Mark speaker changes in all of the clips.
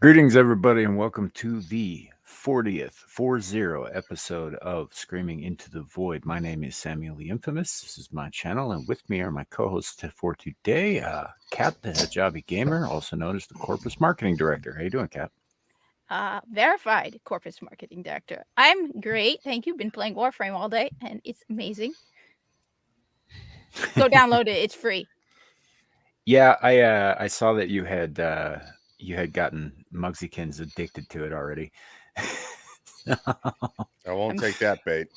Speaker 1: Greetings, everybody, and welcome to the 40th episode of Screaming Into the Void. My name is Samuel the Infamous. This is my channel, and with me are my co-hosts for today, Kat, the Hijabi Gamer, also known as the Corpus Marketing Director. How you doing, Kat?
Speaker 2: Verified Corpus Marketing Director. I'm great, thank you. Been playing Warframe all day, and it's amazing. Go download it; it's free.
Speaker 1: Yeah, I saw that you had gotten Muggsykins addicted to it already.
Speaker 3: I won't take that bait.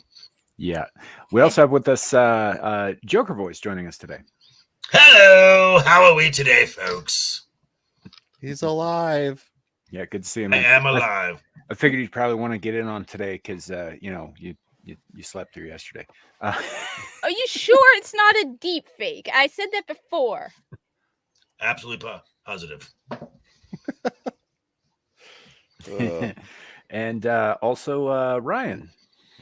Speaker 1: Yeah. We also have with us Joker Voice joining us today.
Speaker 4: Hello, how are we today, folks?
Speaker 3: He's alive.
Speaker 1: Yeah, good to see him.
Speaker 4: I am alive.
Speaker 1: I figured you'd probably want to get in on today because you slept through yesterday.
Speaker 2: Are you sure it's not a deep fake? I said that before.
Speaker 4: Absolutely positive.
Speaker 1: And also Ryan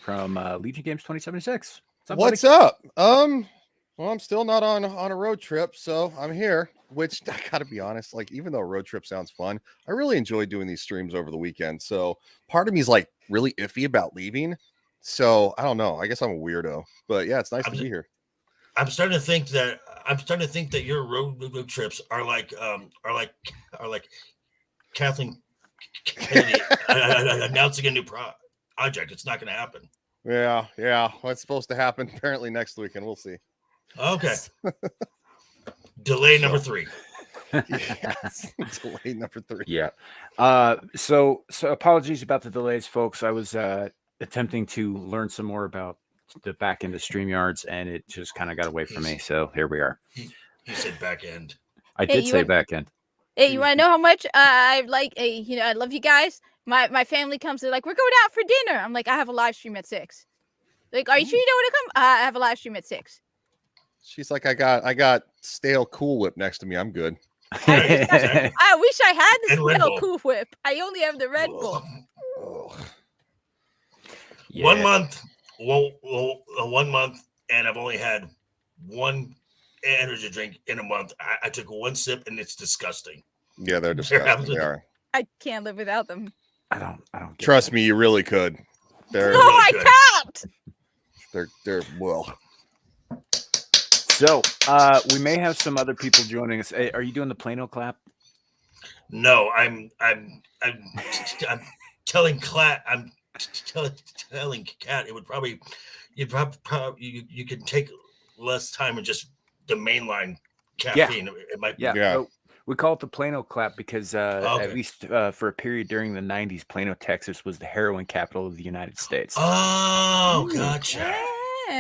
Speaker 1: from Legion Games 2076.
Speaker 3: What's up? Well, I'm still not on a road trip, so I'm here. Which I gotta be honest, like even though a road trip sounds fun, I really enjoy doing these streams over the weekend. So part of me is like really iffy about leaving. So I don't know. I guess I'm a weirdo, but yeah, it's nice to be here.
Speaker 4: I'm starting to think that your road trips are like Kathleen Kennedy announcing a new project. It's not going to happen.
Speaker 3: Yeah. What's supposed to happen apparently next weekend? We'll see.
Speaker 4: Okay. Delay number 3.
Speaker 3: Yes. Delay number 3.
Speaker 1: Yeah. So apologies about the delays, folks. I was attempting to learn some more about the back end of StreamYards, and it just kind of got away from me. So here we are.
Speaker 4: You said back end.
Speaker 1: I did say back end.
Speaker 2: Hey, you want to know how much I like? I love you guys. My family comes. They're like, we're going out for dinner. I'm like, I have a live stream at 6. Like, are you sure you don't want to come? I have a live stream at 6.
Speaker 3: She's like, I got stale Cool Whip next to me. I'm good.
Speaker 2: I wish I had the stale Cool Whip. I only have the Red Bull.
Speaker 1: Yeah.
Speaker 4: 1 month. Well, 1 month, and I've only had one energy drink in a month. I took 1 sip, and it's disgusting.
Speaker 3: Yeah, they're disgusting. They are.
Speaker 2: I can't live without them.
Speaker 1: I don't.
Speaker 3: Trust me, you really could. They're
Speaker 2: no,
Speaker 4: really
Speaker 2: I
Speaker 4: good.
Speaker 2: can't.
Speaker 3: They're well.
Speaker 1: So we may have some other people joining us. Hey, are you doing the Plano clap?
Speaker 4: No, I'm telling Kat. I'm telling Kat. It would probably you could take less time and just the mainline caffeine.
Speaker 1: Yeah.
Speaker 4: It might.
Speaker 1: Yeah. We call it the Plano clap because at least for a period during the 90s, Plano, Texas was the heroin capital of the United States.
Speaker 4: Oh, gotcha.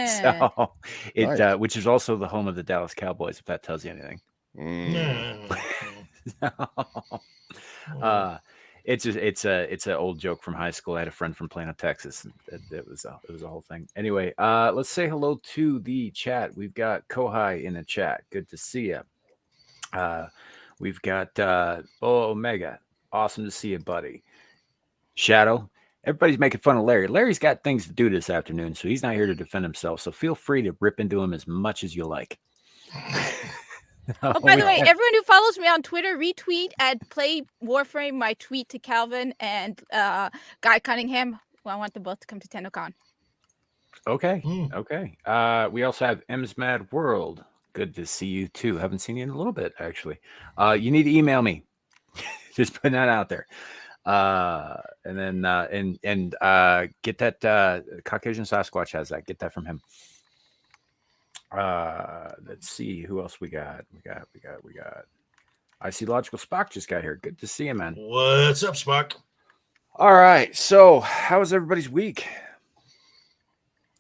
Speaker 1: So it
Speaker 3: Nice.
Speaker 1: which is also the home of the Dallas Cowboys, if that tells you anything. It's an old joke from high school. I had a friend from Plano, Texas. It was a whole thing. Anyway, let's say hello to the chat. We've got Kohai in the chat. Good to see you. We've got Omega. Awesome to see you, buddy. Shadow. Everybody's making fun of Larry. Larry's got things to do this afternoon, so he's not here to defend himself. So feel free to rip into him as much as you like.
Speaker 2: Oh, by the way, everyone who follows me on Twitter, retweet at Play Warframe my tweet to Calvin and Guy Cunningham. Well, I want them both to come to TennoCon.
Speaker 1: Okay. Okay. We also have M's Mad World. Good to see you too. Haven't seen you in a little bit, actually. You need to email me. Just putting that out there. And then get that Caucasian Sasquatch has that. Get that from him. Let's see who else we got. We got. I see Logical Spock just got here. Good to see you, man.
Speaker 4: What's up, Spock?
Speaker 1: All right. So, how was everybody's week?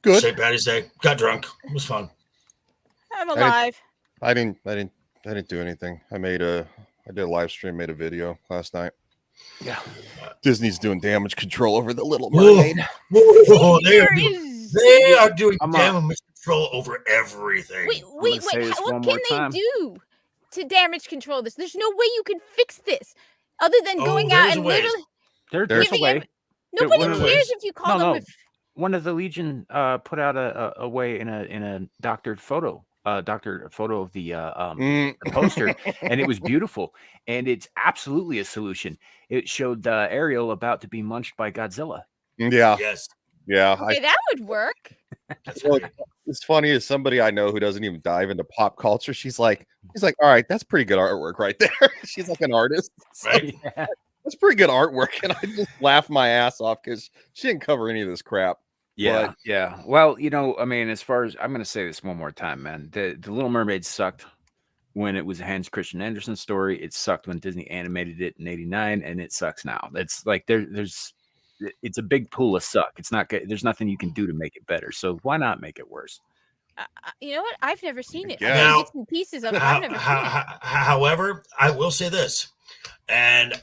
Speaker 3: Good.
Speaker 4: St. Patty's Day. Got drunk. It was fun.
Speaker 2: I'm alive.
Speaker 3: I didn't do anything. I did a live stream, made a video last night.
Speaker 1: Yeah.
Speaker 3: Disney's doing damage control over the Little Mermaid.
Speaker 4: Whoa, they are doing damage control over everything.
Speaker 2: Wait. What can they do to damage control this? There's no way you can fix this other than going out and literally.
Speaker 1: There's a way.
Speaker 2: Nobody cares if you call them.
Speaker 1: One of the Legion put out a way in a doctored photo doctor photo of the
Speaker 3: Mm.
Speaker 1: poster, and it was beautiful. And it's absolutely a solution. It showed Ariel about to be munched by Godzilla.
Speaker 3: Yeah,
Speaker 4: Yes,
Speaker 3: yeah.
Speaker 2: Okay, that would work.
Speaker 4: that's
Speaker 3: Well,
Speaker 4: great.
Speaker 3: it's funny as somebody I know who doesn't even dive into pop culture. She's like, all right, that's pretty good artwork right there. She's like an artist. So
Speaker 4: Right?
Speaker 1: Yeah.
Speaker 3: that's pretty good artwork, and I just laugh my ass off because she didn't cover any of this crap.
Speaker 1: Yeah,
Speaker 3: But
Speaker 1: yeah. Well, I mean, as far as I'm going to say this one more time, man, the Little Mermaid sucked when it was a Hans Christian Andersen story. It sucked when Disney animated it in '89, and it sucks now. It's like it's a big pool of suck. It's not good. There's nothing you can do to make it better. So why not make it worse?
Speaker 2: You know what? I've never seen it.
Speaker 3: guess.
Speaker 2: I've
Speaker 4: Now-
Speaker 2: seen bits and pieces of it. I've never seen it.
Speaker 4: However, I will say this, and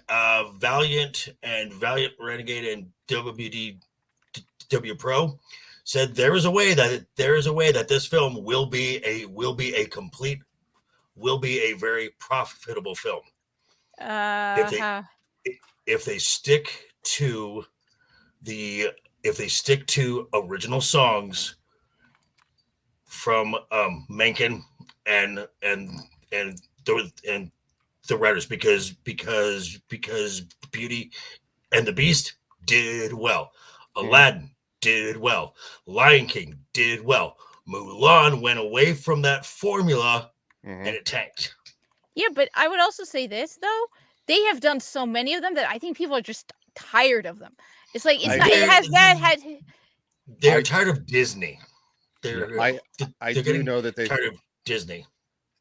Speaker 4: Valiant Renegade and WDW Pro said there is a way that this film will be a very profitable film If they-
Speaker 2: How-
Speaker 4: if they stick to original songs from Menken and the writers, because Beauty and the Beast did well, Aladdin did well, Lion King did well, Mulan went away from that formula
Speaker 3: mhm.
Speaker 4: and it tanked.
Speaker 2: Yeah, but I would also say this though: they have done so many of them that I think people are just tired of them. It's like
Speaker 3: I
Speaker 2: it's not. It has that had.
Speaker 4: They're
Speaker 3: I-
Speaker 4: tired of Disney.
Speaker 3: I
Speaker 4: they're
Speaker 3: do
Speaker 4: getting
Speaker 3: know that
Speaker 4: tired of Disney.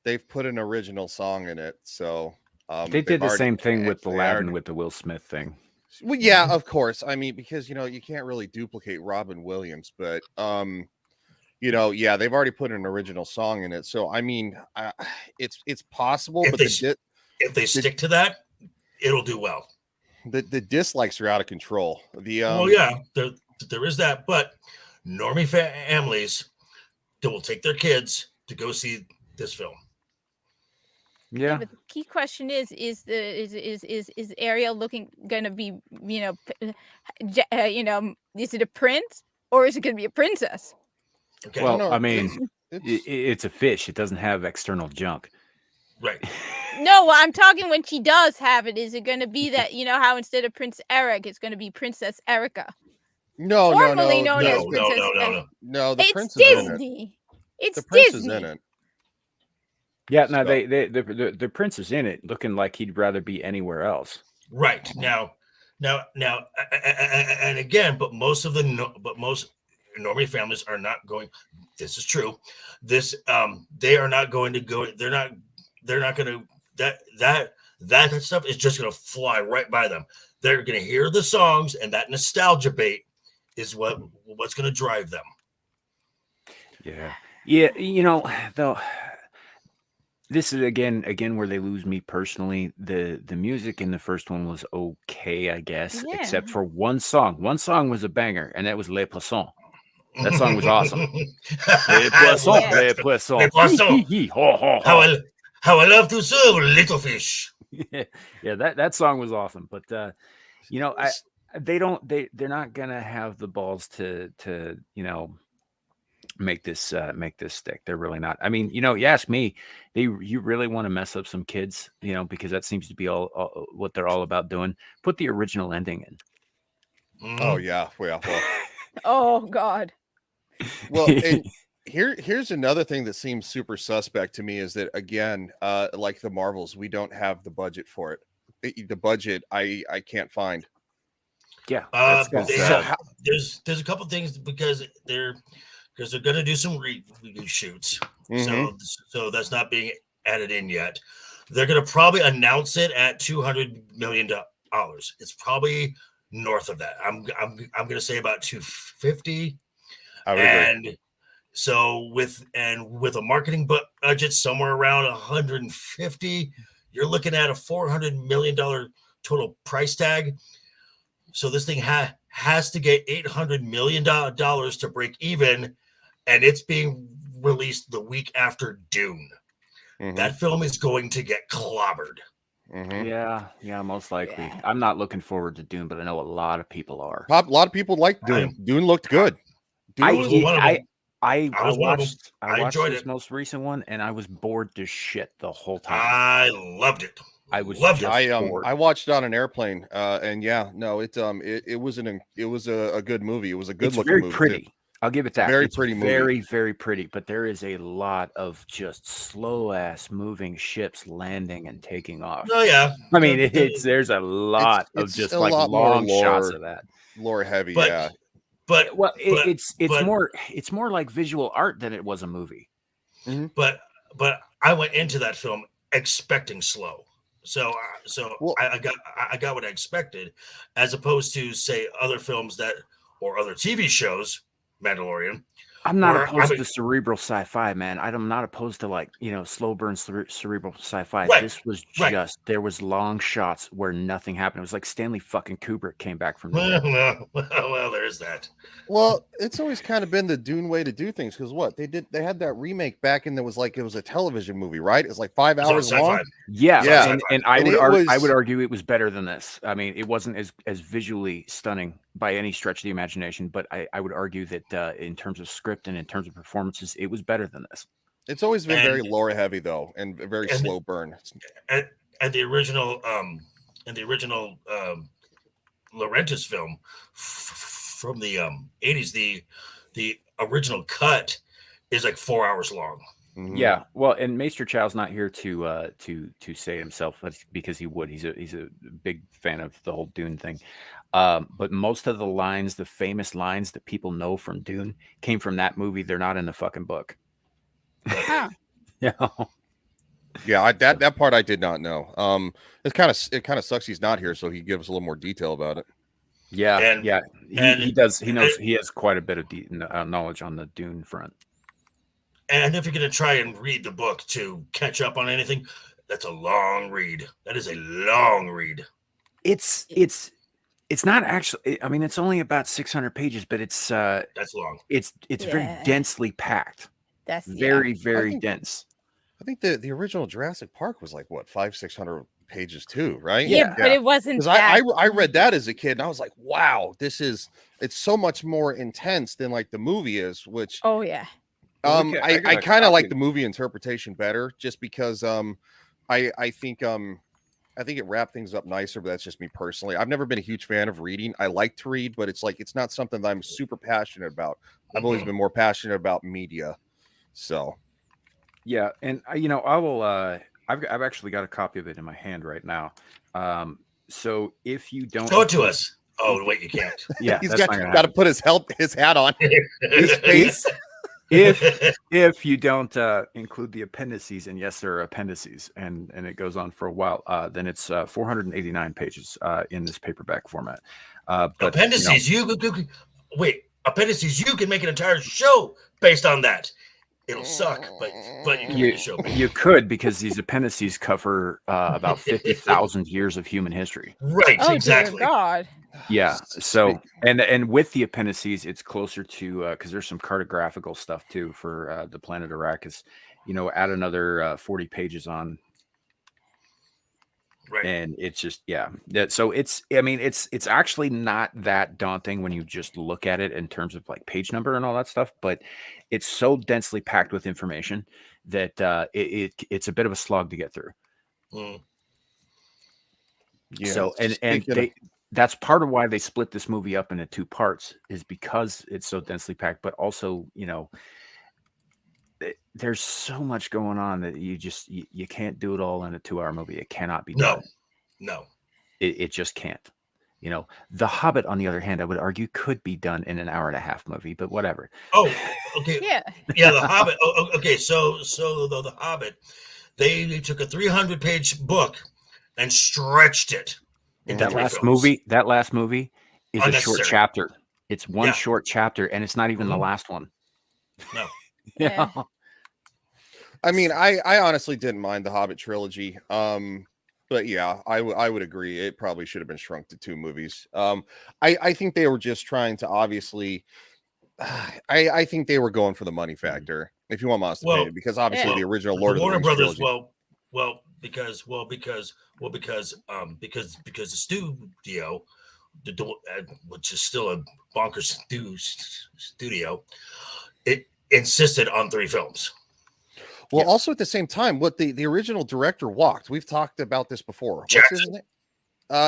Speaker 3: they've put an original song in it, so
Speaker 1: They
Speaker 3: they've
Speaker 1: did the
Speaker 3: already-
Speaker 1: same thing with
Speaker 3: they
Speaker 1: Aladdin
Speaker 3: already-
Speaker 1: with the Will Smith thing.
Speaker 3: Well, yeah, of course. I mean, because you can't really duplicate Robin Williams, but yeah, they've already put an original song in it. So I mean, it's possible,
Speaker 4: If
Speaker 3: but
Speaker 4: they If they
Speaker 3: the-
Speaker 4: stick to that, it'll do well.
Speaker 3: the dislikes are out of control. The
Speaker 4: Well, yeah, there is that, but normie families that will take their kids to go see this film.
Speaker 1: Yeah.
Speaker 2: But the key question is Ariel going to be is it a prince or is it going to be a princess?
Speaker 4: Okay,
Speaker 1: Well,
Speaker 3: No,
Speaker 1: I mean,
Speaker 3: it's,
Speaker 1: it's a fish. It doesn't have external junk.
Speaker 4: right.
Speaker 2: No, well, I'm talking when she does have it. Is it going to be that how instead of Prince Eric, it's going to be Princess Erica?
Speaker 3: no,
Speaker 2: formerly
Speaker 3: no,
Speaker 2: known
Speaker 3: no,
Speaker 2: as
Speaker 3: no,
Speaker 2: Princess.
Speaker 3: no, the
Speaker 2: It's
Speaker 3: prince is in it.
Speaker 2: Disney. It's
Speaker 3: The prince
Speaker 2: Disney.
Speaker 3: is in it.
Speaker 1: Yeah, no,
Speaker 3: So-
Speaker 1: the prince is in it, looking like he'd rather be anywhere else.
Speaker 4: Right now, and again, but most normie families are not going. This is true. They are not going to go. They're not going to that stuff is just going to fly right by them. They're going to hear the songs, and that nostalgia bait is what's going to drive them.
Speaker 1: Yeah. Though this is again where they lose me personally. The music in the first one was okay, I guess,
Speaker 2: Yeah.
Speaker 1: except for one song. One song was a banger, and that was Les Poissons. That song was awesome. Les Poissons,
Speaker 2: Yeah.
Speaker 1: Les Poissons.
Speaker 4: Les Poissons.
Speaker 1: Hee, hee, hee, ho, ho,
Speaker 4: how
Speaker 1: ho.
Speaker 4: I love to serve little fish.
Speaker 1: Yeah, that song was awesome. But they're not gonna have the balls to make this stick. They're really not. I mean, you ask me, you really want to mess up some kids, because that seems to be all what they're all about doing. Put the original ending in.
Speaker 3: Oh yeah, well.
Speaker 2: Oh God.
Speaker 3: Well, and here's another thing that seems super suspect to me is that again, like the Marvels, we don't have the budget for it. The budget I can't find.
Speaker 1: Yeah,
Speaker 4: Uh,
Speaker 1: that's 'cause,
Speaker 4: they
Speaker 3: So
Speaker 4: have-
Speaker 3: how,
Speaker 4: there's a couple things because they're going to do some reshoots.
Speaker 3: Mhm.
Speaker 4: So that's not being added in yet. They're going to probably announce it at $200 million. It's probably north of that. I'm going to say about 250.
Speaker 3: I would agree.
Speaker 4: And so with a marketing budget somewhere around 150, you're looking at a $400 million total price tag. So this thing has to get $800 million to break even, and it's being released the week after Dune.
Speaker 3: Mhm,
Speaker 4: That film is going to get clobbered.
Speaker 3: mhm.
Speaker 1: yeah, most likely.
Speaker 2: Yeah.
Speaker 1: I'm not looking forward to Dune, but I know a lot of people are.
Speaker 3: A lot of people like Dune. Dune looked good. Dune
Speaker 1: I,
Speaker 3: was-
Speaker 4: was one of them.
Speaker 1: I
Speaker 4: was one of them.
Speaker 1: watched
Speaker 4: I
Speaker 1: watched
Speaker 4: enjoyed
Speaker 1: this
Speaker 4: it.
Speaker 1: most recent one, and I was bored to shit the whole time.
Speaker 4: I loved it.
Speaker 1: I was
Speaker 4: loved
Speaker 1: just
Speaker 4: it.
Speaker 1: bored.
Speaker 3: I watched it on an airplane, and yeah, no, it was a good movie. It was a good
Speaker 1: It's
Speaker 3: looking
Speaker 1: very
Speaker 3: movie.
Speaker 1: pretty.
Speaker 3: Too.
Speaker 1: I'll give it that.
Speaker 3: Very
Speaker 1: It's
Speaker 3: pretty movie.
Speaker 1: very, very pretty. But there is a lot of just slow ass moving ships landing and taking off.
Speaker 4: Oh yeah.
Speaker 1: I mean, there's a lot of
Speaker 3: it's
Speaker 1: just
Speaker 3: a
Speaker 1: like
Speaker 3: lot more
Speaker 1: long shots
Speaker 3: lore-
Speaker 1: of that.
Speaker 3: Lore heavy,
Speaker 4: But
Speaker 3: yeah.
Speaker 4: but
Speaker 1: Well,
Speaker 4: but-
Speaker 1: it's
Speaker 4: but-
Speaker 1: more like visual art than it was a movie.
Speaker 4: but I went into that film expecting slow. So
Speaker 3: Well-
Speaker 4: I got what I expected, as opposed to say other films or other TV shows, Mandalorian.
Speaker 1: I'm not
Speaker 4: Or,
Speaker 1: opposed
Speaker 4: I mean-
Speaker 1: to cerebral sci-fi, man. I'm not opposed to like, slow burn cerebral sci-fi.
Speaker 4: Right,
Speaker 1: This was
Speaker 4: right.
Speaker 1: just there was long shots where nothing happened. It was like Stanley fucking Kubrick came back from the dead.
Speaker 4: Well, there's that.
Speaker 3: Well, it's always kind of been the Dune way to do things because they had that remake back and it was a television movie, right? It's like 5
Speaker 4: It's on
Speaker 3: hours
Speaker 4: sci-fi.
Speaker 3: long.
Speaker 1: Yeah,
Speaker 3: Yeah.
Speaker 1: and I
Speaker 3: And
Speaker 1: would
Speaker 3: it
Speaker 1: I
Speaker 3: was-
Speaker 1: would argue it was better than this. I mean, it wasn't as visually stunning by any stretch of the imagination, but I would argue that in terms of script and in terms of performances, it was better than this.
Speaker 3: It's always been very
Speaker 4: And-
Speaker 3: lore heavy though, and very
Speaker 4: and-
Speaker 3: slow burn.
Speaker 4: And the original Laurentis film from the 80s, the original cut is like 4 hours long.
Speaker 3: Mhm.
Speaker 1: Yeah, well, and Maester Chow's not here to say it himself because he would. He's a big fan of the whole Dune thing. But most of the lines, the famous lines that people know from Dune, came from that movie. They're not in the fucking book.
Speaker 2: Huh.
Speaker 1: Yeah.
Speaker 3: Yeah, that part I did not know. It kind of sucks he's not here, so he gives a little more detail about it.
Speaker 1: Yeah,
Speaker 4: And-
Speaker 1: yeah.
Speaker 4: and-
Speaker 1: He does. He knows. He has quite a bit of knowledge on the Dune front.
Speaker 4: And if you're going to try and read the book to catch up on anything, that's a long read. That is a long read.
Speaker 1: It's not actually. I mean, it's only about 600 pages, but it's
Speaker 4: That's long.
Speaker 1: very
Speaker 2: Yeah.
Speaker 1: densely packed.
Speaker 2: That's
Speaker 1: Very, very
Speaker 3: think-
Speaker 1: dense.
Speaker 3: I think the original Jurassic Park was like what 500-600 pages too, right?
Speaker 2: yeah, but it wasn't
Speaker 3: Because
Speaker 2: that.
Speaker 3: I read that as a kid and I was like, wow, it's so much more intense than like the movie is, which
Speaker 2: Oh yeah.
Speaker 1: Look at- I got
Speaker 3: I
Speaker 1: a
Speaker 3: kind of like
Speaker 1: copy.
Speaker 3: the movie interpretation better just because I think it wrapped things up nicer, but that's just me personally. I've never been a huge fan of reading. I like to read, but it's like it's not something that I'm super passionate about. I've always
Speaker 4: Mhm.
Speaker 3: been more passionate about media. So
Speaker 1: Yeah, and I will. I've actually got a copy of it in my hand right now. So if you don't
Speaker 4: Show it to us. Oh, wait, you can't.
Speaker 1: yeah,
Speaker 3: he's
Speaker 1: that's not gonna
Speaker 3: got to
Speaker 1: happen.
Speaker 3: put his hat on. His face.
Speaker 1: If you don't include the appendices, and yes, there are appendices, and it goes on for a while, then it's 489 pages in this paperback format. But
Speaker 4: Appendices, wait, appendices, you can make an entire show based on that. It'll suck, but you can make a show.
Speaker 1: you could, because these appendices cover about 50,000 years of human history.
Speaker 4: Right,
Speaker 2: Oh
Speaker 4: exactly.
Speaker 2: dear God.
Speaker 1: Yeah. So and with the appendices, it's closer to because there's some cartographical stuff too for the planet Arrakis. Add another 40 pages on,
Speaker 4: Right.
Speaker 1: and it's just so it's it's actually not that daunting when you just look at it in terms of like page number and all that stuff, but it's so densely packed with information that it's a bit of a slog to get through.
Speaker 4: Mm.
Speaker 3: Yeah.
Speaker 1: So and
Speaker 3: Speaking of-
Speaker 1: that's part of why they split this movie up into two parts, is because it's so densely packed, but also there's so much going on that you can't do it all in a 2-hour movie. It cannot be done.
Speaker 4: No.
Speaker 1: It just can't. The Hobbit, on the other hand, I would argue could be done in an 1.5-hour movie, but whatever.
Speaker 4: Oh, okay.
Speaker 2: Yeah.
Speaker 4: Yeah, The Hobbit. Okay, so the Hobbit, they took a 300-page book and stretched it into
Speaker 1: That
Speaker 4: 3
Speaker 1: last
Speaker 4: films.
Speaker 1: movie is a short
Speaker 4: Unnecessary.
Speaker 1: chapter. It's one
Speaker 4: Yeah.
Speaker 1: short chapter, and it's not even the
Speaker 4: Mhm.
Speaker 1: last one.
Speaker 4: No.
Speaker 2: Yeah.
Speaker 3: I mean, I honestly didn't mind the Hobbit trilogy. But yeah, I would agree. It probably should have been shrunk to 2 movies. I think they were just trying to obviously. I think they were going for the money factor, if you want my honest
Speaker 4: Well,
Speaker 3: opinion, because obviously
Speaker 2: yeah.
Speaker 3: the original Lord
Speaker 4: The
Speaker 3: of the
Speaker 4: Warner
Speaker 3: Rings
Speaker 4: Brothers,
Speaker 3: trilogy.
Speaker 4: because the studio, which is still a bonkers studio, it insisted on 3 films.
Speaker 3: Well,
Speaker 1: Yeah.
Speaker 3: also at the same time, what the original director walked. We've talked about this before. What's his
Speaker 4: Jackson?
Speaker 3: name?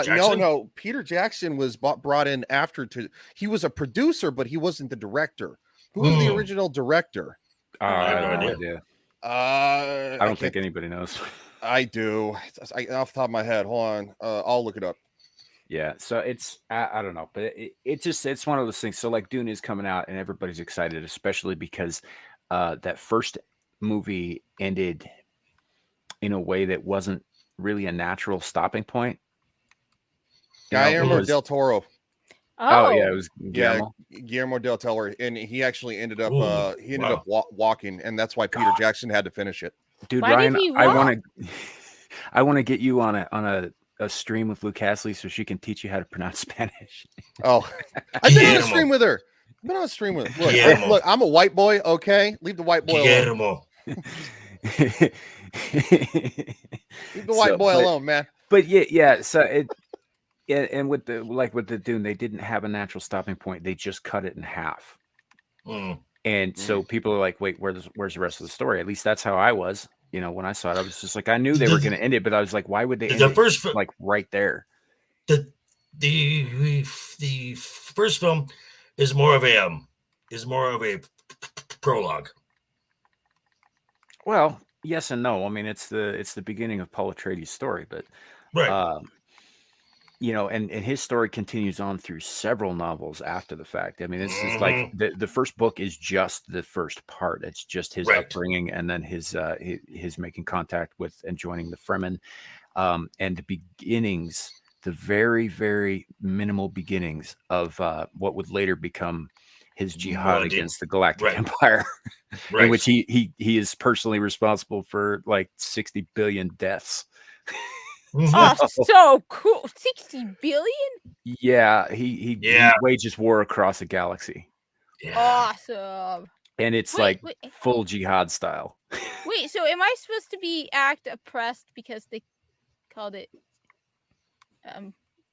Speaker 4: Jackson?
Speaker 3: No. Peter Jackson was brought in after he was a producer, but he wasn't the director. Who was the original director?
Speaker 1: I have no
Speaker 2: Uh,
Speaker 1: idea.
Speaker 3: I
Speaker 1: I don't think anybody knows.
Speaker 3: I do. Off the top of my head. Hold on. I'll look it up.
Speaker 1: Yeah, so it's I don't know, but it's one of those things. So like Dune is coming out, and everybody's excited, especially because that first movie ended in a way that wasn't really a natural stopping point. You know,
Speaker 3: Guillermo
Speaker 1: because-
Speaker 3: del Toro.
Speaker 1: Oh yeah, it was Guillermo.
Speaker 3: Yeah, Guillermo del Toro, and he actually ended up
Speaker 4: Ooh,
Speaker 3: walking, and that's why Peter Jackson had to finish it.
Speaker 1: Dude,
Speaker 2: Why did
Speaker 1: Ryan,
Speaker 2: he
Speaker 1: I
Speaker 2: walk?
Speaker 1: want to I want to get you on a stream with Luke Castley so she can teach you how to pronounce Spanish.
Speaker 3: Oh, I've been on a
Speaker 4: Guillermo.
Speaker 3: stream with her. I've been on a stream with her. Look,
Speaker 4: Guillermo.
Speaker 3: look, I'm a white boy. Okay, leave the white boy alone.
Speaker 4: Guillermo.
Speaker 3: Leave the white boy alone, man.
Speaker 1: But yeah. So and with the Dune, they didn't have a natural stopping point. They just cut it in half.
Speaker 4: Mm.
Speaker 1: And so people are like, wait, where's the rest of the story? At least that's how I was. You know, when I saw it, I was just like, I knew they were going to end it, but I was like, why would they end
Speaker 4: The
Speaker 1: it
Speaker 4: first fi-
Speaker 1: like right there?
Speaker 4: the first film is more of a prologue.
Speaker 1: Well, yes and no. I mean, it's the beginning of Paul Atreides' story, but
Speaker 4: Right.
Speaker 1: you know, and his story continues on through several novels after the fact. I mean, this is like the first book is just the first part. It's just his
Speaker 4: Right.
Speaker 1: upbringing and then his making contact with and joining the Fremen, and the beginnings, the very, very minimal beginnings of what would later become his jihad
Speaker 4: Well,
Speaker 1: against the Galactic
Speaker 4: right.
Speaker 1: Empire,
Speaker 4: Right.
Speaker 1: in which he is personally responsible for like 60 billion deaths.
Speaker 4: Mhm.
Speaker 2: Oh, so cool. 60 billion?
Speaker 1: Yeah, he
Speaker 4: Yeah.
Speaker 1: wages war across a galaxy,
Speaker 4: Yeah.
Speaker 2: Awesome.
Speaker 1: and it's
Speaker 2: Wait,
Speaker 1: like
Speaker 2: wait.
Speaker 1: full jihad style.
Speaker 2: Wait, so am I supposed to be act oppressed because they called it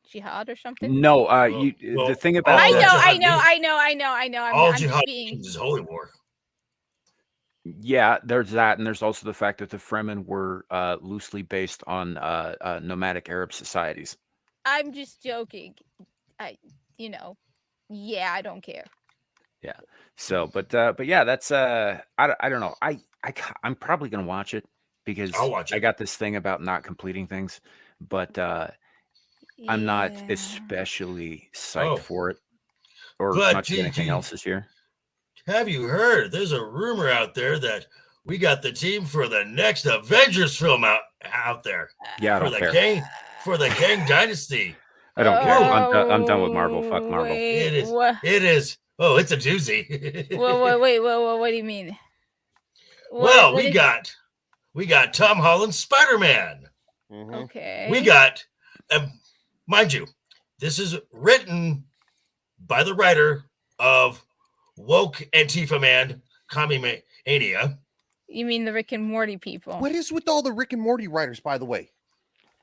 Speaker 2: jihad or something?
Speaker 1: No,
Speaker 4: Well,
Speaker 1: the thing
Speaker 4: all
Speaker 1: about
Speaker 2: I
Speaker 1: the-
Speaker 2: know, I
Speaker 4: jihad
Speaker 2: know,
Speaker 4: means-
Speaker 2: I know, I know, I know.
Speaker 4: All
Speaker 2: I'm just
Speaker 4: jihad
Speaker 2: being
Speaker 4: means is holy war.
Speaker 1: yeah, there's that, and there's also the fact that the Fremen were loosely based on nomadic Arab societies.
Speaker 2: I'm just joking. Yeah, I don't care.
Speaker 1: So, but yeah, that's I don't know. I'm probably gonna watch it because
Speaker 4: I'll watch
Speaker 1: I
Speaker 4: it.
Speaker 1: got this thing about not completing things, but I'm not
Speaker 2: Yeah.
Speaker 1: especially psyched
Speaker 4: Oh.
Speaker 1: for it or
Speaker 4: But
Speaker 1: much of anything
Speaker 4: GG.
Speaker 1: else this year.
Speaker 4: Have you heard? There's a rumor out there that we got the team for the next Avengers film out there
Speaker 1: Yeah, I
Speaker 4: for
Speaker 1: don't
Speaker 4: the
Speaker 1: care.
Speaker 4: Kang Dynasty.
Speaker 1: I don't care. I'm done with Marvel. Fuck Marvel.
Speaker 2: Wait,
Speaker 4: It is.
Speaker 2: What?
Speaker 4: It is. Oh, it's a doozy.
Speaker 2: Wait, what do you mean?
Speaker 4: Well,
Speaker 2: What
Speaker 4: we
Speaker 2: is-
Speaker 4: got Tom Holland's Spider-Man.
Speaker 3: Mhm.
Speaker 2: Okay.
Speaker 4: We got, mind you, this is written by the writer of Woke Antifa Man, Commie Mania.
Speaker 2: You mean the Rick and Morty people?
Speaker 3: What is with all the Rick and Morty writers, by the way?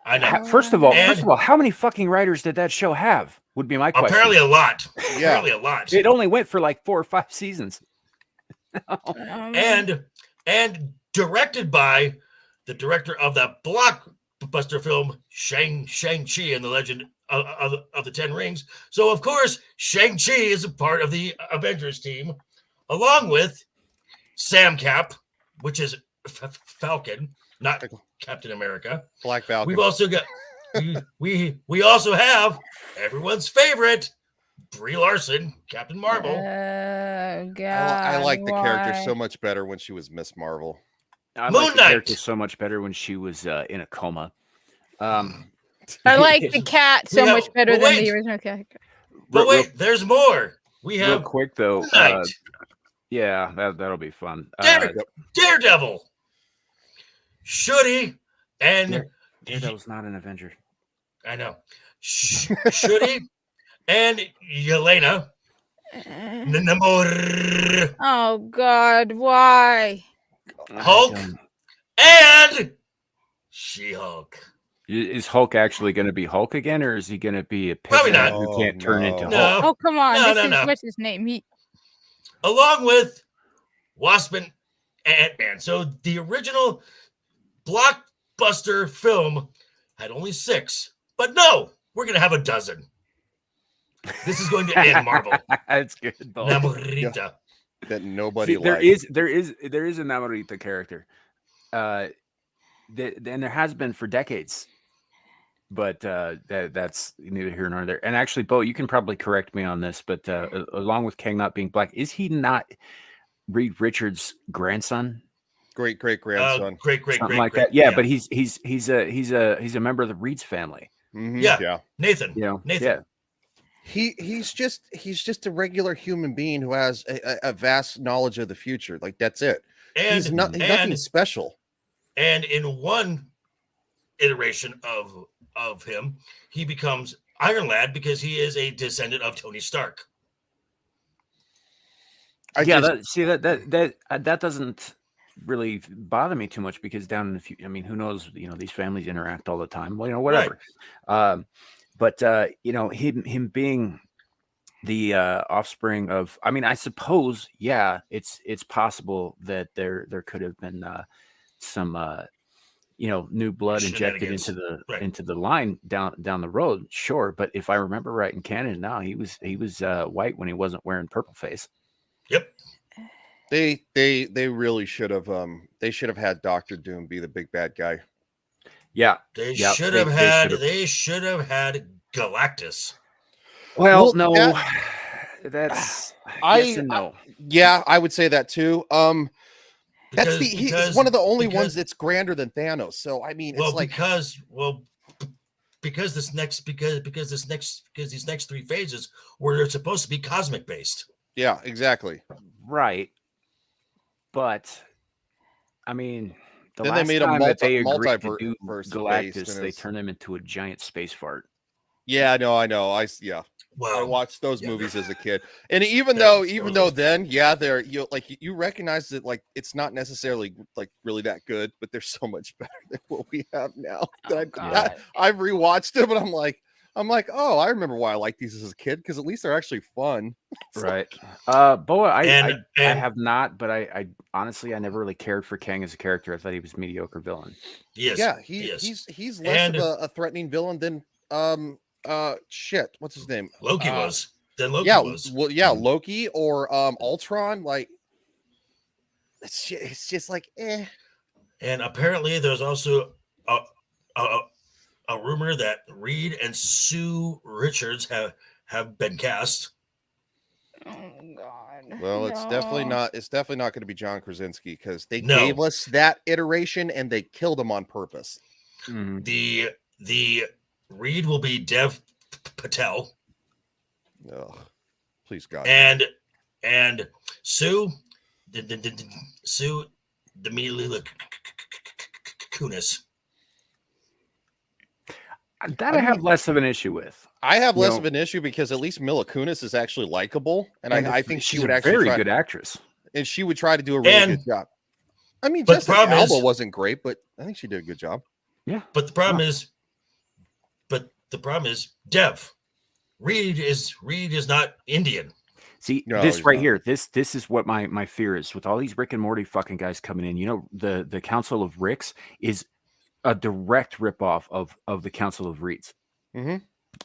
Speaker 4: I know.
Speaker 1: First of all,
Speaker 4: And-
Speaker 1: how many fucking writers did that show have? Would be my question.
Speaker 4: Apparently a lot.
Speaker 3: Yeah.
Speaker 4: Apparently a lot.
Speaker 1: It only went for like 4 or 5 seasons.
Speaker 4: and directed by the director of that blockbuster film Shang-Chi and the Legend of the Ten Rings. So of course Shang-Chi is a part of the Avengers team, along with Sam Cap, which is Falcon, not Captain America.
Speaker 3: Black Falcon.
Speaker 4: We've also got we also have everyone's favorite Brie Larson, Captain Marvel.
Speaker 2: Oh God!
Speaker 3: I like the character
Speaker 2: why?
Speaker 3: so much better when she was Miss Marvel.
Speaker 1: I
Speaker 4: Moon
Speaker 1: like the character
Speaker 4: Knight.
Speaker 1: so much better when she was in a coma.
Speaker 2: I like the cat so
Speaker 4: We have-
Speaker 2: much better
Speaker 4: but
Speaker 2: than
Speaker 4: wait.
Speaker 2: the original character.
Speaker 4: But
Speaker 1: real-
Speaker 4: wait, there's more. We
Speaker 1: real
Speaker 4: have
Speaker 1: quick though,
Speaker 4: Moon Knight,
Speaker 1: yeah, that'll be fun.
Speaker 4: Daredevil, Shuri, and
Speaker 1: Dare- Daredevil's not an Avenger.
Speaker 4: I know Shuri and Yelena Namor
Speaker 2: Oh God! Why?
Speaker 4: Hulk.
Speaker 1: I don't-
Speaker 4: and She-Hulk.
Speaker 1: Is Hulk actually going to be Hulk again, or is he going to be a
Speaker 4: Probably
Speaker 1: pigman
Speaker 4: not.
Speaker 1: who can't turn into
Speaker 3: No.
Speaker 1: Hulk?
Speaker 4: No,
Speaker 2: Oh come on!
Speaker 4: No,
Speaker 2: this
Speaker 4: no,
Speaker 2: is
Speaker 4: no.
Speaker 2: what's his name?
Speaker 4: along with Wasp and Ant-Man. So the original blockbuster film had only 6, but no, we're going to have a dozen. This is going to end Marvel.
Speaker 1: That's good. Bo.
Speaker 4: Namorita.
Speaker 3: That nobody
Speaker 1: See, there
Speaker 3: likes.
Speaker 1: is a Namorita character, and there has been for decades. But that's neither here nor there. And actually, Bo, you can probably correct me on this, but along with Kang not being black, is he not Reed Richards' grandson?
Speaker 3: Great grandson.
Speaker 4: Great,
Speaker 1: Something like that. Yeah, but he's a member of the Reeds family.
Speaker 3: Mhm,
Speaker 4: Yeah. Nathan.
Speaker 1: You know,
Speaker 4: Nathan.
Speaker 1: yeah.
Speaker 3: He's just a regular human being who has a vast knowledge of the future. Like that's it. He's nothing special.
Speaker 4: And in one iteration of him, he becomes Iron Lad because he is a descendant of Tony Stark.
Speaker 1: That doesn't really bother me too much because down in the future, I mean, who knows? You know, these families interact all the time. Well, you know, whatever.
Speaker 4: Right.
Speaker 1: But you know, him being the offspring of, I mean, I suppose, yeah, it's possible that there could have been some you know, new blood injected into the line down the road, sure. But if I remember right in canon, now he was white when he wasn't wearing purple face.
Speaker 4: Yep.
Speaker 3: They really should have had Doctor Doom be the big bad guy.
Speaker 1: Yeah,
Speaker 4: They should have had Galactus.
Speaker 1: Well,
Speaker 3: Well,
Speaker 1: no, that's yes and no.
Speaker 3: Yeah, I would say that too. He's one of the only
Speaker 4: because
Speaker 3: ones that's grander than Thanos. So I mean, it's like
Speaker 4: because these next 3 phases were supposed to be cosmic based.
Speaker 3: yeah, exactly.
Speaker 1: Right. But I mean,
Speaker 3: Then they made a
Speaker 1: they agreed to do
Speaker 3: multiverse
Speaker 1: Galactus, they turned him into a giant space fart.
Speaker 3: Yeah, I know. I
Speaker 4: Well,
Speaker 3: watched those
Speaker 4: yeah.
Speaker 3: movies as a kid, and even
Speaker 4: Yeah,
Speaker 3: though then, yeah, they're you recognize that like it's not necessarily like really that good, but they're so much better than what we have now. I've rewatched them, and I'm like, oh, I remember why I liked these as a kid because at least they're actually fun.
Speaker 1: Right. Boa, I
Speaker 4: And-
Speaker 1: have not, but I honestly I never really cared for Kang as a character. I thought he was a mediocre villain.
Speaker 4: Yes.
Speaker 3: Yeah,
Speaker 4: yes.
Speaker 3: he's less of a threatening villain than shit. What's his name?
Speaker 4: Loki was. Then Loki
Speaker 3: Yeah,
Speaker 4: was.
Speaker 3: well, yeah, Loki or Ultron. Like, it's just like, eh.
Speaker 4: And apparently, there's also a rumor that Reed and Sue Richards have been cast.
Speaker 2: Oh God.
Speaker 3: Well, it's definitely not. It's definitely not going to be John Krasinski because they
Speaker 4: No.
Speaker 3: gave us that iteration and they killed him on purpose.
Speaker 1: Mhm.
Speaker 4: The Reed will be Dev Patel,
Speaker 3: Ugh. Please God.
Speaker 4: and Sue, Sue, the Mila Kunis.
Speaker 1: That I have less of an issue with.
Speaker 3: I have
Speaker 1: You
Speaker 3: less
Speaker 1: know-
Speaker 3: of an issue because at least Mila Kunis is actually likable, and I think she
Speaker 1: she's
Speaker 3: would
Speaker 1: a
Speaker 3: actually
Speaker 1: very
Speaker 3: try,
Speaker 1: good actress.
Speaker 3: and she would try to do a really
Speaker 4: And-
Speaker 3: good job. I mean,
Speaker 4: but the
Speaker 3: Jessica
Speaker 4: problem
Speaker 3: Alba
Speaker 4: is-
Speaker 3: wasn't great, but I think she did a good job.
Speaker 4: But the problem is, Dev Reed is not Indian.
Speaker 1: See,
Speaker 3: No,
Speaker 1: this
Speaker 3: he's
Speaker 1: right
Speaker 3: not.
Speaker 1: here, this is what my fear is with all these Rick and Morty fucking guys coming in. You know, the Council of Ricks is a direct ripoff of the Council of Reeds.
Speaker 3: Mhm.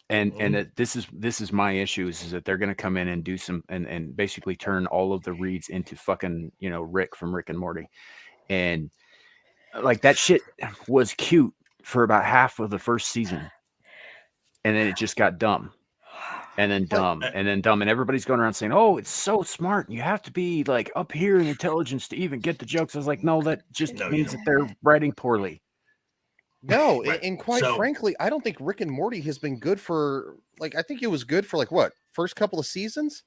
Speaker 1: And this is my issue is that they're going to come in and do some and basically turn all of the Reeds into fucking, you know, Rick from Rick and Morty. And like that shit was cute for about half of the first season. And then it just got dumb. And then dumb, and then dumb, and everybody's going around saying, "Oh, it's so smart. You have to be like up here in intelligence to even get the jokes." I was like, "No, that just
Speaker 4: No, you
Speaker 1: means that
Speaker 4: don't.
Speaker 1: they're writing poorly."
Speaker 3: No,
Speaker 4: Right.
Speaker 3: and quite
Speaker 4: So-
Speaker 3: frankly, I don't think Rick and Morty has been good for like I think it was good for like what first couple of seasons,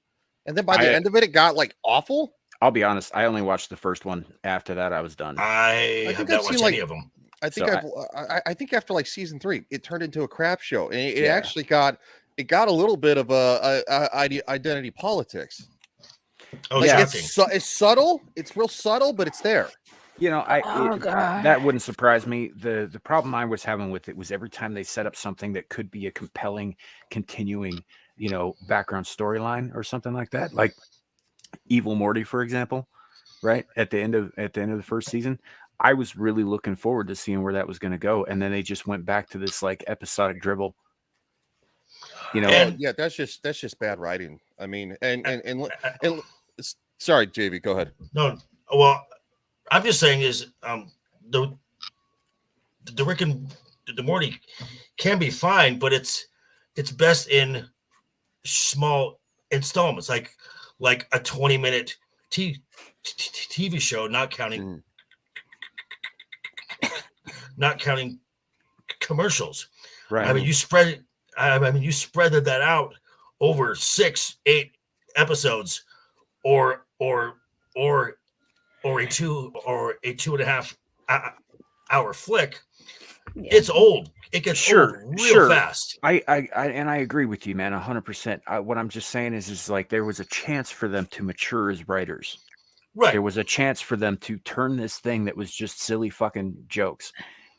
Speaker 3: and then by the end of it, it got like awful.
Speaker 1: I'll be honest, I only watched the first one. After that, I was done.
Speaker 4: I
Speaker 3: think
Speaker 4: have
Speaker 3: I've
Speaker 4: not
Speaker 3: seen,
Speaker 4: watched
Speaker 3: like-
Speaker 4: any of them.
Speaker 3: I think
Speaker 1: So
Speaker 3: I think after like season 3, it turned into a crap show, and it
Speaker 1: Yeah.
Speaker 3: actually got a little bit of a identity politics.
Speaker 4: Oh,
Speaker 1: Yeah.
Speaker 4: shocking.
Speaker 3: It's subtle. It's real subtle, but it's there.
Speaker 1: You know,
Speaker 2: Oh, God.
Speaker 1: that wouldn't surprise me. The problem I was having with it was every time they set up something that could be a compelling, continuing, you know, background storyline or something like that, like Evil Morty, for example. right at the end of the first season. I was really looking forward to seeing where that was going to go, and then they just went back to this like episodic dribble. You know,
Speaker 3: Well,
Speaker 4: And-
Speaker 3: yeah, that's just bad writing. I mean, and sorry, JV, go ahead.
Speaker 4: No, well, I'm just saying is the Rick and the Morty can be fine, but it's best in small installments, like a 20-minute TV show, not counting commercials.
Speaker 1: right?
Speaker 4: I mean, you spread that out over 6-8 episodes, or a 2.5 hour flick.
Speaker 2: Yeah.
Speaker 4: It's old. It gets
Speaker 1: Sure,
Speaker 4: old real
Speaker 1: sure.
Speaker 4: fast.
Speaker 1: I agree with you, man, 100%. What I'm just saying is like there was a chance for them to mature as writers.
Speaker 4: Right.
Speaker 1: There was a chance for them to turn this thing that was just silly fucking jokes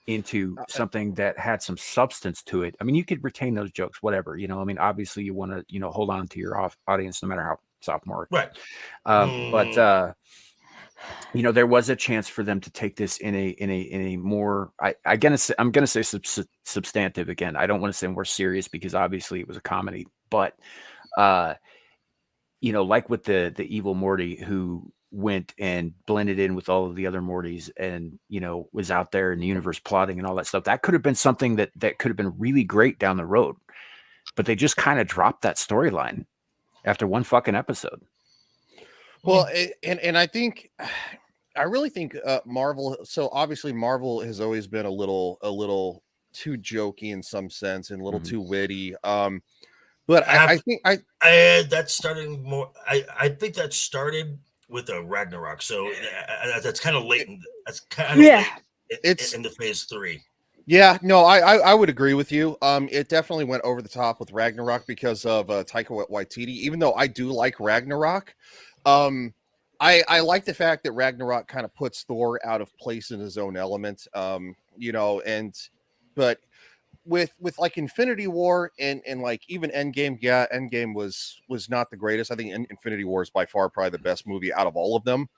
Speaker 1: into something that had some substance to it. I mean, you could retain those jokes, whatever, you know. I mean, obviously you want to, you know, hold on to your audience no matter how sophomore.
Speaker 4: Right.
Speaker 1: But you know, there was a chance for them to take this in a more, I'm gonna say substantive again. I don't want to say more serious because obviously it was a comedy, but you know, like with the evil Morty who went and blended in with all of the other Mortys and, you know, was out there in the universe plotting and all that stuff. That could have been something that could have been really great down the road, but they just kind of dropped that storyline after one fucking episode.
Speaker 3: Well, and I think, I really think Marvel. So obviously, Marvel has always been a little too jokey in some sense and a little too witty. But I think
Speaker 4: that's starting more. I think that started with a Ragnarok. So that's kind of late. That's kind of late. It's in the phase 3.
Speaker 3: Yeah, no, I would agree with you. It definitely went over the top with Ragnarok because of Taika Waititi. Even though I do like Ragnarok, I like the fact that Ragnarok kind of puts Thor out of place in his own element. You know, but with like Infinity War and like even Endgame, yeah, Endgame was not the greatest. I think Infinity War is by far probably the best movie out of all of them.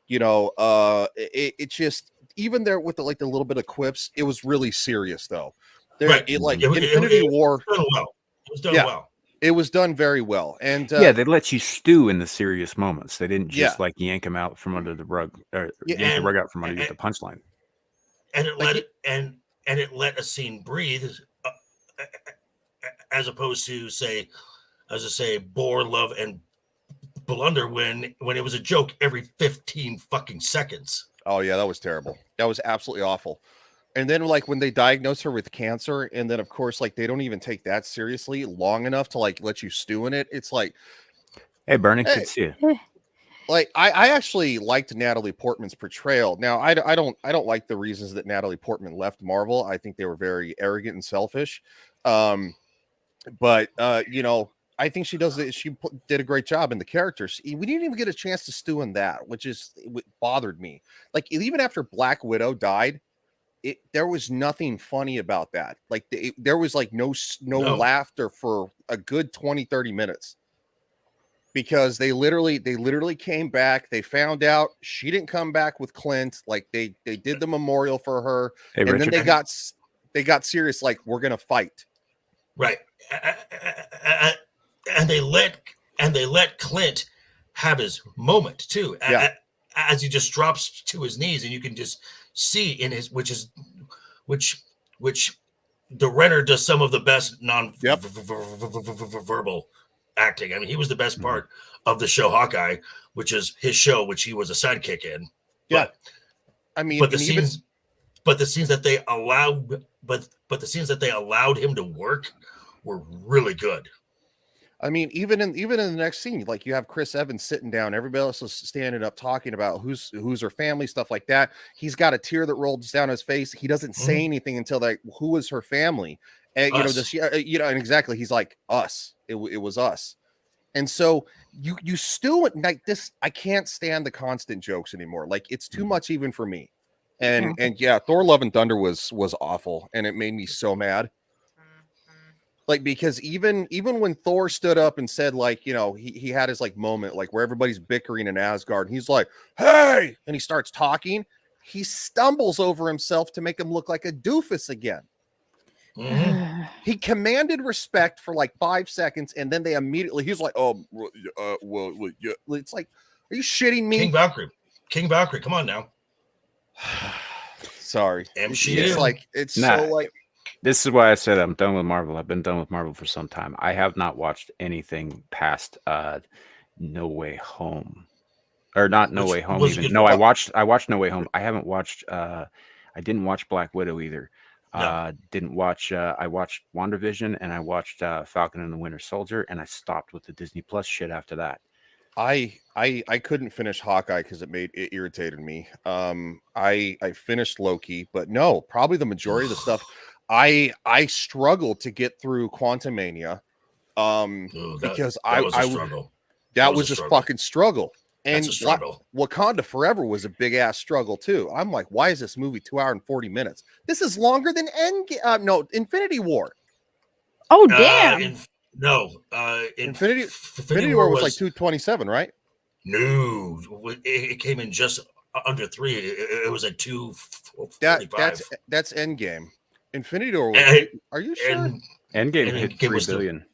Speaker 3: You know, it just, even there with the little bit of quips, it was really serious though. Infinity War,
Speaker 4: it was done well. It was done well.
Speaker 3: It was done very well, and
Speaker 1: yeah, they let you stew in the serious moments. They didn't just
Speaker 3: Yeah.
Speaker 1: like yank them out from under the rug, or
Speaker 3: Yeah,
Speaker 1: yank the
Speaker 4: and-
Speaker 1: rug out from under you with the punchline.
Speaker 4: And it let a scene breathe, as opposed to say bore, love, and blunder when it was a joke every 15 fucking seconds.
Speaker 3: oh yeah, that was terrible. That was absolutely awful. And then like when they diagnose her with cancer, and then of course like they don't even take that seriously long enough to like let you stew in it. It's like,
Speaker 1: Hey, Bernie,
Speaker 3: Hey.
Speaker 1: good to see you.
Speaker 3: like I actually liked Natalie Portman's portrayal. Now I don't like the reasons that Natalie Portman left Marvel. I think they were very arrogant and selfish. But you know, I think she did a great job in the characters. We didn't even get a chance to stew in that, which bothered me. Like even after Black Widow died, there was nothing funny about that. Like there was like no laughter for a good 20-30 minutes. Because they literally came back. They found out she didn't come back with Clint. Like they did the memorial for her,
Speaker 1: Hey,
Speaker 3: and
Speaker 1: Richard.
Speaker 3: then they got serious. Like, we're gonna fight.
Speaker 4: Right. And they let Clint have his moment too.
Speaker 3: Yeah.
Speaker 4: As he just drops to his knees, and you can just see in his which the Renner does some of the best non-verbal acting. I mean, he was the best part of the show Hawkeye, which is his show, which he was a sidekick in.
Speaker 3: Yeah. I mean,
Speaker 4: But the scenes that they allowed him to work were really good.
Speaker 3: I mean, even in the next scene, like you have Chris Evans sitting down, everybody else is standing up talking about who's her family, stuff like that. He's got a tear that rolls down his face. He doesn't say anything until like, who is her family? And you know, does she, you know, and exactly, he's like, us. It was us. And so you stew it like this. I can't stand the constant jokes anymore. Like it's too much even for me. And yeah, Thor: Love and Thunder was awful, and it made me so mad. Like, because even when Thor stood up and said, like, you know, he had his like moment, like where everybody's bickering in Asgard, and he's like, hey, and he starts talking, he stumbles over himself to make him look like a doofus again.
Speaker 4: Mhm.
Speaker 3: He commanded respect for like 5 seconds, and then they immediately, he's like, well, yeah. It's like, are you shitting me?
Speaker 4: King Valkyrie, come on now.
Speaker 3: Sorry.
Speaker 4: MCU.
Speaker 3: It's like, it's
Speaker 1: Nah.
Speaker 3: so like,
Speaker 1: This is why I said I'm done with Marvel. I've been done with Marvel for some time. I have not watched anything past No Way Home. Or not No
Speaker 4: Which
Speaker 1: Way Home
Speaker 4: was a
Speaker 1: even.
Speaker 4: good
Speaker 1: No,
Speaker 4: film.
Speaker 1: I watched No Way Home. I haven't watched I didn't watch Black Widow either.
Speaker 4: No.
Speaker 1: Didn't watch I watched WandaVision and I watched Falcon and the Winter Soldier, and I stopped with the Disney Plus shit after that.
Speaker 3: I couldn't finish Hawkeye because it irritated me. I finished Loki, but no, probably the majority of the stuff I struggled to get through Quantumania.
Speaker 4: Ooh,
Speaker 3: Because
Speaker 4: that was a
Speaker 3: I
Speaker 4: struggle.
Speaker 3: that
Speaker 4: was
Speaker 3: was
Speaker 4: a
Speaker 3: a
Speaker 4: struggle.
Speaker 3: fucking struggle. And
Speaker 4: That's a struggle.
Speaker 3: Wakanda Forever was a big ass struggle too. I'm like, why is this movie 2 hours and 40 minutes? This is longer than Infinity War.
Speaker 2: Oh damn!
Speaker 3: Infinity War was like 227, right?
Speaker 4: No, it came in just under 3. It was at 245.
Speaker 3: That's Endgame. Infinity War was,
Speaker 4: And-
Speaker 3: are you sure?
Speaker 4: and
Speaker 1: Endgame
Speaker 4: And
Speaker 1: hit
Speaker 4: Endgame
Speaker 1: 3
Speaker 4: was the-
Speaker 1: billion.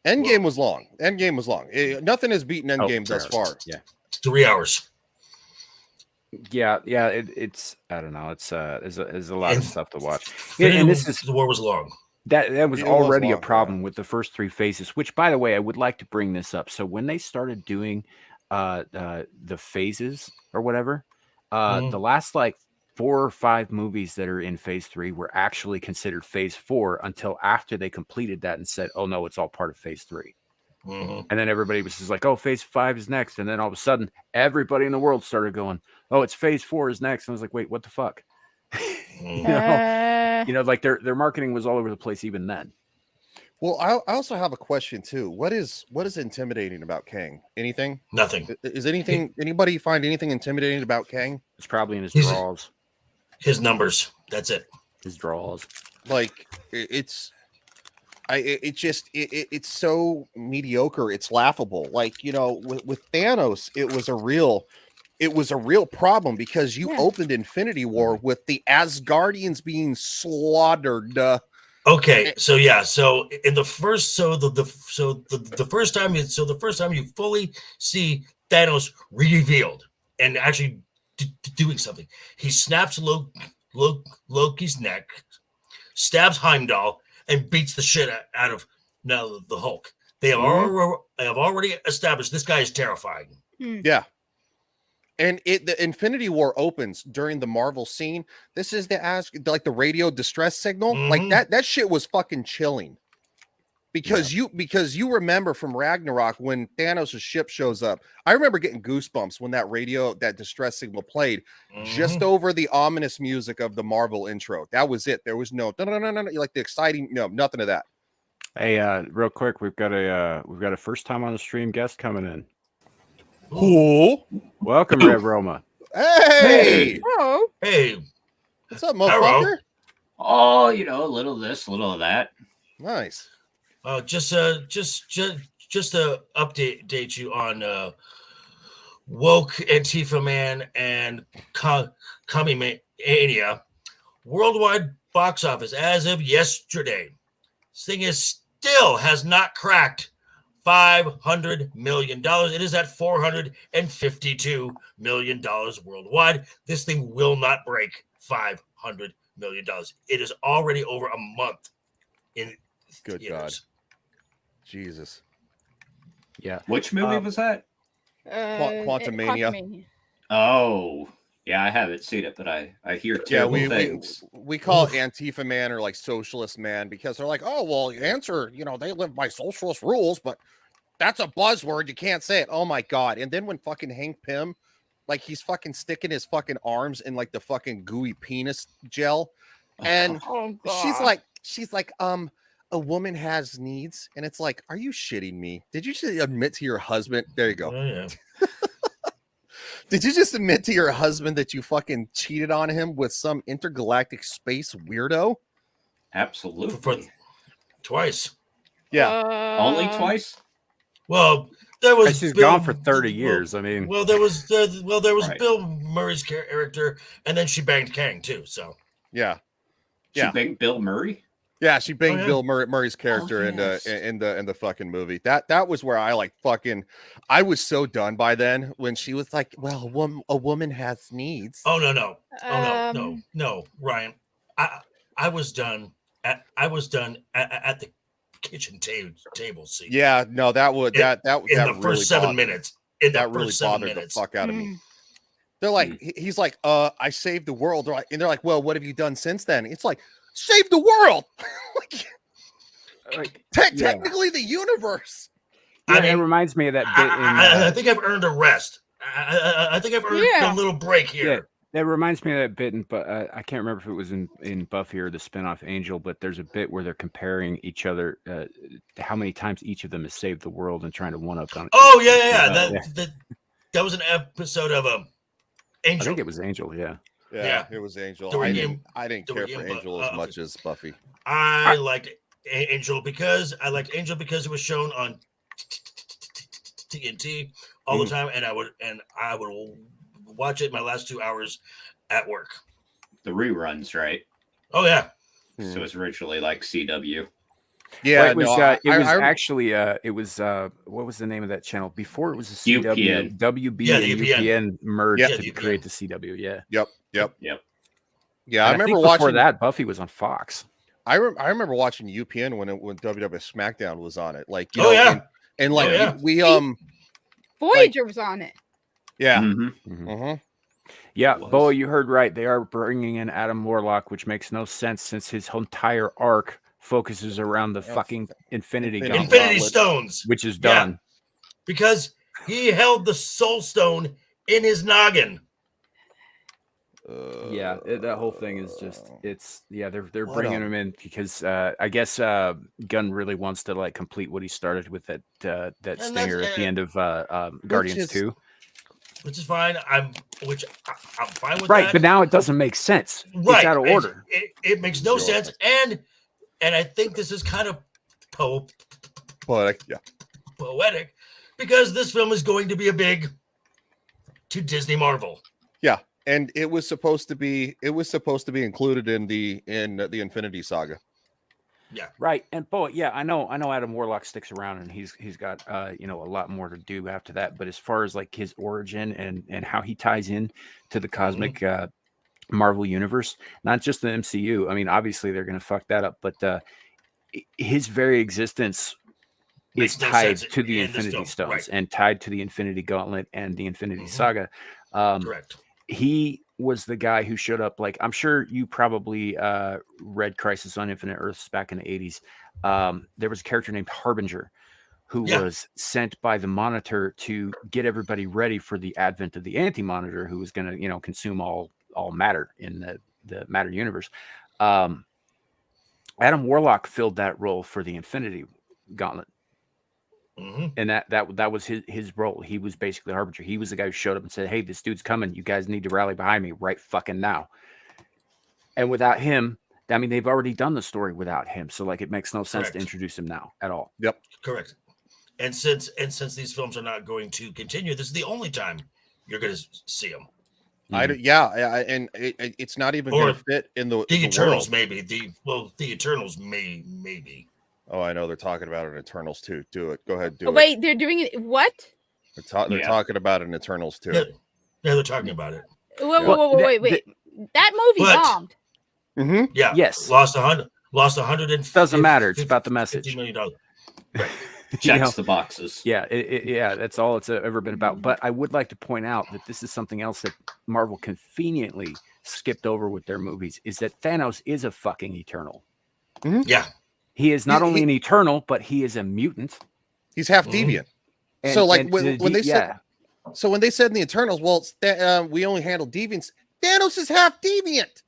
Speaker 3: Endgame was long. Endgame was long. Nothing has beaten Endgame thus
Speaker 1: fair.
Speaker 3: far.
Speaker 1: Yeah.
Speaker 4: 3 hours.
Speaker 1: Yeah, it's I don't know. It's there's a lot of
Speaker 4: And
Speaker 1: stuff to watch. Yeah,
Speaker 4: Infinity
Speaker 1: and this is
Speaker 4: the war was long.
Speaker 1: that was
Speaker 3: It was
Speaker 1: already a
Speaker 3: long, yeah.
Speaker 1: problem with the first 3 phases, which, by the way, I would like to bring this up. So when they started doing the phases or whatever,
Speaker 4: Mhm.
Speaker 1: the last like 4 or 5 movies that are in phase 3 were actually considered phase 4 until after they completed that and said, oh no, it's all part of phase 3.
Speaker 4: Mhm.
Speaker 1: And then everybody was just like, oh, phase 5 is next. And then all of a sudden, everybody in the world started going, oh, it's phase 4 is next. And I was like, wait, what the fuck?
Speaker 4: Mhm.
Speaker 1: You know, like their marketing was all over the place even then.
Speaker 3: Well, I also have a question too. What is intimidating about Kang? Anything?
Speaker 4: Nothing.
Speaker 3: Is anybody find anything intimidating about Kang?
Speaker 1: It's probably in his
Speaker 4: He's-
Speaker 1: draws.
Speaker 4: His numbers. That's it.
Speaker 1: His draws.
Speaker 3: Like it's so mediocre. It's laughable. Like, you know, with Thanos, it was a real problem because you
Speaker 2: Yeah.
Speaker 3: opened Infinity War with the Asgardians being slaughtered.
Speaker 4: Okay, so yeah, so in the first, the first time you fully see Thanos revealed and actually doing something, he snaps Loki's neck, stabs Heimdall, and beats the shit out of now the Hulk. They have already established this guy is terrifying.
Speaker 3: Yeah. And the Infinity War opens during the Marvel scene. This is the radio distress signal. Like
Speaker 4: Mhm.
Speaker 3: that shit was fucking chilling. Because you remember from Ragnarok when Thanos' ship shows up. I remember getting goosebumps when that distress signal played just
Speaker 4: Mhm.
Speaker 3: over the ominous music of the Marvel intro. That was it. There was no like the exciting, nothing of that.
Speaker 1: Hey, real quick, we've got a first time on the stream guest coming in.
Speaker 3: Cool.
Speaker 1: Welcome, Rev Roma.
Speaker 3: Hey,
Speaker 2: Oh,
Speaker 4: Hey,
Speaker 3: what's up, motherfucker?
Speaker 5: Oh, you know, a little of this, a little of that.
Speaker 3: Nice.
Speaker 4: just to update you on woke Antifa man and Commie Mania. Worldwide box office as of yesterday, this thing still has not cracked $500 million. It is at $452 million worldwide. This thing will not break $500 million. It is already over a month in
Speaker 3: Good
Speaker 4: theaters.
Speaker 3: God. Jesus.
Speaker 1: Yeah.
Speaker 5: Which movie was that?
Speaker 3: Quantumania.
Speaker 5: Oh, yeah, I haven't seen it, but I hear
Speaker 3: Yeah,
Speaker 5: terrible
Speaker 3: we
Speaker 5: things.
Speaker 3: call it Antifa man or like socialist man because they're like, oh well, answer, they live by socialist rules, but that's a buzzword. You can't say it. Oh my God. And then when fucking Hank Pym, like he's fucking sticking his fucking arms in like the fucking gooey penis gel. And
Speaker 2: oh God.
Speaker 3: she's like, a woman has needs. And it's like, are you shitting me? Did you just admit to your husband? There you go.
Speaker 4: Oh, yeah.
Speaker 3: Did you just admit to your husband that you fucking cheated on him with some intergalactic space weirdo?
Speaker 5: Absolutely.
Speaker 4: Twice.
Speaker 3: Yeah.
Speaker 5: Only twice?
Speaker 4: Well, there was.
Speaker 1: She's
Speaker 4: Bill-
Speaker 1: gone for 30 years. I mean,
Speaker 4: Well, there was.
Speaker 5: Right.
Speaker 4: Bill Murray's character, and then she banged Kang too. So
Speaker 3: Yeah.
Speaker 5: She
Speaker 3: Yeah.
Speaker 5: banged Bill Murray?
Speaker 3: Yeah, she banged
Speaker 4: yeah.
Speaker 3: Bill Murray's character
Speaker 5: yes.
Speaker 3: in the fucking movie. That was where I like fucking. I was so done by then when she was like, "Well, a woman has needs."
Speaker 4: Oh no, Ryan. I was done at the kitchen table scene.
Speaker 3: Yeah, no, that would
Speaker 4: In-
Speaker 3: that
Speaker 4: in
Speaker 3: that
Speaker 4: the
Speaker 3: really
Speaker 4: first 7
Speaker 3: bothered me.
Speaker 4: minutes. In the
Speaker 3: That really
Speaker 4: first 7
Speaker 3: bothered
Speaker 4: minutes.
Speaker 3: the fuck out of me.
Speaker 2: Mm.
Speaker 3: They're like, he's like, I saved the world, and they're like, well, what have you done since then? It's like, save the world,
Speaker 1: like,
Speaker 3: technically the universe.
Speaker 1: yeah,
Speaker 4: I mean,
Speaker 1: it reminds me of that bit in.
Speaker 4: I think I've earned a rest. I think I've earned
Speaker 2: Yeah.
Speaker 4: a little break here.
Speaker 1: That reminds me of that bit, but I can't remember if it was in Buffy or the spinoff Angel. But there's a bit where they're comparing each other, how many times each of them has saved the world and trying to one up on.
Speaker 4: Oh yeah.
Speaker 1: Yeah.
Speaker 4: That was an episode of
Speaker 1: I
Speaker 4: Angel.
Speaker 1: think it was Angel. Yeah.
Speaker 3: Yeah, it was Angel.
Speaker 4: There were
Speaker 3: I
Speaker 4: Ian-
Speaker 3: didn't
Speaker 4: there were
Speaker 3: care for
Speaker 4: Ian,
Speaker 3: Angel as much as Buffy.
Speaker 4: I liked Angel because it was shown on TNT all the time, and I would watch it my last 2 hours at work.
Speaker 5: The reruns, right?
Speaker 4: Oh yeah,
Speaker 5: So it's originally like CW.
Speaker 3: Yeah,
Speaker 1: Well, it was,
Speaker 3: no,
Speaker 1: actually it was what was the name of that channel before it was a CW?
Speaker 5: UPN.
Speaker 1: WB
Speaker 4: Yeah,
Speaker 1: and
Speaker 4: the
Speaker 1: UPN,
Speaker 4: UPN.
Speaker 1: merged
Speaker 4: Yeah,
Speaker 1: to
Speaker 4: the UPN.
Speaker 1: create the CW. Yeah.
Speaker 3: Yep.
Speaker 5: Yep.
Speaker 3: Yeah, I
Speaker 1: And
Speaker 3: remember
Speaker 1: think before
Speaker 3: watching
Speaker 1: that. Buffy was on Fox.
Speaker 3: I remember watching UPN when WWF SmackDown was on it. Like, you
Speaker 4: Oh,
Speaker 3: know,
Speaker 4: yeah.
Speaker 3: and like
Speaker 4: Oh, yeah.
Speaker 3: we
Speaker 2: Voyager was on it.
Speaker 3: yeah.
Speaker 5: Mhm.
Speaker 3: Mhm.
Speaker 1: Yeah,
Speaker 5: It was.
Speaker 1: Boa, you heard right. They are bringing in Adam Warlock, which makes no sense since his entire arc focuses around the
Speaker 3: Yeah,
Speaker 1: fucking Infinity
Speaker 3: Infinity
Speaker 1: Gauntlet,
Speaker 4: Infinity
Speaker 3: Gauntlet.
Speaker 4: Stones,
Speaker 1: which is
Speaker 4: Yeah.
Speaker 1: done.
Speaker 4: because he held the Soul Stone in his noggin.
Speaker 1: Yeah, that whole thing is just they're
Speaker 3: What
Speaker 1: bringing
Speaker 3: a-
Speaker 1: him in because I guess Gunn really wants to like complete what he started with that
Speaker 4: that's-
Speaker 1: stinger at the end of Guardians
Speaker 3: is-
Speaker 1: 2.
Speaker 4: Which is fine. I'm fine with
Speaker 1: Right,
Speaker 4: that.
Speaker 1: but now it doesn't make sense.
Speaker 4: Right,
Speaker 1: It's out of order.
Speaker 4: It makes no
Speaker 3: Sure.
Speaker 4: sense, and I think this is kind of
Speaker 3: But yeah.
Speaker 4: poetic because this film is going to be a big to Disney Marvel.
Speaker 3: Yeah. And it was supposed to be included in the Infinity Saga.
Speaker 1: Right, and Bo, yeah, I know Adam Warlock sticks around, and he's got a lot more to do after that. But as far as like his origin and how he ties in to the cosmic Marvel universe, not just the MCU. I mean, obviously they're going to fuck that up, but his very existence
Speaker 4: Makes
Speaker 1: is
Speaker 4: no
Speaker 1: tied
Speaker 4: sense
Speaker 1: to the
Speaker 4: in this
Speaker 1: Infinity
Speaker 4: film,
Speaker 1: Stones
Speaker 4: right.
Speaker 1: and tied to the Infinity Gauntlet and the Infinity
Speaker 4: Mhm.
Speaker 1: Saga.
Speaker 4: Correct.
Speaker 1: He was the guy who showed up. Like, I'm sure you probably read Crisis on Infinite Earths back in the 80s. There was a character named Harbinger who
Speaker 4: Yeah.
Speaker 1: was sent by the Monitor to get everybody ready for the advent of the Anti-Monitor, who was going to, consume all matter in the matter universe. Adam Warlock filled that role for the Infinity Gauntlet.
Speaker 4: Mhm.
Speaker 1: And that was his role. He was basically Harbinger. He was the guy who showed up and said, "Hey, this dude's coming. You guys need to rally behind me right fucking now." And without him, I mean, they've already done the story without him. So like, it makes no sense to
Speaker 4: Correct.
Speaker 1: introduce him now at all.
Speaker 4: Correct. And since these films are not going to continue, this is the only time you're going to see them.
Speaker 3: And it's not even
Speaker 4: Or
Speaker 3: going to fit in the
Speaker 4: The Eternals,
Speaker 3: world.
Speaker 4: maybe. The Eternals maybe.
Speaker 3: Oh, I know they're talking about an Eternals too. Do it. Go ahead, do
Speaker 2: Oh,
Speaker 3: it.
Speaker 2: wait, they're doing it. What?
Speaker 3: They're
Speaker 5: Yeah.
Speaker 3: talking about an Eternals too.
Speaker 4: Yeah, they're talking about it.
Speaker 2: Wait. That movie
Speaker 4: But-
Speaker 2: bombed.
Speaker 3: Mm-hmm.
Speaker 4: Yeah.
Speaker 1: Yes.
Speaker 4: Lost 100.
Speaker 1: Doesn't matter. It's about the message.
Speaker 4: $50 million.
Speaker 1: You
Speaker 5: Checks
Speaker 1: know?
Speaker 5: the boxes.
Speaker 1: Yeah, that's all it's ever been about. But I would like to point out that this is something else that Marvel conveniently skipped over with their movies, is that Thanos is a fucking Eternal.
Speaker 4: Yeah.
Speaker 1: He is not
Speaker 3: He-
Speaker 1: only an Eternal, but he is a mutant.
Speaker 3: He's half
Speaker 4: Mhm.
Speaker 3: deviant.
Speaker 1: And-
Speaker 3: So, like,
Speaker 1: and
Speaker 3: when they said-
Speaker 1: yeah,
Speaker 3: So when they said in the Eternals, well, we only handle deviants. Thanos is half deviant.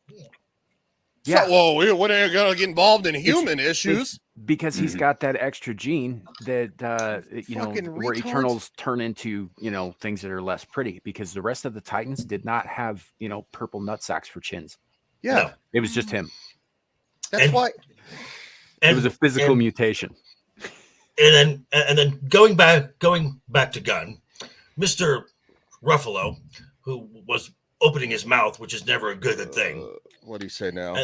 Speaker 1: Yeah.
Speaker 3: So, whoa, we ain't gonna get involved in human issues.
Speaker 1: because he's
Speaker 5: Mhm.
Speaker 1: got that extra gene that
Speaker 3: Fucking
Speaker 1: where
Speaker 3: retards.
Speaker 1: Eternals turn into things that are less pretty, because the rest of the Titans did not have purple nut sacks for chins.
Speaker 3: Yeah,
Speaker 4: No.
Speaker 1: It was just him.
Speaker 3: that's
Speaker 4: And-
Speaker 3: why.
Speaker 1: It was a physical
Speaker 4: and-
Speaker 1: mutation.
Speaker 4: and then going back to Gunn, Mr. Ruffalo, who was opening his mouth, which is never a good thing.
Speaker 3: What do you say now?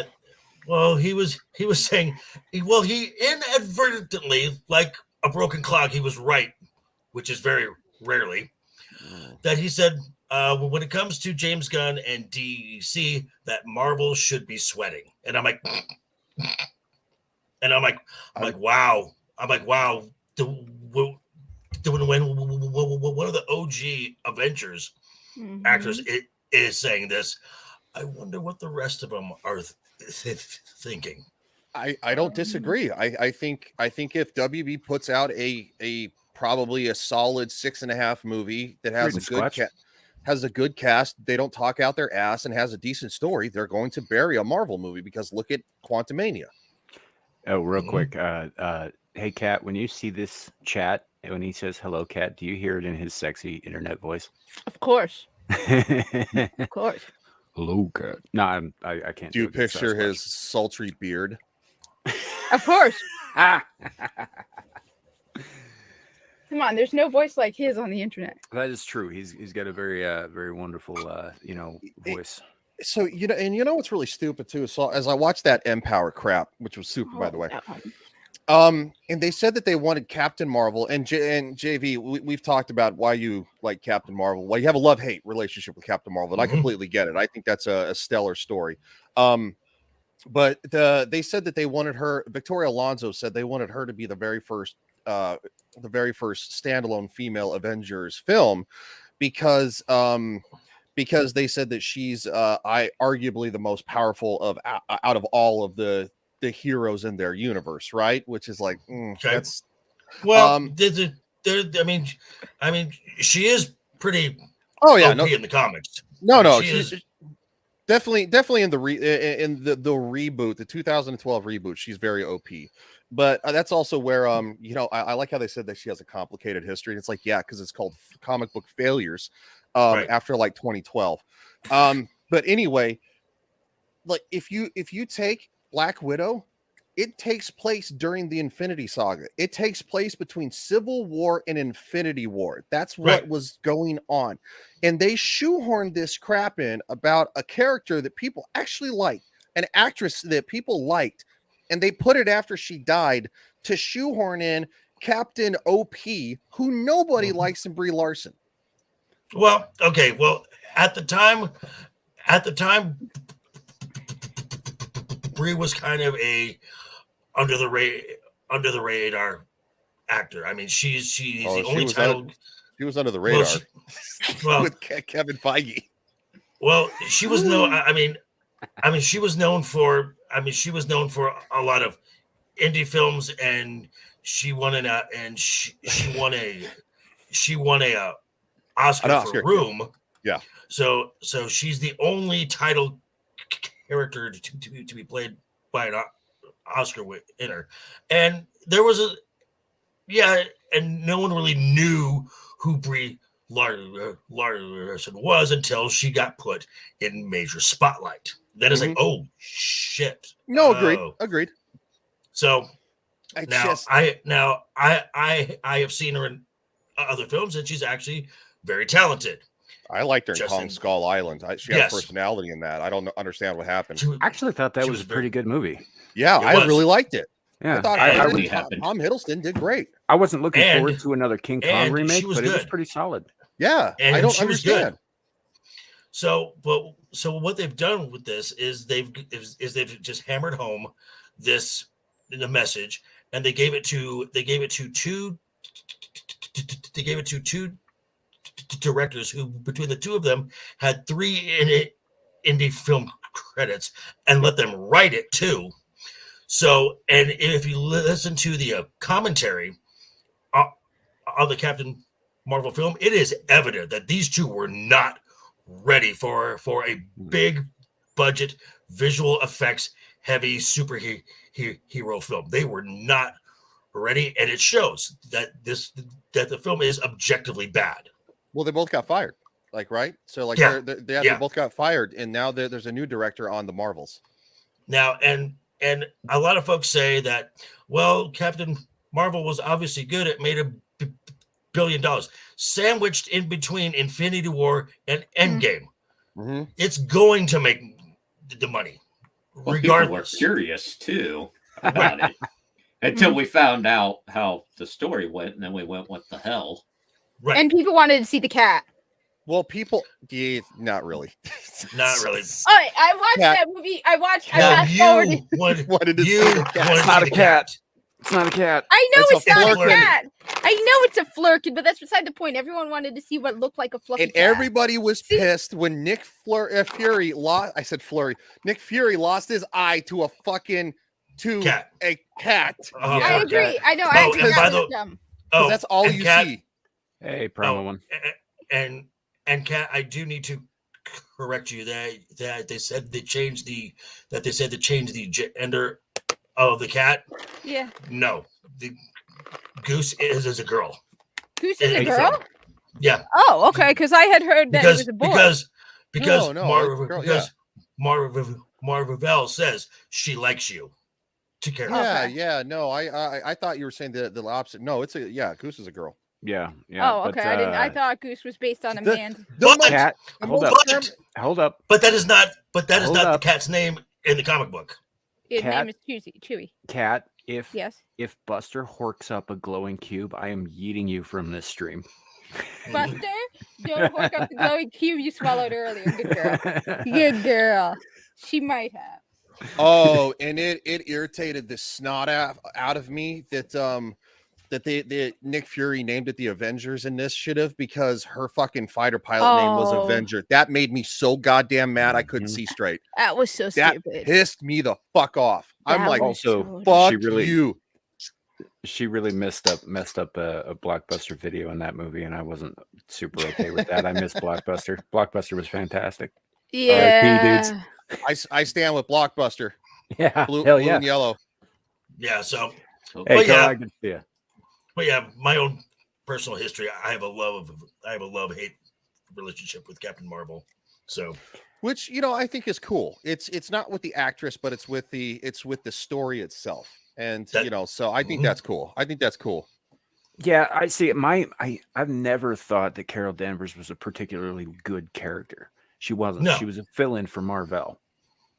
Speaker 4: Well, he was saying, he inadvertently, like a broken clock, he was right, which is very rarely. That he said, when it comes to James Gunn and DC, that Marvel should be sweating, and I'm like, wow. I'm like, wow. When one of the OG Avengers actors is saying this, I wonder what the rest of them are thinking.
Speaker 3: I don't disagree. I think if WB puts out a probably a solid 6.5 movie that has a good cast, they don't talk out their ass, and has a decent story, they're going to bury a Marvel movie, because look at Quantumania.
Speaker 1: Oh, real quick. Hey, Kat, when you see this chat, when he says hello, Kat, do you hear it in his sexy internet voice?
Speaker 2: Of course.
Speaker 1: Hello,
Speaker 2: Of course.
Speaker 1: Kat. No, I can't.
Speaker 3: Do you
Speaker 1: it. It's
Speaker 3: picture
Speaker 1: Sasquatch.
Speaker 3: his sultry beard?
Speaker 2: Of course.
Speaker 1: Ah!
Speaker 2: Come on, there's no voice like his on the internet.
Speaker 1: That is true. He's got a very wonderful voice.
Speaker 3: So you know what's really stupid too? So as I watched that Empower crap, which was super, by the way.
Speaker 2: that one.
Speaker 3: And they said that they wanted Captain Marvel, and JV, we've talked about why you like Captain Marvel. Well, you have a love-hate relationship with Captain Marvel, and I completely get it. I think that's a stellar story. But they said that they wanted her. Victoria Alonso said they wanted her to be the very first standalone female Avengers film, because they said that she's arguably the most powerful of out of all of the heroes in their universe, right? Which is like, that's
Speaker 4: well. I mean, she is pretty.
Speaker 3: Oh yeah,
Speaker 4: OP in the comics.
Speaker 3: No,
Speaker 4: she
Speaker 3: she's
Speaker 4: is
Speaker 3: definitely in the reboot, the 2012 reboot. She's very OP. But that's also where I like how they said that she has a complicated history. And it's like, yeah, because it's called comic book failures
Speaker 4: Right.
Speaker 3: after like 2012. But anyway, like if you take Black Widow, it takes place during the Infinity Saga. It takes place between Civil War and Infinity War. That's what
Speaker 4: Right.
Speaker 3: was going on. And they shoehorned this crap in about a character that people actually liked, an actress that people liked, and they put it after she died to shoehorn in Captain OP, who nobody likes, in Brie Larson.
Speaker 4: Well, okay. Well, at the time, Brie was kind of a under the radar actor. I mean, she's the only title.
Speaker 3: She was under the
Speaker 4: Well,
Speaker 3: radar
Speaker 4: well,
Speaker 3: with Kevin Feige.
Speaker 4: well, she was no. I mean, she was known for. I mean, she was known for a lot of indie films, and she won an Oscar for Room.
Speaker 3: Yeah.
Speaker 4: So she's the only title character to be played by an Oscar winner, and there was and no one really knew who Brie Larson was until she got put in major spotlight. Then it's like, oh shit.
Speaker 3: No,
Speaker 4: Oh.
Speaker 3: agreed.
Speaker 4: So
Speaker 3: I
Speaker 4: have seen her in other films, and she's actually very talented.
Speaker 3: I liked her in
Speaker 4: Justin.
Speaker 3: Kong Skull Island. She had
Speaker 4: Yes.
Speaker 3: personality in that. I don't understand what happened.
Speaker 4: She-
Speaker 1: I actually thought that
Speaker 4: She
Speaker 1: was a
Speaker 4: was
Speaker 1: pretty good movie.
Speaker 3: Yeah,
Speaker 4: It
Speaker 3: I
Speaker 4: was.
Speaker 3: really liked it.
Speaker 1: Yeah,
Speaker 3: I thought
Speaker 4: I
Speaker 3: Tom
Speaker 4: really
Speaker 5: happened.
Speaker 3: Hiddleston did great.
Speaker 1: I wasn't looking
Speaker 4: And-
Speaker 1: forward to another King Kong
Speaker 4: and
Speaker 1: remake,
Speaker 4: she was
Speaker 1: but it was
Speaker 4: good.
Speaker 1: pretty solid.
Speaker 3: Yeah,
Speaker 4: And
Speaker 3: I don't
Speaker 4: she was good.
Speaker 3: understand.
Speaker 4: So what they've done with this is they've just hammered home the message, and they gave it to two directors who, between the two of them, had 3 indie film credits, and let them write it too. So, and if you listen to the commentary of the Captain Marvel film, it is evident that these two were not ready for a big budget, visual effects heavy superhero film. They were not ready, and it shows that the film is objectively bad.
Speaker 3: Well, they both got fired. Like, right? So, like,
Speaker 4: Yeah.
Speaker 3: they
Speaker 4: Yeah.
Speaker 3: both got fired, and now there's a new director on the Marvels.
Speaker 4: Now, and and a lot of folks say that, well, Captain Marvel was obviously good. It made $1 billion, sandwiched in between Infinity War and Endgame.
Speaker 3: Mm-hmm.
Speaker 4: It's going to make the money,
Speaker 5: Well, people were
Speaker 4: regardless.
Speaker 5: curious too about it until we found out how the story went, and then we went, "What the hell?"
Speaker 4: Right.
Speaker 2: And people wanted to see the cat.
Speaker 3: Well, people, yeah, not really.
Speaker 4: Not really.
Speaker 2: Oh, I watched
Speaker 3: Cat.
Speaker 2: that movie. I
Speaker 4: Now,
Speaker 2: fast forwarded.
Speaker 4: you wanted
Speaker 3: Wanted to see
Speaker 4: you
Speaker 3: the cat.
Speaker 4: wanted
Speaker 1: It's
Speaker 4: to
Speaker 1: not
Speaker 4: see
Speaker 1: a
Speaker 4: the
Speaker 1: cat. It's not a cat.
Speaker 2: I know
Speaker 3: It's
Speaker 2: it's
Speaker 3: a
Speaker 2: not a
Speaker 4: flurkin.
Speaker 2: cat. I know it's a flurkin, but that's beside the point. Everyone wanted to see what looked like a fluffy
Speaker 3: And
Speaker 2: cat.
Speaker 3: everybody was
Speaker 2: See?
Speaker 3: pissed when Fury lost. I said Flurry. Nick Fury lost his eye to a
Speaker 4: Cat.
Speaker 3: a cat.
Speaker 4: Oh,
Speaker 2: I
Speaker 1: Yeah.
Speaker 2: agree. I know.
Speaker 4: Oh,
Speaker 2: I think
Speaker 4: and by
Speaker 2: that was
Speaker 4: the-
Speaker 2: dumb.
Speaker 3: Because that's all
Speaker 4: and
Speaker 3: you
Speaker 4: Cat,
Speaker 3: see.
Speaker 1: Hey, promo
Speaker 4: Oh,
Speaker 1: one.
Speaker 4: and Cat, I do need to correct you that they said they changed the gender of the cat.
Speaker 2: Yeah.
Speaker 4: No, the Goose is a girl.
Speaker 2: Goose is a
Speaker 4: Hey,
Speaker 2: girl?
Speaker 4: Yeah,
Speaker 2: Oh, okay. Because I had heard that it
Speaker 4: because
Speaker 2: was a boy.
Speaker 4: because
Speaker 3: No, it's a girl,
Speaker 4: Marvel says she likes you. To care.
Speaker 3: Yeah,
Speaker 2: Okay.
Speaker 3: yeah. No, I thought you were saying the opposite. No, it's a Goose is a girl.
Speaker 1: Yeah, yeah.
Speaker 2: Oh,
Speaker 1: but,
Speaker 2: okay. I didn't. I thought Goose was based on a
Speaker 3: the-
Speaker 2: man.
Speaker 3: The
Speaker 4: What?
Speaker 3: most-
Speaker 1: Cat.
Speaker 3: the
Speaker 1: Hold
Speaker 3: most
Speaker 1: up.
Speaker 3: term-
Speaker 1: Hold up.
Speaker 4: But that is not
Speaker 1: Hold up.
Speaker 4: the cat's name in the comic book.
Speaker 2: His
Speaker 1: Cat.
Speaker 2: name is Chewy.
Speaker 1: Cat. If
Speaker 2: Yes.
Speaker 1: if Buster horks up a glowing cube, I am yeeting you from this stream.
Speaker 2: Buster, don't hook up the glowing cube you swallowed earlier. Good girl. Good girl. She might have.
Speaker 3: Oh, and it irritated the snot out of me that the Nick Fury named it the Avengers Initiative because her fucking fighter pilot name was
Speaker 2: Oh.
Speaker 3: Avenger. That made me so goddamn mad I couldn't
Speaker 1: Mhm.
Speaker 3: see straight.
Speaker 2: That was so
Speaker 3: That
Speaker 2: stupid.
Speaker 3: pissed me the fuck off. I'm
Speaker 2: That
Speaker 3: like,
Speaker 2: was
Speaker 1: also,
Speaker 2: so
Speaker 3: fuck
Speaker 1: she really-
Speaker 3: you.
Speaker 1: She really messed up a Blockbuster video in that movie, and I wasn't super okay with that. I miss Blockbuster. Blockbuster was fantastic.
Speaker 2: Yeah.
Speaker 3: I stand with Blockbuster.
Speaker 1: Yeah,
Speaker 3: Blue,
Speaker 1: hell
Speaker 3: blue
Speaker 1: yeah.
Speaker 3: and yellow.
Speaker 4: Yeah. So,
Speaker 1: Hey,
Speaker 4: But yeah.
Speaker 1: Carl, good to see ya.
Speaker 4: but yeah, my own personal history. I have a love-hate relationship with Captain Marvel. So
Speaker 3: Which I think is cool. It's not with the actress, but it's with the story itself. And
Speaker 4: That-
Speaker 3: so I think
Speaker 4: Mhm.
Speaker 3: that's cool. I think that's cool.
Speaker 1: Yeah, I see it. I've never thought that Carol Danvers was a particularly good character. She wasn't.
Speaker 4: No.
Speaker 1: She was a fill-in for Marvel.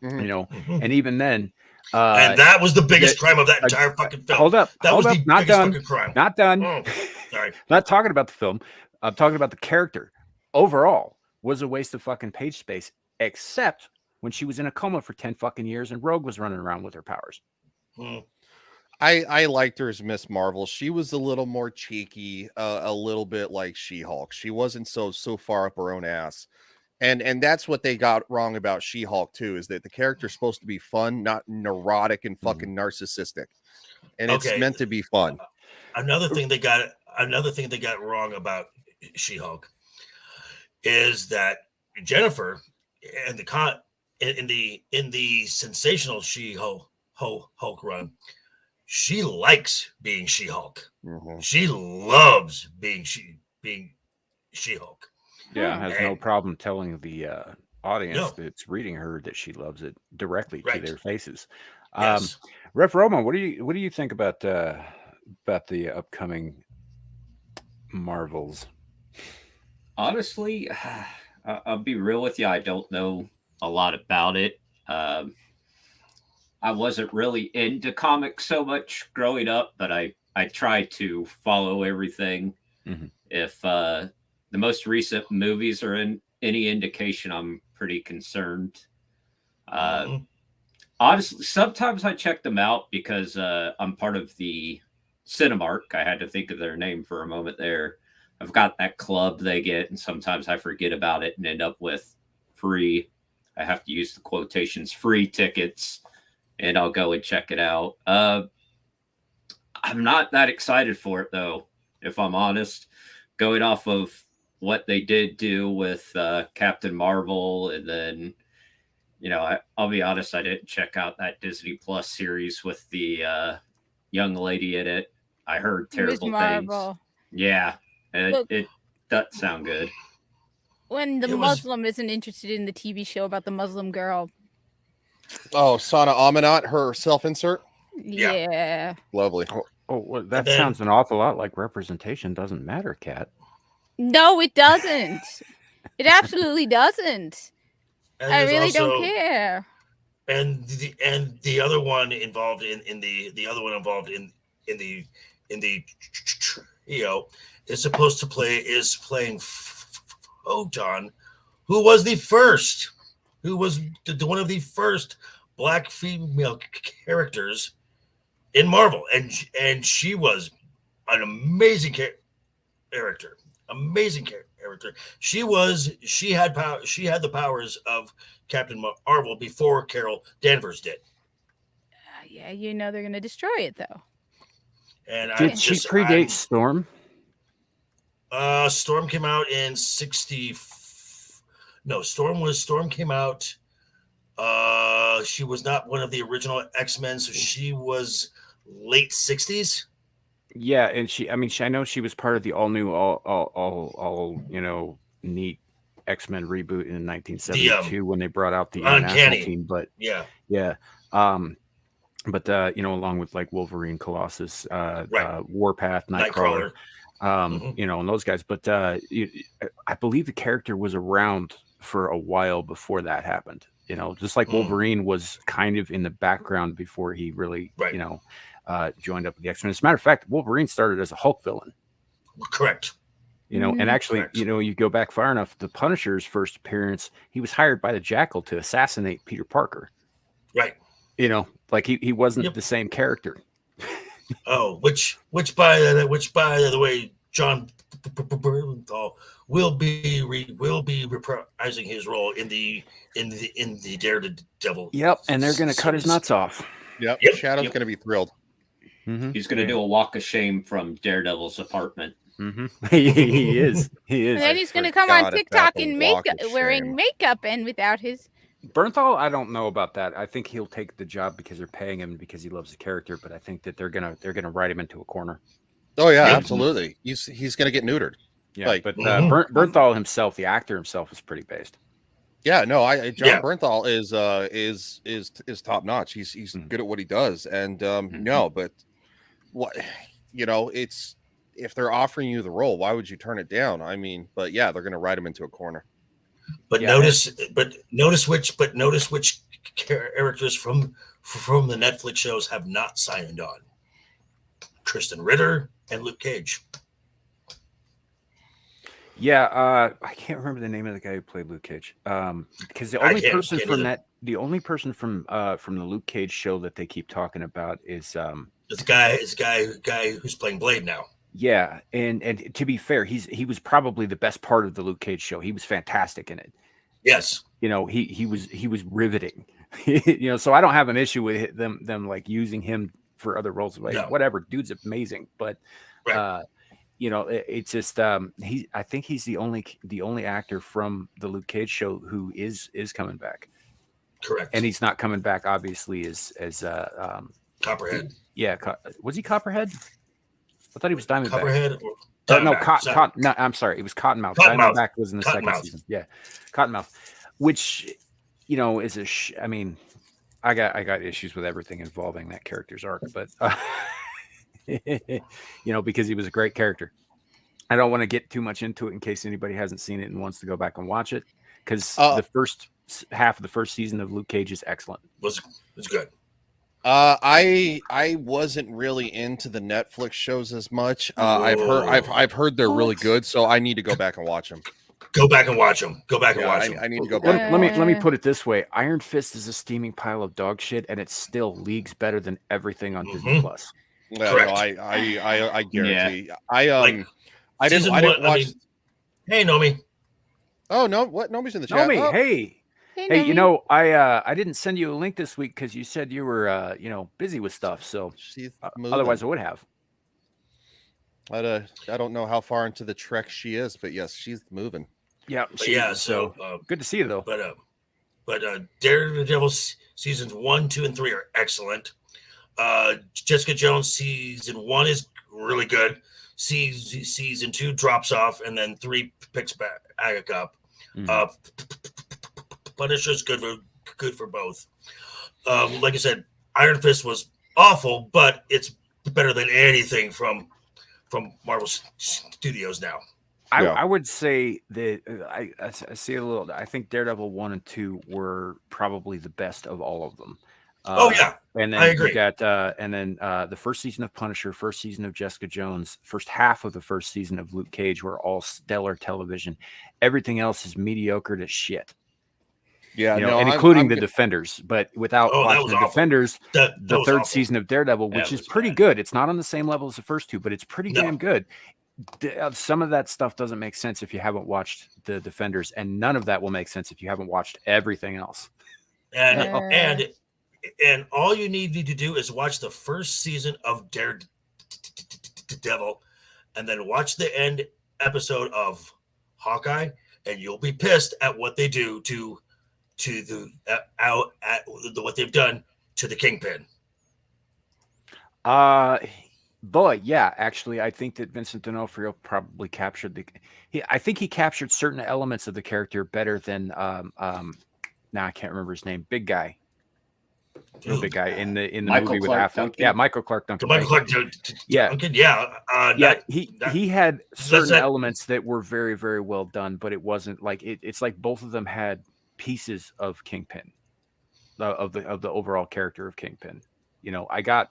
Speaker 3: Mhm.
Speaker 4: Mhm.
Speaker 1: And even then,
Speaker 4: and that was the biggest crime of that
Speaker 1: uh,
Speaker 4: entire fucking film.
Speaker 1: hold up,
Speaker 4: that was
Speaker 1: hold
Speaker 4: the
Speaker 1: up, not
Speaker 4: biggest
Speaker 1: done,
Speaker 4: fucking crime.
Speaker 1: not done.
Speaker 4: Oh, sorry.
Speaker 1: Not talking about the film. I'm talking about the character. Overall, was a waste of fucking page space, except when she was in a coma for 10 fucking years and Rogue was running around with her powers.
Speaker 4: Mm.
Speaker 3: I liked her as Miss Marvel. She was a little more cheeky, a little bit like She-Hulk. She wasn't so far up her own ass. And that's what they got wrong about She-Hulk too, is that the character's supposed to be fun, not neurotic and fucking narcissistic. And it's
Speaker 4: Okay.
Speaker 3: meant to be fun.
Speaker 4: Another thing they got wrong about She-Hulk is that Jennifer and in the sensational She-Hulk run, she likes being She-Hulk.
Speaker 3: Mhm.
Speaker 4: She loves being She-Hulk.
Speaker 1: Yeah, has no
Speaker 4: And-
Speaker 1: problem telling the audience
Speaker 4: No.
Speaker 1: that's reading her that she loves it directly
Speaker 4: Right.
Speaker 1: to their faces.
Speaker 4: Yes.
Speaker 1: Ref Roma, what do you think about the upcoming Marvels?
Speaker 5: Honestly, I'll be real with you. I don't know a lot about it. I wasn't really into comics so much growing up, but I try to follow everything.
Speaker 1: Mhm.
Speaker 5: If the most recent movies are in any indication, I'm pretty concerned.
Speaker 4: Mhm.
Speaker 5: Honestly, sometimes I check them out because I'm part of the Cinemark. I had to think of their name for a moment there. I've got that club they get, and sometimes I forget about it and end up with free. I have to use the quotations, free tickets, and I'll go and check it out. I'm not that excited for it, though, if I'm honest. Going off of what they did do with Captain Marvel, and then, I'll be honest, I didn't check out that Disney Plus series with the young lady in it. I heard
Speaker 2: Miss
Speaker 5: terrible things.
Speaker 2: Marvel.
Speaker 5: Yeah,
Speaker 2: Look.
Speaker 5: it doesn't sound good.
Speaker 2: When the
Speaker 4: It was-
Speaker 2: Muslim isn't interested in the TV show about the Muslim girl,
Speaker 3: Oh, Sana Amanat, her self-insert.
Speaker 4: Yeah.
Speaker 2: Yeah.
Speaker 3: Lovely.
Speaker 1: Oh, well, that
Speaker 4: then-
Speaker 1: sounds an awful lot like representation doesn't matter, Kat.
Speaker 2: No, it doesn't. It absolutely doesn't.
Speaker 4: And
Speaker 2: I
Speaker 4: there's
Speaker 2: really don't
Speaker 4: also-
Speaker 2: care.
Speaker 4: And the other one involved in the other one involved in the trio is playing Photon, who was one of the first black female characters in Marvel, and she was an amazing character. She had the powers of Captain Marvel before Carol Danvers did.
Speaker 2: Yeah, you know they're gonna destroy it though.
Speaker 4: And
Speaker 1: Did she predate Storm?
Speaker 4: Storm came out in 60. No, Storm came out. She was not one of the original X-Men, so she was late 60s.
Speaker 1: Yeah, and I know she was part of the all new, all neat X-Men reboot in 1972 when they brought out the international
Speaker 4: Uncanny
Speaker 1: team. But
Speaker 4: Yeah,
Speaker 1: along with like Wolverine, Colossus,
Speaker 4: Right.
Speaker 1: Warpath, Nightcrawler,
Speaker 4: Mhm.
Speaker 1: and those guys. But I believe the character was around for a while before that happened. Just like
Speaker 4: Mm.
Speaker 1: Wolverine was kind of in the background before he really,
Speaker 4: Right.
Speaker 1: joined up with the X-Men. As a matter of fact, Wolverine started as a Hulk villain.
Speaker 4: correct.
Speaker 1: And actually,
Speaker 4: Correct.
Speaker 1: you go back far enough, the Punisher's first appearance, he was hired by the Jackal to assassinate Peter Parker.
Speaker 4: Right.
Speaker 1: Like he wasn't
Speaker 4: Yep.
Speaker 1: the same character.
Speaker 4: Oh, which by the way, John Bernthal will be reprising his role in the Daredevil.
Speaker 1: Yep, and they're going to cut his
Speaker 4: series.
Speaker 1: nuts off.
Speaker 3: Yep.
Speaker 4: Yep.
Speaker 3: Shadow's
Speaker 4: Yep.
Speaker 3: going to be thrilled.
Speaker 1: Mm-hmm.
Speaker 5: He's going to do a walk of shame from Daredevil's apartment.
Speaker 1: Mm-hmm. he is. He
Speaker 2: And
Speaker 1: is.
Speaker 2: then he's gonna come on
Speaker 3: forgot about
Speaker 2: TikTok
Speaker 3: the
Speaker 2: in
Speaker 3: walk
Speaker 2: makeup,
Speaker 3: of
Speaker 2: wearing
Speaker 3: shame.
Speaker 2: makeup, and without his.
Speaker 1: Bernthal, I don't know about that. I think he'll take the job because they're paying him because he loves the character, but I think that they're gonna write him into a corner.
Speaker 3: Oh yeah,
Speaker 4: Yep.
Speaker 3: absolutely. He's going to get neutered.
Speaker 1: Yeah,
Speaker 3: Like-
Speaker 1: but
Speaker 4: Mhm.
Speaker 1: Bernthal himself, the actor himself, is pretty based.
Speaker 3: Yeah, no, John
Speaker 4: Yeah.
Speaker 3: Bernthal is top notch. He's
Speaker 1: Mhm.
Speaker 3: good at what he does, and
Speaker 1: Mm-hmm.
Speaker 3: no, but what it's if they're offering you the role, why would you turn it down? I mean, but yeah, they're going to write him into a corner.
Speaker 4: But
Speaker 1: Yeah.
Speaker 4: notice which characters from the Netflix shows have not signed on. Kristen Ritter and Luke Cage.
Speaker 1: Yeah, I can't remember the name of the guy who played Luke Cage. Because the
Speaker 4: I
Speaker 1: only
Speaker 4: can't
Speaker 1: person from
Speaker 4: either.
Speaker 1: the only person from the Luke Cage show that they keep talking about is
Speaker 4: It's a guy who's playing Blade now.
Speaker 1: yeah, and to be fair, he was probably the best part of the Luke Cage show. He was fantastic in it.
Speaker 4: Yes.
Speaker 1: He was riveting. So I don't have an issue with them like using him for other roles. Like,
Speaker 4: No.
Speaker 1: whatever, dude's amazing, but
Speaker 4: Right.
Speaker 1: it's just I think he's the only actor from the Luke Cage show who is coming back,
Speaker 4: Correct.
Speaker 1: and he's not coming back obviously as
Speaker 4: Copperhead.
Speaker 1: was he Copperhead? I thought he was Diamondback.
Speaker 4: Copperhead. Or
Speaker 1: No,
Speaker 4: Diamondback.
Speaker 1: no, I'm sorry, it was Cottonmouth.
Speaker 4: Cottonmouth.
Speaker 1: Diamondback was in the second
Speaker 4: Cottonmouth.
Speaker 1: season. Yeah, Cottonmouth, which is I mean, I got issues with everything involving that character's arc, but because he was a great character. I don't want to get too much into it in case anybody hasn't seen it and wants to go back and watch it, because the first half of the first season of Luke Cage is excellent.
Speaker 4: was good.
Speaker 3: I wasn't really into the Netflix shows as much. I've heard they're really good, so I need to go back and watch them.
Speaker 4: Go back and watch them. Go back and
Speaker 3: Yeah,
Speaker 4: watch them.
Speaker 3: I need to go back.
Speaker 1: Let me put it this way: Iron Fist is a steaming pile of dog shit, and it's still leagues better than everything on Disney
Speaker 4: Mhm.
Speaker 1: Plus.
Speaker 3: Yeah,
Speaker 4: Correct.
Speaker 3: no, I guarantee.
Speaker 4: Like,
Speaker 3: I didn't watch.
Speaker 4: Hey, Nomi.
Speaker 3: Oh no! What? Nobody's in the chat.
Speaker 1: Nomi,
Speaker 3: Oh,
Speaker 1: hey,
Speaker 2: Nomi.
Speaker 1: I didn't send you a link this week because you said you were busy with stuff. So
Speaker 3: she's moving.
Speaker 1: otherwise, I would have.
Speaker 3: I don't know how far into the trek she is, but yes, she's moving.
Speaker 1: Yeah,
Speaker 4: But yeah, so
Speaker 1: good to see you though.
Speaker 4: but Daredevil seasons 1, 2, and 3 are excellent. Jessica Jones season 1 is really good. Season 2 drops off, and then 3 picks back up.
Speaker 1: Mhm.
Speaker 4: Punisher's good for both. like I said, Iron Fist was awful, but it's better than anything from Marvel Studios now.
Speaker 3: Yeah.
Speaker 1: I would say that I see a little. I think Daredevil 1 and 2 were probably the best of all of them.
Speaker 4: Oh yeah,
Speaker 1: and then
Speaker 4: I agree.
Speaker 1: you got the first season of Punisher, first season of Jessica Jones, first half of the first season of Luke Cage were all stellar television. Everything else is mediocre to shit.
Speaker 3: Yeah,
Speaker 1: You know,
Speaker 3: no,
Speaker 1: and
Speaker 3: I'm-
Speaker 1: including
Speaker 3: I'm
Speaker 1: the
Speaker 3: g-
Speaker 1: Defenders. But without
Speaker 4: Oh, that
Speaker 1: watching
Speaker 4: was
Speaker 1: the
Speaker 4: awful.
Speaker 1: Defenders,
Speaker 4: That
Speaker 1: the
Speaker 4: was
Speaker 1: third
Speaker 4: awful.
Speaker 1: season of Daredevil,
Speaker 4: That
Speaker 1: which is
Speaker 4: was
Speaker 1: pretty
Speaker 4: bad.
Speaker 1: good. It's not on the same level as the first two, but it's pretty
Speaker 4: No.
Speaker 1: damn good. Some of that stuff doesn't make sense if you haven't watched the Defenders, and none of that will make sense if you haven't watched everything else.
Speaker 4: And
Speaker 2: Yeah.
Speaker 4: and all you need to do is watch the first season of Daredevil, and then watch the end episode of Hawkeye, and you'll be pissed at what they do to the what they've done to the Kingpin.
Speaker 1: Boy, yeah, actually, I think that Vincent D'Onofrio probably captured I think he captured certain elements of the character better than now I can't remember his name. Big guy. No, big guy in the
Speaker 5: Michael
Speaker 1: movie with
Speaker 5: Clark
Speaker 1: Affleck.
Speaker 5: Duncan?
Speaker 1: Yeah, Michael Clark Duncan.
Speaker 4: Michael
Speaker 1: thank
Speaker 4: Clark,
Speaker 1: you. Yeah.
Speaker 4: Duncan, yeah,
Speaker 1: Yeah, he had certain
Speaker 4: it.
Speaker 1: elements that were very, very well done, but it wasn't like it's like both of them had pieces of Kingpin, of the overall character of Kingpin. You know, I got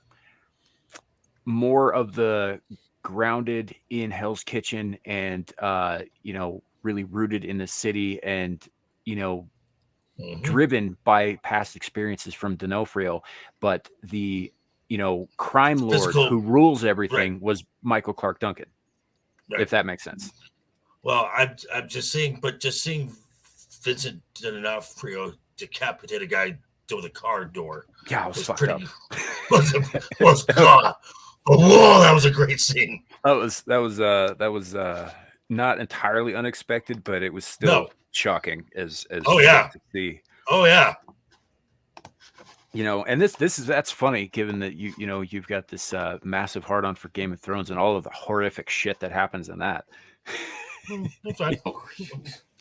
Speaker 1: more of the grounded in Hell's Kitchen and you know, really rooted in the city and, you know,
Speaker 4: Mhm.
Speaker 1: driven by past experiences from D'Onofrio, but the, you know, crime lord
Speaker 4: Physical-
Speaker 1: who rules everything was Michael Clark Duncan.
Speaker 4: Right.
Speaker 1: If that makes sense.
Speaker 4: Well, I'm just seeing Vincent D'Onofrio decapitate a guy through the car door
Speaker 1: Yeah, I was
Speaker 4: was
Speaker 1: fucked
Speaker 4: pretty.
Speaker 1: up.
Speaker 4: Was God. Whoa, that was a great scene.
Speaker 1: That was not entirely unexpected, but it was still
Speaker 4: No.
Speaker 1: shocking as
Speaker 4: Oh, yeah.
Speaker 1: to see.
Speaker 4: Oh yeah,
Speaker 1: You know, and that's funny given that you know you've got this massive hard on for Game of Thrones and all of the horrific shit that happens in that.
Speaker 4: I'm fine.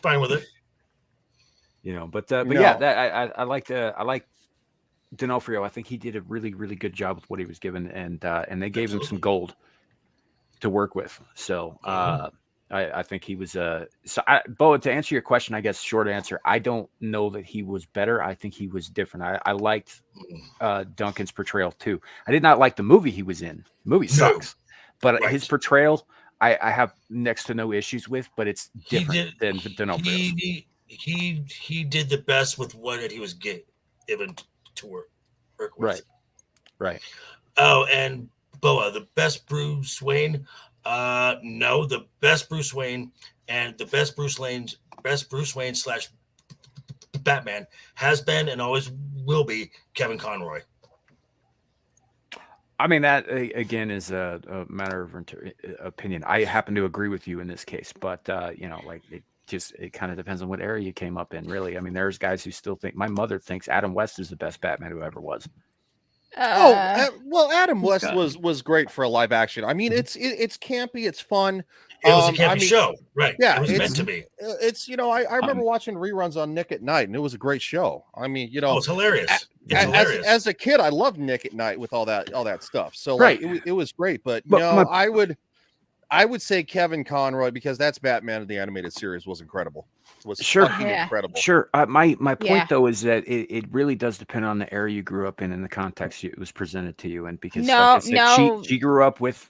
Speaker 4: Fine with it.
Speaker 1: You know, but
Speaker 3: No.
Speaker 1: yeah, that I like D'Onofrio. I think he did a really, really good job with what he was given, and they gave him some
Speaker 4: Absolutely.
Speaker 1: gold to work with. So I think he was Bo, to answer your question, I guess short answer, I don't know that he was better. I think he was different. I liked Duncan's portrayal too. I did not like the movie he was in. The movie sucks, but
Speaker 4: Right.
Speaker 1: his portrayal I have next to no issues with, but it's different than D'Onofrio's.
Speaker 4: He did the best with what he was given to work with.
Speaker 1: Right. Right.
Speaker 4: Oh, and Boa, the best Bruce Wayne. No, the best Bruce Wayne and the best Bruce Wayne / Batman has been and always will be Kevin Conroy.
Speaker 1: I mean, that again is a matter of opinion. I happen to agree with you in this case, but you know, like it kind of depends on what area you came up in, really. I mean, there's guys who still think my mother thinks Adam West is the best Batman who ever was.
Speaker 3: Well, Adam West
Speaker 5: God.
Speaker 3: was great for a live action. I mean, it's campy, it's fun.
Speaker 4: It was a campy
Speaker 3: I mean,
Speaker 4: show, right?
Speaker 3: yeah,
Speaker 4: it was
Speaker 3: it's-
Speaker 4: meant to be.
Speaker 3: It's I remember watching reruns on Nick at Night, and it was a great show. I mean,
Speaker 4: Oh, it's hilarious. It's
Speaker 3: as,
Speaker 4: hilarious.
Speaker 3: as a kid, I loved Nick at Night with all that stuff. So
Speaker 1: Right.
Speaker 3: like, it was great. But
Speaker 1: But
Speaker 3: no,
Speaker 1: my-
Speaker 3: I would say Kevin Conroy, because that's Batman of the animated series was incredible. Was
Speaker 1: Sure.
Speaker 3: fucking
Speaker 2: Yeah.
Speaker 3: incredible.
Speaker 1: Sure. My point
Speaker 2: Yeah.
Speaker 1: though is that it really does depend on the area you grew up in and the context it was presented to you, and because
Speaker 2: No,
Speaker 1: like I said,
Speaker 2: no.
Speaker 1: she grew up with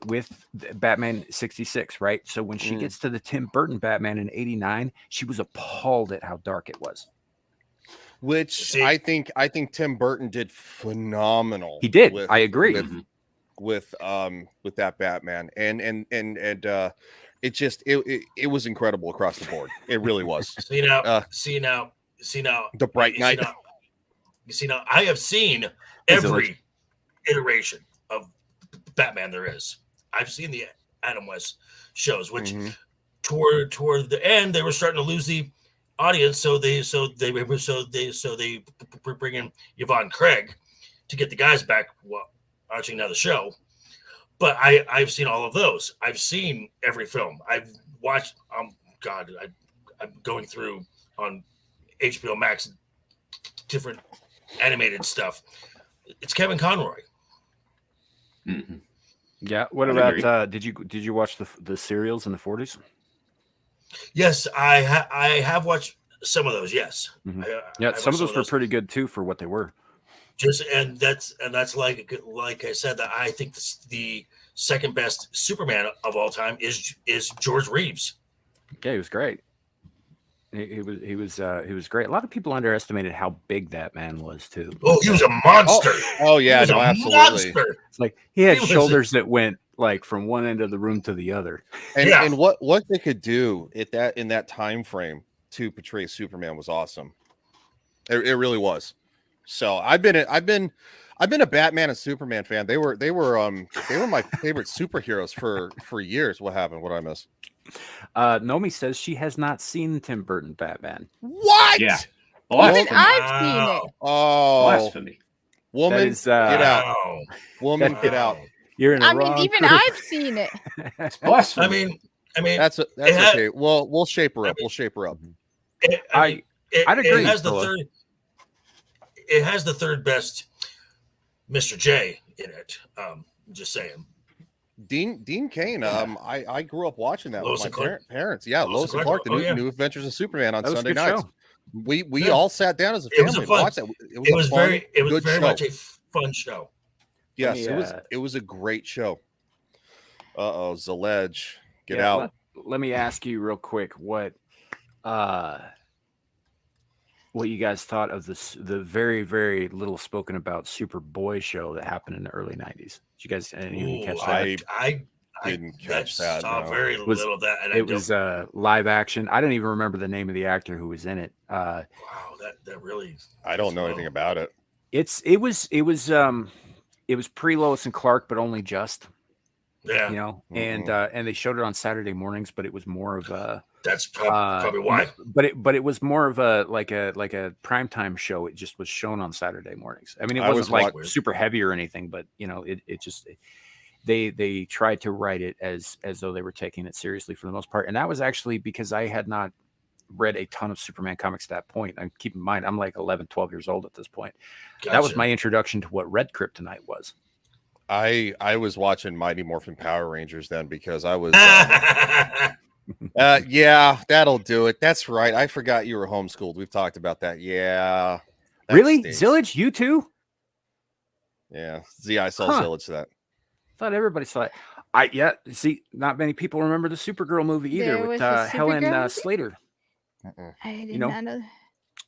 Speaker 1: Batman 66, right? So when she
Speaker 3: Mm.
Speaker 1: gets to the Tim Burton Batman in 89, she was appalled at how dark it was.
Speaker 3: Which
Speaker 4: See-
Speaker 3: I think Tim Burton did phenomenal.
Speaker 1: He did.
Speaker 3: with-
Speaker 1: I agree.
Speaker 3: with that Batman, and it just it was incredible across the board. It really was.
Speaker 4: See now,
Speaker 3: The Bright
Speaker 4: you see
Speaker 3: Knight.
Speaker 4: now- You see now, I have seen
Speaker 1: Is it
Speaker 4: every iteration of Batman there is. I've seen the Adam West shows, which
Speaker 3: Mhm.
Speaker 4: toward the end they were starting to lose the audience, so they bring in Yvonne Craig to get the guys back watching another show. But I've seen all of those. I've seen every film. I've watched. God, I'm going through on HBO Max different animated stuff, it's Kevin Conroy.
Speaker 5: Mhm.
Speaker 1: Yeah. What
Speaker 5: I'd
Speaker 1: about
Speaker 5: agree.
Speaker 1: did you watch the serials in the 40s?
Speaker 4: Yes, I have watched some of those. Yes,
Speaker 1: Mhm.
Speaker 4: I
Speaker 1: Yeah,
Speaker 4: watched
Speaker 1: some of those were pretty good too for what they were.
Speaker 4: and that's like I said, that I think the second best Superman of all time is George Reeves.
Speaker 1: Yeah, he was great. He was great. A lot of people underestimated how big that man was too.
Speaker 4: Oh, he was a monster.
Speaker 3: Oh
Speaker 4: He
Speaker 3: yeah,
Speaker 4: was
Speaker 3: no,
Speaker 4: a
Speaker 3: absolutely.
Speaker 4: monster.
Speaker 1: It's like he had
Speaker 4: He was
Speaker 1: shoulders that went like from one end of the room to the other.
Speaker 3: And
Speaker 4: Yeah.
Speaker 3: and what they could do in that time frame to portray Superman was awesome. It really was. So I've been a Batman and Superman fan. They were my favorite superheroes for years. What happened? What did I miss?
Speaker 1: Nomi says she has not seen Tim Burton Batman.
Speaker 3: What?
Speaker 5: Yeah.
Speaker 2: Even
Speaker 5: Blasphemy.
Speaker 2: I've seen it.
Speaker 3: Oh,
Speaker 5: Blasphemy.
Speaker 3: woman,
Speaker 1: That is,
Speaker 3: get out.
Speaker 4: Wow.
Speaker 3: Woman, get out.
Speaker 1: You're in the
Speaker 2: I mean,
Speaker 1: wrong
Speaker 2: even
Speaker 1: group.
Speaker 2: I've seen it.
Speaker 5: It's blasphemy.
Speaker 4: I mean,
Speaker 3: That's
Speaker 4: had-
Speaker 3: okay. Well, we'll shape her up. We'll shape her up.
Speaker 1: I'd agree,
Speaker 4: It has the
Speaker 1: Philip.
Speaker 4: third. It has the third best Mr. J in it. Just saying.
Speaker 3: Dean Cain.
Speaker 5: Yeah.
Speaker 3: I grew up watching that
Speaker 4: Lois
Speaker 3: with
Speaker 4: and
Speaker 3: my
Speaker 4: Clark.
Speaker 3: parents. Yeah,
Speaker 4: Lois
Speaker 3: Lois
Speaker 4: and
Speaker 3: and
Speaker 4: Clark.
Speaker 3: Clark, the
Speaker 4: Oh, yeah.
Speaker 3: new Adventures of Superman on
Speaker 1: That was a
Speaker 3: Sunday
Speaker 1: good
Speaker 3: nights.
Speaker 1: show.
Speaker 3: We
Speaker 4: Yeah.
Speaker 3: all sat down as a
Speaker 4: It was
Speaker 3: family
Speaker 4: a fun-
Speaker 3: and watched it.
Speaker 4: It was
Speaker 3: a fun, good
Speaker 4: very
Speaker 3: show.
Speaker 4: much a fun show.
Speaker 3: Yes,
Speaker 1: me,
Speaker 3: it was a great show. Zalej, get
Speaker 1: Yeah,
Speaker 3: out.
Speaker 1: Let me ask you real quick what you guys thought of the very, very little spoken about Superboy show that happened in the early 90s. Did you guys any of you catch that?
Speaker 3: I
Speaker 4: I
Speaker 3: didn't catch that,
Speaker 4: Saw
Speaker 3: no.
Speaker 4: very
Speaker 1: Was-
Speaker 4: little of that, and
Speaker 1: It was live action. I don't even remember the name of the actor who was in it.
Speaker 4: wow, that really.
Speaker 3: I don't know anything about it.
Speaker 1: It was pre Lois and Clark, but only just,
Speaker 4: Yeah,
Speaker 1: you know,
Speaker 3: Mhm.
Speaker 1: and they showed it on Saturday mornings, but it was more of a
Speaker 4: that's probably why.
Speaker 1: But it was more of a like a primetime show. It just was shown on Saturday mornings. I mean, it
Speaker 3: I
Speaker 1: wasn't
Speaker 3: was
Speaker 1: like
Speaker 4: wa-
Speaker 1: super heavy or anything, but you know, it just they tried to write it as though they were taking it seriously for the most part. And that was actually because I had not read a ton of Superman comics at that point. And keep in mind, I'm like 11, 12 years old at this point. That was
Speaker 4: Gotcha.
Speaker 1: my introduction to what Red Kryptonite was.
Speaker 3: I was watching Mighty Morphin Power Rangers then because I was
Speaker 4: yeah,
Speaker 3: yeah, that'll do it. That's right. I forgot you were homeschooled. We've talked about that. Yeah. that
Speaker 1: Really?
Speaker 3: stinks.
Speaker 1: Zillage, you too?
Speaker 3: Yeah. I saw
Speaker 1: Huh.
Speaker 3: Zillage that.
Speaker 1: Thought everybody saw it. See, not many people remember the Supergirl movie either
Speaker 2: There
Speaker 1: with
Speaker 2: was a
Speaker 1: Helen
Speaker 2: Supergirl movie?
Speaker 1: Slater.
Speaker 2: I did
Speaker 1: know?
Speaker 2: not know.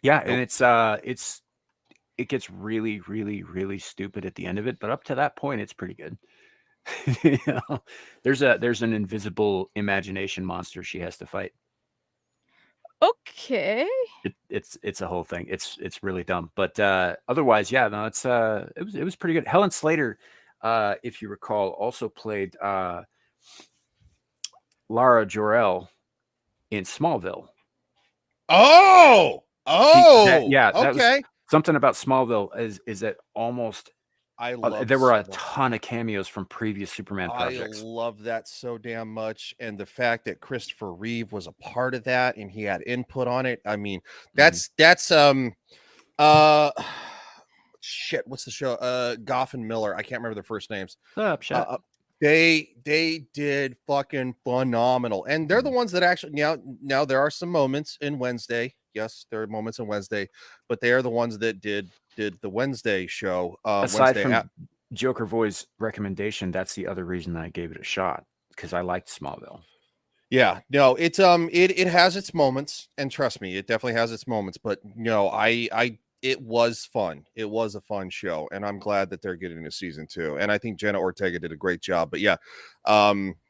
Speaker 1: Yeah, and it gets really, really, really stupid at the end of it, but up to that point, it's pretty good. You know, there's an invisible imagination monster she has to fight.
Speaker 2: Okay.
Speaker 1: It's a whole thing. It's really dumb, but otherwise, yeah, no, it was pretty good. Helen Slater, if you recall, also played Lara Jor-El in Smallville.
Speaker 3: Oh,
Speaker 1: yeah, that was-
Speaker 3: okay.
Speaker 1: Something about Smallville is that almost
Speaker 3: I love
Speaker 1: there were a
Speaker 3: Smallville.
Speaker 1: ton of cameos from previous Superman projects.
Speaker 3: I love that so damn much. And the fact that Christopher Reeve was a part of that and he had input on it. I mean, that's shit. What's the show? Goff and Miller. I can't remember their first names.
Speaker 1: Up, shut.
Speaker 3: They did fucking phenomenal. And they're the ones that actually now there are some moments in Wednesday. Yes, there are moments in Wednesday, but they are the ones that did the Wednesday show.
Speaker 1: Aside
Speaker 3: Wednesday
Speaker 1: from Joker Voi's recommendation, that's the other reason that I gave it a shot because I liked Smallville.
Speaker 3: Yeah, no, it's it has its moments, and trust me, it definitely has its moments. But no, it was fun. It was a fun show, and I'm glad that they're getting a season 2. And I think Jenna Ortega did a great job. But yeah,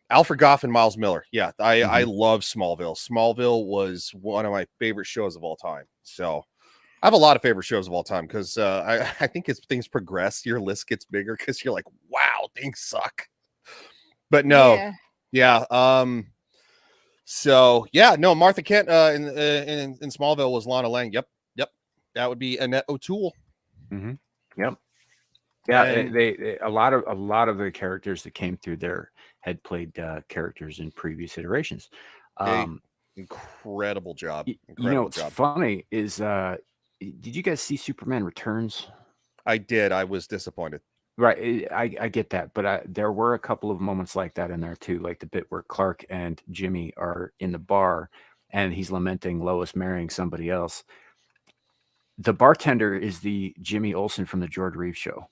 Speaker 3: Alfred Goff and Miles Miller. Yeah, I love Smallville. Smallville was one of my favorite shows of all time. So I have a lot of favorite shows of all time because I think as things progress, your list gets bigger because you're like, wow, things suck. But no, yeah. So yeah, no, Martha Kent in Smallville was Lana Lang. Yep. That would be Annette O'Toole.
Speaker 1: Yep. Yeah,
Speaker 3: And-
Speaker 1: they a lot of the characters that came through there had played characters in previous iterations.
Speaker 3: Hey, Incredible job.
Speaker 1: You know
Speaker 3: Incredible
Speaker 1: what's
Speaker 3: job.
Speaker 1: funny is Did you guys see Superman Returns?
Speaker 3: I did. I was disappointed.
Speaker 1: Right, I get that, but there were a couple of moments like that in there too, like the bit where Clark and Jimmy are in the bar, and he's lamenting Lois marrying somebody else. The bartender is the Jimmy Olsen from the George Reeves Show.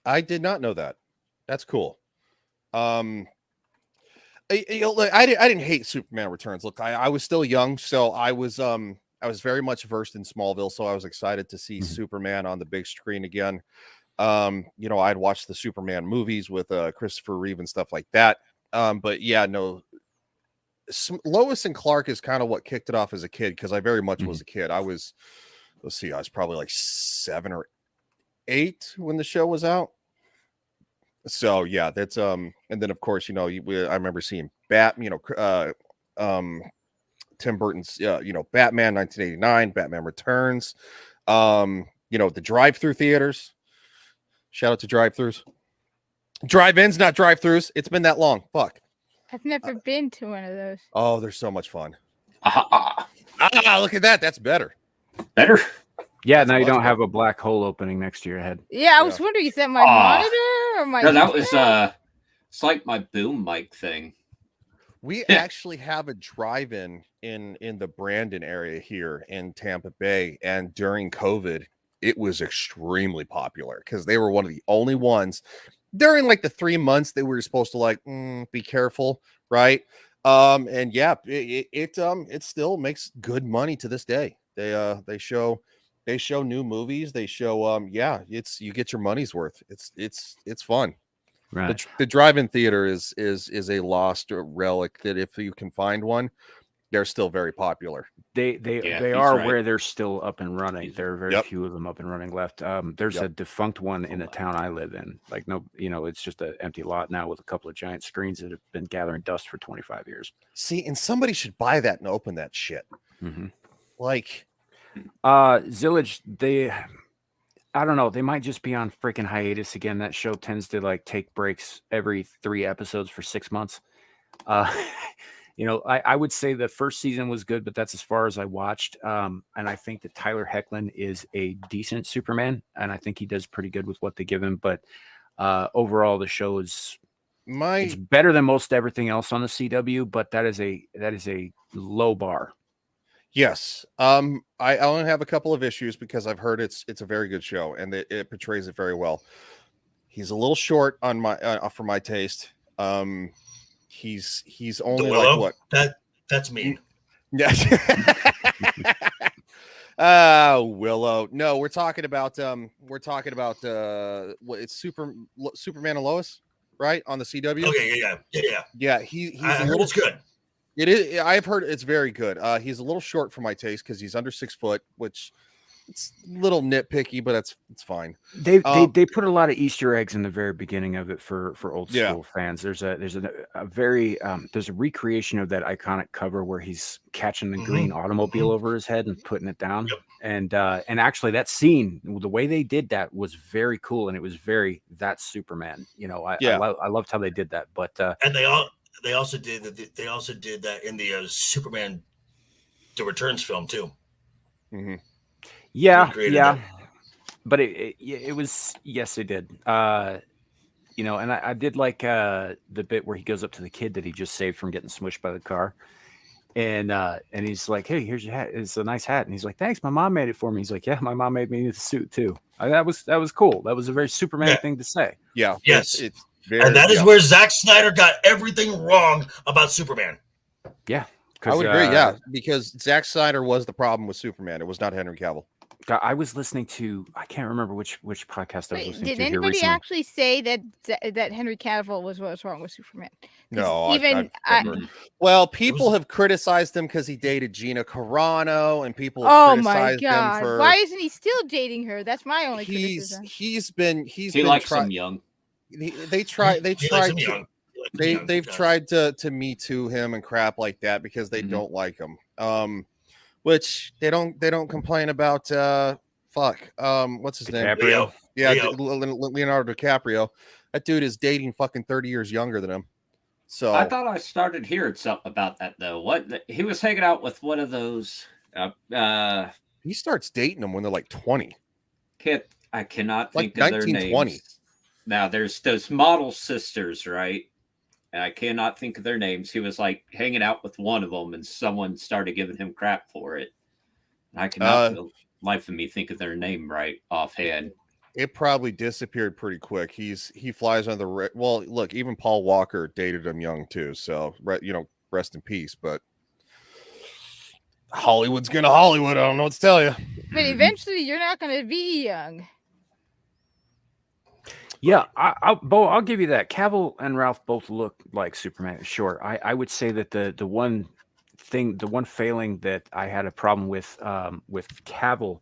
Speaker 3: I did not know that. That's cool. I didn't hate Superman Returns. Look, I was still young, so I was very much versed in Smallville, so I was excited to see Superman on the big screen again. I'd watched the Superman movies with Christopher Reeve and stuff like that. But yeah, no, Lois and Clark is kind of what kicked it off as a kid, because I very much was a kid. I was probably like 7 or 8 when the show was out. So yeah, that's and then of course, I remember seeing Tim Burton's Batman 1989, Batman Returns, the drive-through theaters. Shout out to drive-throughs. Drive-ins, not drive-throughs. It's been that long. Fuck.
Speaker 2: I've never been to one of those.
Speaker 3: Oh, they're so much fun.
Speaker 5: Ah,
Speaker 3: Look at that. That's better.
Speaker 5: better.
Speaker 1: Yeah,
Speaker 3: That's
Speaker 1: now you
Speaker 3: much
Speaker 1: don't
Speaker 3: better.
Speaker 1: have a black hole opening next to your head.
Speaker 2: Yeah, I was wondering, is that my monitor or my?
Speaker 5: No, that was it's like my boom mic thing.
Speaker 3: We actually have a drive-in in the Brandon area here in Tampa Bay, and during COVID, it was extremely popular because they were one of the only ones during like the 3 months they were supposed to be careful, right? And yeah, it still makes good money to this day. They show new movies. They show you get your money's worth. It's fun.
Speaker 1: Right.
Speaker 3: The drive-in theater is a lost relic that if you can find one, they're still very popular.
Speaker 1: They
Speaker 5: Yeah,
Speaker 1: they
Speaker 5: he's
Speaker 1: are
Speaker 5: right.
Speaker 1: where they're still up and running. There are very
Speaker 3: Yep.
Speaker 1: few of them up and running left. There's
Speaker 3: Yep.
Speaker 1: a defunct one in the town I live in. Like it's just an empty lot now with a couple of giant screens that have been gathering dust for 25 years.
Speaker 3: See, and somebody should buy that and open that shit.
Speaker 1: Mm-hmm.
Speaker 3: Like,
Speaker 1: Zillage, I don't know, they might just be on freaking hiatus again. That show tends to like take breaks every 3 episodes for 6 months. I would say the first season was good, but that's as far as I watched. And I think that Tyler Hoechlin is a decent Superman, and I think he does pretty good with what they give him. But overall, the show is it's better than most everything else on the CW, but that is a low bar.
Speaker 3: yes. I only have a couple of issues because I've heard it's a very good show and it portrays it very well. He's a little short on my for my taste. He's only like what?
Speaker 4: That's mean.
Speaker 3: Yeah. Willow. No, we're talking about what it's Superman and Lois, right? On the CW.
Speaker 4: Okay, yeah.
Speaker 3: Yeah, he's
Speaker 4: I
Speaker 3: a
Speaker 4: heard
Speaker 3: little
Speaker 4: it's good.
Speaker 3: It is. I've heard it's very good. He's a little short for my taste because he's under 6 foot, which it's a little nitpicky, but it's fine.
Speaker 1: They put a lot of Easter eggs in the very beginning of it for old school fans. There's a very there's a recreation of that iconic cover where he's catching the green automobile over his head and putting it down.
Speaker 4: Yep.
Speaker 1: And actually that scene, the way they did that was very cool, and it was that's Superman. I loved how they did that. But
Speaker 4: and they also did that in the Superman The Returns film too.
Speaker 3: Mm-hmm.
Speaker 1: Yeah,
Speaker 4: Recreated
Speaker 1: yeah.
Speaker 4: that.
Speaker 1: But it was, yes, they did. And I did like the bit where he goes up to the kid that he just saved from getting smushed by the car. And he's like, "Hey, here's your hat. It's a nice hat." And he's like, "Thanks, my mom made it for me." He's like, "Yeah, my mom made me the suit too." That was cool. That was a very Superman thing to say.
Speaker 3: Yeah.
Speaker 4: Yes.
Speaker 3: It's very,
Speaker 4: And that is where Zack Snyder got everything wrong about Superman.
Speaker 1: Yeah.
Speaker 3: I would agree. Yeah, because Zack Snyder was the problem with Superman. It was not Henry Cavill.
Speaker 1: I was listening to, I can't remember which podcast I was
Speaker 2: Wait,
Speaker 1: listening
Speaker 2: did
Speaker 1: to here
Speaker 2: anybody
Speaker 1: recently.
Speaker 2: actually say that Henry Cavill was what's wrong with Superman? 'Cause
Speaker 3: No,
Speaker 2: even
Speaker 3: I've never. Well, people have criticized him because he dated Gina Carano, and people have
Speaker 2: oh my
Speaker 3: criticized him
Speaker 2: god,
Speaker 3: for
Speaker 2: why isn't he still dating her? That's my only criticism.
Speaker 3: he
Speaker 5: likes him young.
Speaker 3: They tried
Speaker 4: He likes
Speaker 3: to,
Speaker 4: him young. He likes him young.
Speaker 3: they've
Speaker 4: He does.
Speaker 3: tried to Me Too him and crap like that because they don't like him. Which they don't complain about. What's his name?
Speaker 1: DiCaprio.
Speaker 3: Yeah,
Speaker 4: Leo.
Speaker 3: Leonardo DiCaprio. That dude is dating fucking 30 years younger than him. So
Speaker 5: I thought I started hearing something about that though. What he was hanging out with one of those.
Speaker 3: he He starts dating them when they're like 20.
Speaker 5: I cannot
Speaker 3: Like
Speaker 5: think of their
Speaker 3: 1920.
Speaker 5: names. Now there's those model sisters, right? And I cannot think of their names. He was like hanging out with one of them, and someone started giving him crap for it. And I cannot, for the life of me, think of their name right offhand.
Speaker 3: It probably disappeared pretty quick. He flies under the well. Look, even Paul Walker dated him young too. So rest in peace. But Hollywood's gonna Hollywood. I don't know what to tell you.
Speaker 2: But eventually, you're not going to be young.
Speaker 1: Yeah, I'll give you that. Cavill and Ralph both look like Superman. Sure, I would say that the one failing that I had a problem with Cavill,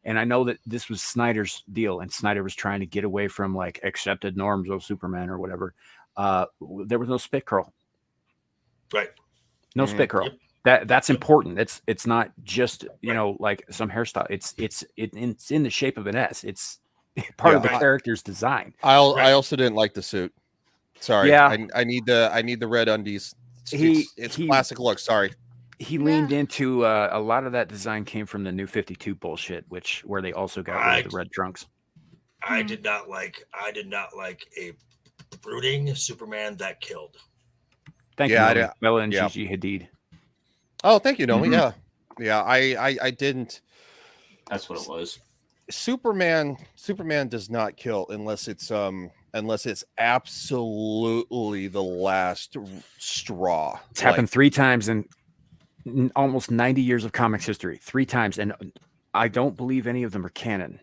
Speaker 1: and I know that this was Snyder's deal, and Snyder was trying to get away from like accepted norms of Superman or whatever. There was no spit curl.
Speaker 4: Right.
Speaker 1: No
Speaker 3: Mhm.
Speaker 1: spit curl.
Speaker 4: Yep.
Speaker 1: That's important. It's not just like some hairstyle. It's in the shape of an S. It's part of the
Speaker 3: Yeah.
Speaker 1: character's design.
Speaker 3: I
Speaker 4: Right.
Speaker 3: also didn't like the suit. Sorry.
Speaker 1: Yeah.
Speaker 3: I need the red undies. It's
Speaker 1: He-
Speaker 3: classic look. Sorry.
Speaker 1: He leaned into a lot of that design came from the New 52 bullshit, where they also got rid of the red trunks.
Speaker 4: I did not like a brooding Superman that killed.
Speaker 1: Thank
Speaker 3: Yeah,
Speaker 1: you, Bella and
Speaker 3: yeah.
Speaker 1: Gigi Hadid.
Speaker 3: Oh, thank you, Nomi.
Speaker 1: Mhm.
Speaker 3: Yeah. I didn't.
Speaker 5: That's what it was.
Speaker 3: Superman does not kill unless it's absolutely the last straw.
Speaker 1: It's happened 3 times in almost 90 years of comics history. 3 times, and I don't believe any of them are canon.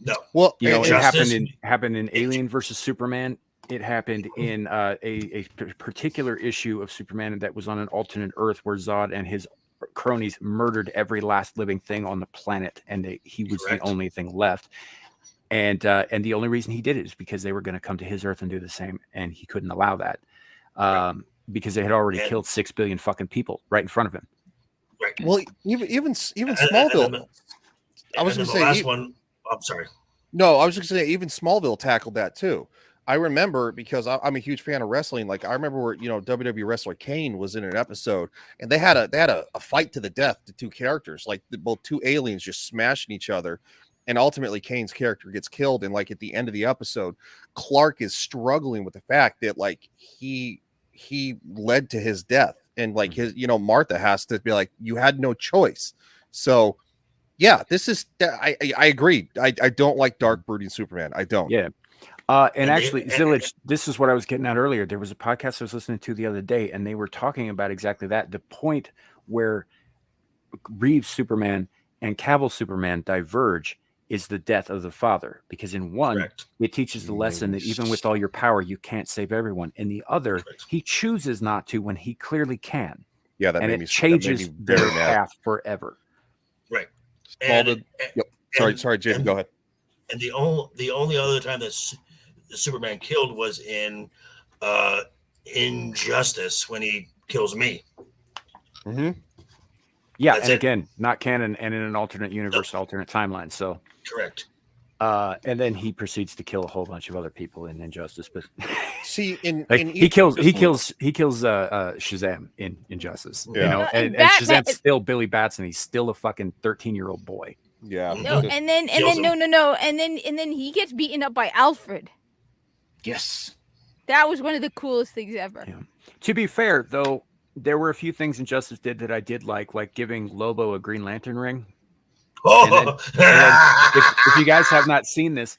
Speaker 4: No.
Speaker 3: Well,
Speaker 1: You know,
Speaker 3: and-
Speaker 1: it
Speaker 4: Justice-
Speaker 1: happened in Alien versus Superman. It happened in a particular issue of Superman that was on an alternate Earth where Zod and his cronies murdered every last living thing on the planet, and he was
Speaker 4: Correct.
Speaker 1: the only thing left. And the only reason he did it is because they were going to come to his Earth and do the same, and he couldn't allow that because they had already
Speaker 4: And-
Speaker 1: killed 6 billion fucking people right in front of him.
Speaker 4: Right.
Speaker 3: well, even Smallville. I was
Speaker 4: and
Speaker 3: gonna
Speaker 4: then the
Speaker 3: say
Speaker 4: last
Speaker 3: e-
Speaker 4: one. I'm sorry.
Speaker 3: No, I was just gonna say even Smallville tackled that too. I remember because I'm a huge fan of wrestling. Like I remember where WWE wrestler Kane was in an episode, and they had a fight to the death. The 2 characters, like both 2 aliens, just smashing each other, and ultimately Kane's character gets killed. And like at the end of the episode, Clark is struggling with the fact that like he led to his death, and like his Martha has to be like, you had no choice. So yeah, this is I agree. I don't like dark brooding Superman. I don't.
Speaker 1: Yeah. And
Speaker 4: And
Speaker 1: actually,
Speaker 4: they-
Speaker 1: Zillage, this is what I was getting at earlier. There was a podcast I was listening to the other day, and they were talking about exactly that. The point where Reeves Superman and Cavill Superman diverge is the death of the father. Because in one,
Speaker 4: Correct.
Speaker 1: it teaches the lesson that even with all your power, you can't save everyone. In the other,
Speaker 4: Correct.
Speaker 1: he chooses not to when he clearly can.
Speaker 3: Yeah, that
Speaker 1: And
Speaker 3: made
Speaker 1: it
Speaker 3: me
Speaker 1: changes
Speaker 3: very
Speaker 1: their
Speaker 3: mad.
Speaker 1: path forever.
Speaker 4: Right.
Speaker 3: Smallville- Yep. Sorry, Jim.
Speaker 4: and-
Speaker 3: Go ahead.
Speaker 4: And the only other time that Superman killed was in Injustice when he kills me.
Speaker 3: Mm-hmm.
Speaker 1: Yeah,
Speaker 4: That's
Speaker 1: and
Speaker 4: it.
Speaker 1: again, not canon and in an alternate universe, alternate timeline. So,
Speaker 4: Correct.
Speaker 1: and then he proceeds to kill a whole bunch of other people in Injustice. But
Speaker 3: See, in
Speaker 1: he kills Shazam in Injustice.
Speaker 3: Yeah.
Speaker 1: You know,
Speaker 2: No,
Speaker 1: and
Speaker 2: Batman-
Speaker 1: Shazam's still Billy Batson. He's still a fucking 13-year-old boy.
Speaker 3: yeah.
Speaker 2: No,
Speaker 3: the-
Speaker 2: and then
Speaker 4: Kills
Speaker 2: no,
Speaker 4: him.
Speaker 2: and then he gets beaten up by Alfred.
Speaker 5: Yes.
Speaker 2: That was one of the coolest things ever.
Speaker 1: Yeah. To be fair, though, there were a few things Injustice did that I did like giving Lobo a Green Lantern ring.
Speaker 4: Oh,
Speaker 1: If you guys have not seen this,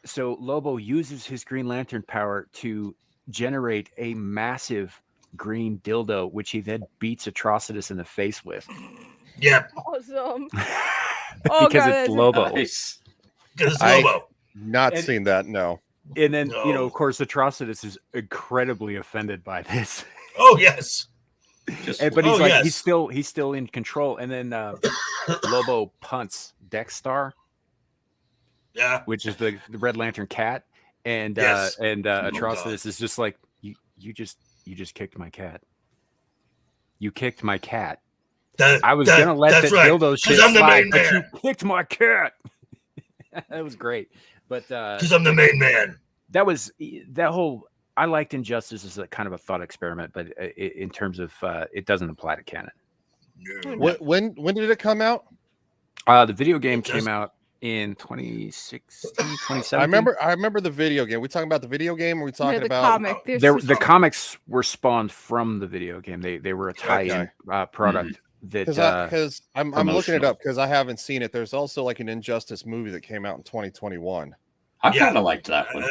Speaker 1: so Lobo uses his Green Lantern power to generate a massive green dildo, which he then beats Atrocitus in the face with.
Speaker 4: yeah,
Speaker 2: Awesome.
Speaker 1: because
Speaker 2: God,
Speaker 1: it's
Speaker 2: that's
Speaker 1: Lobo.
Speaker 5: Nice.
Speaker 4: because it's
Speaker 3: I-
Speaker 4: Lobo.
Speaker 3: Not
Speaker 1: And-
Speaker 3: seen that. No.
Speaker 1: And then,
Speaker 4: No.
Speaker 1: of course, Atrocitus is incredibly offended by this.
Speaker 4: Oh yes.
Speaker 5: Just
Speaker 1: But he's
Speaker 4: Oh,
Speaker 1: like,
Speaker 4: yes.
Speaker 1: he's still in control. And then Lobo punts Dexstar,
Speaker 4: Yeah.
Speaker 1: which is the Red Lantern cat, and
Speaker 4: Yes.
Speaker 1: Atrocitus is just like, you just kicked my cat. You kicked my cat. I was gonna let
Speaker 4: that's
Speaker 1: that
Speaker 4: right.
Speaker 1: dildo shit
Speaker 4: 'Cause I'm the
Speaker 1: slide,
Speaker 4: main
Speaker 1: but you
Speaker 4: man.
Speaker 1: kicked my cat. That was great. But
Speaker 4: Because I'm the main man.
Speaker 1: that whole, I liked Injustice as a kind of a thought experiment, but in terms of it doesn't apply to canon.
Speaker 4: No.
Speaker 3: When did it come out?
Speaker 1: The video game
Speaker 4: It
Speaker 1: came
Speaker 4: does-
Speaker 1: out in 2016, 2017.
Speaker 3: I remember the video game. We talking about the video game? Or we
Speaker 2: They're
Speaker 3: talking
Speaker 2: the
Speaker 3: about
Speaker 2: comic. They're
Speaker 1: The
Speaker 2: so-
Speaker 1: comics were spawned from the video game. They were a tie-in product that
Speaker 3: because I'm looking it
Speaker 5: promotional.
Speaker 3: up because I haven't seen it. There's also like an Injustice movie that came out in 2021.
Speaker 5: I
Speaker 4: Yeah.
Speaker 5: kind of liked that one.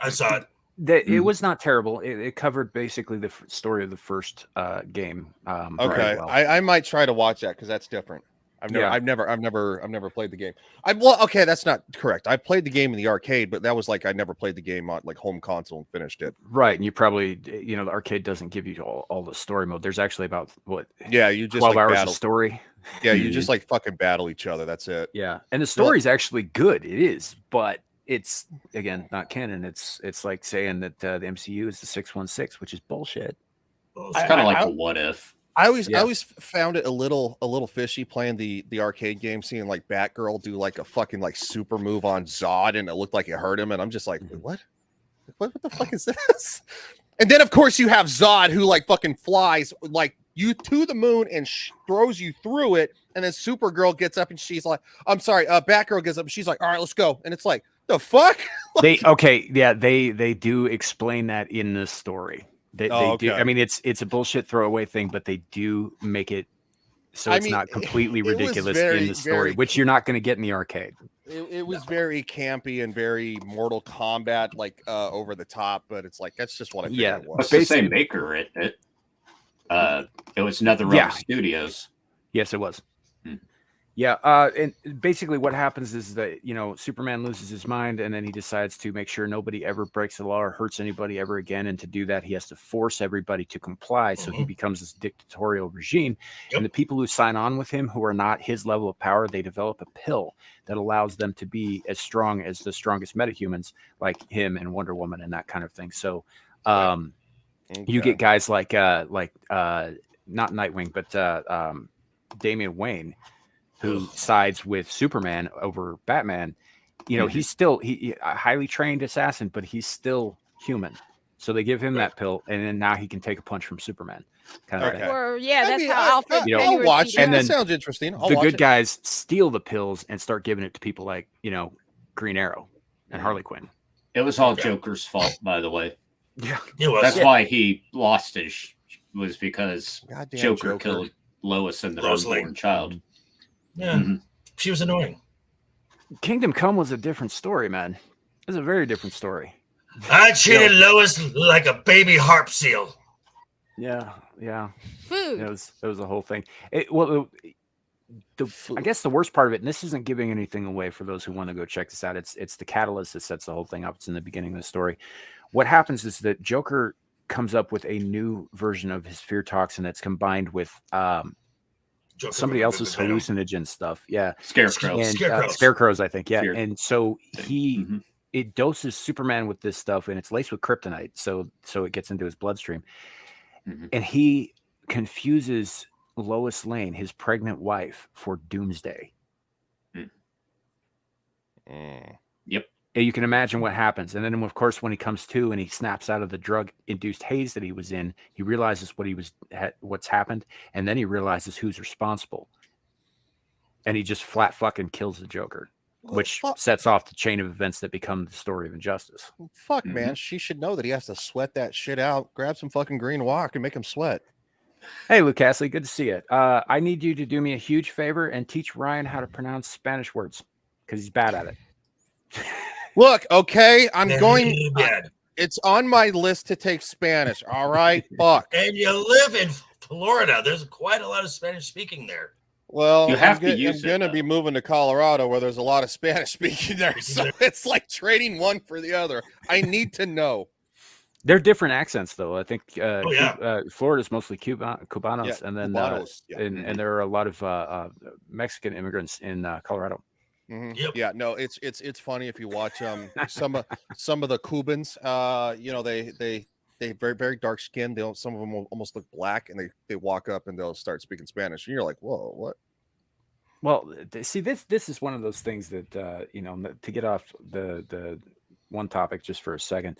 Speaker 4: I saw it.
Speaker 1: that it
Speaker 5: Mhm.
Speaker 1: was not terrible. It covered basically the story of the first game.
Speaker 3: Okay,
Speaker 1: very well.
Speaker 3: I might try to watch that because that's different.
Speaker 1: Yeah.
Speaker 3: I've never played the game. Okay, that's not correct. I played the game in the arcade, but that was like I never played the game on like home console and finished it.
Speaker 1: Right, and you probably the arcade doesn't give you all the story mode. There's actually about what
Speaker 3: Yeah, you just
Speaker 1: 12
Speaker 3: like
Speaker 1: hours
Speaker 3: battle.
Speaker 1: of story.
Speaker 3: Yeah, you just like fucking battle each other. That's it.
Speaker 1: Yeah, and the story's actually good. It is, but it's again not canon. It's like saying that the MCU is the 616, which is bullshit.
Speaker 5: It's kind of like
Speaker 3: I-
Speaker 5: a what if.
Speaker 3: I always
Speaker 1: Yeah.
Speaker 3: found it a little fishy playing the arcade game, seeing like Batgirl do like a fucking like super move on Zod, and it looked like it hurt him, and I'm just like,
Speaker 1: Mhm.
Speaker 3: what the fuck is this? And then of course you have Zod who like fucking flies like you to the moon and throws you through it, and then Supergirl gets up and she's like, I'm sorry, Batgirl gets up and she's like, all right, let's go, and it's like the fuck.
Speaker 1: They do explain that in the story. They do.
Speaker 3: okay.
Speaker 1: I mean, it's a bullshit throwaway thing, but they do make it so
Speaker 3: I
Speaker 1: it's
Speaker 3: mean,
Speaker 1: not completely
Speaker 3: it was
Speaker 1: ridiculous
Speaker 3: very,
Speaker 1: in the story,
Speaker 3: very
Speaker 1: which you're not going to get in the arcade.
Speaker 3: It was very campy and very Mortal Kombat, like over the top, but it's like that's just what I figured
Speaker 1: Yeah,
Speaker 3: it
Speaker 5: What's
Speaker 3: was.
Speaker 5: the
Speaker 1: basically-
Speaker 5: same maker? It was NetherRealm
Speaker 1: Yeah.
Speaker 5: Studios.
Speaker 1: Yes, it was.
Speaker 5: Hmm.
Speaker 1: Yeah, and basically what happens is that Superman loses his mind, and then he decides to make sure nobody ever breaks the law or hurts anybody ever again. And to do that, he has to force everybody to comply. So he
Speaker 4: Mhm.
Speaker 1: becomes this dictatorial regime.
Speaker 4: Yep.
Speaker 1: And the people who sign on with him, who are not his level of power, they develop a pill that allows them to be as strong as the strongest metahumans, like him and Wonder Woman and that kind of thing. So, you
Speaker 3: Okay.
Speaker 1: get guys like not Nightwing, but Damian Wayne, who sides with Superman over Batman. He's still he a highly trained assassin, but he's still human. So they give him that pill, and then now he can take a punch from Superman. Kind of
Speaker 3: Okay.
Speaker 1: thing.
Speaker 2: Or yeah,
Speaker 3: I
Speaker 2: that's
Speaker 3: mean,
Speaker 2: how Alfred.
Speaker 1: you know,
Speaker 3: I'll
Speaker 2: Pennyworth
Speaker 3: watch
Speaker 2: did
Speaker 3: it.
Speaker 1: And
Speaker 2: it.
Speaker 1: then
Speaker 3: That sounds interesting. I'll
Speaker 1: The
Speaker 3: watch
Speaker 1: good
Speaker 3: it.
Speaker 1: guys steal the pills and start giving it to people like Green Arrow and Harley Quinn.
Speaker 5: It was all
Speaker 4: Okay.
Speaker 5: Joker's fault, by the way.
Speaker 1: Yeah,
Speaker 4: It was.
Speaker 5: That's why he lost was because
Speaker 3: Goddamn
Speaker 5: Joker killed Lois and their
Speaker 4: Lois
Speaker 5: unborn
Speaker 4: Lane.
Speaker 5: child.
Speaker 4: Yeah,
Speaker 5: Mhm.
Speaker 4: she was annoying.
Speaker 1: Kingdom Come was a different story, man. It was a very different story.
Speaker 4: I treated Lois like a baby harp seal.
Speaker 1: Yeah.
Speaker 2: Food.
Speaker 1: It was a whole thing. I guess the worst part of it, and this isn't giving anything away for those who want to go check this out. It's the catalyst that sets the whole thing up. It's in the beginning of the story. What happens is that Joker comes up with a new version of his fear toxin that's combined with
Speaker 4: Joker
Speaker 1: somebody
Speaker 4: from
Speaker 1: else's
Speaker 4: Venom.
Speaker 1: hallucinogen stuff. Yeah,
Speaker 5: Scarecrow.
Speaker 1: and
Speaker 4: Scarecrows.
Speaker 1: scarecrows, I think. Yeah,
Speaker 5: Fear.
Speaker 1: and so he
Speaker 5: Mhm.
Speaker 1: it doses Superman with this stuff, and it's laced with kryptonite, so it gets into his bloodstream,
Speaker 5: Mhm.
Speaker 1: and he confuses Lois Lane, his pregnant wife, for Doomsday.
Speaker 3: Mm.
Speaker 1: And you can imagine what happens. And then, of course, when he comes to and he snaps out of the drug-induced haze that he was in, he realizes what's happened, and then he realizes who's responsible. And he just flat fucking kills the Joker, which
Speaker 3: fuck,
Speaker 1: sets off the chain of events that become the story of Injustice.
Speaker 3: fuck
Speaker 5: Mhm.
Speaker 3: man, she should know that he has to sweat that shit out. Grab some fucking green walk and make him sweat.
Speaker 1: Hey, Luke Astley, good to see you. I need you to do me a huge favor and teach Ryan how to pronounce Spanish words because he's bad at it.
Speaker 3: Look, okay, I'm
Speaker 4: Very
Speaker 3: going.
Speaker 4: bad.
Speaker 3: It's on my list to take Spanish. All right, fuck.
Speaker 4: And you live in Florida. There's quite a lot of Spanish speaking there.
Speaker 3: Well,
Speaker 5: You have
Speaker 3: I'm,
Speaker 5: to
Speaker 3: go-
Speaker 5: use
Speaker 3: I'm
Speaker 5: it,
Speaker 3: gonna
Speaker 5: though.
Speaker 3: be moving to Colorado where there's a lot of Spanish speaking there, so it's like trading one for the other. I need to know.
Speaker 1: They're different accents, though. I think
Speaker 4: yeah.
Speaker 1: Florida's mostly Cubanos,
Speaker 3: Yeah,
Speaker 1: and then
Speaker 3: Cubanos, yeah.
Speaker 1: and there are a lot of Mexican immigrants in Colorado.
Speaker 3: Mhm.
Speaker 4: Yep.
Speaker 3: Yeah, no, it's funny if you watch some of the Cubans. They very very dark skinned. They don't, some of them will almost look black, and they walk up and they'll start speaking Spanish, and you're like, whoa, what?
Speaker 1: Well, see, this is one of those things that to get off the one topic just for a second.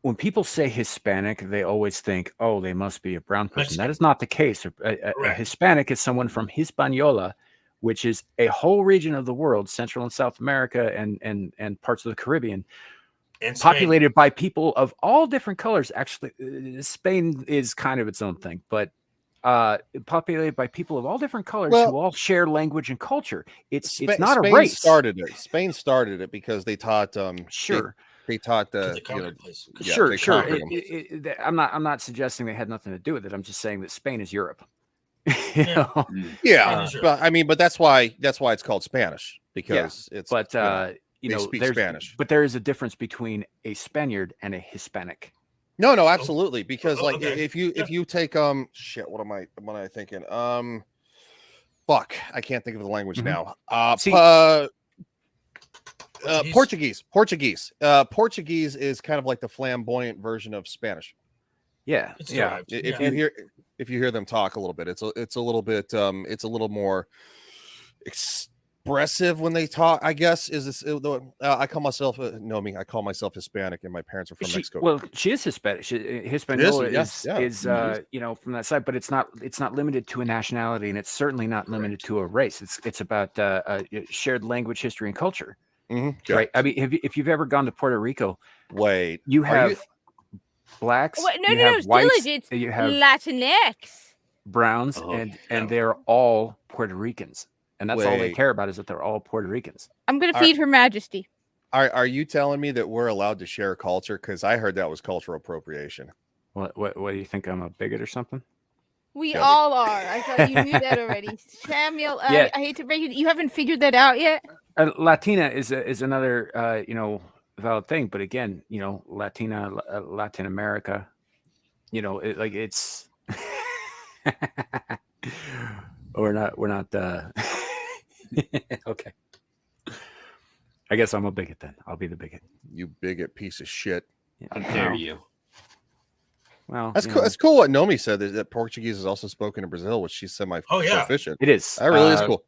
Speaker 1: When people say Hispanic, they always think, oh, they must be a brown person.
Speaker 4: Mexican.
Speaker 1: That is not the case. A
Speaker 4: Correct.
Speaker 1: Hispanic is someone from Hispaniola, which is a whole region of the world, Central and South America and parts of the Caribbean,
Speaker 4: And Spain.
Speaker 1: populated by people of all different colors. Actually, Spain is kind of its own thing, but populated by people of all different colors
Speaker 3: Well,
Speaker 1: who all share language and culture. It's not
Speaker 3: Spain
Speaker 1: a race.
Speaker 3: started it. Spain started it because they taught
Speaker 1: Sure.
Speaker 3: they taught
Speaker 4: Because
Speaker 3: the
Speaker 4: they conquered place.
Speaker 3: yeah,
Speaker 1: Sure,
Speaker 3: they
Speaker 1: sure.
Speaker 3: conquered 'em.
Speaker 1: I'm not suggesting they had nothing to do with it. I'm just saying that Spain is Europe. You
Speaker 4: Yeah.
Speaker 1: know?
Speaker 5: Mm.
Speaker 3: Yeah,
Speaker 4: Sure.
Speaker 3: but I mean, but that's why it's called Spanish because it's
Speaker 1: But
Speaker 3: they speak
Speaker 1: there's
Speaker 3: Spanish.
Speaker 1: but there is a difference between a Spaniard and a Hispanic.
Speaker 3: No, absolutely. Because like
Speaker 4: okay.
Speaker 3: if you take shit, what am I thinking? Fuck, I can't think of the language
Speaker 1: Mhm.
Speaker 3: now.
Speaker 1: See-
Speaker 4: Portuguese?
Speaker 3: Portuguese. Portuguese is kind of like the flamboyant version of Spanish.
Speaker 1: Yeah,
Speaker 4: It's
Speaker 1: yeah.
Speaker 4: derived.
Speaker 3: If you hear them talk a little bit, it's a little bit it's a little more expressive when they talk. I guess is this I call myself I call myself Hispanic, and my parents are from Mexico.
Speaker 1: Well, she is Hispanic. Hispaniola
Speaker 3: yes, yeah.
Speaker 1: is from that side, but it's not limited to a nationality, and it's certainly not limited to a race. It's about shared language, history, and culture.
Speaker 3: Mhm.
Speaker 1: Right. I mean, if you've ever gone to Puerto Rico,
Speaker 3: Wait,
Speaker 1: you
Speaker 3: are
Speaker 1: have blacks,
Speaker 2: Wait, no,
Speaker 1: you
Speaker 2: no, no,
Speaker 1: have whites,
Speaker 2: Stillage, it's
Speaker 1: you have
Speaker 2: Latinx.
Speaker 1: browns,
Speaker 5: Oh,
Speaker 1: and
Speaker 5: yeah.
Speaker 1: they're all Puerto Ricans, and that's all they
Speaker 3: Wait.
Speaker 1: care about is that they're all Puerto Ricans.
Speaker 2: I'm gonna
Speaker 3: Are-
Speaker 2: feed Her Majesty.
Speaker 3: Are you telling me that we're allowed to share culture? Because I heard that was cultural appropriation.
Speaker 1: What do you think? I'm a bigot or something?
Speaker 2: We
Speaker 3: Yeah.
Speaker 2: all are. I thought you knew that already, Samuel.
Speaker 1: Yeah.
Speaker 2: I hate to break it. You haven't figured that out yet.
Speaker 1: Latina is another valid thing, but again, Latina, Latin America, it's we're not okay. I guess I'm a bigot then. I'll be the bigot.
Speaker 3: You bigot piece of shit.
Speaker 1: Yeah.
Speaker 5: How dare
Speaker 1: Well,
Speaker 5: you?
Speaker 1: Well,
Speaker 3: That's cool. That's cool. What Nomi said that Portuguese is also spoken in Brazil, which she's semi
Speaker 4: Oh, yeah.
Speaker 3: proficient.
Speaker 1: It is.
Speaker 3: That really is cool.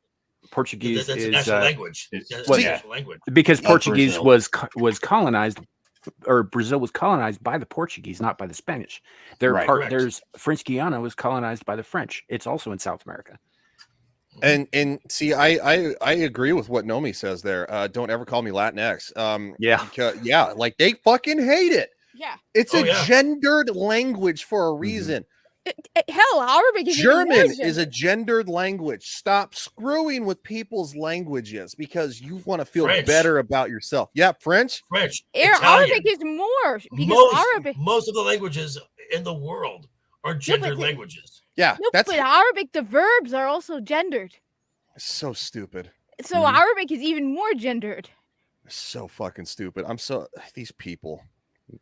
Speaker 1: Portuguese
Speaker 4: That's a
Speaker 1: is
Speaker 4: national language.
Speaker 5: it's-
Speaker 4: That's
Speaker 1: well,
Speaker 4: a
Speaker 1: yeah.
Speaker 4: national language.
Speaker 1: because
Speaker 5: Of
Speaker 1: Portuguese
Speaker 5: Brazil.
Speaker 1: was colonized, or Brazil was colonized by the Portuguese, not by the Spanish.
Speaker 5: Right.
Speaker 4: Correct.
Speaker 1: There's French Guiana was colonized by the French. It's also in South America.
Speaker 3: And see, I agree with what Nomi says there. Don't ever call me Latinx.
Speaker 1: Yeah.
Speaker 3: Because, like they fucking hate it.
Speaker 2: Yeah.
Speaker 3: It's
Speaker 4: Oh,
Speaker 3: a
Speaker 4: yeah.
Speaker 3: gendered language for a reason.
Speaker 2: Hell, Arabic is even
Speaker 3: German
Speaker 2: more
Speaker 3: is a gendered language. Stop screwing with people's languages because you want to feel
Speaker 4: French.
Speaker 3: better about yourself. Yeah, French.
Speaker 4: French,
Speaker 2: Arabic
Speaker 4: Italian.
Speaker 2: is more because Arabic.
Speaker 4: Most of the languages in the world are gendered languages.
Speaker 3: Yeah,
Speaker 2: No,
Speaker 3: that's
Speaker 2: but Arabic, the verbs are also gendered.
Speaker 3: so stupid.
Speaker 2: So
Speaker 1: Mhm.
Speaker 2: Arabic is even more gendered.
Speaker 3: So fucking stupid. These people.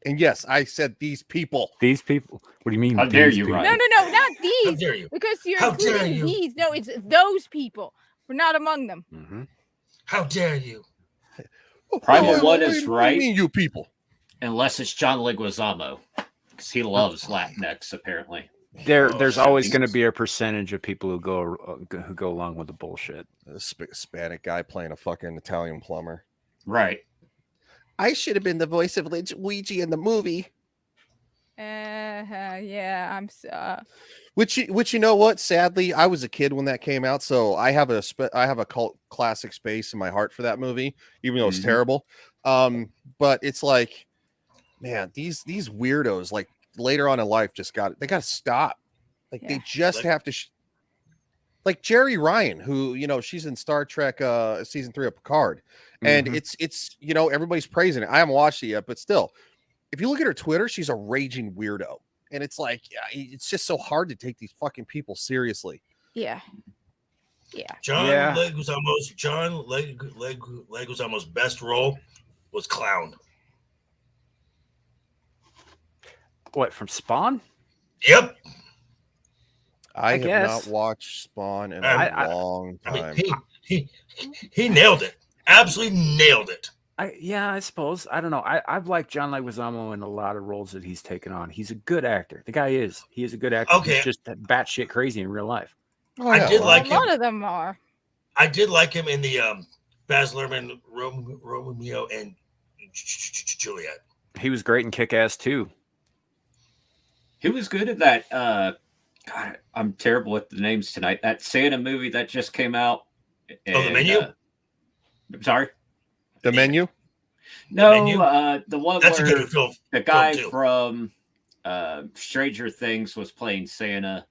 Speaker 3: And yes, I said these people.
Speaker 1: These people. What do you mean?
Speaker 5: How dare
Speaker 1: these
Speaker 5: you,
Speaker 1: people?
Speaker 5: Ryan?
Speaker 2: No, not
Speaker 4: How
Speaker 2: these.
Speaker 4: dare you?
Speaker 2: Because you're
Speaker 4: How dare
Speaker 2: including
Speaker 4: you.
Speaker 2: these. No, it's those people. We're not among them.
Speaker 1: Mhm.
Speaker 4: How dare you?
Speaker 5: Primal
Speaker 3: What
Speaker 5: One
Speaker 3: do
Speaker 5: is
Speaker 3: you
Speaker 5: right.
Speaker 3: mean, you people?
Speaker 5: Unless it's John Leguizamo, because he loves Latinx apparently.
Speaker 1: There's
Speaker 4: Oh,
Speaker 1: always
Speaker 5: Jesus.
Speaker 1: going to be a percentage of people who go along with the bullshit.
Speaker 3: This Hispanic guy playing a fucking Italian plumber.
Speaker 5: Right.
Speaker 3: I should have been the voice of Luigi in the movie.
Speaker 2: Yeah, I'm so.
Speaker 3: Which you know what? Sadly, I was a kid when that came out, so I have a cult classic space in my heart for that movie, even though it's
Speaker 5: Mhm.
Speaker 3: terrible. But it's like, man, these weirdos, like later on in life, they got to stop. Like they
Speaker 2: Yeah.
Speaker 3: just
Speaker 4: Like-
Speaker 3: have to. Like Jerry Ryan, who she's in Star Trek season 3 of Picard, and
Speaker 1: Mhm.
Speaker 3: it's everybody's praising it. I haven't watched it yet, but still, if you look at her Twitter, she's a raging weirdo. And it's like, yeah, it's just so hard to take these fucking people seriously.
Speaker 2: Yeah.
Speaker 4: John
Speaker 1: Yeah.
Speaker 4: Leguizamo's best role was clown.
Speaker 1: What, from Spawn?
Speaker 4: Yep.
Speaker 3: I have
Speaker 1: guess.
Speaker 3: not watched Spawn in a
Speaker 4: I-
Speaker 3: long
Speaker 4: I
Speaker 3: time.
Speaker 4: mean, he nailed it. Absolutely nailed it.
Speaker 1: I suppose. I don't know. I've liked John Leguizamo in a lot of roles that he's taken on. He's a good actor. The guy is. He is a good actor.
Speaker 4: Okay.
Speaker 1: He's just batshit crazy in real life.
Speaker 3: Oh,
Speaker 4: I did
Speaker 3: well,
Speaker 4: like
Speaker 2: a
Speaker 4: him.
Speaker 2: lot of them are.
Speaker 4: I did like him in the Baz Luhrmann Romeo and Juliet.
Speaker 1: He was great in Kick-Ass too.
Speaker 5: He was good at that. God, I'm terrible with the names tonight. That Santa movie that just came out.
Speaker 4: Oh, The Menu?
Speaker 5: I'm sorry.
Speaker 3: The Menu.
Speaker 5: No,
Speaker 4: Menu?
Speaker 5: the one
Speaker 4: That's a
Speaker 5: where
Speaker 4: good film.
Speaker 5: the guy
Speaker 4: too.
Speaker 5: from Stranger Things was playing Santa.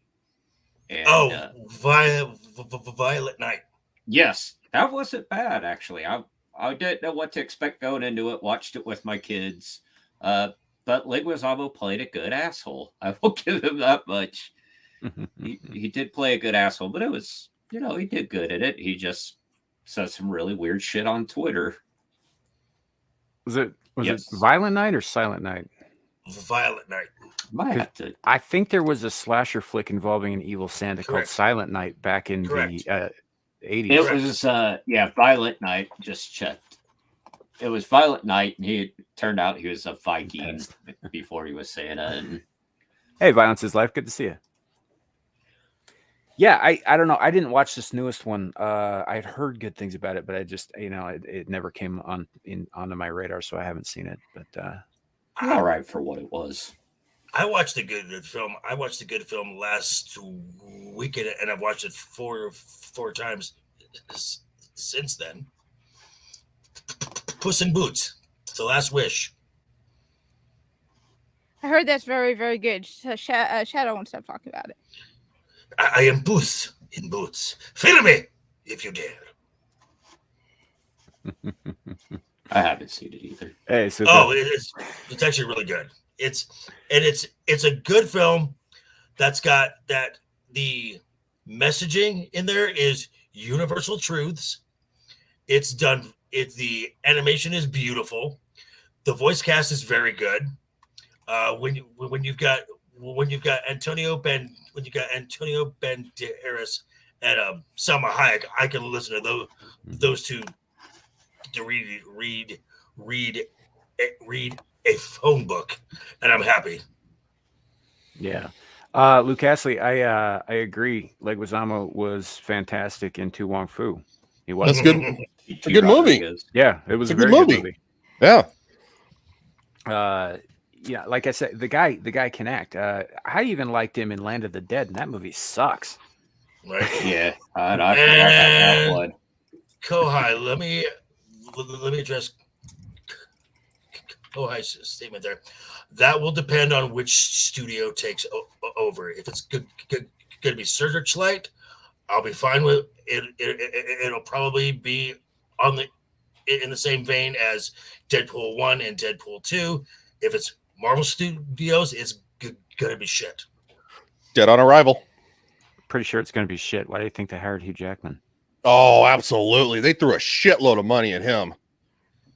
Speaker 5: And,
Speaker 4: Oh, Violet Night.
Speaker 5: yes, that wasn't bad actually. I didn't know what to expect going into it. Watched it with my kids, but Leguizamo played a good asshole. I will give him that much. He did play a good asshole, but it was, he did good at it. He just said some really weird shit on Twitter.
Speaker 1: Was it
Speaker 5: Yes.
Speaker 1: Violent Night or Silent Night?
Speaker 4: Violet Night.
Speaker 5: Might have to.
Speaker 1: I think there was a slasher flick involving an evil Santa called
Speaker 4: Correct.
Speaker 1: Silent Night back in
Speaker 4: Correct.
Speaker 1: the 80s.
Speaker 5: It
Speaker 4: Correct.
Speaker 5: was Violet Night. Just checked. It was Violet Night, and it turned out he was a Viking before he was Santa. And
Speaker 1: Hey, Violence is Life. Good to see you. Yeah, I don't know. I didn't watch this newest one. I had heard good things about it, but I just, it never came onto my radar, so I haven't seen it. But
Speaker 5: all right for what it was.
Speaker 4: I watched the good film. I watched the good film last weekend, and I've watched it four times since then. Puss in Boots, The Last Wish.
Speaker 2: I heard that's very, very good. Shadow won't stop talking about it.
Speaker 4: I am Puss in Boots. Feel me if you dare.
Speaker 5: I haven't seen it either.
Speaker 1: hey, so
Speaker 4: It's actually really good. It's a good film that's got that the messaging in there is universal truths. The animation is beautiful. The voice cast is very good. When you've got Antonio Banderas and Salma Hayek, I can listen to those two to read a phone book, and I'm happy.
Speaker 1: yeah. Luke Astley, I agree. Leguizamo was fantastic in Tu Wong Fu. He was.
Speaker 3: That's good.
Speaker 5: It's
Speaker 3: a good movie.
Speaker 1: Yeah, it was
Speaker 3: It's
Speaker 1: a
Speaker 3: a good
Speaker 1: very good
Speaker 3: movie.
Speaker 1: movie.
Speaker 3: Yeah.
Speaker 1: Yeah, like I said, the guy can act. I even liked him in Land of the Dead, and that movie sucks.
Speaker 4: Right?
Speaker 5: Yeah, I forgot about that one.
Speaker 4: Kohai, let me address Kohai's statement there. That will depend on which studio takes over. If it's going to be Searchlight, I'll be fine with it. It'll probably be in the same vein as Deadpool 1 and Deadpool 2. If it's Marvel Studios, it's going to be shit.
Speaker 3: Dead on Arrival.
Speaker 1: Pretty sure it's going to be shit. Why do you think they hired Hugh Jackman?
Speaker 3: Oh, absolutely. They threw a shitload of money at him.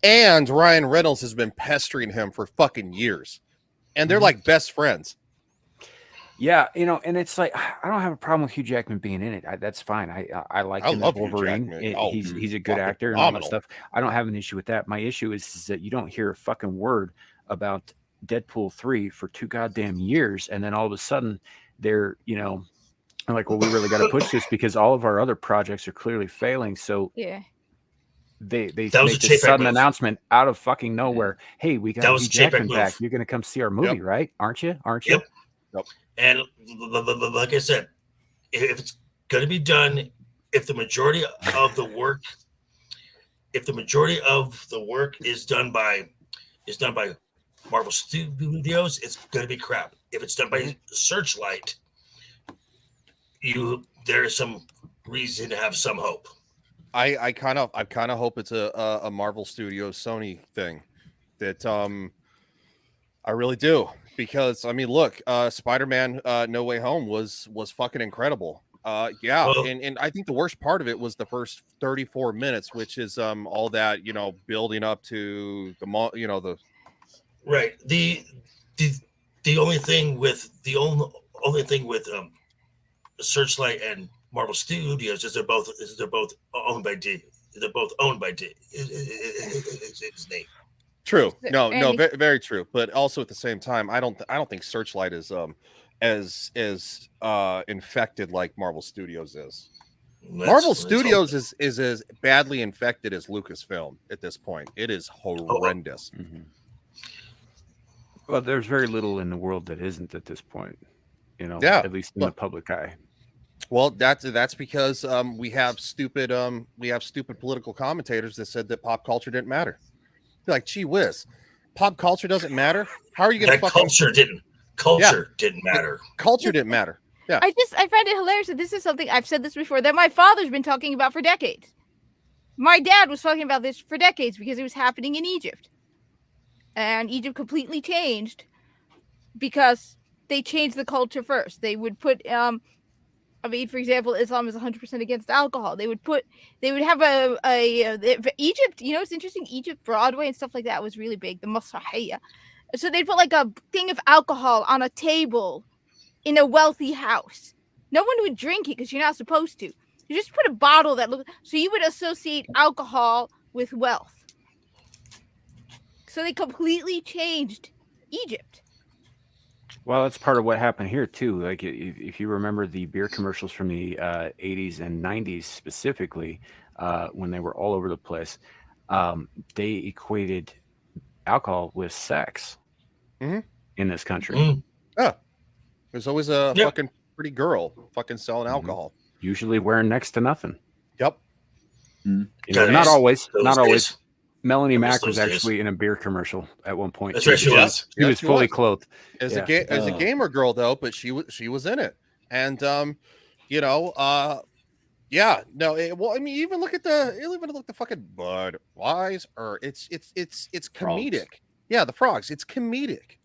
Speaker 3: And Ryan Reynolds has been pestering him for fucking years. And they're like best friends.
Speaker 1: Yeah, and it's like I don't have a problem with Hugh Jackman being in it. That's fine. I like
Speaker 3: I
Speaker 1: him
Speaker 3: love
Speaker 1: as
Speaker 3: Hugh
Speaker 1: Wolverine.
Speaker 3: Jackman. Oh,
Speaker 1: He's a good
Speaker 3: fucking
Speaker 1: actor and all that
Speaker 3: phenomenal.
Speaker 1: stuff. I don't have an issue with that. My issue is that you don't hear a fucking word about Deadpool 3 for 2 goddamn years, and then all of a sudden they're like, well, we really got to push this because all of our other projects are clearly failing. So
Speaker 2: Yeah.
Speaker 1: they
Speaker 4: That was
Speaker 1: make
Speaker 4: a
Speaker 1: this
Speaker 4: Chapek
Speaker 1: sudden
Speaker 4: move.
Speaker 1: announcement out of fucking nowhere. Hey, we
Speaker 4: That
Speaker 1: got
Speaker 4: was
Speaker 1: Hugh
Speaker 4: a Chapek
Speaker 1: Jackman back.
Speaker 4: move.
Speaker 1: You're gonna come see our movie, right? Aren't you?
Speaker 4: Yep. And like I said, if it's going to be done, if the majority of the work is done by Marvel Studios, it's going to be crap. If it's done by Searchlight, there is some reason to have some hope.
Speaker 3: I kind of hope it's a Marvel Studios Sony thing. That I really do. Because I mean, look, Spider-Man No Way Home was fucking incredible.
Speaker 4: Well-
Speaker 3: and I think the worst part of it was the first 34 minutes, which is all that building up to the
Speaker 4: Right. The only thing with Searchlight and Marvel Studios is they're both owned by D. They're both owned by D. His name.
Speaker 3: True. No,
Speaker 2: And
Speaker 3: very, very true. But also at the same time, I don't think Searchlight is as infected like Marvel Studios is. Marvel Studios is as badly infected as Lucasfilm at this point. It is horrendous.
Speaker 1: Mhm. Well, there's very little in the world that isn't at this point.
Speaker 3: Yeah.
Speaker 1: At least in the public eye.
Speaker 3: Well, that's because we have stupid political commentators that said that pop culture didn't matter. They're like, gee whiz, pop culture doesn't matter. How are you going to
Speaker 4: That
Speaker 3: fucking
Speaker 4: culture didn't matter.
Speaker 3: culture didn't matter? Yeah.
Speaker 2: I find it hilarious that this is something I've said this before that my father's been talking about for decades. My dad was talking about this for decades because it was happening in Egypt. And Egypt completely changed because they changed the culture first. They would put for example, Islam is 100% against alcohol. They would have Egypt, it's interesting, Egypt Broadway and stuff like that was really big, the Masrahiyya. So they'd put like a thing of alcohol on a table in a wealthy house. No one would drink it because you're not supposed to. You just put a bottle so you would associate alcohol with wealth. So they completely changed Egypt.
Speaker 1: Well, that's part of what happened here too. Like if you remember the beer commercials from the 80s and 90s specifically, when they were all over the place, they equated alcohol with sex in this country.
Speaker 3: There's always a fucking pretty girl fucking selling alcohol.
Speaker 1: Usually wearing next to nothing.
Speaker 3: Yep.
Speaker 1: Not always. Not always.
Speaker 4: Days.
Speaker 1: Melanie Mack was
Speaker 4: those days.
Speaker 1: actually in a beer commercial at one point.
Speaker 4: That's right, she was.
Speaker 1: She was fully clothed.
Speaker 3: As a gamer girl though, but she was in it. And well, I mean, even look at the fucking Budweiser. It's comedic.
Speaker 5: Frogs.
Speaker 3: Yeah, the frogs. It's comedic.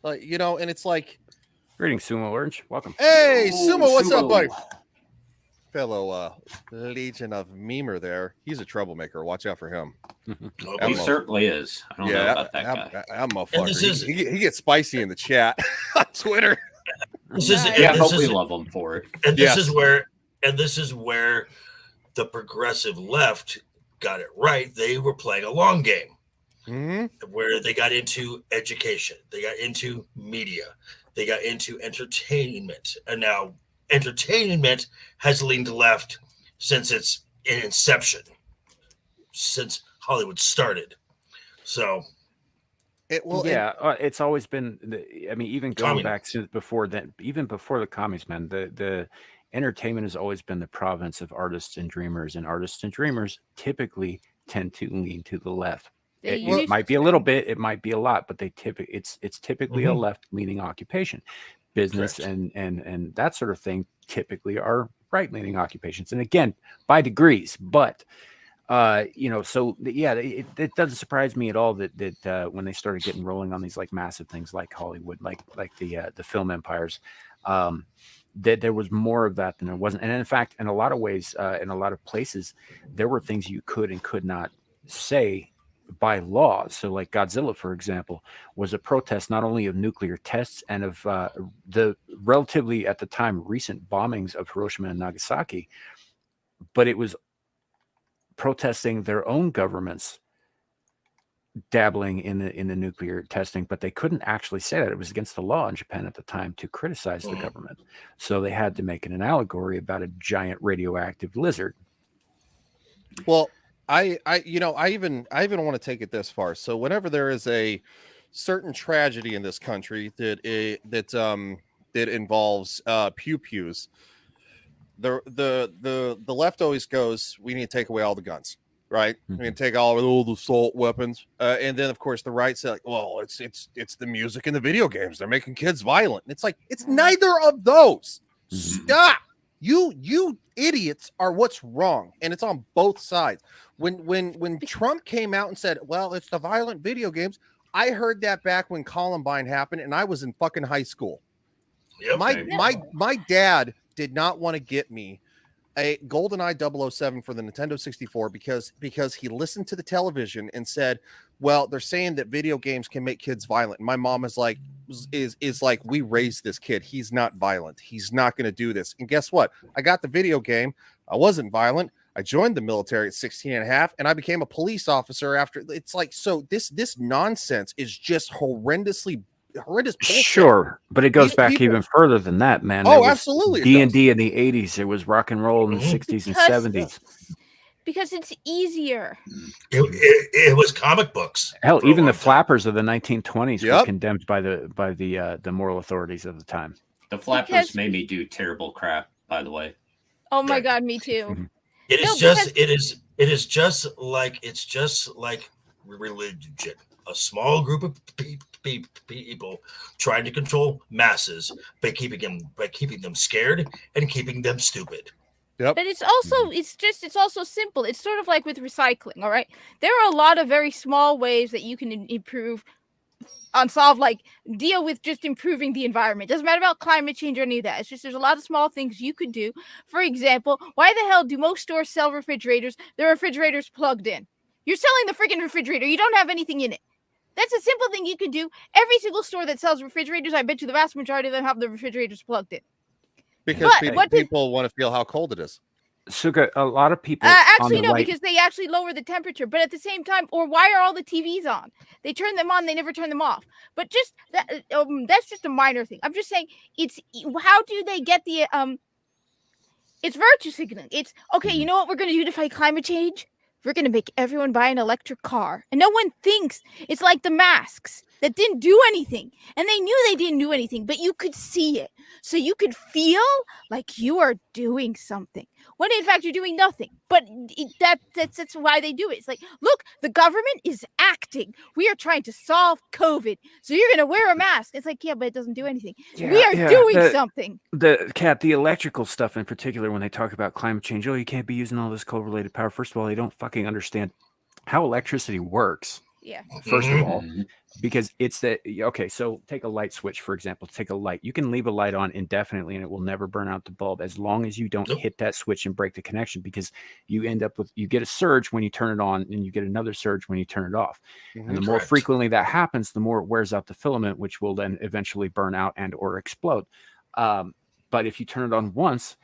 Speaker 3: Like, and it's like,
Speaker 1: Greetings, Sumo Orange. Welcome.
Speaker 3: hey, Sumo, what's up,
Speaker 5: Sumo.
Speaker 3: buddy? Fellow Legion of Memer there. He's a troublemaker. Watch out for him.
Speaker 5: He certainly is. I don't know about that guy.
Speaker 3: I'm a
Speaker 4: And this
Speaker 3: fucker.
Speaker 4: is-
Speaker 3: He gets spicy in the chat on Twitter.
Speaker 4: This is
Speaker 5: Yeah, I
Speaker 4: and
Speaker 5: hope
Speaker 4: this
Speaker 5: we
Speaker 4: is
Speaker 5: love him for it.
Speaker 4: and this
Speaker 3: Yes.
Speaker 4: is where the progressive left got it right. They were playing a long game
Speaker 3: Mm-hmm.
Speaker 4: where they got into education, they got into media, they got into entertainment, and now entertainment has leaned left since its inception, since Hollywood started. So
Speaker 1: It's always been. Even going
Speaker 4: Communist.
Speaker 1: back to before that, even before the commies, man, the entertainment has always been the province of artists and dreamers, and artists and dreamers typically tend to lean to the left. It might be a little bit, it might be a lot, but it's typically a left-leaning occupation. Business
Speaker 4: Correct.
Speaker 1: and that sort of thing typically are right-leaning occupations, and again by degrees. But it doesn't surprise me at all that when they started getting rolling on these like massive things like Hollywood, like the film empires, that there was more of that than there wasn't. And in fact, in a lot of ways, in a lot of places, there were things you could and could not say by law. So like Godzilla, for example, was a protest not only of nuclear tests and of the relatively at the time recent bombings of Hiroshima and Nagasaki, but it was protesting their own governments dabbling in the nuclear testing, but they couldn't actually say that. It was against the law in Japan at the time to criticize the government. So they had to make an allegory about a giant radioactive lizard.
Speaker 3: Well, I even want to take it this far. So whenever there is a certain tragedy in this country that involves pew-pews, the left always goes, we need to take away all the guns, right? We need to take all the assault weapons, and then of course the right say, like, well, it's the music and the video games, they're making kids violent. And it's like, it's neither of those. Stop. You idiots are what's wrong, and it's on both sides. When Trump came out and said, well, it's the violent video games, I heard that back when Columbine happened and I was in fucking high school.
Speaker 4: Yep.
Speaker 3: My dad did not want to get me a GoldenEye 007 for the Nintendo 64 because he listened to the television and said, well, they're saying that video games can make kids violent. And my mom is like, we raised this kid. He's not violent. He's not going to do this. And guess what? I got the video game. I wasn't violent. I joined the military at 16 and a half, and I became a police officer after. It's like, so this nonsense is just horrendous bullshit.
Speaker 1: Sure, but it goes
Speaker 3: These
Speaker 1: back
Speaker 3: people-
Speaker 1: even further than that, man.
Speaker 3: Oh, absolutely it
Speaker 1: D&D in the 80s. It was rock and roll in the 60s and
Speaker 2: Because-
Speaker 1: 70s.
Speaker 2: Because it's easier.
Speaker 4: It was comic books.
Speaker 1: Hell,
Speaker 4: for a
Speaker 1: even the
Speaker 4: long time.
Speaker 1: flappers of the 1920s were
Speaker 3: Yep.
Speaker 1: condemned by the moral authorities of the time.
Speaker 5: The flappers
Speaker 2: Because-
Speaker 5: made me do terrible crap, by the way.
Speaker 2: Oh my
Speaker 4: Right.
Speaker 2: God, me too.
Speaker 4: It is
Speaker 2: No,
Speaker 4: just
Speaker 2: because-
Speaker 4: it is just like religion. A small group of people trying to control masses by keeping them scared and keeping them stupid.
Speaker 3: Yep.
Speaker 2: But it's also it's also simple. It's sort of like with recycling, all right? There are a lot of very small ways that you can improve deal with just improving the environment. Doesn't matter about climate change or any of that. It's just there's a lot of small things you could do. For example, why the hell do most stores sell refrigerators? The refrigerator's plugged in. You're selling the freaking refrigerator. You don't have anything in it. That's a simple thing you can do. Every single store that sells refrigerators, I bet you the vast majority of them have the refrigerators plugged in.
Speaker 3: Because
Speaker 2: But
Speaker 3: people want to feel how cold it is.
Speaker 1: Suga, a lot of people on
Speaker 2: Actually,
Speaker 1: the
Speaker 2: no,
Speaker 1: right,
Speaker 2: because they actually lower the temperature. But at the same time, or why are all the TVs on? They turn them on, they never turn them off. But just that's just a minor thing. I'm just saying, it's how do they get the It's virtue signaling. It's okay. You know what we're gonna do to fight climate change? We're gonna make everyone buy an electric car, and no one thinks it's like the masks that didn't do anything, and they knew they didn't do anything, but you could see it, so you could feel like you are doing something when in fact you're doing nothing. But that's why they do it. It's like, look, the government is acting. We are trying to solve COVID, so you're gonna wear a mask. It's like, yeah, but it doesn't do anything. We are doing something.
Speaker 1: The electrical stuff in particular, when they talk about climate change, oh, you can't be using all this coal-related power. First of all, they don't fucking understand how electricity works.
Speaker 2: Yeah.
Speaker 1: First of all,
Speaker 5: Mhm.
Speaker 1: because it's okay. So take a light switch, for example. Take a light. You can leave a light on indefinitely, and it will never burn out the bulb as long as you don't
Speaker 4: Nope.
Speaker 1: hit that switch and break the connection. Because you end up with you get a surge when you turn it on, and you get another surge when you turn it off. And the more
Speaker 4: Correct.
Speaker 1: frequently that happens, the more it wears out the filament, which will then eventually burn out and or explode. But if you turn it on once,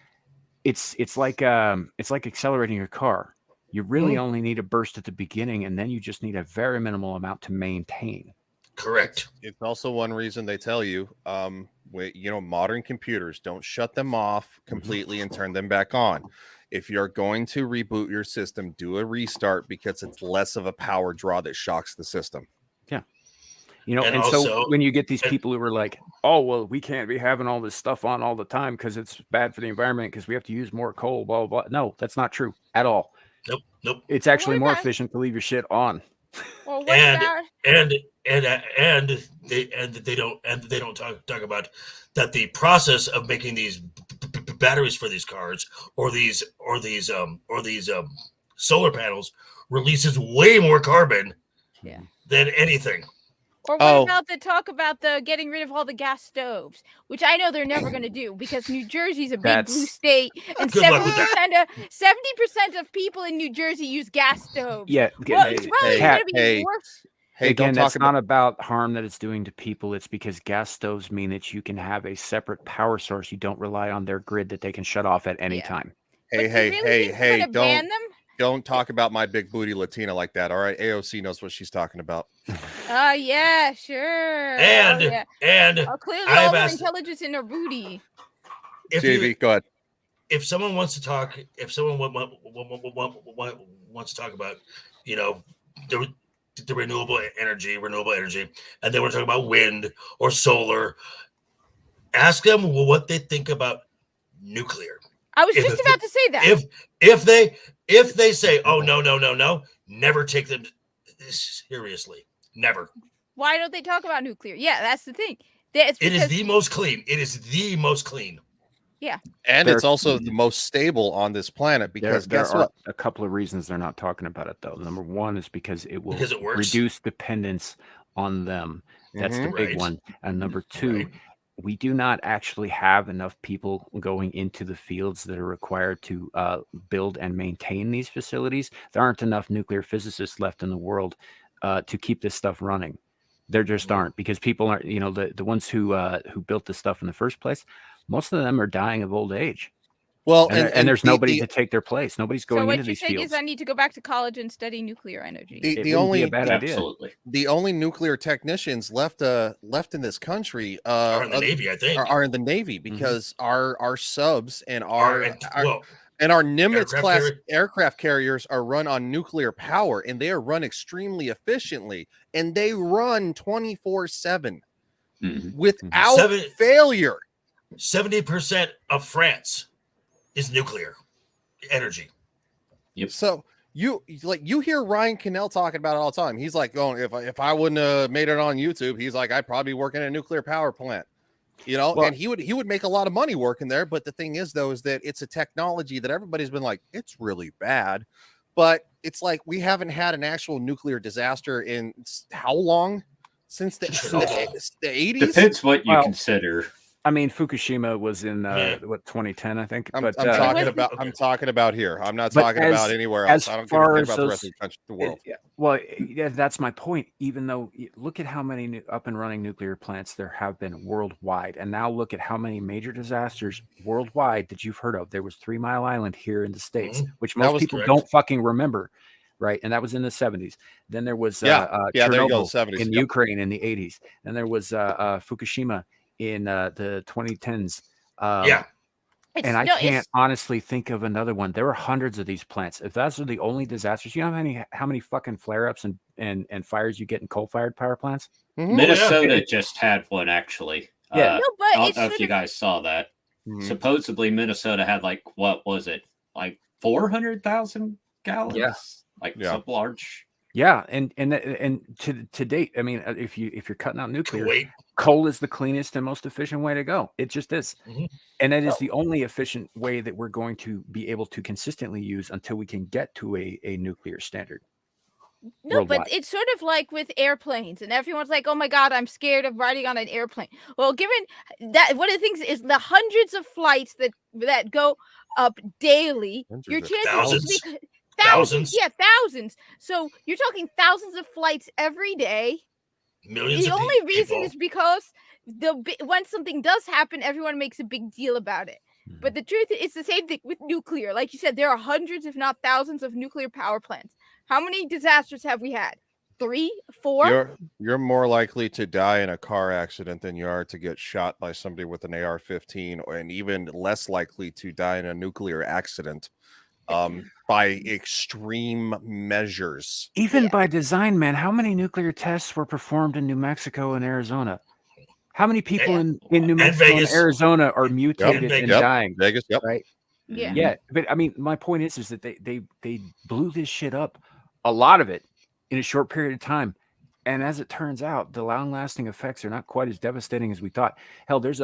Speaker 1: it's like accelerating your car. You really only need a burst at the beginning, and then you just need a very minimal amount to maintain.
Speaker 4: Correct.
Speaker 3: It's also one reason they tell you, modern computers, don't shut them off completely and turn them back on. If you're going to reboot your system, do a restart because it's less of a power draw that shocks the system.
Speaker 1: And
Speaker 4: also-
Speaker 1: so when you get these people who are like, oh, well, we can't be having all this stuff on all the time because it's bad for the environment because we have to use more coal, blah, blah, blah. No, that's not true at all.
Speaker 4: Nope.
Speaker 1: It's actually
Speaker 2: what
Speaker 1: more
Speaker 2: about-
Speaker 1: efficient to leave your shit on.
Speaker 2: Well, what
Speaker 4: And-
Speaker 2: about
Speaker 4: They don't talk about that the process of making these batteries for these cars or these solar panels releases way more carbon
Speaker 2: Yeah.
Speaker 4: than anything.
Speaker 2: Or what
Speaker 3: Oh.
Speaker 2: about the talk about the getting rid of all the gas stoves, which I know they're never going to do because New Jersey's a big blue
Speaker 1: That's-
Speaker 2: state, and
Speaker 4: Good luck with
Speaker 2: 70% of people in New Jersey use gas stoves.
Speaker 1: Yeah.
Speaker 2: Well, it's probably
Speaker 3: Cat,
Speaker 2: going to be
Speaker 3: hey.
Speaker 2: worse.
Speaker 3: Hey,
Speaker 1: Again,
Speaker 3: don't talk
Speaker 1: that's not about harm that it's doing to people. It's because gas stoves mean that you can have a separate power source. You don't rely on their grid that they can shut off at any
Speaker 2: Yeah.
Speaker 1: time.
Speaker 2: But do you
Speaker 3: Hey,
Speaker 2: really think they're gonna ban them?
Speaker 3: don't talk about my big booty Latina like that. All right, AOC knows what she's talking about.
Speaker 2: Yeah, sure.
Speaker 4: And
Speaker 2: oh, yeah.
Speaker 4: and
Speaker 2: Clearly
Speaker 4: I've
Speaker 2: all their
Speaker 4: asked-
Speaker 2: intelligence in their booty.
Speaker 4: if
Speaker 3: JV,
Speaker 4: you,
Speaker 3: go ahead.
Speaker 4: if someone wants to talk, if someone wants to talk about, the renewable energy, and they want to talk about wind or solar, ask them what they think about nuclear.
Speaker 2: I was
Speaker 4: If-
Speaker 2: just about to say that.
Speaker 4: If they say, oh no, never take them seriously. Never.
Speaker 2: Why don't they talk about nuclear? Yeah, that's the thing. It's
Speaker 4: It is
Speaker 2: because-
Speaker 4: the most clean. It is the most clean.
Speaker 3: And
Speaker 1: There-
Speaker 3: it's also the most stable on this planet because
Speaker 1: there
Speaker 3: guess
Speaker 1: are
Speaker 3: what?
Speaker 1: a couple of reasons they're not talking about it, though. Number one is because it will
Speaker 4: Because it works.
Speaker 1: reduce dependence on them. That's the
Speaker 3: Mhm.
Speaker 1: big
Speaker 4: Right.
Speaker 1: one. And number two,
Speaker 4: Right.
Speaker 1: we do not actually have enough people going into the fields that are required to build and maintain these facilities. There aren't enough nuclear physicists left in the world to keep this stuff running. There just aren't, because people aren't, the ones who built this stuff in the first place, most of them are dying of old age.
Speaker 3: Well,
Speaker 1: And there's nobody
Speaker 3: the,
Speaker 1: to take their place. Nobody's
Speaker 2: So
Speaker 1: going
Speaker 2: what
Speaker 1: into
Speaker 2: you're
Speaker 1: these
Speaker 2: saying
Speaker 1: fields.
Speaker 2: is I need to go back to college and study nuclear energy.
Speaker 3: the,
Speaker 1: It
Speaker 3: the
Speaker 1: wouldn't be
Speaker 3: only
Speaker 1: a bad idea.
Speaker 5: Absolutely.
Speaker 3: the only nuclear technicians left in this country
Speaker 4: Are in the Navy, I think.
Speaker 3: are in the Navy because our subs and our Nimitz
Speaker 4: aircraft
Speaker 3: class
Speaker 4: carrier-
Speaker 3: aircraft carriers are run on nuclear power, and they are run extremely efficiently, and they run 24/7
Speaker 5: Mhm.
Speaker 3: without
Speaker 4: Seven-
Speaker 3: failure.
Speaker 4: 70% of France is nuclear energy.
Speaker 5: Yep.
Speaker 3: So you hear Ryan Cannell talking about it all the time. He's like, "Oh, if I wouldn't have made it on YouTube, he's like, I'd probably be working at a nuclear power plant." You know,
Speaker 1: Well-
Speaker 3: and he would make a lot of money working there. But the thing is, though, is that it's a technology that everybody's been like, it's really bad. But it's like we haven't had an actual nuclear disaster in how long? Since the 80s?
Speaker 5: Depends what you
Speaker 1: Well,
Speaker 5: consider.
Speaker 1: I mean, Fukushima was in
Speaker 4: Yeah.
Speaker 1: 2010, I think.
Speaker 3: I'm
Speaker 1: but
Speaker 3: talking
Speaker 2: It
Speaker 3: about
Speaker 4: wasn't-
Speaker 3: I'm talking about here. I'm not
Speaker 1: But
Speaker 3: talking about anywhere
Speaker 1: as
Speaker 3: else. I don't
Speaker 1: far
Speaker 3: care
Speaker 1: as
Speaker 3: about the rest
Speaker 1: those-
Speaker 3: of the country, the world.
Speaker 1: Well, yeah, that's my point. Even though look at how many up and running nuclear plants there have been worldwide, and now look at how many major disasters worldwide that you've heard of. There was 3 Mile Island here in the States, which
Speaker 3: That
Speaker 1: most
Speaker 3: was
Speaker 1: people
Speaker 4: correct.
Speaker 1: don't fucking remember, right? And that was in the 70s. Then there was
Speaker 3: Yeah, there you go,
Speaker 1: Chernobyl
Speaker 3: 70s.
Speaker 1: in
Speaker 3: Yep.
Speaker 1: Ukraine in the 80s. Then there was Fukushima in the 2010s.
Speaker 4: Yeah.
Speaker 1: And I
Speaker 2: no,
Speaker 1: can't honestly think of another one. There are hundreds of these plants. If those are the only disasters, you know how many fucking flare ups and fires you get in coal fired power plants?
Speaker 3: Mhm.
Speaker 5: Minnesota just had one actually.
Speaker 1: Yeah.
Speaker 2: No, but
Speaker 5: I don't
Speaker 2: it's
Speaker 5: know if
Speaker 2: sort
Speaker 5: you
Speaker 2: of,
Speaker 5: guys saw that.
Speaker 3: Mhm.
Speaker 5: Supposedly Minnesota had like what was it? Like 400,000 gallons?
Speaker 1: Yeah.
Speaker 5: Like
Speaker 3: Yeah.
Speaker 5: some large.
Speaker 1: Yeah, and to date, I mean, if you're cutting out nuclear,
Speaker 4: Kuwait.
Speaker 1: coal is the cleanest and most efficient way to go. It just is,
Speaker 4: Mhm.
Speaker 1: and it is the only efficient way that we're going to be able to consistently use until we can get to a nuclear standard.
Speaker 2: no, but
Speaker 1: worldwide.
Speaker 2: it's sort of like with airplanes, and everyone's like, "Oh my God, I'm scared of riding on an airplane." Well, given that, one of the things is the hundreds of flights that go up daily,
Speaker 3: Hundreds
Speaker 2: your
Speaker 3: of
Speaker 2: chances
Speaker 4: thousands.
Speaker 2: thousands,
Speaker 4: Thousands.
Speaker 2: yeah, thousands. So you're talking thousands of flights every day.
Speaker 4: Millions
Speaker 2: The
Speaker 4: of
Speaker 2: only reason
Speaker 4: people.
Speaker 2: is because when something does happen, everyone makes a big deal about it. But the truth is the same thing with nuclear. Like you said, there are hundreds, if not thousands, of nuclear power plants. How many disasters have we had? 3, 4?
Speaker 3: You're more likely to die in a car accident than you are to get shot by somebody with an AR-15, and even less likely to die in a nuclear accident by extreme measures.
Speaker 1: Even
Speaker 2: Yeah.
Speaker 1: by design, man, how many nuclear tests were performed in New Mexico and Arizona? How many people in New
Speaker 4: And
Speaker 1: Mexico and
Speaker 4: Vegas.
Speaker 1: Arizona are mutated and
Speaker 4: Vegas.
Speaker 3: Yep.
Speaker 1: dying?
Speaker 3: Vegas, yep.
Speaker 1: Right?
Speaker 2: Yeah.
Speaker 1: Yeah, but I mean, my point is that they blew this shit up, a lot of it, in a short period of time, and as it turns out, the long-lasting effects are not quite as devastating as we thought. Hell, there's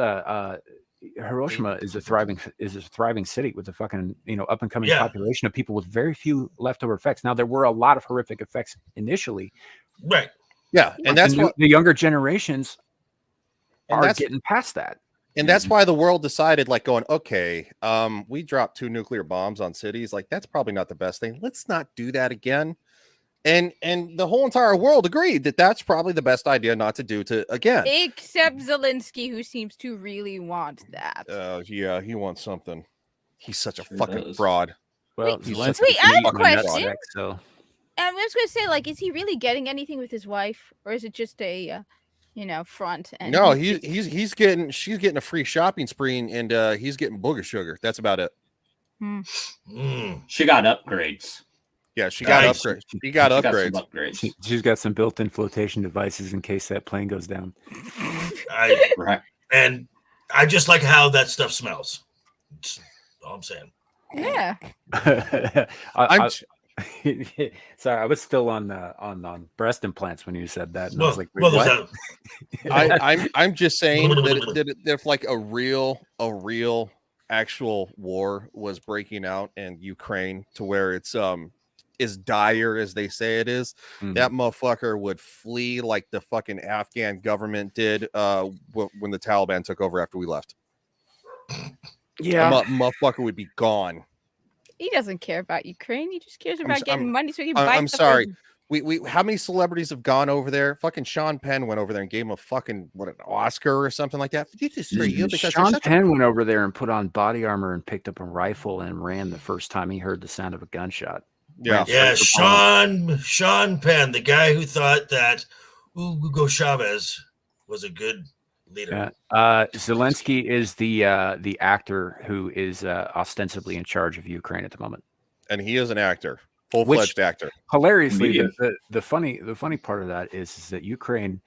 Speaker 1: Hiroshima is a thriving city with a fucking up and coming
Speaker 4: Yeah.
Speaker 1: population of people with very few leftover effects. Now there were a lot of horrific effects initially,
Speaker 4: Right.
Speaker 3: Yeah, and that's
Speaker 1: the,
Speaker 3: what
Speaker 1: the younger generations
Speaker 3: and
Speaker 1: are
Speaker 3: that's
Speaker 1: getting past that.
Speaker 3: and that's why the world decided, like, going, okay, we dropped 2 nuclear bombs on cities. Like, that's probably not the best thing. Let's not do that again. And the whole entire world agreed that that's probably the best idea not to do to again.
Speaker 2: Except Zelensky, who seems to really want that.
Speaker 3: Yeah, he wants something. He's such a
Speaker 5: Sure
Speaker 3: fucking
Speaker 5: does.
Speaker 3: fraud.
Speaker 1: Well,
Speaker 2: Wait,
Speaker 1: Zelensky's
Speaker 2: wait, I have a
Speaker 1: fucking nuts,
Speaker 2: question.
Speaker 1: Jack, so
Speaker 2: And I was going to say, like, is he really getting anything with his wife, or is it just a, front? And
Speaker 3: No, she's getting a free shopping spree, and he's getting booger sugar. That's about it.
Speaker 4: Mm.
Speaker 5: She got upgrades.
Speaker 3: Yeah, she got
Speaker 4: Nice.
Speaker 3: upgrades. She got
Speaker 5: She got some
Speaker 3: upgrades.
Speaker 5: upgrades.
Speaker 1: she's got some built-in flotation devices in case that plane goes down.
Speaker 5: Right.
Speaker 4: And I just like how that stuff smells. That's all I'm saying.
Speaker 2: Yeah.
Speaker 3: I'm
Speaker 1: Sorry, I was still on breast implants when you said that. And I
Speaker 4: Well,
Speaker 1: was like, wait,
Speaker 4: well,
Speaker 1: what?
Speaker 4: there's that.
Speaker 3: I'm just saying that if like a real actual war was breaking out in Ukraine to where it's as dire as they say it is,
Speaker 1: Mhm.
Speaker 3: that motherfucker would flee like the fucking Afghan government did when the Taliban took over after we left.
Speaker 1: Yeah.
Speaker 3: Motherfucker would be gone.
Speaker 2: He doesn't care about Ukraine. He just cares about
Speaker 3: s-
Speaker 2: getting
Speaker 3: I'm-
Speaker 2: money so he can
Speaker 3: I'm
Speaker 2: buy stuff
Speaker 3: sorry.
Speaker 2: for-
Speaker 3: We how many celebrities have gone over there? Fucking Sean Penn went over there and gave him a fucking an Oscar or something like that. This is for you because you're
Speaker 1: Sean
Speaker 3: such a
Speaker 1: Penn went over there and put on body armor and picked up a rifle and ran the first time he heard the sound of a gunshot.
Speaker 3: yeah.
Speaker 4: Yeah,
Speaker 1: Frank
Speaker 4: Sean Penn, the guy who thought that Hugo Chavez was a good leader.
Speaker 1: Zelensky is the actor who is ostensibly in charge of Ukraine at the moment.
Speaker 3: And he is an actor, full-fledged actor.
Speaker 1: Hilariously,
Speaker 5: Comedian.
Speaker 1: the funny part of that is that Ukraine,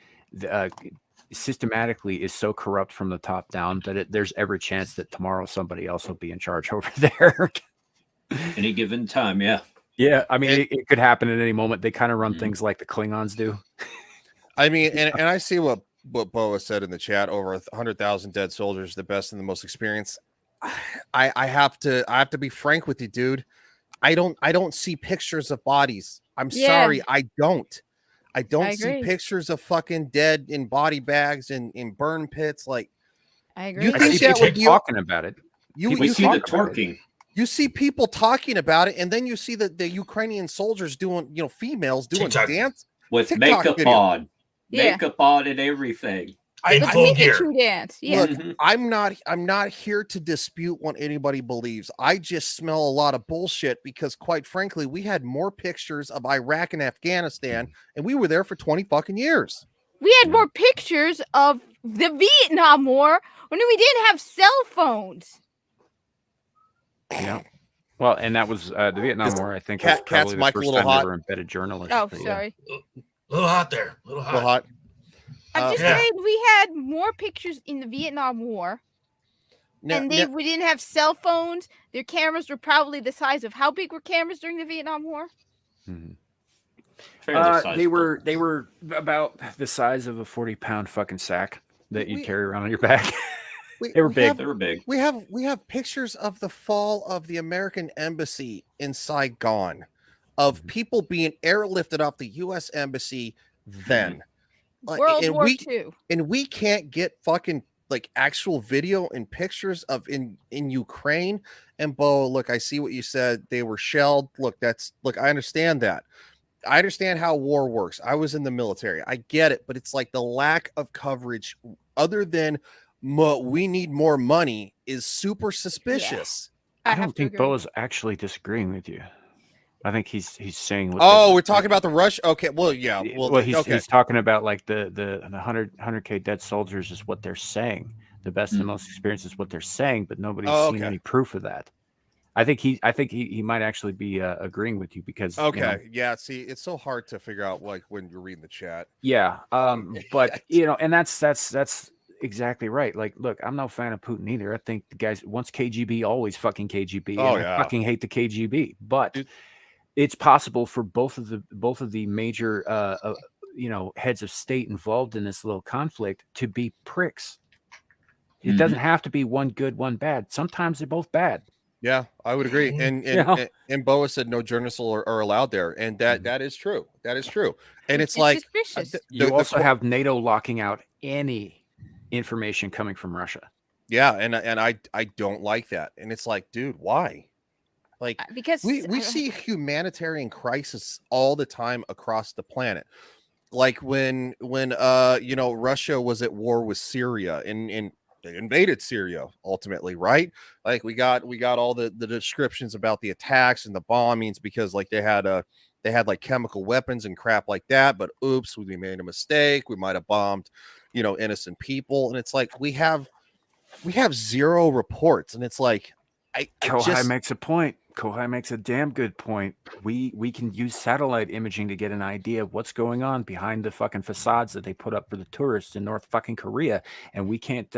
Speaker 1: systematically is so corrupt from the top down that there's every chance that tomorrow somebody else will be in charge over there.
Speaker 5: Any given time, yeah.
Speaker 1: Yeah, I mean, it could happen at any moment. They kind of run
Speaker 5: Mhm.
Speaker 1: things like the Klingons do.
Speaker 3: I mean, and I see what Boa said in the chat. Over 100,000 dead soldiers, the best and the most experienced. I have to be frank with you, dude. I don't see pictures of bodies. I'm
Speaker 2: Yeah.
Speaker 3: sorry, I don't. I don't
Speaker 2: I
Speaker 3: see
Speaker 2: agree.
Speaker 3: pictures of fucking dead in body bags and in burn pits. Like
Speaker 2: I agree.
Speaker 3: You
Speaker 1: I
Speaker 3: think
Speaker 1: see
Speaker 3: that
Speaker 1: people
Speaker 3: would you
Speaker 1: talking about it.
Speaker 3: you
Speaker 1: People
Speaker 5: We
Speaker 3: you
Speaker 5: see
Speaker 3: see
Speaker 5: the
Speaker 1: talk about it.
Speaker 5: twerking.
Speaker 3: you see people talking about it, and then you see the Ukrainian soldiers doing, females doing
Speaker 4: TikTok.
Speaker 3: dance.
Speaker 5: With
Speaker 3: TikTok
Speaker 5: makeup
Speaker 3: video.
Speaker 5: on.
Speaker 2: Yeah.
Speaker 5: Makeup on and everything.
Speaker 4: In
Speaker 2: The
Speaker 4: full gear.
Speaker 2: Pikachu dance. Yeah.
Speaker 3: Look,
Speaker 5: Mhm.
Speaker 3: I'm not here to dispute what anybody believes. I just smell a lot of bullshit because, quite frankly, we had more pictures of Iraq and Afghanistan, and we were there for 20 fucking years.
Speaker 2: We had more pictures of the Vietnam War when we didn't have cell phones.
Speaker 1: Yeah. Well, and that was the Vietnam
Speaker 3: Is
Speaker 1: War. I think
Speaker 3: Cat's
Speaker 1: was probably the
Speaker 3: mic a
Speaker 1: first
Speaker 3: little
Speaker 1: time they
Speaker 3: hot?
Speaker 1: were embedded journalists.
Speaker 2: Oh,
Speaker 1: but yeah.
Speaker 2: sorry.
Speaker 4: A little hot there. A little
Speaker 3: Well,
Speaker 4: hot.
Speaker 3: hot.
Speaker 2: I'm just
Speaker 4: Yeah.
Speaker 2: saying we had more pictures in the Vietnam War,
Speaker 3: Now-
Speaker 2: and
Speaker 3: now-
Speaker 2: we didn't have cell phones. Their cameras were probably the size of how big were cameras during the Vietnam War?
Speaker 1: Mhm.
Speaker 5: Fairly
Speaker 1: They
Speaker 5: sizable.
Speaker 1: were about the size of a 40-pound fucking sack that you
Speaker 3: We-
Speaker 1: carry around on your back.
Speaker 3: we-
Speaker 1: they were
Speaker 3: we
Speaker 1: big.
Speaker 3: have-
Speaker 5: They were big.
Speaker 3: We have pictures of the fall of the American embassy in Saigon, of
Speaker 1: Mhm.
Speaker 3: people being airlifted off the U.S. embassy then.
Speaker 2: World
Speaker 3: and
Speaker 2: War
Speaker 3: we
Speaker 2: II.
Speaker 3: and we can't get fucking like actual video and pictures of in Ukraine. And Bo, look, I see what you said. They were shelled. Look, I understand that. I understand how war works. I was in the military. I get it, but it's like the lack of coverage, other than we need more money, is super suspicious.
Speaker 1: I
Speaker 2: have
Speaker 1: don't
Speaker 2: to
Speaker 1: think
Speaker 2: agree.
Speaker 1: Bo is actually disagreeing with you. I think he's saying. What
Speaker 3: Oh,
Speaker 1: the-
Speaker 3: we're talking about the rush. Okay, well, yeah. Well,
Speaker 1: he's
Speaker 3: okay.
Speaker 1: he's talking about like the 100K dead soldiers is what they're saying. The best and most experienced is what they're saying, but nobody's
Speaker 3: Oh,
Speaker 1: seen
Speaker 3: okay.
Speaker 1: any proof of that. I think he might actually be agreeing with you because
Speaker 3: Okay,
Speaker 1: you know,
Speaker 3: yeah. See, it's so hard to figure out like when you're reading the chat.
Speaker 1: yeah. But and that's exactly right. Like, look, I'm no fan of Putin either. I think the guys once KGB, always fucking KGB.
Speaker 3: Oh,
Speaker 1: and
Speaker 3: yeah.
Speaker 1: I fucking hate the KGB. But
Speaker 3: Dude.
Speaker 1: it's possible for both of the major heads of state involved in this little conflict to be pricks. It
Speaker 5: Mhm.
Speaker 1: doesn't have to be one good, one bad. Sometimes they're both bad.
Speaker 3: Yeah, I would agree. And
Speaker 1: Yeah.
Speaker 3: and Boa said no journalists are allowed there, and that is true. That is true. And it's
Speaker 2: It's
Speaker 3: like
Speaker 2: suspicious.
Speaker 1: You also have NATO locking out any information coming from Russia.
Speaker 3: yeah, and I don't like that. And it's like, dude, why? Like
Speaker 2: Because
Speaker 3: we see humanitarian crisis all the time across the planet. Like when Russia was at war with Syria and they invaded Syria ultimately, right? Like we got all the descriptions about the attacks and the bombings because like they had like chemical weapons and crap like that, but oops, we made a mistake. We might have bombed, innocent people. And it's like we have zero reports, and it's like I
Speaker 1: Kohai makes a point. Kohai makes a damn good point. We can use satellite imaging to get an idea of what's going on behind the fucking facades that they put up for the tourists in North fucking Korea, and we can't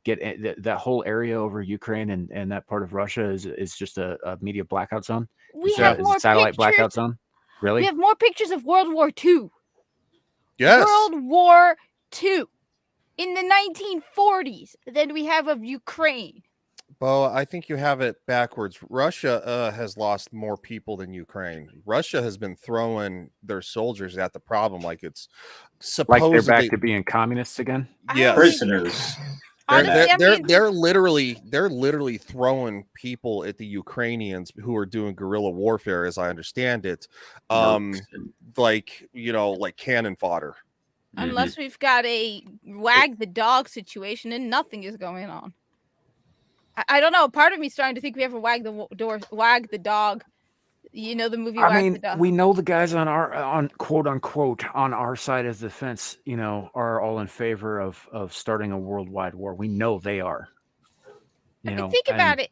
Speaker 1: get that whole area over Ukraine and that part of Russia is just a media blackout zone.
Speaker 2: we
Speaker 1: Is
Speaker 2: have
Speaker 1: a
Speaker 2: more
Speaker 1: satellite
Speaker 2: pictures.
Speaker 1: blackout zone. Really?
Speaker 2: We have more pictures of World War II.
Speaker 3: yes.
Speaker 2: World War II in the 1940s than we have of Ukraine.
Speaker 3: Bo, I think you have it backwards. Russia has lost more people than Ukraine. Russia has been throwing their soldiers at the problem like it's
Speaker 1: Like
Speaker 3: supposedly.
Speaker 1: they're back to being communists again?
Speaker 3: Yes.
Speaker 5: Prisoners.
Speaker 2: Honestly, I'm being-
Speaker 3: They're literally throwing people at the Ukrainians who are doing guerrilla warfare, as I understand it. Like cannon fodder.
Speaker 2: unless we've got a wag the dog situation and nothing is going on. I don't know. Part of me starting to think we have a wag the dog. You know the movie
Speaker 1: I
Speaker 2: Wag
Speaker 1: mean,
Speaker 2: the Dog.
Speaker 1: we know the guys on quote unquote on our side of the fence, are all in favor of starting a worldwide war. We know they are.
Speaker 2: Think about it.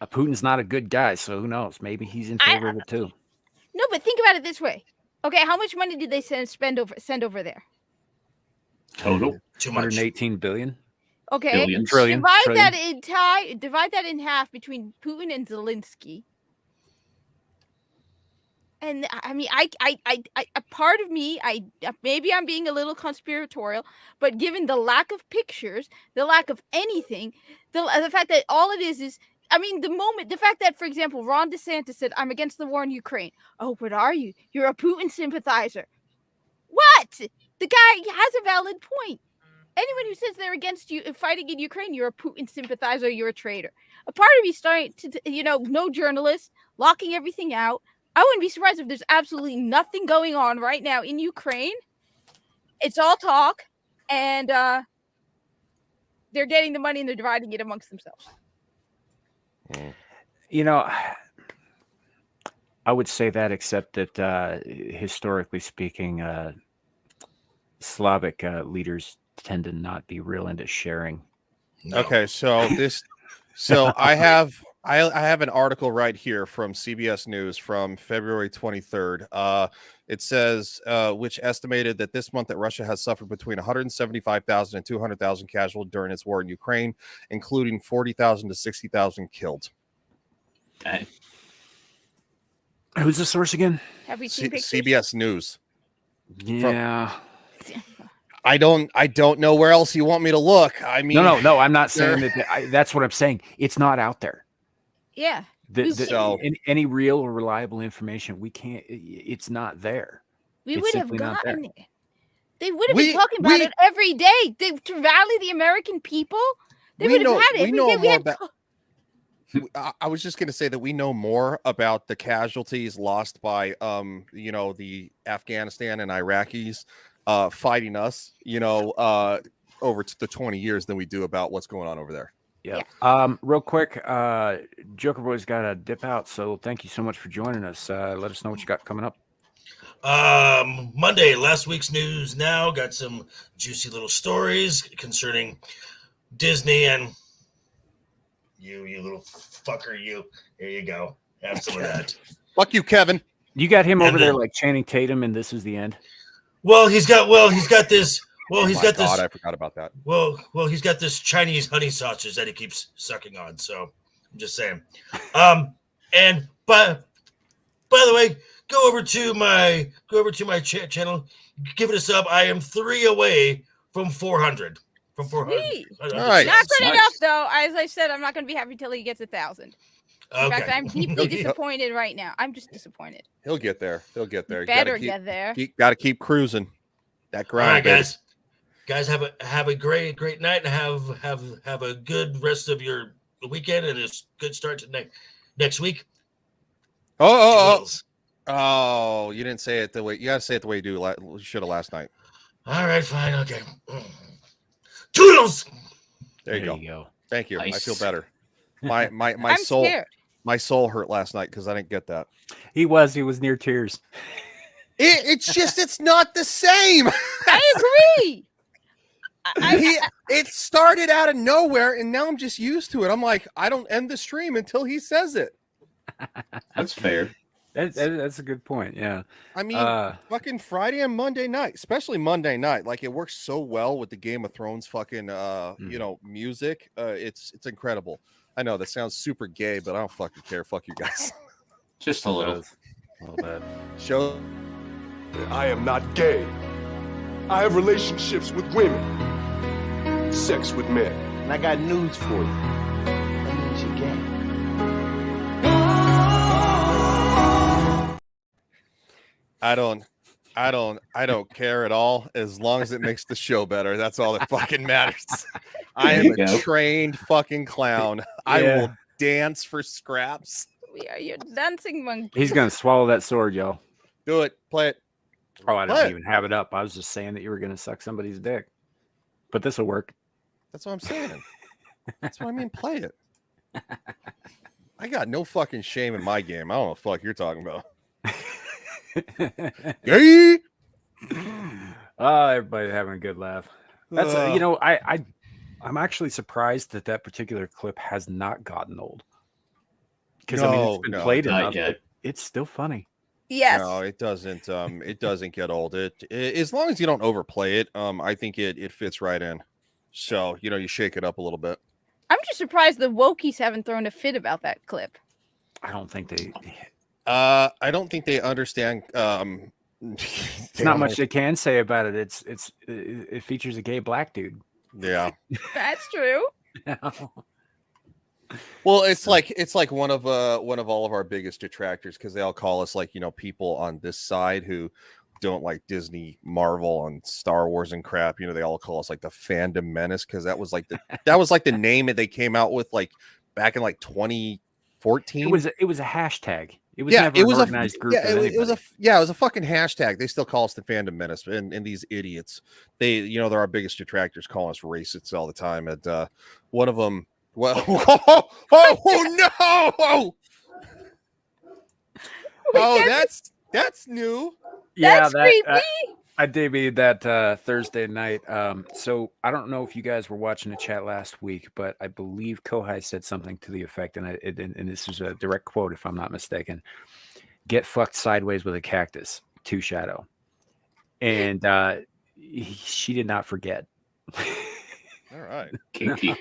Speaker 1: Putin's not a good guy, so who knows? Maybe he's in favor of it too.
Speaker 2: No, but think about it this way. Okay, how much money did they send over there?
Speaker 5: Total.
Speaker 4: Too much.
Speaker 1: 118 billion.
Speaker 2: Okay,
Speaker 5: Billions.
Speaker 1: Trillion.
Speaker 2: divide that in half between Putin and Zelensky. And I mean, a part of me, maybe I'm being a little conspiratorial, but given the lack of pictures, the lack of anything, the fact that all it is, I mean, the fact that, for example, Ron DeSantis said, "I'm against the war in Ukraine." Oh, what are you? You're a Putin sympathizer. What? The guy has a valid point. Anyone who says they're against you fighting in Ukraine, you're a Putin sympathizer, you're a traitor. A part of me starting to, no journalists, locking everything out. I wouldn't be surprised if there's absolutely nothing going on right now in Ukraine. It's all talk, and they're getting the money and they're dividing it amongst themselves.
Speaker 1: You know, I would say that, except that historically speaking, Slavic leaders tend to not be real into sharing.
Speaker 4: No.
Speaker 3: Okay, so I have an article right here from CBS News from February 23rd. It says which estimated that this month that Russia has suffered between 175,000 and 200,000 casualties during its war in Ukraine, including 40,000 to 60,000 killed.
Speaker 5: Okay.
Speaker 1: Who's the source again?
Speaker 2: Have we seen pictures?
Speaker 3: CBS News.
Speaker 1: Yeah.
Speaker 3: I don't know where else you want me to look. I mean,
Speaker 1: No. I'm not saying that. That's what I'm saying. It's not out there.
Speaker 2: Yeah.
Speaker 3: So-
Speaker 1: Any real or reliable information, we can't. It's not there.
Speaker 2: We
Speaker 1: It's
Speaker 2: would have
Speaker 1: simply not there.
Speaker 2: gotten it. They would have been talking about it every day. To rally the American people, they would have had it.
Speaker 3: We know
Speaker 2: every day.
Speaker 3: more about. I was just going to say that we know more about the casualties lost by, the Afghanistan and Iraqis fighting us, over the 20 years than we do about what's going on over there.
Speaker 1: Yeah. Real quick, Joker Boy's got to dip out, so thank you so much for joining us. Let us know what you got coming up.
Speaker 4: Monday, last week's news now. Got some juicy little stories concerning Disney and you little fucker, you. Here you go. Have some of that.
Speaker 3: Fuck you, Kevin.
Speaker 1: You got him
Speaker 4: And
Speaker 1: over there
Speaker 4: then-
Speaker 1: like Channing Tatum, and this is the end.
Speaker 4: He's got this. He's
Speaker 3: My
Speaker 4: got
Speaker 3: God,
Speaker 4: this.
Speaker 3: I forgot about that.
Speaker 4: Well, he's got this Chinese honey sausage that he keeps sucking on. So I'm just saying. And by the way, go over to my channel, give it a sub. I am 3 away from 400. From 400.
Speaker 2: Sweet.
Speaker 3: All right.
Speaker 2: Not good
Speaker 5: Nice.
Speaker 2: enough, though. As I said, I'm not going to be happy till he gets 1,000. In fact,
Speaker 4: Okay.
Speaker 2: I'm deeply disappointed right now. I'm just disappointed.
Speaker 3: He'll get there. He'll get there.
Speaker 2: Better get there.
Speaker 3: Got to keep cruising. That
Speaker 4: All
Speaker 3: grind,
Speaker 4: right,
Speaker 3: baby.
Speaker 4: guys. Guys, have a great night, and have a good rest of your weekend and a good start to next week.
Speaker 3: Oh,
Speaker 4: Toodles.
Speaker 3: you didn't say it the way you got to say it the way you should have last night.
Speaker 4: All right, fine, okay. Toodles.
Speaker 3: There you go. Thank you. I
Speaker 5: Nice.
Speaker 3: feel better. My
Speaker 2: I'm
Speaker 3: soul
Speaker 2: scared.
Speaker 3: my soul hurt last night because I didn't get that.
Speaker 1: He was near tears.
Speaker 3: It's not the same.
Speaker 2: I agree.
Speaker 3: It started out of nowhere, and now I'm just used to it. I'm like, I don't end the stream until he says it.
Speaker 5: That's fair.
Speaker 1: That's a good point. Yeah.
Speaker 3: I mean,
Speaker 1: Uh,
Speaker 3: fucking Friday and Monday night, especially Monday night, like it works so well with the Game of Thrones fucking music. It's incredible. I know that sounds super gay, but I don't fucking care. Fuck you guys.
Speaker 5: Just a little.
Speaker 1: a little bit.
Speaker 3: Show.
Speaker 6: I am not gay. I have relationships with women, sex with men.
Speaker 7: And I got news for you. That means you're gay.
Speaker 3: I don't care at all as long as it makes the show better. That's all that fucking matters. I
Speaker 5: There
Speaker 3: am
Speaker 5: you
Speaker 3: a
Speaker 5: go.
Speaker 3: trained fucking clown. I
Speaker 1: Yeah.
Speaker 3: will dance for scraps.
Speaker 2: We are your dancing monkey.
Speaker 1: He's gonna swallow that sword, y'all.
Speaker 3: Do it. Play it.
Speaker 1: Oh, I
Speaker 3: What?
Speaker 1: don't even have it up. I was just saying that you were gonna suck somebody's dick, but this will work.
Speaker 3: That's what I'm saying. That's what I mean. Play it. I got no fucking shame in my game. I don't know what the fuck you're talking about. Yay!
Speaker 1: Oh, everybody having a good laugh. That's I'm actually surprised that particular clip has not gotten old. Because I mean, it's been
Speaker 3: No,
Speaker 1: played
Speaker 5: not
Speaker 1: enough.
Speaker 5: yet.
Speaker 1: But it's still funny.
Speaker 2: Yes.
Speaker 3: No, it doesn't. It doesn't get old. As long as you don't overplay it, I think it fits right in. So you shake it up a little bit.
Speaker 2: I'm just surprised the wokies haven't thrown a fit about that clip.
Speaker 1: I don't think they.
Speaker 3: I don't think they understand.
Speaker 1: It's not much they can say about it. It features a gay black dude.
Speaker 3: Yeah.
Speaker 2: That's true.
Speaker 3: Well, it's like one of all of our biggest detractors because they all call us people on this side who don't like Disney, Marvel, and Star Wars and crap. They all call us like the fandom menace because that was like the name that they came out with back in 2014.
Speaker 1: It was a hashtag. It was never an organized group.
Speaker 3: It was a fucking hashtag. They still call us the fandom menace, and these idiots, they're our biggest detractors, calling us racists all the time. And one of them, well, no! Oh, that's new.
Speaker 1: Yeah,
Speaker 2: That's creepy.
Speaker 1: I debuted that Thursday night. So I don't know if you guys were watching the chat last week, but I believe Kohai said something to the effect, and this is a direct quote, if I'm not mistaken. Get fucked sideways with a cactus, to Shadow, and she did not forget.
Speaker 3: All right,
Speaker 5: Kinky.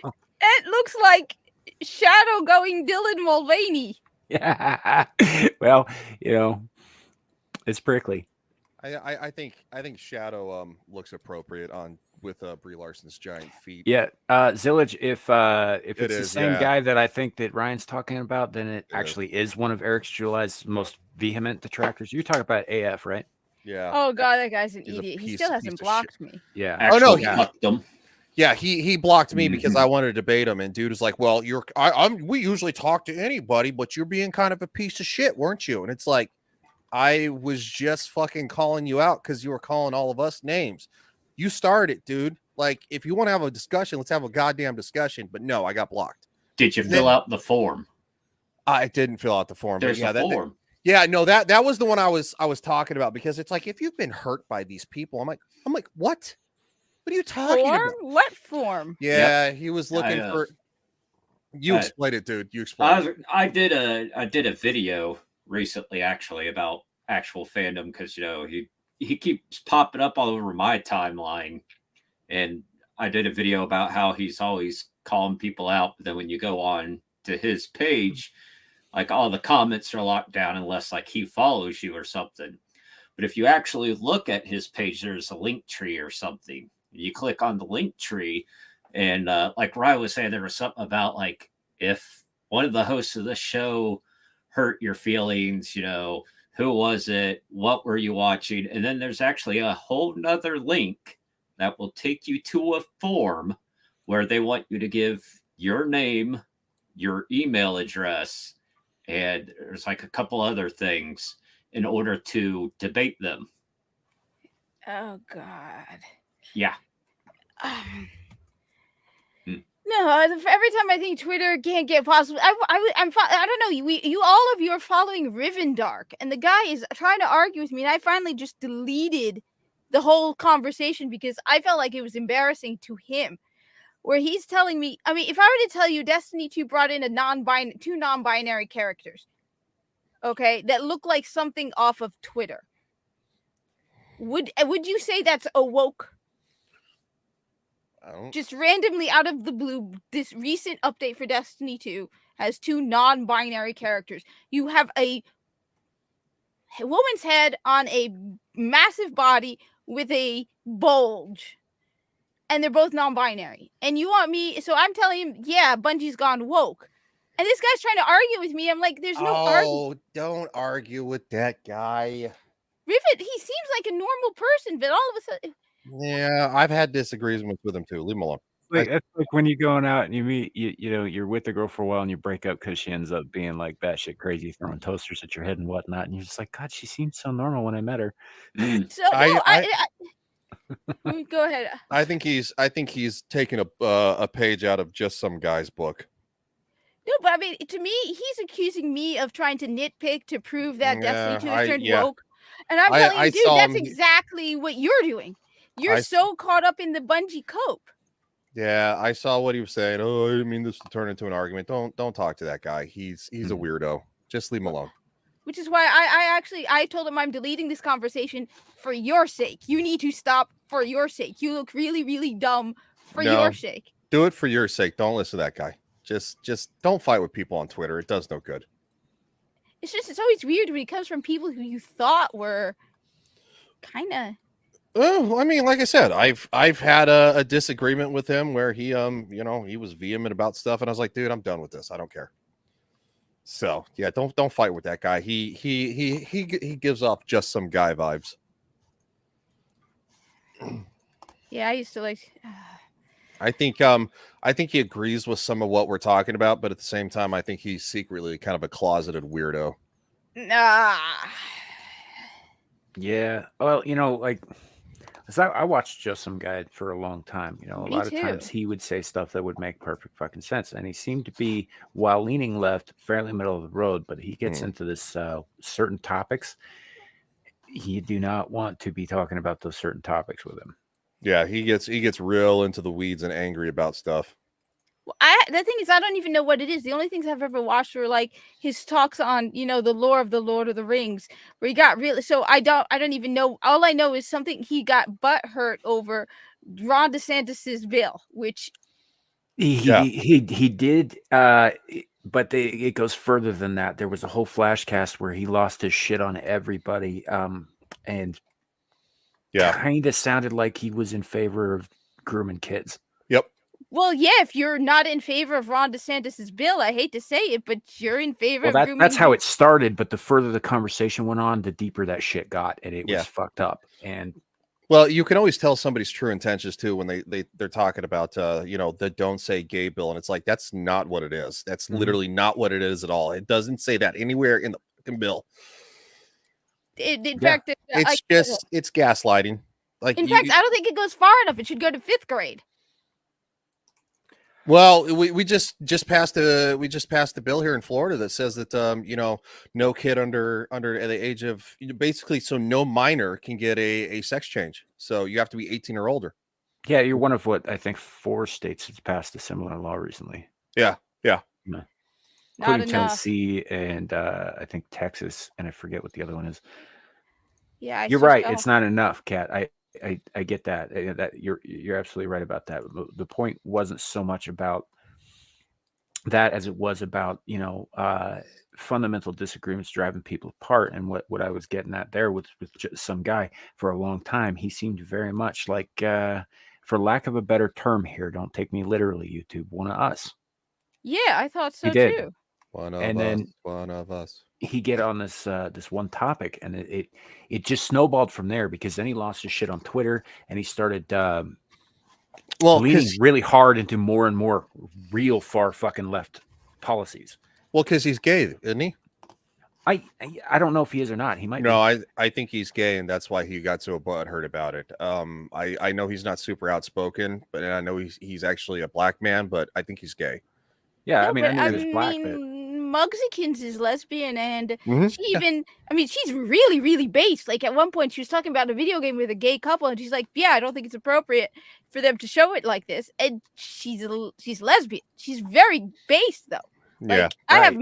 Speaker 2: It looks like Shadow going Dylan Mulvaney.
Speaker 1: Yeah. Well, it's prickly.
Speaker 3: I think Shadow looks appropriate with Brie Larson's giant feet.
Speaker 1: Yeah, Zillage. If it's the
Speaker 3: is,
Speaker 1: same
Speaker 3: yeah.
Speaker 1: guy that I think that Ryan's talking about, then it actually is one of Eric July's most vehement detractors. You're talking about AF, right?
Speaker 3: Yeah.
Speaker 2: Oh god, that guy's an
Speaker 3: He's a
Speaker 2: idiot. He
Speaker 3: piece-
Speaker 2: still
Speaker 3: piece
Speaker 2: hasn't
Speaker 3: of
Speaker 2: blocked me.
Speaker 1: Yeah.
Speaker 3: Oh, no,
Speaker 5: Actually fucked them.
Speaker 3: Yeah, he blocked me because I wanted to debate him, and dude was like, "Well, we usually talk to anybody, but you're being kind of a piece of shit, weren't you?" And it's like, I was just fucking calling you out because you were calling all of us names. You started, dude. Like, if you want to have a discussion, let's have a goddamn discussion. But no, I got blocked.
Speaker 5: Did you fill out the form?
Speaker 3: I didn't fill out the form.
Speaker 5: There's
Speaker 3: but yeah,
Speaker 5: a form.
Speaker 3: no, that was the one I was talking about because it's like if you've been hurt by these people, I'm like, what? What are you talking
Speaker 2: Form?
Speaker 3: about?
Speaker 2: What form?
Speaker 3: Yeah, he was looking for. You explain it, dude. You explain it.
Speaker 5: I did a video recently actually about actual fandom because he keeps popping up all over my timeline, and I did a video about how he's always calling people out, but then when you go on to his page, like all the comments are locked down unless like he follows you or something. But if you actually look at his page, there's a link tree or something. You click on the link tree, and like Ryan was saying, there was something about like if one of the hosts of the show hurt your feelings, who was it? What were you watching? And then there's actually a whole nother link that will take you to a form where they want you to give your name, your email address, and there's like a couple other things in order to debate them.
Speaker 2: Oh god.
Speaker 5: Yeah.
Speaker 2: No, every time I think Twitter can't get possible, I don't know. You all of you are following Riven Dark, and the guy is trying to argue with me, and I finally just deleted the whole conversation because I felt like it was embarrassing to him. Where he's telling me, I mean, if I were to tell you Destiny 2 brought in two non-binary characters, okay, that look like something off of Twitter, would you say that's a woke? Just randomly out of the blue, this recent update for Destiny 2 has two non-binary characters. You have a woman's head on a massive body with a bulge, and they're both non-binary. And you want me, so I'm telling him, yeah, Bungie's gone woke. And this guy's trying to argue with me. I'm like, there's no argument.
Speaker 3: Oh, don't argue with that guy.
Speaker 2: Rivet, he seems like a normal person, but all of a sudden...
Speaker 3: Yeah, I've had disagreements with him too. Leave him alone.
Speaker 1: It's like when you're going out and you meet, you're with the girl for a while and you break up because she ends up being like batshit crazy, throwing toasters at your head and whatnot, and you're just like, God, she seemed so normal when I met her.
Speaker 2: So go ahead.
Speaker 3: I think he's taking a page out of just some guy's book.
Speaker 2: No, but I mean, to me, he's accusing me of trying to nitpick to prove that Destiny 2 has turned woke. And I'm telling you, dude, that's exactly what you're doing. You're so caught up in the Bungie cope.
Speaker 3: Yeah, I saw what he was saying. Oh, I didn't mean this to turn into an argument. Don't talk to that guy. He's a weirdo. Just leave him alone.
Speaker 2: Which is why I told him I'm deleting this conversation for your sake. You need to stop for your sake. You look really, really dumb for
Speaker 3: No.
Speaker 2: your sake.
Speaker 3: Do it for your sake. Don't listen to that guy. Just don't fight with people on Twitter. It does no good.
Speaker 2: It's always weird when it comes from people who you thought were kind of.
Speaker 3: Oh, I mean, like I said, I've had a disagreement with him where he he was vehement about stuff, and I was like, dude, I'm done with this. I don't care. So yeah, don't fight with that guy. He gives off just some guy vibes.
Speaker 2: Yeah, I used to like.
Speaker 3: I think he agrees with some of what we're talking about, but at the same time, I think he's secretly kind of a closeted weirdo.
Speaker 2: Nah.
Speaker 1: Yeah. Well, like, 'cause I watched Just Some Guy for a long time. A
Speaker 2: Me
Speaker 1: lot of
Speaker 2: too.
Speaker 1: times he would say stuff that would make perfect fucking sense, and he seemed to be, while leaning left, fairly middle of the road. But he gets into this certain topics. You do not want to be talking about those certain topics with him.
Speaker 3: Yeah, he gets real into the weeds and angry about stuff.
Speaker 2: Well, the thing is, I don't even know what it is. The only things I've ever watched were like his talks on, the lore of the Lord of the Rings, where he got really. So I don't even know. All I know is something he got butt hurt over Ron DeSantis's bill, which
Speaker 1: He did. But it goes further than that. There was a whole flashcast where he lost his shit on everybody, and kind of sounded like he was in favor of grooming kids.
Speaker 3: Yep.
Speaker 2: Well, yeah, if you're not in favor of Ron DeSantis's bill, I hate to say it, but you're in favor of grooming.
Speaker 1: That's how it started. But the further the conversation went on, the deeper that shit got, and it was fucked up. And
Speaker 3: well, you can always tell somebody's true intentions too when they're talking about the Don't Say Gay bill, and it's like that's not what it is. That's literally not what it is at all. It doesn't say that anywhere in the fucking bill.
Speaker 2: In fact,
Speaker 3: it's gaslighting. Like,
Speaker 2: in fact, I don't think it goes far enough. It should go to 5th grade.
Speaker 3: Well, we just passed the bill here in Florida that says that no kid under the age of basically, so no minor can get a sex change. So you have to be 18 or older.
Speaker 1: Yeah, you're one of what I think 4 states has passed a similar law recently.
Speaker 3: Yeah.
Speaker 1: Including Tennessee and I think Texas, and I forget what the other one is.
Speaker 2: Yeah,
Speaker 1: you're right. It's not enough, Kat. I get that. That you're absolutely right about that. The point wasn't so much about that as it was about fundamental disagreements driving people apart. And what I was getting at there with Just Some Guy for a long time, he seemed very much like, for lack of a better term here, don't take me literally, YouTube, one of us.
Speaker 2: Yeah, I thought so
Speaker 1: He did.
Speaker 2: too.
Speaker 3: One of us. He
Speaker 1: get on this one topic, and it just snowballed from there, because then he lost his shit on Twitter, and he started leaning really hard into more and more real far fucking left policies.
Speaker 3: Well, because he's gay, isn't he?
Speaker 1: I don't know if he is or not. He might.
Speaker 3: No, I think he's gay, and that's why he got so butthurt about it. I know he's not super outspoken, but I know he's actually a black man, but I think he's gay.
Speaker 1: Yeah,
Speaker 2: No,
Speaker 1: I knew he was black, but
Speaker 2: Muggsykins is lesbian, and
Speaker 3: Mhm.
Speaker 2: she's really, really based. Like at one point, she was talking about a video game with a gay couple, and she's like, "Yeah, I don't think it's appropriate for them to show it like this." And she's lesbian. She's very based, though. Like, I have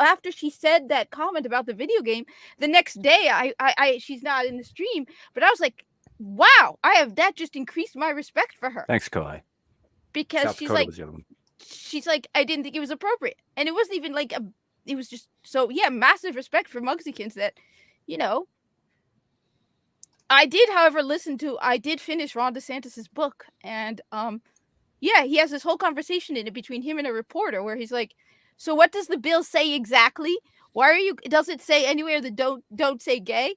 Speaker 2: after she said that comment about the video game, the next day, I she's not in the stream, but I was like, "Wow, that just increased my respect for her."
Speaker 1: Thanks, Kohai.
Speaker 2: Because
Speaker 1: South
Speaker 2: she's
Speaker 1: Dakota
Speaker 2: like.
Speaker 1: was the other one.
Speaker 2: She's like, I didn't think it was appropriate. And it wasn't even like it was just so, yeah, massive respect for Muggsykins that, I did, however, I did finish Ron DeSantis's book. And, he has this whole conversation in it between him and a reporter where he's like, so what does the bill say exactly? Does it say anywhere that don't say gay?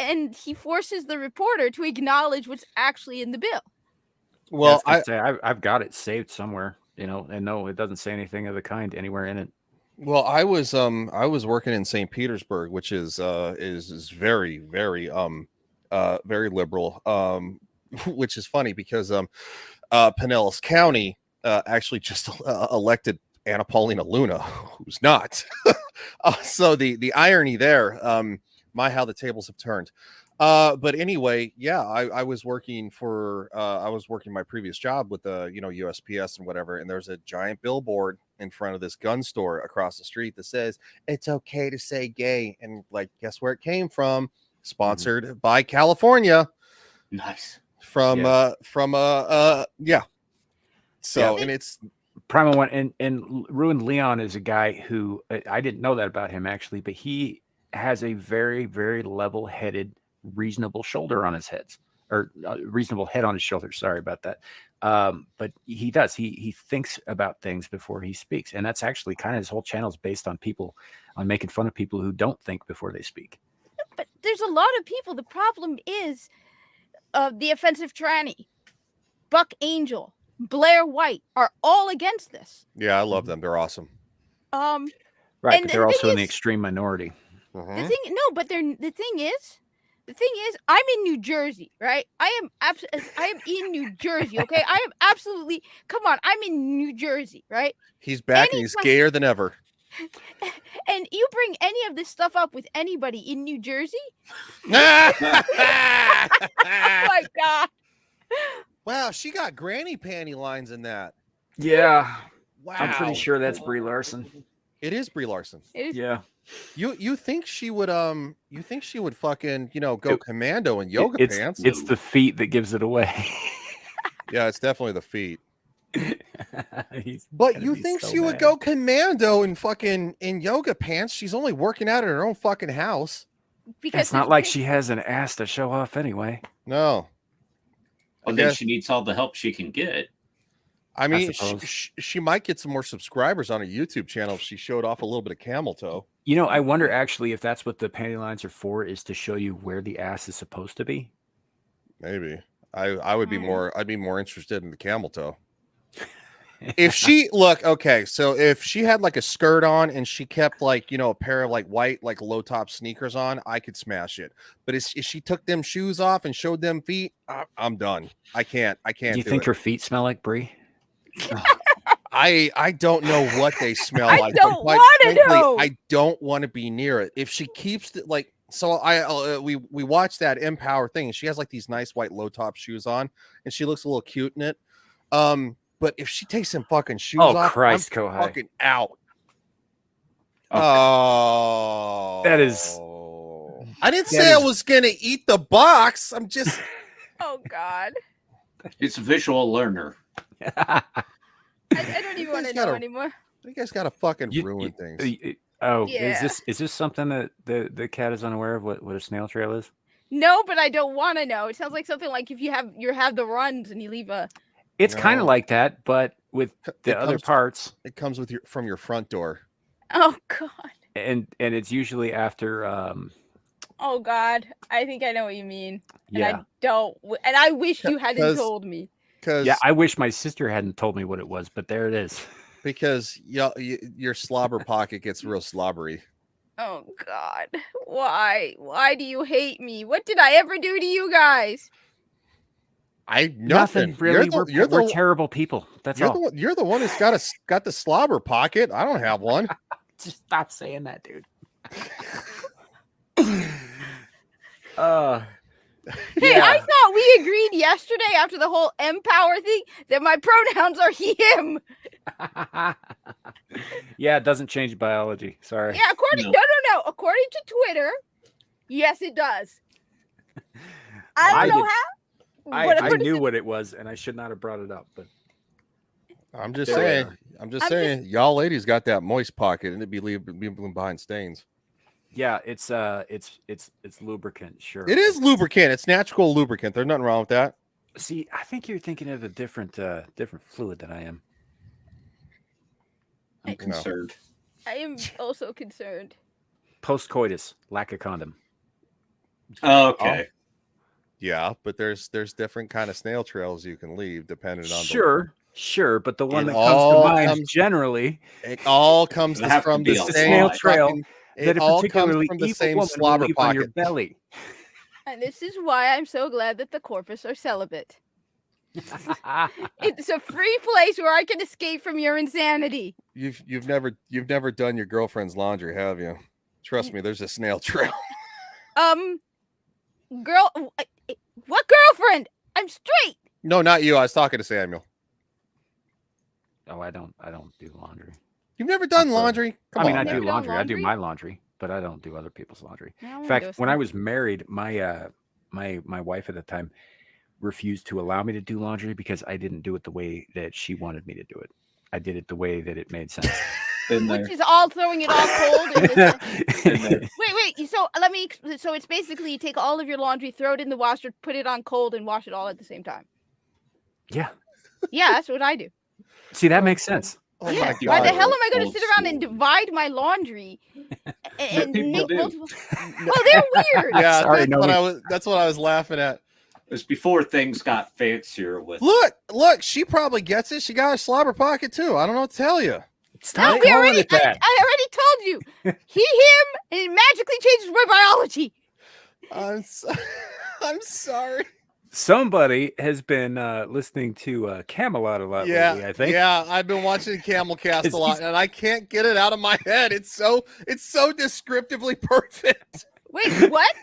Speaker 2: And he forces the reporter to acknowledge what's actually in the bill.
Speaker 3: Well,
Speaker 1: I've got it saved somewhere. And no, it doesn't say anything of the kind anywhere in it.
Speaker 3: Well, I was working in St. Petersburg, which is very, very very liberal. Which is funny because Pinellas County actually just elected Anna Paulina Luna, who's not. So the irony there, how the tables have turned. But anyway, yeah, I was working for I was working my previous job with the USPS and whatever, and there's a giant billboard in front of this gun store across the street that says it's okay to say gay, and like, guess where it came from? Sponsored by California.
Speaker 5: Nice.
Speaker 3: From yeah. So
Speaker 2: Yeah.
Speaker 3: and it's
Speaker 1: Primal One and Ruined Leon is a guy who I didn't know that about him actually, but he has a very, very level-headed, reasonable shoulder on his heads, or reasonable head on his shoulders. Sorry about that. But he does. He thinks about things before he speaks, and that's actually kind of his whole channel is based on making fun of people who don't think before they speak.
Speaker 2: But there's a lot of people. The problem is the offensive tranny, Buck Angel, Blair White are all against this.
Speaker 3: yeah, I love them. They're awesome.
Speaker 2: Um,
Speaker 1: Right,
Speaker 2: And
Speaker 1: but
Speaker 2: the
Speaker 1: they're also
Speaker 2: thing
Speaker 1: in the
Speaker 2: is-
Speaker 1: extreme minority.
Speaker 3: Mhm.
Speaker 2: the thing is, I'm in New Jersey, right? I am in New Jersey. Okay, I am absolutely. Come on, I'm in New Jersey, right?
Speaker 3: He's back and he's
Speaker 2: Anytime-
Speaker 3: gayer than ever.
Speaker 2: And you bring any of this stuff up with anybody in New Jersey?
Speaker 3: wow,
Speaker 2: Oh my god!
Speaker 3: she got granny panty lines in that.
Speaker 1: Yeah,
Speaker 3: Wow,
Speaker 1: I'm pretty sure that's Brie Larson.
Speaker 3: it is Brie Larson.
Speaker 2: It is.
Speaker 1: Yeah,
Speaker 3: You think she would fucking go commando in yoga
Speaker 1: it's
Speaker 3: pants?
Speaker 1: it's the feet that gives it away.
Speaker 3: Yeah, it's definitely the feet.
Speaker 1: He's
Speaker 3: But
Speaker 1: gonna
Speaker 3: you
Speaker 1: be
Speaker 3: think
Speaker 1: so
Speaker 3: she would
Speaker 1: mad.
Speaker 3: go commando in yoga pants? She's only working out at her own fucking house.
Speaker 2: Because
Speaker 1: It's not
Speaker 2: there's
Speaker 1: like
Speaker 2: pic-
Speaker 1: she has an ass to show off anyway.
Speaker 3: No,
Speaker 5: Well, then
Speaker 3: guess-
Speaker 5: she needs all the help she can get.
Speaker 3: I mean
Speaker 1: suppose.
Speaker 3: she might get some more subscribers on her YouTube channel if she showed off a little bit of camel toe.
Speaker 1: You know, I wonder actually if that's what the panty lines are for, is to show you where the ass is supposed to be.
Speaker 3: Maybe I would be
Speaker 2: Mm.
Speaker 3: I'd be more interested in the camel toe. If she so if she had like a skirt on and she kept like a pair of like white like low top sneakers on, I could smash it. But if she took them shoes off and showed them feet, I'm done. I can't
Speaker 1: Do you
Speaker 3: do
Speaker 1: think
Speaker 3: it.
Speaker 1: her feet smell like Brie?
Speaker 3: I don't know what they smell
Speaker 2: I
Speaker 3: like. but
Speaker 2: don't
Speaker 3: quite
Speaker 2: wanna
Speaker 3: frankly,
Speaker 2: know.
Speaker 3: I don't want to be near it. If she keeps it like so, we watched that Empower thing, and she has like these nice white low top shoes on, and she looks a little cute in it. But if she takes them fucking shoes
Speaker 1: Oh,
Speaker 3: off,
Speaker 1: Christ,
Speaker 3: I'm
Speaker 1: Kohai.
Speaker 3: fucking out.
Speaker 5: Oh.
Speaker 3: Oh,
Speaker 1: That is-
Speaker 3: I didn't
Speaker 1: that
Speaker 3: say I
Speaker 1: is-
Speaker 3: was gonna eat the box. I'm just.
Speaker 2: Oh god!
Speaker 5: It's a visual learner.
Speaker 2: I don't even
Speaker 3: You
Speaker 2: want to
Speaker 3: guys
Speaker 2: know
Speaker 3: gotta-
Speaker 2: anymore.
Speaker 3: You guys gotta fucking
Speaker 1: You-
Speaker 3: ruin
Speaker 1: you-
Speaker 3: things.
Speaker 1: Oh,
Speaker 2: Yeah.
Speaker 1: is this something that the cat is unaware of? What a snail trail is?
Speaker 2: No, but I don't want to know. It sounds like something like if you have the runs and you leave a.
Speaker 1: It's kind
Speaker 3: No.
Speaker 1: of like that, but with the
Speaker 3: It
Speaker 1: other
Speaker 3: comes-
Speaker 1: parts,
Speaker 3: It comes with from your front door.
Speaker 2: Oh god!
Speaker 1: and it's usually after.
Speaker 2: Oh god! I think I know what you mean. And
Speaker 1: Yeah,
Speaker 2: I don't. And I wish you hadn't
Speaker 3: 'Cause-
Speaker 2: told me.
Speaker 3: Because
Speaker 1: yeah. I wish my sister hadn't told me what it was, but there it is.
Speaker 3: because your slobber pocket gets real slobbery.
Speaker 2: Oh god! Why? Why do you hate me? What did I ever do to you guys?
Speaker 3: Nothing
Speaker 1: really.
Speaker 3: You're
Speaker 1: We're
Speaker 3: the
Speaker 1: terrible people. That's
Speaker 3: you're
Speaker 1: all.
Speaker 3: the one, you're the one who's got the slobber pocket. I don't have one.
Speaker 1: Just stop saying that, dude.
Speaker 2: Hey, I thought we agreed yesterday after the whole Empower thing that my pronouns are him.
Speaker 1: Yeah, it doesn't change biology. Sorry.
Speaker 2: Yeah, according
Speaker 5: No.
Speaker 2: no. According to Twitter, yes, it does. I
Speaker 1: I
Speaker 2: don't know
Speaker 1: did-
Speaker 2: how. But
Speaker 1: I
Speaker 2: according
Speaker 1: knew
Speaker 2: to-
Speaker 1: what it was, and I should not have brought it up. But
Speaker 3: I'm just
Speaker 1: There we
Speaker 3: saying.
Speaker 1: are.
Speaker 3: I'm just
Speaker 2: I'm
Speaker 3: saying. Y'all ladies got that moist pocket, and it'd be leaving behind stains.
Speaker 1: yeah, it's lubricant. Sure.
Speaker 3: It is lubricant. It's natural lubricant. There's nothing wrong with that.
Speaker 1: See, I think you're thinking of a different fluid than I am.
Speaker 5: I'm
Speaker 2: No.
Speaker 5: concerned.
Speaker 2: I am also concerned.
Speaker 1: Post coitus, lack of condom.
Speaker 5: Okay.
Speaker 3: Yeah, but there's different kind of snail trails you can leave depending on
Speaker 1: Sure, but the one
Speaker 3: It
Speaker 1: that comes
Speaker 3: all
Speaker 1: to mind
Speaker 3: comes-
Speaker 1: generally
Speaker 3: It all comes
Speaker 5: It'll have to
Speaker 3: from
Speaker 5: be
Speaker 3: the
Speaker 5: a
Speaker 3: same
Speaker 1: snail trail
Speaker 3: fucking-
Speaker 1: that
Speaker 3: It
Speaker 1: a
Speaker 3: all comes
Speaker 1: particularly
Speaker 3: from the
Speaker 1: evil
Speaker 3: same
Speaker 1: woman will
Speaker 3: slobber
Speaker 1: leave on your
Speaker 3: pocket.
Speaker 1: belly.
Speaker 2: And this is why I'm so glad that the Corpus are celibate. It's a free place where I can escape from your insanity.
Speaker 3: You've never done your girlfriend's laundry, have you? Trust me, there's a snail trail.
Speaker 2: Girl, what girlfriend? I'm straight.
Speaker 3: No, not you. I was talking to Samuel.
Speaker 1: Oh, I don't do laundry.
Speaker 3: You've never done
Speaker 1: sorry.
Speaker 3: laundry? Come
Speaker 1: I mean,
Speaker 3: on,
Speaker 1: I
Speaker 3: man.
Speaker 1: do
Speaker 2: Never done
Speaker 1: laundry. I do
Speaker 2: laundry?
Speaker 1: my laundry, but I don't do other people's laundry.
Speaker 2: I
Speaker 1: In
Speaker 2: wanna
Speaker 1: fact,
Speaker 2: do
Speaker 1: when I
Speaker 2: some.
Speaker 1: was married, my my wife at the time refused to allow me to do laundry because I didn't do it the way that she wanted me to do it. I did it the way that it made sense.
Speaker 5: Been there.
Speaker 2: Which is all throwing it all cold. And
Speaker 5: Been there.
Speaker 2: wait. So let me. So it's basically you take all of your laundry, throw it in the washer, put it on cold, and wash it all at the same time.
Speaker 1: Yeah.
Speaker 2: Yeah, that's what I do.
Speaker 1: See, that makes sense.
Speaker 3: Oh
Speaker 2: Yeah.
Speaker 3: my
Speaker 2: Why the
Speaker 3: god.
Speaker 2: hell am I going to
Speaker 5: Old
Speaker 2: sit around and
Speaker 5: school.
Speaker 2: divide my laundry and
Speaker 5: people
Speaker 2: make
Speaker 5: do.
Speaker 2: multiple? Well, they're weird.
Speaker 3: Yeah,
Speaker 1: Sorry,
Speaker 3: that's
Speaker 1: no,
Speaker 3: what
Speaker 1: we-
Speaker 3: I was. That's what I was laughing at.
Speaker 5: It was before things got fancier with.
Speaker 3: Look. She probably gets it. She got a slobber pocket too. I don't know what to tell you.
Speaker 1: Stop
Speaker 2: No, we
Speaker 1: calling
Speaker 2: already.
Speaker 1: it that.
Speaker 2: I already told you. He, him, and it magically changes my biology.
Speaker 3: I'm sorry.
Speaker 1: Somebody has been listening to Camelot a lot
Speaker 3: Yeah,
Speaker 1: lately, I think.
Speaker 3: yeah. I've been watching Camel Cast a lot, and I can't get it out of my head. It's so descriptively perfect.
Speaker 2: Wait, what?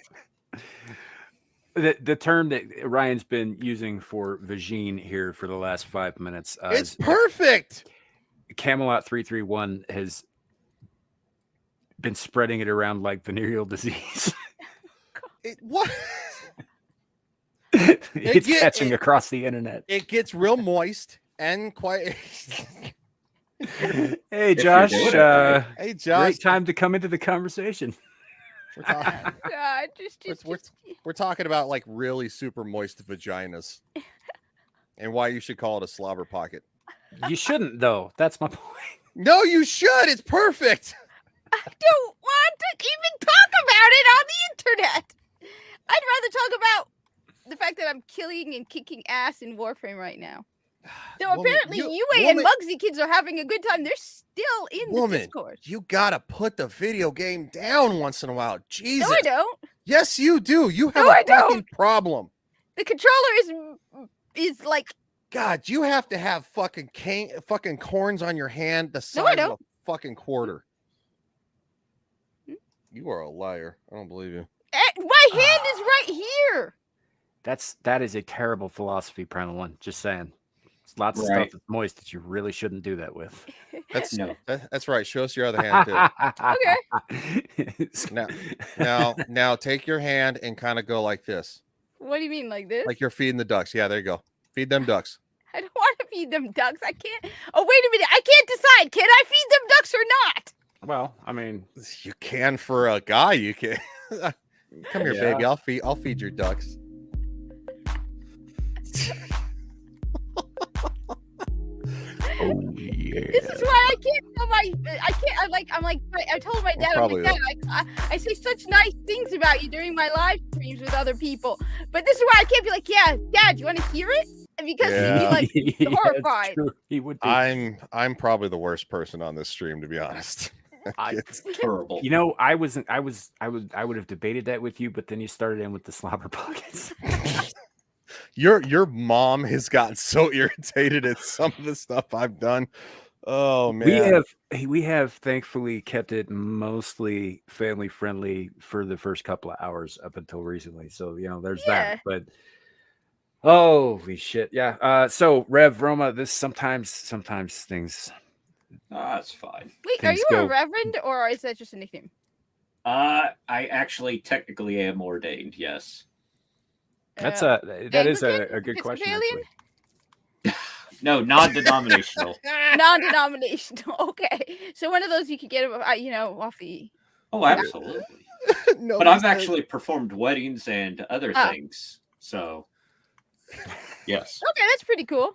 Speaker 1: The term that Ryan's been using for vagine here for the last 5 minutes
Speaker 3: It's
Speaker 1: is
Speaker 3: perfect.
Speaker 1: Camelot 331 has been spreading it around like venereal disease.
Speaker 3: What?
Speaker 1: It's
Speaker 3: get-
Speaker 1: catching
Speaker 3: it-
Speaker 1: across the internet.
Speaker 3: It gets real moist and quite.
Speaker 1: Hey,
Speaker 5: you're
Speaker 1: Josh.
Speaker 5: doing it right.
Speaker 3: Hey, Josh.
Speaker 1: Great time to come into the conversation.
Speaker 3: We're talking,
Speaker 2: God,
Speaker 3: we're talking about like really super moist vaginas, and why you should call it a slobber pocket.
Speaker 1: You shouldn't, though. That's my point.
Speaker 3: No, you should. It's perfect.
Speaker 2: I don't want to even talk about it on the internet. I'd rather talk about the fact that I'm killing and kicking ass in Warframe right now. So
Speaker 3: Woman,
Speaker 2: apparently,
Speaker 3: you-
Speaker 2: UA and
Speaker 3: woman-
Speaker 2: Muggsy kids are having a good time. They're still in the
Speaker 3: Woman,
Speaker 2: Discord.
Speaker 3: you gotta put the video game down once in a while. Jesus.
Speaker 2: No, I don't.
Speaker 3: Yes, you do. You have
Speaker 2: No,
Speaker 3: a
Speaker 2: I don't.
Speaker 3: fucking problem.
Speaker 2: The controller is like
Speaker 3: God, you have to have fucking corns on your hand the
Speaker 2: No, I
Speaker 3: size of a
Speaker 2: don't.
Speaker 3: fucking quarter. You are a liar. I don't believe you.
Speaker 2: my hand is right here.
Speaker 1: That is a terrible philosophy, Primal One. Just saying. There's lots of
Speaker 5: Right.
Speaker 1: stuff that's moist that you really shouldn't do that with.
Speaker 3: That's
Speaker 5: No.
Speaker 3: that's right. Show us your other hand too.
Speaker 1: okay.
Speaker 3: Now take your hand and kind of go like this.
Speaker 2: What do you mean, like this?
Speaker 3: Like you're feeding the ducks. Yeah, there you go. Feed them ducks.
Speaker 2: I don't want to feed them ducks. I can't. Oh, wait a minute. I can't decide. Can I feed them ducks or not?
Speaker 1: Well, I mean,
Speaker 3: You can for a guy. You can. Come here,
Speaker 5: Yeah.
Speaker 3: baby. I'll feed your ducks.
Speaker 1: oh yeah.
Speaker 2: This is why I can't tell my. I can't. I told my dad. I'm
Speaker 3: probably
Speaker 2: like, Dad, I say such nice things about you during my live streams with other people, but this is why I can't be like, yeah, Dad, you want to hear it? Because he'd be like,
Speaker 1: Yeah, it's
Speaker 2: horrified.
Speaker 1: true. He would be.
Speaker 3: I'm probably the worst person on this stream, to be honest.
Speaker 1: I-
Speaker 5: Terrible.
Speaker 1: You know, I would have debated that with you, but then you started in with the slobber pockets.
Speaker 3: Your mom has gotten so irritated at some of the stuff I've done. Oh man.
Speaker 1: We have thankfully kept it mostly family friendly for the first couple of hours up until recently. So there's
Speaker 2: Yeah.
Speaker 1: that. But holy shit, yeah. So Rev Roma, this sometimes things.
Speaker 5: That's fine.
Speaker 2: Wait, are
Speaker 1: Things
Speaker 2: you
Speaker 1: go-
Speaker 2: a reverend or is that just a nickname?
Speaker 5: I actually technically am ordained. Yes.
Speaker 1: That's
Speaker 2: Uh,
Speaker 1: that is
Speaker 2: Anglican?
Speaker 1: a good question.
Speaker 2: Episcopalian?
Speaker 1: Actually.
Speaker 5: No, non-denominational.
Speaker 2: Non-denominational. Okay, so one of those you could get, off the.
Speaker 5: Oh, absolutely.
Speaker 3: No,
Speaker 5: But I've
Speaker 3: he's-
Speaker 5: actually performed weddings and other
Speaker 2: Ah.
Speaker 5: things. So, yes,
Speaker 2: Okay, that's pretty cool.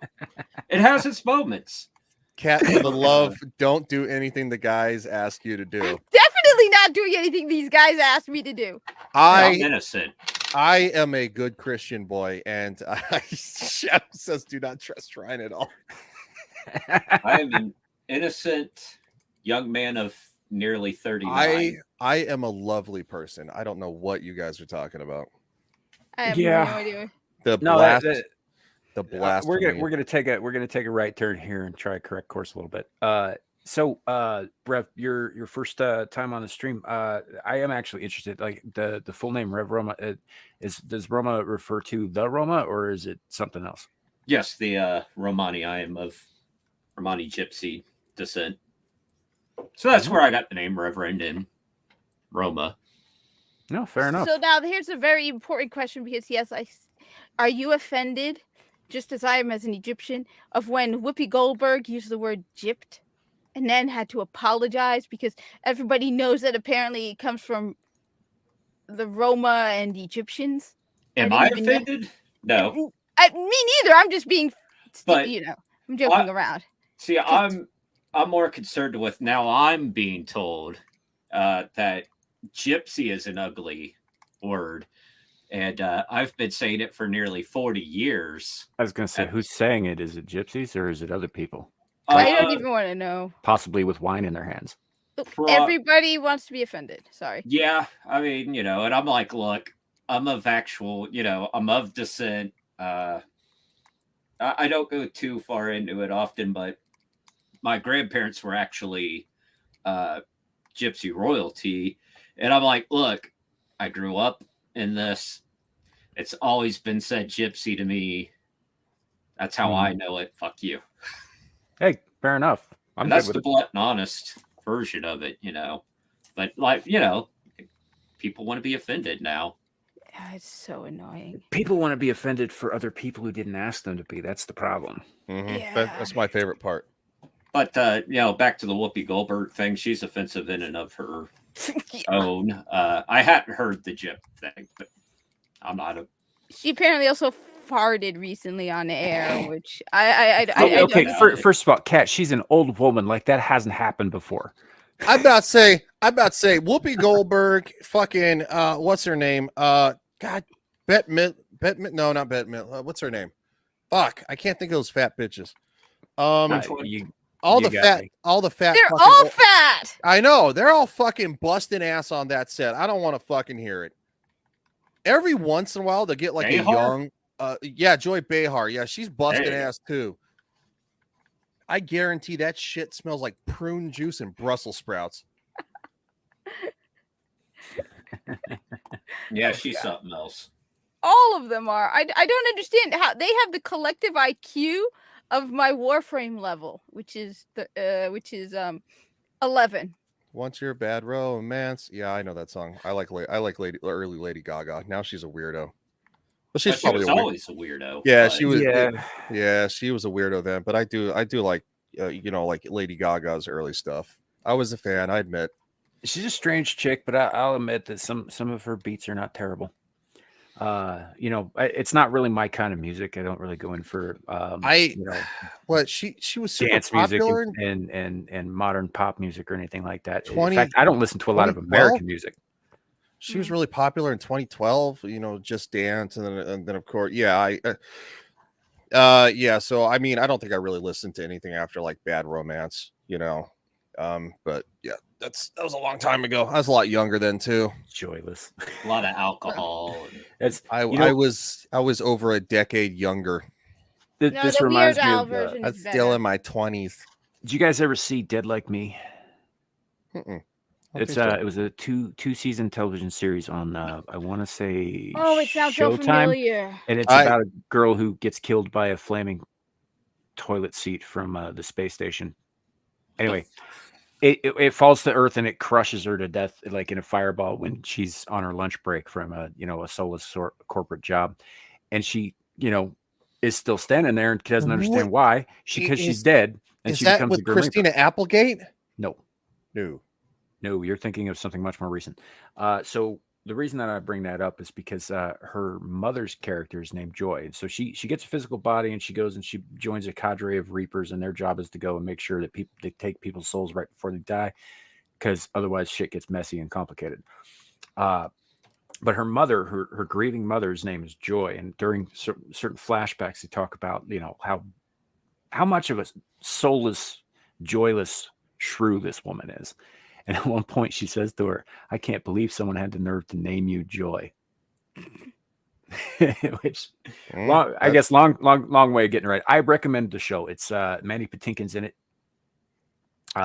Speaker 5: it has its moments.
Speaker 3: Cat for the love. Don't do anything the guys ask you to do.
Speaker 2: Definitely not doing anything these guys asked me to do.
Speaker 5: I'm
Speaker 3: I
Speaker 5: innocent.
Speaker 3: am a good Christian boy, and Shadow says, "Do not trust Ryan at all."
Speaker 5: I am an innocent young man of nearly 39.
Speaker 3: I am a lovely person. I don't know what you guys are talking about.
Speaker 2: I have
Speaker 1: Yeah.
Speaker 2: no idea.
Speaker 3: The
Speaker 1: No,
Speaker 3: blast. the
Speaker 1: we're
Speaker 3: blast.
Speaker 1: gonna take a right turn here and try to correct course a little bit. So, Rev, your first time on the stream, I am actually interested. Like the full name, Rev Roma, does Roma refer to the Roma or is it something else?
Speaker 5: Yes, the Romani. I am of Romani Gypsy descent. So that's where I got the name Reverend in Roma.
Speaker 1: No, fair enough.
Speaker 2: So now here's a very important question because yes, are you offended, just as I am as an Egyptian, of when Whoopi Goldberg used the word gypped and then had to apologize because everybody knows that apparently it comes from the Roma and the Egyptians?
Speaker 5: Am I offended? No.
Speaker 2: Me neither. I'm just being,
Speaker 5: But
Speaker 2: I'm joking around.
Speaker 5: See, I'm more concerned with now I'm being told that gypsy is an ugly word. And I've been saying it for nearly 40 years.
Speaker 1: I was going to say, who's saying it? Is it gypsies or is it other people?
Speaker 2: I don't even want to know.
Speaker 1: Possibly with wine in their hands.
Speaker 2: Everybody wants to be offended. Sorry.
Speaker 5: Yeah, I mean, and I'm like, look, I'm of actual, I'm of descent. I don't go too far into it often, but my grandparents were actually gypsy royalty. And I'm like, look, I grew up in this. It's always been said gypsy to me. That's how I know it. Fuck you.
Speaker 1: Hey, fair enough.
Speaker 5: And that's the blunt and honest version of it, But people want to be offended now.
Speaker 2: It's so annoying.
Speaker 1: People want to be offended for other people who didn't ask them to be. That's the problem.
Speaker 3: Yeah. That's my favorite part.
Speaker 5: But back to the Whoopi Goldberg thing, she's offensive in and of her own. I hadn't heard the gyp thing, but I'm not a.
Speaker 2: She apparently also farted recently on air, which
Speaker 1: okay. First of all, Kat, she's an old woman. Like that hasn't happened before.
Speaker 3: I'm about to say Whoopi Goldberg, fucking what's her name? God, Bette Midler. No, not Bette Midler. What's her name? Fuck, I can't think of those fat bitches. All the fat.
Speaker 2: They're all fat.
Speaker 3: I know. They're all fucking busting ass on that set. I don't want to fucking hear it. Every once in a while, they get like
Speaker 5: Behar?
Speaker 3: a young, Joy Behar. Yeah, she's busting ass too. I guarantee that shit smells like prune juice and Brussels sprouts.
Speaker 5: Yeah, she's something else.
Speaker 2: All of them are. I don't understand how they have the collective IQ of my Warframe level, which is 11.
Speaker 3: Once you're a bad romance. Yeah, I know that song. I like early Lady Gaga. Now she's a weirdo. Well, she's
Speaker 5: she was always a weirdo.
Speaker 3: Yeah, she was. Yeah, she was a weirdo then. But I do like like Lady Gaga's early stuff. I was a fan. I admit.
Speaker 1: She's a strange chick, but I'll admit that some of her beats are not terrible. It's not really my kind of music. I don't really go in for
Speaker 3: she was super
Speaker 1: dance
Speaker 3: popular
Speaker 1: music and modern pop music or anything like that. In fact, I don't listen to a lot of American music.
Speaker 3: She was really popular in 2012, Just Dance, and then of course, so I mean, I don't think I really listened to anything after like Bad Romance, but yeah, that was a long time ago. I was a lot younger then too.
Speaker 1: Joyless.
Speaker 5: A lot of alcohol.
Speaker 3: I was over a decade younger.
Speaker 1: This reminds me of
Speaker 3: I'm still in my 20s.
Speaker 1: Did you guys ever see Dead Like Me? It was a two season television series on I want to say
Speaker 2: it sounds so familiar.
Speaker 1: And it's about a girl who gets killed by a flaming toilet seat from the space station. Anyway, it falls to Earth and it crushes her to death like in a fireball when she's on her lunch break from a soulless corporate job, and she is still standing there and doesn't understand why because she's dead. And
Speaker 3: is
Speaker 1: she
Speaker 3: that
Speaker 1: becomes
Speaker 3: with
Speaker 1: a Grim
Speaker 3: Christina
Speaker 1: Reaper.
Speaker 3: Applegate?
Speaker 1: No, you're thinking of something much more recent. So the reason that I bring that up is because her mother's character is named Joy. So she gets a physical body and she goes and she joins a cadre of Reapers, and their job is to go and make sure that they take people's souls right before they die, because otherwise shit gets messy and complicated. But her mother, her grieving mother's name is Joy, and during certain flashbacks, they talk about how much of a soulless, joyless shrew this woman is. And at one point she says to her, "I can't believe someone had the nerve to name you Joy." Which, I guess, long way of getting right. I recommend the show. It's Mandy Patinkin's in it.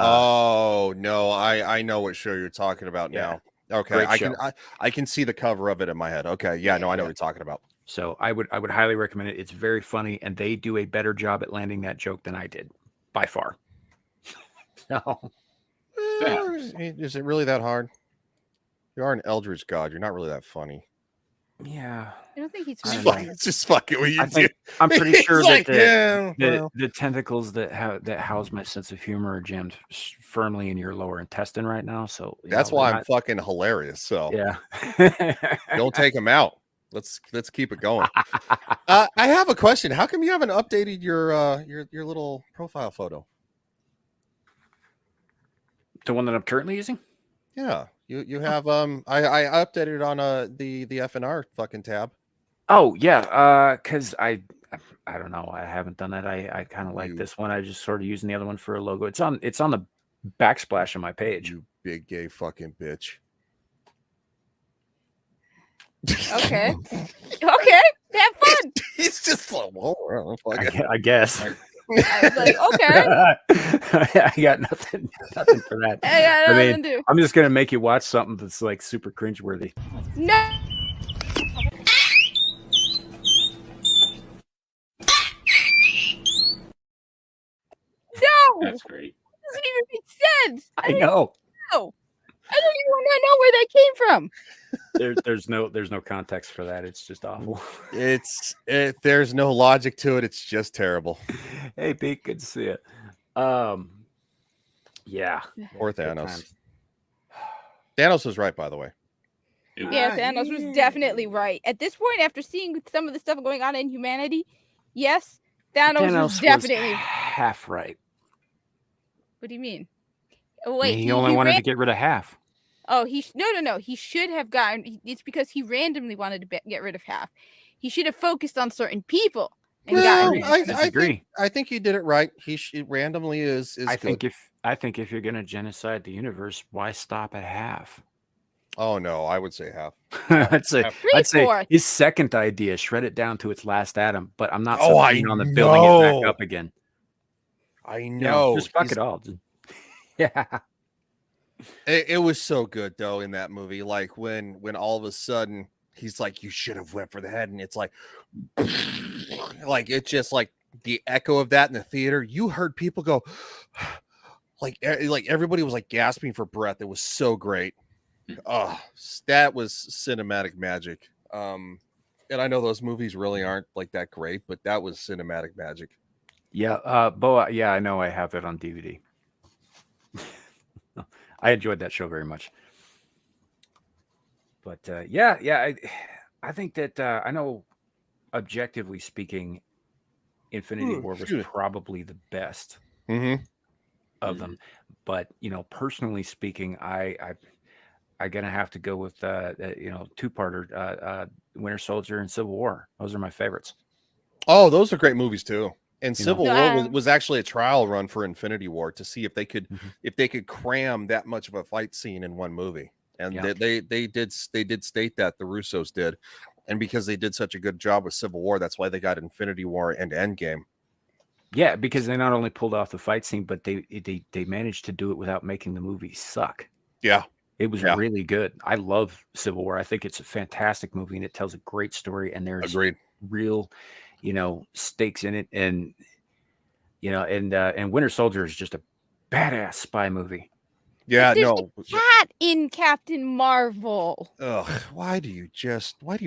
Speaker 3: Oh no, I know what show you're talking about
Speaker 1: Yeah.
Speaker 3: now. Okay,
Speaker 1: Great
Speaker 3: I
Speaker 1: show.
Speaker 3: can I can see the cover of it in my head. Okay, yeah, no, I know
Speaker 1: Yeah.
Speaker 3: what you're talking about.
Speaker 1: So I would highly recommend it. It's very funny, and they do a better job at landing that joke than I did, by far. So
Speaker 3: Is it really that hard? You are an eldritch god. You're not really that funny.
Speaker 1: yeah,
Speaker 2: I don't think he's
Speaker 1: I
Speaker 3: Just
Speaker 1: don't
Speaker 2: funny.
Speaker 1: know.
Speaker 3: just fucking what you
Speaker 1: I
Speaker 3: do.
Speaker 1: think I'm pretty
Speaker 3: He's
Speaker 1: sure
Speaker 3: like,
Speaker 1: that
Speaker 3: yeah, well.
Speaker 1: the tentacles that house my sense of humor are jammed firmly in your lower intestine right now. So you
Speaker 3: That's
Speaker 1: know,
Speaker 3: why
Speaker 1: they're
Speaker 3: I'm fucking hilarious. So
Speaker 1: not- yeah.
Speaker 3: don't take him out. Let's keep it going. I have a question. How come you haven't updated your little profile photo?
Speaker 1: The one that I'm currently using.
Speaker 3: Yeah, you have I updated it on the FNR fucking tab.
Speaker 1: Oh yeah, because I don't know. I haven't done that. I kind of like
Speaker 3: You-
Speaker 1: this one. I just sort of using the other one for a logo. It's on the backsplash of my page.
Speaker 3: You big gay fucking bitch.
Speaker 2: Okay. Okay. Have fun.
Speaker 3: He's just like, well, fuck it.
Speaker 1: I guess.
Speaker 2: I was like, okay.
Speaker 1: I got nothing for that.
Speaker 2: I got
Speaker 1: I mean,
Speaker 2: nothing to do.
Speaker 1: I'm just gonna make you watch something that's like super cringeworthy.
Speaker 2: No. No.
Speaker 5: That's great.
Speaker 2: Doesn't even make sense.
Speaker 1: I know.
Speaker 2: know. I don't even want to know where that came from.
Speaker 1: There's no context for that. It's just awful.
Speaker 3: There's no logic to it. It's just terrible.
Speaker 1: Hey, Pete, good to see you. Yeah.
Speaker 3: Poor
Speaker 1: Good
Speaker 3: Thanos.
Speaker 1: times.
Speaker 3: Thanos was right, by the way.
Speaker 5: It was-
Speaker 2: Yeah, Thanos was definitely right. At this point, after seeing some of the stuff going on in humanity, yes, Thanos was definitely.
Speaker 1: half right.
Speaker 2: What do you mean? Oh,
Speaker 1: I
Speaker 2: wait,
Speaker 1: mean, he only wanted
Speaker 2: ran-
Speaker 1: to get rid of half.
Speaker 2: Oh, no. He should have gotten. It's because he randomly wanted to get rid of half. He should have focused on certain people and
Speaker 3: Well,
Speaker 2: gotten.
Speaker 3: I think he did it right. It randomly is.
Speaker 1: I
Speaker 3: good.
Speaker 1: think if you're gonna genocide the universe, why stop at half?
Speaker 3: Oh no, I would say half.
Speaker 1: I'd say
Speaker 2: Three-fourths.
Speaker 1: his second idea, shred it down to its last atom. But I'm not
Speaker 3: Oh,
Speaker 1: so
Speaker 3: I
Speaker 1: keen on the building it back
Speaker 3: know.
Speaker 1: up again.
Speaker 3: I
Speaker 1: You
Speaker 3: know.
Speaker 1: just fuck
Speaker 3: He's-
Speaker 1: it all. Yeah.
Speaker 3: It was so good though in that movie. Like when all of a sudden he's like, "You should have went for the head," and it's like it's just like the echo of that in the theater. You heard people go, like everybody was like gasping for breath. It was so great. Oh, that was cinematic magic. And I know those movies really aren't like that great, but that was cinematic magic.
Speaker 1: Yeah, Boa. Yeah, I know. I have it on DVD. I enjoyed that show very much. But I think that I know, objectively speaking, Infinity War was
Speaker 3: shoot.
Speaker 1: probably the best
Speaker 3: Mm-hmm.
Speaker 1: of them. But personally speaking, I gonna have to go with two-parter, Winter Soldier and Civil War. Those are my favorites.
Speaker 3: Oh, those are great movies too. And
Speaker 1: You know?
Speaker 3: Civil
Speaker 2: Yeah.
Speaker 3: War was actually a trial run for Infinity War to see if they could cram that much of a fight scene in one movie. And
Speaker 1: Yeah.
Speaker 3: they did state that the Russos did. And because they did such a good job with Civil War, that's why they got Infinity War and Endgame.
Speaker 1: Yeah, because they not only pulled off the fight scene, but they managed to do it without making the movie suck.
Speaker 3: Yeah.
Speaker 1: It was
Speaker 3: Yeah.
Speaker 1: really good. I love Civil War. I think it's a fantastic movie and it tells a great story. And there's
Speaker 3: Agreed.
Speaker 1: real, stakes in it. And, and Winter Soldier is just a badass spy movie.
Speaker 3: Yeah,
Speaker 2: There's
Speaker 3: no.
Speaker 2: a cat in Captain Marvel.
Speaker 3: Ugh, why do you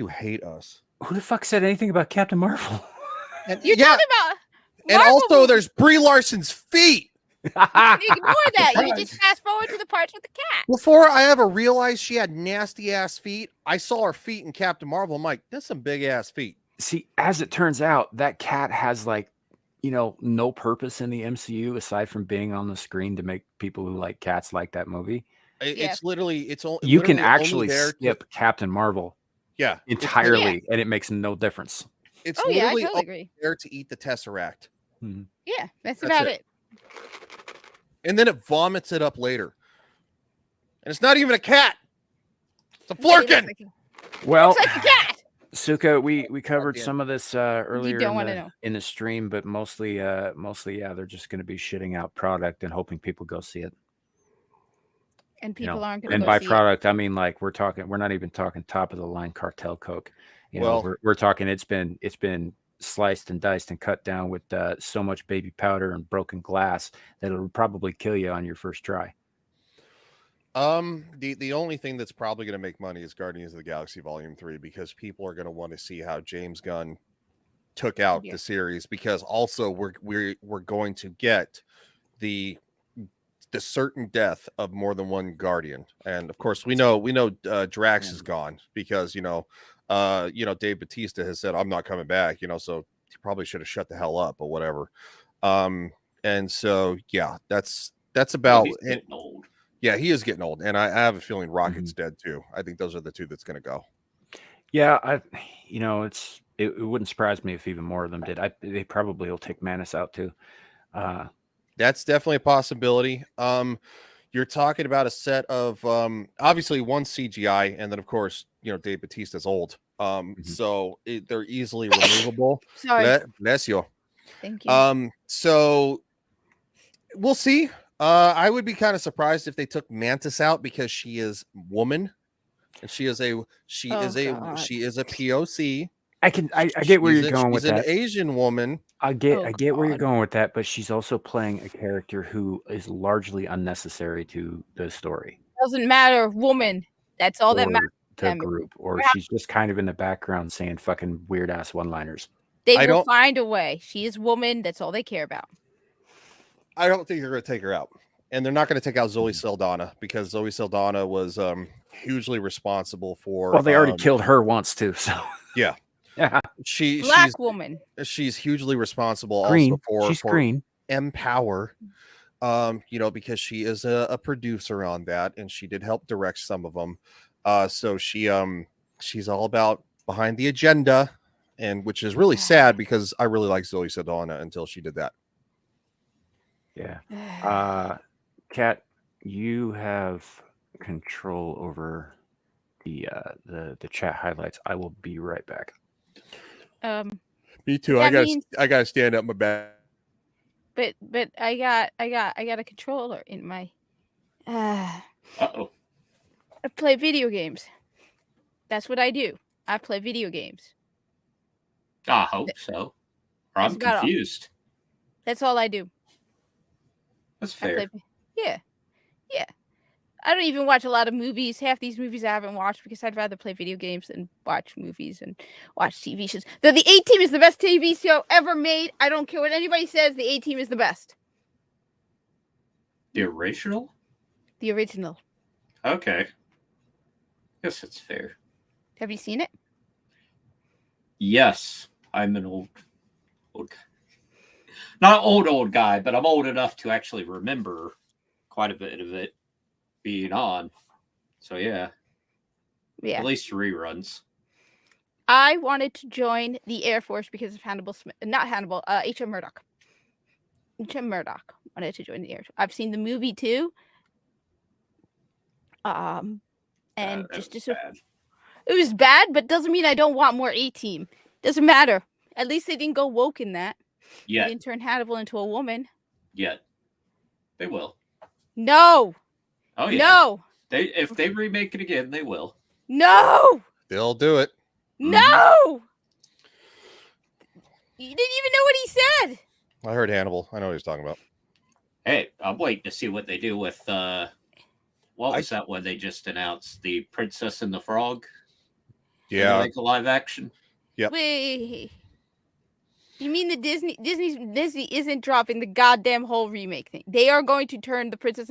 Speaker 3: hate us?
Speaker 1: Who the fuck said anything about Captain Marvel?
Speaker 3: And,
Speaker 2: You're
Speaker 3: yeah,
Speaker 2: talking about.
Speaker 3: and
Speaker 2: Marvel
Speaker 3: also
Speaker 2: movies.
Speaker 3: there's Brie Larson's feet.
Speaker 2: Ignore that. You just fast forward to the parts with the cat.
Speaker 3: Before I ever realized she had nasty ass feet, I saw her feet in Captain Marvel. I'm like, that's some big ass feet.
Speaker 1: See, as it turns out, that cat has no purpose in the MCU aside from being on the screen to make people who like cats like that movie.
Speaker 2: Yeah.
Speaker 3: It's literally,
Speaker 1: You can
Speaker 3: literally
Speaker 1: actually
Speaker 3: only there
Speaker 1: skip Captain Marvel
Speaker 3: yeah,
Speaker 1: entirely, and it makes no difference.
Speaker 3: It's
Speaker 2: Oh yeah, I
Speaker 3: literally
Speaker 2: totally
Speaker 3: only
Speaker 2: agree.
Speaker 3: there to eat the Tesseract.
Speaker 2: Yeah, that's
Speaker 3: That's
Speaker 2: about
Speaker 3: it.
Speaker 2: it.
Speaker 3: And then it vomits it up later. And it's not even a cat. It's a flurkin.
Speaker 2: Looks
Speaker 1: Well,
Speaker 2: like a cat.
Speaker 1: Suka, we covered
Speaker 3: Goddamn.
Speaker 1: some of this earlier
Speaker 2: don't wanna know.
Speaker 1: in the stream, but mostly yeah, they're just going to be shitting out product and hoping people go see it.
Speaker 2: And
Speaker 1: You know,
Speaker 2: people aren't going to
Speaker 1: and
Speaker 2: go
Speaker 1: by
Speaker 2: see it.
Speaker 1: product, I mean like we're not even talking top of the line cartel coke. You know,
Speaker 3: Well-
Speaker 1: we're talking it's been sliced and diced and cut down with so much baby powder and broken glass that it'll probably kill you on your first try.
Speaker 3: The only thing that's probably going to make money is Guardians of the Galaxy Volume 3, because people are going to want to see how James Gunn took out
Speaker 2: Yeah.
Speaker 3: the series, because also we're going to get the certain death of more than one Guardian. And of course we know Drax is gone, because Dave Bautista has said, I'm not coming back, so he probably should have shut the hell up or whatever. And so yeah, that's about
Speaker 5: He's getting old.
Speaker 3: Yeah, he is getting old, and I have a feeling Rocket's dead too. I think those are the two that's going to go.
Speaker 1: Yeah, it wouldn't surprise me if even more of them did. They probably will take Manus out too.
Speaker 3: That's definitely a possibility. You're talking about a set of obviously one CGI, and then of course Dave Bautista's old, so they're easily removable.
Speaker 2: Sorry.
Speaker 3: Bless you.
Speaker 2: Thank you.
Speaker 3: So we'll see. I would be kind of surprised if they took Mantis out, because she is woman, and she is a
Speaker 2: God.
Speaker 3: POC.
Speaker 1: I get where you're going with
Speaker 3: She's an
Speaker 1: that.
Speaker 3: Asian woman.
Speaker 1: I get where you're
Speaker 2: God.
Speaker 1: going with that, but she's also playing a character who is largely unnecessary to the story
Speaker 2: Doesn't matter, woman. That's all that
Speaker 1: or
Speaker 2: matters.
Speaker 1: the
Speaker 2: them.
Speaker 1: group, or
Speaker 2: Yeah.
Speaker 1: she's just kind of in the background saying fucking weird ass one-liners.
Speaker 2: They
Speaker 3: I
Speaker 2: will
Speaker 3: don't-
Speaker 2: find a way. She is woman. That's all they care about.
Speaker 3: I don't think they're going to take her out, and they're not going to take out Zoe Saldana, because Zoe Saldana was hugely responsible for.
Speaker 1: Well, they already killed her once too, so
Speaker 3: Yeah.
Speaker 1: yeah.
Speaker 2: Black woman.
Speaker 3: She's hugely responsible
Speaker 1: Green.
Speaker 3: also for
Speaker 1: She's green.
Speaker 3: Empower, because she is a producer on that, and she did help direct some of them. So she's all about behind the agenda, and which is really sad, because I really like Zoe Saldana until she did that.
Speaker 1: Yeah. Kat, you have control over the chat highlights. I will be right back.
Speaker 3: Me too.
Speaker 2: That
Speaker 3: I
Speaker 2: means-
Speaker 3: gotta stand up my back.
Speaker 2: But I got a controller in my.
Speaker 5: Uh-oh.
Speaker 2: I play video games. That's what I do. I play video games.
Speaker 5: I hope so. Or I'm
Speaker 2: That's about all.
Speaker 5: confused.
Speaker 2: That's all I do.
Speaker 5: That's
Speaker 2: I
Speaker 5: fair.
Speaker 2: play. Yeah. I don't even watch a lot of movies. Half these movies I haven't watched, because I'd rather play video games than watch movies and watch TV shows. Though the A-Team is the best TV show ever made. I don't care what anybody says. The A-Team is the best.
Speaker 5: The original?
Speaker 2: The original.
Speaker 5: Okay. Guess it's fair.
Speaker 2: Have you seen it?
Speaker 5: Yes, I'm an old guy. Not old guy, but I'm old enough to actually remember quite a bit of it being on. So yeah,
Speaker 2: Yeah.
Speaker 5: at least reruns.
Speaker 2: I wanted to join the Air Force because of Hannibal Smith. Not Hannibal. H.M. Murdoch. H.M. Murdoch wanted to join the Air Force. I've seen the movie too. And
Speaker 5: That
Speaker 2: just
Speaker 5: was
Speaker 2: it
Speaker 5: bad.
Speaker 2: was bad, but doesn't mean I don't want more A-Team. Doesn't matter. At least they didn't go woke in that. They
Speaker 5: Yet,
Speaker 2: didn't turn Hannibal into a woman.
Speaker 5: they will.
Speaker 2: No.
Speaker 5: Oh yeah.
Speaker 2: No.
Speaker 5: If they remake it again, they will.
Speaker 2: No.
Speaker 3: They'll do it.
Speaker 2: No. You didn't even know what he said.
Speaker 3: I heard Hannibal. I know what he's talking about.
Speaker 5: Hey, I'm waiting to see what they do with what was that one they just announced? The Princess and the Frog?
Speaker 3: Yeah.
Speaker 5: Like a live action.
Speaker 3: Yep.
Speaker 2: Wait. You mean the Disney isn't dropping the goddamn whole remake thing? They are going to turn the princess.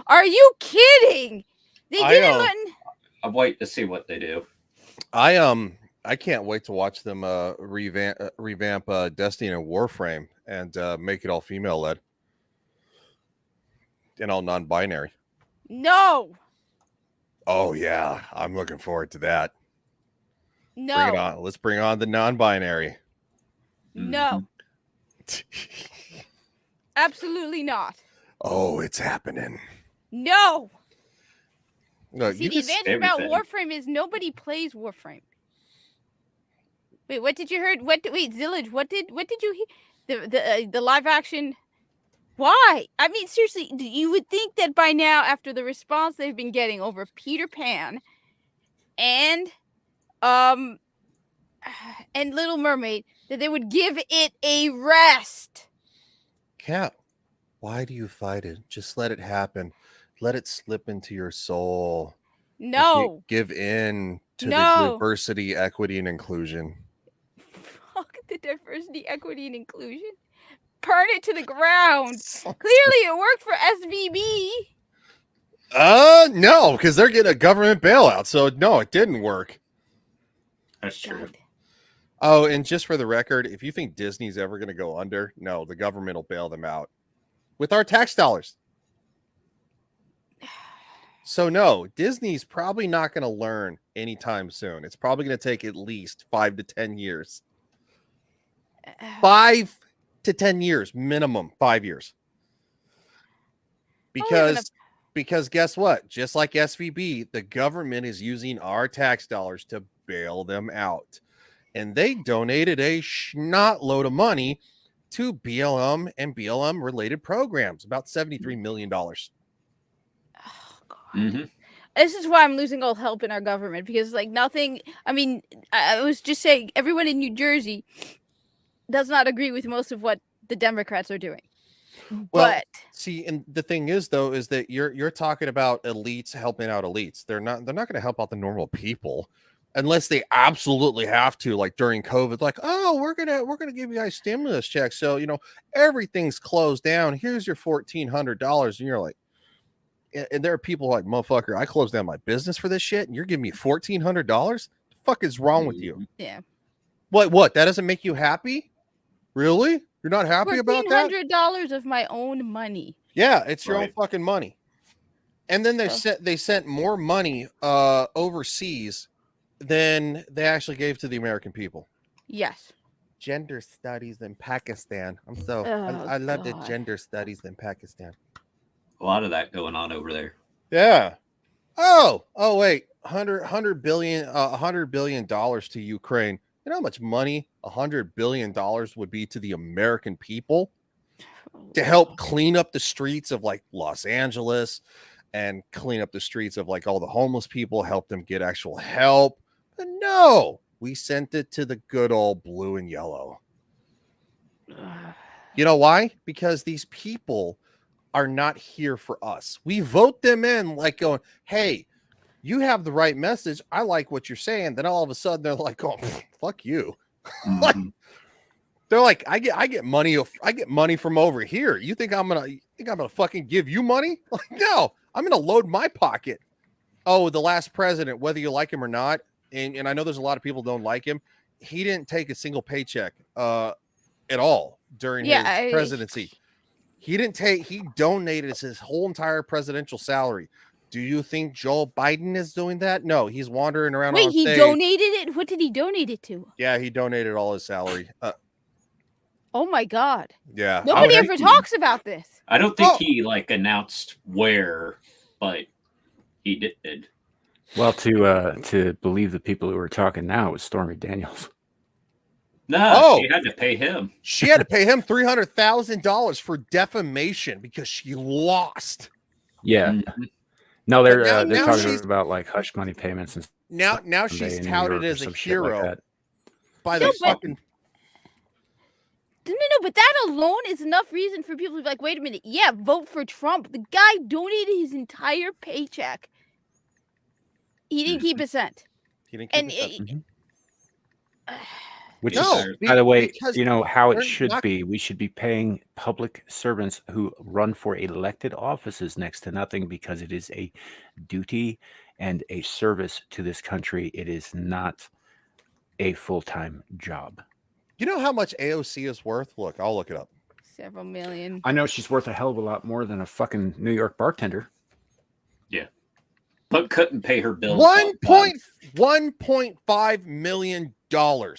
Speaker 2: Are you kidding? They
Speaker 3: I
Speaker 2: didn't
Speaker 3: know.
Speaker 2: let.
Speaker 5: I'm waiting to see what they do.
Speaker 3: I can't wait to watch them revamp Destiny and Warframe and make it all female led and all non-binary.
Speaker 2: No.
Speaker 3: Oh yeah, I'm looking forward to that. Bring it
Speaker 2: No.
Speaker 3: on. Let's bring on the non-binary.
Speaker 2: No. Absolutely not.
Speaker 3: Oh, it's happening.
Speaker 2: No.
Speaker 3: No,
Speaker 2: See,
Speaker 3: you
Speaker 2: the
Speaker 3: just
Speaker 2: advantage about
Speaker 5: everything.
Speaker 2: Warframe is nobody plays Warframe. Wait, what did you heard? Wait, Zillage, what did you hear? The live action. Why? I mean, seriously, you would think that by now, after the response they've been getting over Peter Pan, and and Little Mermaid, that they would give it a rest.
Speaker 3: Cat, why do you fight it? Just let it happen. Let it slip into your soul.
Speaker 2: No,
Speaker 3: Give in to the
Speaker 2: No.
Speaker 3: diversity, equity, and inclusion.
Speaker 2: fuck the diversity, equity, and inclusion. Burn it to the ground. Clearly, it worked for SVB.
Speaker 3: No, because they're getting a government bailout. So no, it didn't work.
Speaker 5: That's true.
Speaker 2: God.
Speaker 3: Oh, and just for the record, if you think Disney's ever going to go under, no, the government will bail them out with our tax dollars. So no, Disney's probably not going to learn anytime soon. It's probably going to take at least 5 to 10 years. 5 to 10 years minimum. 5 years. Because guess what? Just like SVB, the government is using our tax dollars to bail them out. And they donated a snot load of money to BLM and BLM related programs, about $73 million.
Speaker 2: Oh, God.
Speaker 5: Mm-hmm.
Speaker 2: This is why I'm losing all help in our government, because like nothing. I mean, I was just saying, everyone in New Jersey does not agree with most of what the Democrats are doing.
Speaker 3: Well,
Speaker 2: But
Speaker 3: see, and the thing is, though, is that you're talking about elites helping out elites. They're not going to help out the normal people unless they absolutely have to. Like during COVID, like, oh, we're gonna give you guys stimulus checks, so everything's closed down. Here's your $1,400, and you're like, and there are people like, motherfucker, I closed down my business for this shit, and you're giving me $1,400. The fuck is wrong with you?
Speaker 2: yeah,
Speaker 3: What? That doesn't make you happy? Really? You're not happy about that?
Speaker 2: $1,400 of my own money.
Speaker 3: Yeah, it's your own
Speaker 5: Right.
Speaker 3: fucking money. And then
Speaker 2: So-
Speaker 3: they sent more money overseas than they actually gave to the American people.
Speaker 2: Yes.
Speaker 3: Gender studies in Pakistan.
Speaker 2: Oh,
Speaker 3: I love the
Speaker 2: God.
Speaker 3: gender studies in Pakistan.
Speaker 5: A lot of that going on over there.
Speaker 3: Yeah. Oh wait, $100 billion to Ukraine. You know how much money $100 billion would be to the American people to help clean up the streets of like Los Angeles and clean up the streets of like all the homeless people, help them get actual help. But no, we sent it to the good old blue and yellow. You know why? Because these people are not here for us. We vote them in like going, hey, you have the right message. I like what you're saying. Then all of a sudden they're like, oh, fuck you. Like,
Speaker 5: Mhm.
Speaker 3: they're like, I get money from over here. You think I'm gonna fucking give you money? Like, no, I'm gonna load my pocket. Oh, the last president, whether you like him or not, and I know there's a lot of people don't like him. He didn't take a single paycheck at all during his presidency. He donated his whole entire presidential salary. Do you think Joe Biden is doing that? No, he's wandering around.
Speaker 2: Wait,
Speaker 3: on
Speaker 2: he
Speaker 3: stage.
Speaker 2: donated it? What did he donate it to?
Speaker 3: Yeah, he donated all his salary.
Speaker 2: Oh my God.
Speaker 3: Yeah.
Speaker 2: Nobody
Speaker 5: would
Speaker 2: ever
Speaker 5: agree.
Speaker 2: talks about this.
Speaker 5: I don't think
Speaker 3: Oh.
Speaker 5: he announced where, but he did.
Speaker 1: Well, to believe the people who are talking now was Stormy Daniels.
Speaker 5: No,
Speaker 3: Oh.
Speaker 5: she had to pay him.
Speaker 3: She had to pay him $300,000 for defamation because she lost.
Speaker 1: Yeah.
Speaker 5: Mhm.
Speaker 1: No, they're
Speaker 3: But now
Speaker 1: talking
Speaker 3: she's-
Speaker 1: about like hush money payments and
Speaker 3: Now
Speaker 1: someday
Speaker 3: she's
Speaker 1: in New
Speaker 3: touted
Speaker 1: York or
Speaker 3: as a
Speaker 1: some shit like
Speaker 3: hero
Speaker 1: that.
Speaker 3: by
Speaker 2: No,
Speaker 3: the
Speaker 2: but-
Speaker 3: fucking.
Speaker 2: No, but that alone is enough reason for people to be like, wait a minute. Yeah, vote for Trump. The guy donated his entire paycheck. He didn't keep a cent.
Speaker 3: He didn't keep
Speaker 2: And
Speaker 3: it up.
Speaker 1: Which
Speaker 3: No,
Speaker 1: is, by the way,
Speaker 3: because
Speaker 1: how
Speaker 3: they're
Speaker 1: it should
Speaker 3: not-
Speaker 1: be. We should be paying public servants who run for elected offices next to nothing because it is a duty and a service to this country. It is not a full-time job.
Speaker 3: You know how much AOC is worth? Look, I'll look it up.
Speaker 2: Several million.
Speaker 1: I know she's worth a hell of a lot more than a fucking New York bartender.
Speaker 5: But couldn't pay her bills.
Speaker 3: $1.5 million.
Speaker 2: Well,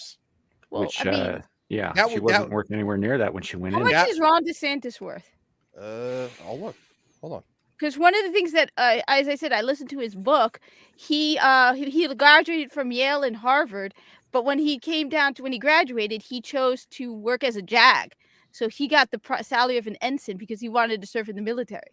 Speaker 1: Which,
Speaker 2: I mean,
Speaker 1: yeah,
Speaker 3: that
Speaker 1: she
Speaker 3: would- that-
Speaker 1: wasn't worth anywhere near that when she went
Speaker 2: how
Speaker 1: in.
Speaker 2: much
Speaker 3: that-
Speaker 2: is Ron DeSantis worth?
Speaker 3: I'll look. Hold on.
Speaker 2: Because one of the things that, as I said, I listened to his book. He graduated from Yale and Harvard, But when he came down to when he graduated, he chose to work as a JAG. So he got the salary of an ensign because he wanted to serve in the military.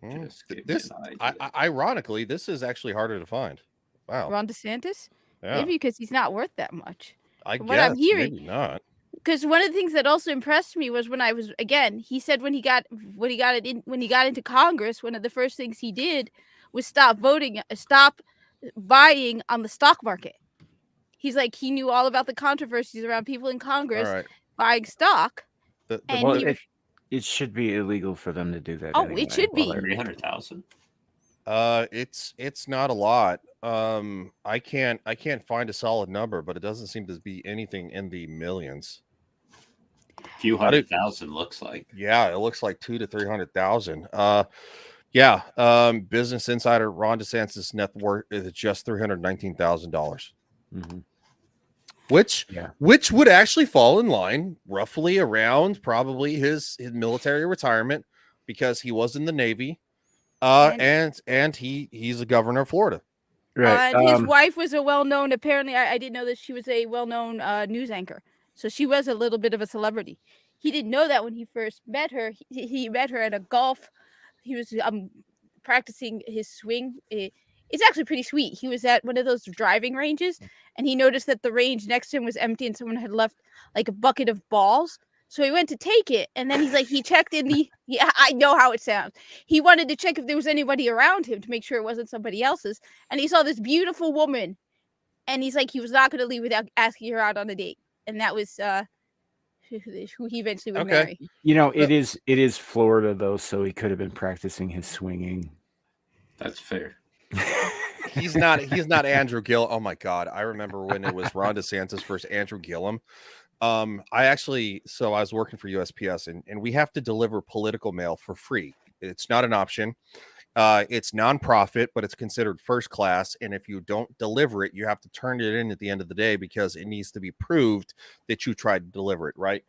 Speaker 5: Just give me
Speaker 3: This,
Speaker 5: an idea.
Speaker 3: ironically, this is actually harder to find. Wow.
Speaker 2: Ron DeSantis?
Speaker 3: Yeah.
Speaker 2: Maybe because he's not worth that much.
Speaker 3: I
Speaker 2: From
Speaker 3: guess.
Speaker 2: what I'm hearing,
Speaker 3: Maybe not.
Speaker 2: because one of the things that also impressed me was when I was he said when he got into Congress, one of the first things he did was stop buying on the stock market. He's like he knew all about the controversies around people in
Speaker 3: All
Speaker 2: Congress
Speaker 3: right.
Speaker 2: buying stock. And
Speaker 1: Well,
Speaker 2: he-
Speaker 1: it should be illegal for them to do that.
Speaker 2: Oh,
Speaker 1: anyway,
Speaker 2: it should
Speaker 1: while
Speaker 2: be.
Speaker 1: they're-
Speaker 5: 300,000.
Speaker 3: It's not a lot. I can't find a solid number, but it doesn't seem to be anything in the millions.
Speaker 5: A few hundred thousand looks like.
Speaker 3: Yeah, it looks like 200,000 to 300,000. Business Insider, Ron DeSantis' net worth is just $319,000,
Speaker 1: Mhm.
Speaker 3: which
Speaker 1: Yeah.
Speaker 3: would actually fall in line roughly around probably his military retirement because he was in the Navy, and he's a governor of Florida.
Speaker 1: Right.
Speaker 2: And his wife was a well-known. Apparently, I didn't know that she was a well-known news anchor. So she was a little bit of a celebrity. He didn't know that when he first met her. He met her at a golf. He was practicing his swing. It's actually pretty sweet. He was at one of those driving ranges, and he noticed that the range next to him was empty, and someone had left like a bucket of balls. So he went to take it, and then he's like, he checked in the. Yeah, I know how it sounds. He wanted to check if there was anybody around him to make sure it wasn't somebody else's, and he saw this beautiful woman, and he's like, he was not going to leave without asking her out on a date, and that was who he eventually would marry.
Speaker 1: It is Florida though, so he could have been practicing his swinging.
Speaker 5: That's fair.
Speaker 3: He's not Andrew Gillum. Oh my God. I remember when it was Ron DeSantis versus Andrew Gillum. I was working for USPS and we have to deliver political mail for free. It's not an option. It's nonprofit, but it's considered first class. And if you don't deliver it, you have to turn it in at the end of the day because it needs to be proved that you tried to deliver it. Right.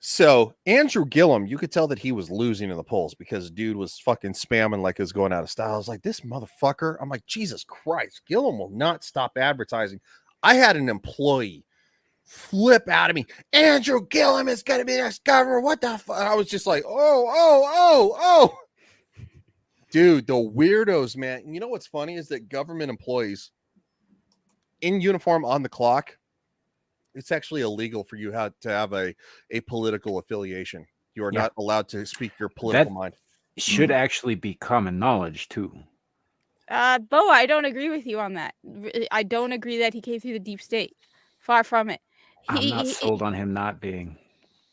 Speaker 3: So Andrew Gillum, you could tell that he was losing in the polls because dude was fucking spamming like it was going out of style. I was like, this motherfucker. I'm like, Jesus Christ, Gillum will not stop advertising. I had an employee flip out of me. Andrew Gillum is going to be next governor. What the fuck? I was just like, oh. Dude, the weirdos, man. And you know what's funny is that government employees in uniform on the clock, it's actually illegal for you to have a political affiliation. You are not allowed to speak your political mind.
Speaker 1: Should actually be common knowledge too.
Speaker 2: Bo, I don't agree with you on that. I don't agree that he came through the deep state. Far from it.
Speaker 1: I'm not sold on him not being.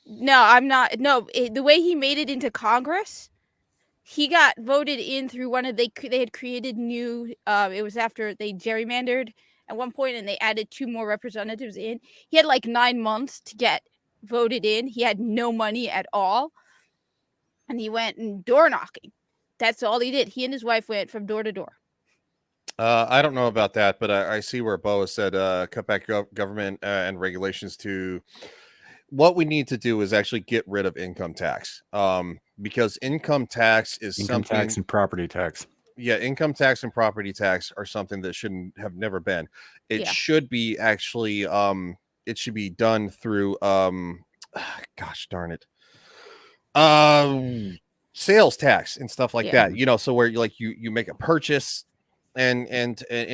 Speaker 2: No, I'm not. No, the way he made it into Congress, he got voted in through they had created new. It was after they gerrymandered at one point, and they added 2 more representatives in. He had like 9 months to get voted in. He had no money at all, and he went door knocking. That's all he did. He and his wife went from door to door.
Speaker 3: I don't know about that, but I see where Bo has said cut back government and regulations to. What we need to do is actually get rid of income tax, because income tax is something.
Speaker 1: Tax and property tax.
Speaker 3: Yeah, income tax and property tax are something that shouldn't have never been. It should be actually it should be done through gosh darn it. Sales tax and stuff like that. You know, so where you make a purchase and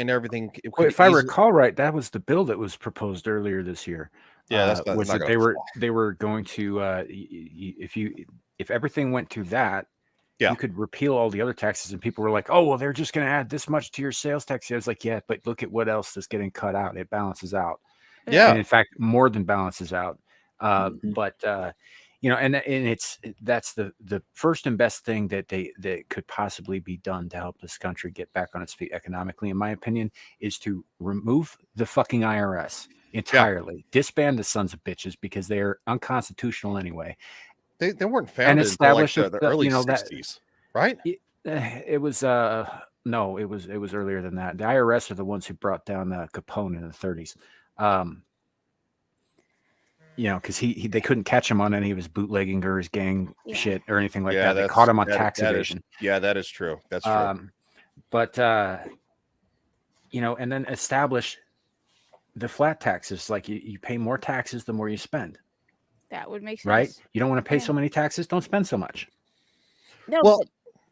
Speaker 3: everything.
Speaker 1: If I recall right, that was the bill that was proposed earlier this year.
Speaker 3: Yeah, that's
Speaker 1: was
Speaker 3: not
Speaker 1: that they were going to if everything went through that, you could repeal all the other taxes, and people were like, "Oh, well, they're just going to add this much to your sales tax." I was like, "Yeah, but look at what else is getting cut out. It balances out."
Speaker 3: Yeah,
Speaker 1: and in fact, more than balances out. But that's the first and best thing that could possibly be done to help this country get back on its feet economically, in my opinion, is to remove the fucking IRS entirely, disband the sons of bitches because they're unconstitutional anyway.
Speaker 3: They weren't founded until like the early 60s, right?
Speaker 1: It was no, it was earlier than that. The IRS are the ones who brought down Capone in the 30s. Because they couldn't catch him on any of his bootlegging or his gang shit or anything like that. They caught him on tax evasion.
Speaker 3: That is true. That's true.
Speaker 1: And then establish the flat taxes, like you pay more taxes the more you spend,
Speaker 2: That would make sense.
Speaker 1: right? You don't want to pay
Speaker 2: Yeah.
Speaker 1: so many taxes, don't spend so much.
Speaker 2: No,
Speaker 3: Well,
Speaker 2: but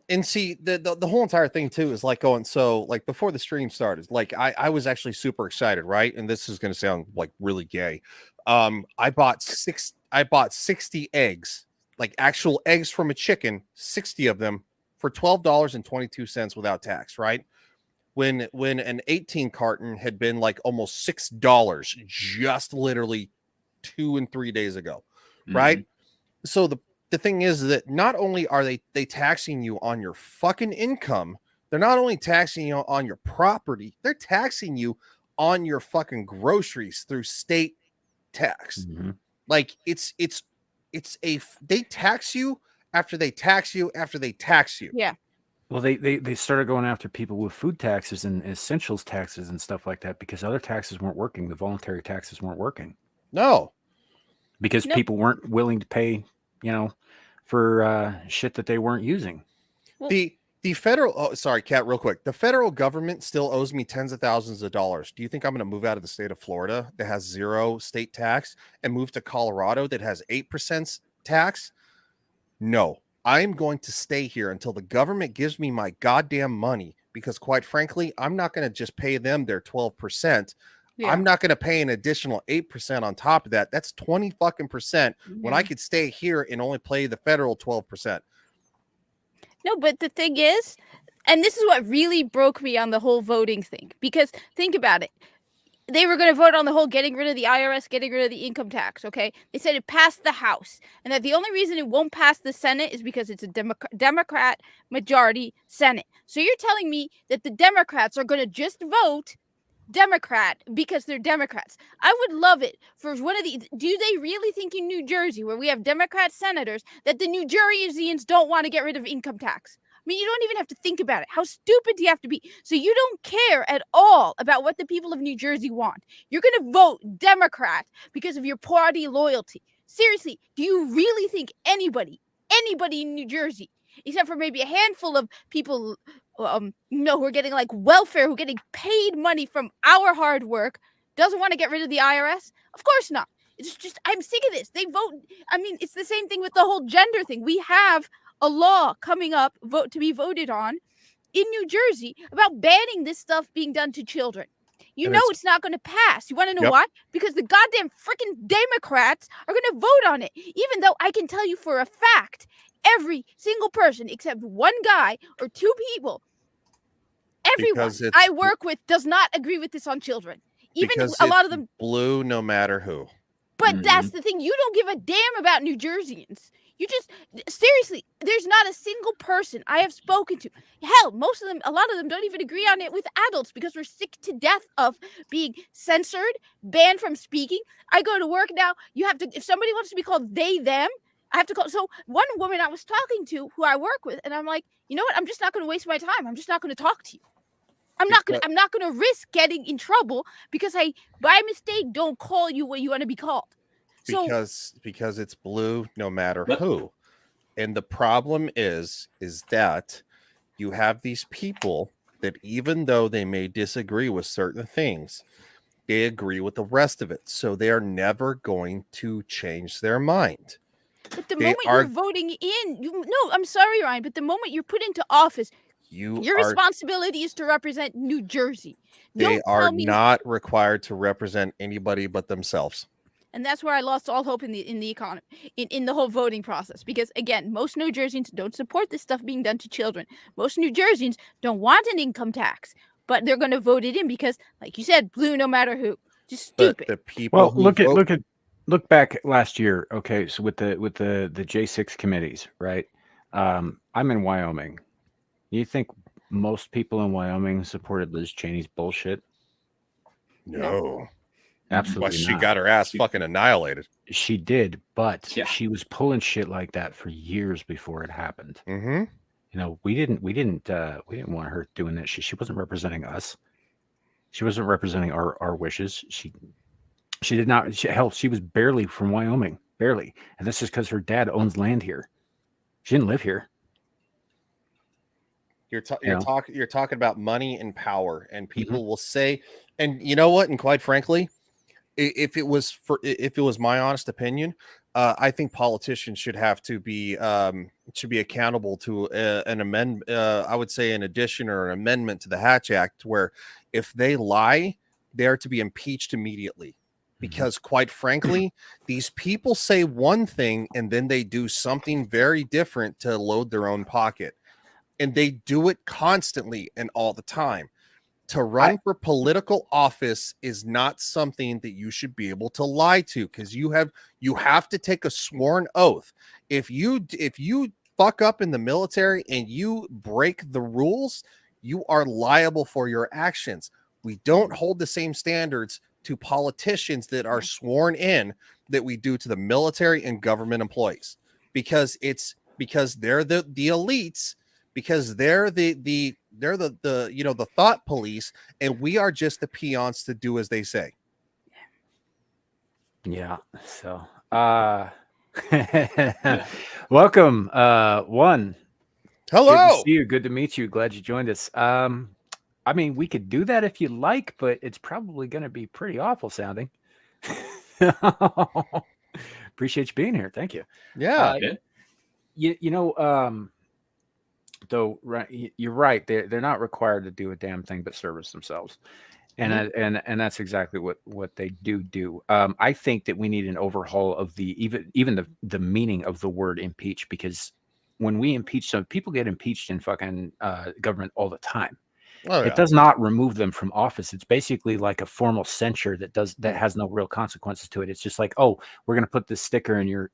Speaker 3: and see the whole entire thing too is like going, so like before the stream started, like I was actually super excited, right? And this is going to sound like really gay. I bought 60 eggs, like actual eggs from a chicken, 60 of them for $12.22 without tax, right? When an 18 carton had been like almost $6 just literally 2 and 3 days ago, right? So the thing is that not only are they taxing you on your fucking income, they're not only taxing you on your property, they're taxing you on your fucking groceries through state tax.
Speaker 1: Mhm.
Speaker 3: Like they tax you after they tax you after they tax you.
Speaker 2: yeah.
Speaker 1: Well, they started going after people with food taxes and essentials taxes and stuff like that because other taxes weren't working. The voluntary taxes weren't working
Speaker 3: No.
Speaker 1: because
Speaker 2: Nope.
Speaker 1: people weren't willing to pay, for shit that they weren't using.
Speaker 2: Well-
Speaker 3: The federal, oh, sorry, Kat, real quick. The federal government still owes me tens of thousands of dollars. Do you think I'm going to move out of the state of Florida that has 0 state tax and move to Colorado that has 8% tax? No, I'm going to stay here until the government gives me my goddamn money because, quite frankly, I'm not going to just pay them their 12%.
Speaker 2: Yeah.
Speaker 3: I'm not going to pay an additional 8% on top of that. That's 20 fucking percent when I could stay here and only pay the federal 12%.
Speaker 2: No, but the thing is, and this is what really broke me on the whole voting thing, because think about it. They were going to vote on the whole getting rid of the IRS, getting rid of the income tax, okay? They said it passed the House, and that the only reason it won't pass the Senate is because it's a Democrat majority Senate. So you're telling me that the Democrats are going to just vote Democrat because they're Democrats. I would love it for one of the. Do they really think in New Jersey, where we have Democrat senators, that the New Jerseyans don't want to get rid of income tax? I mean, you don't even have to think about it. How stupid do you have to be? So you don't care at all about what the people of New Jersey want. You're going to vote Democrat because of your party loyalty. Seriously, do you really think anybody in New Jersey, except for maybe a handful of people who are getting like welfare, who are getting paid money from our hard work, doesn't want to get rid of the IRS? Of course not. It's just, I'm sick of this. They vote. I mean, it's the same thing with the whole gender thing. We have a law coming up to be voted on in New Jersey about banning this stuff being done to children. You
Speaker 3: And
Speaker 2: know it's not going to pass. You want to know
Speaker 3: Yep.
Speaker 2: why? Because the goddamn freaking Democrats are going to vote on it. Even though I can tell you for a fact, every single person except one guy or two people, everyone
Speaker 3: Because it's-
Speaker 2: I work with does not agree with this on children. Even
Speaker 3: Because
Speaker 2: a lot of
Speaker 3: it's
Speaker 2: them.
Speaker 3: blue no matter who.
Speaker 2: But that's the thing. You don't give a damn about New Jerseyans. You just, seriously, there's not a single person I have spoken to. Hell, most of them, a lot of them don't even agree on it with adults because we're sick to death of being censored, banned from speaking. I go to work now. You have to, if somebody wants to be called they, them, I have to call. So one woman I was talking to who I work with, and I'm like, you know what? I'm just not going to waste my time. I'm just not going to talk to you. I'm not going to risk getting in trouble because I, by mistake, don't call you what you want to be called. So
Speaker 3: Because it's blue no matter
Speaker 5: But-
Speaker 3: who. And the problem is that you have these people that even though they may disagree with certain things, they agree with the rest of it. So they are never going to change their mind.
Speaker 2: but the
Speaker 3: they
Speaker 2: moment
Speaker 3: are-
Speaker 2: you're voting in, no, I'm sorry, Ryan, but the moment you're put into office,
Speaker 3: You
Speaker 2: your
Speaker 3: are
Speaker 2: responsibility is to represent New Jersey.
Speaker 3: they
Speaker 2: Don't
Speaker 3: are
Speaker 2: tell me,
Speaker 3: not required to represent anybody but themselves.
Speaker 2: and that's where I lost all hope in the economy, in the whole voting process. Because again, most New Jerseyans don't support this stuff being done to children. Most New Jerseyans don't want an income tax, but they're going to vote it in because, like you said, blue no matter who. Just
Speaker 3: But
Speaker 2: stupid.
Speaker 3: the people
Speaker 1: Well,
Speaker 3: who
Speaker 1: look back last year. Okay, so with the J6 committees, right? I'm in Wyoming. You think most people in Wyoming supported Liz Cheney's bullshit?
Speaker 3: No.
Speaker 1: Absolutely
Speaker 3: Well, she
Speaker 1: not.
Speaker 3: got her ass fucking annihilated.
Speaker 1: She did, but
Speaker 5: Yeah.
Speaker 1: she was pulling shit like that for years before it happened.
Speaker 3: Mm-hmm.
Speaker 1: You know, we didn't want her doing that. She wasn't representing us. She wasn't representing our wishes. She did not. Hell, she was barely from Wyoming, barely, and this is because her dad owns land here. She didn't live here.
Speaker 3: You're
Speaker 1: Yeah.
Speaker 3: talking about money and power, and people will say And you know what? And quite frankly, if it was my honest opinion, I think politicians should have to be accountable to an amendment. I would say an addition or an amendment to the Hatch Act, where if they lie, they are to be impeached immediately. Because quite frankly, these people say one thing and then they do something very different to load their own pocket, and they do it constantly and all the time. To run for political office is not something that you should be able to lie to, because you have to take a sworn oath. If you fuck up in the military and you break the rules, you are liable for your actions. We don't hold the same standards to politicians that are sworn in that we do to the military and government employees, because they're the elites, because they're the thought police, and we are just the peons to do as they say.
Speaker 1: Yeah. So, welcome, one.
Speaker 3: Hello.
Speaker 1: Good to see you. Good to meet you. Glad you joined us. I mean, we could do that if you like, but it's probably going to be pretty awful sounding. Appreciate you being here. Thank you.
Speaker 3: Yeah.
Speaker 1: Though, right, you're right. They're not required to do a damn thing but service themselves, and and that's exactly what they do. I think that we need an overhaul of even the meaning of the word impeach, because when we impeach some people, get impeached in fucking government all the time.
Speaker 3: Oh, yeah.
Speaker 1: It does not remove them from office. It's basically like a formal censure that has no real consequences to it. It's just like, oh, we're going to put this sticker in your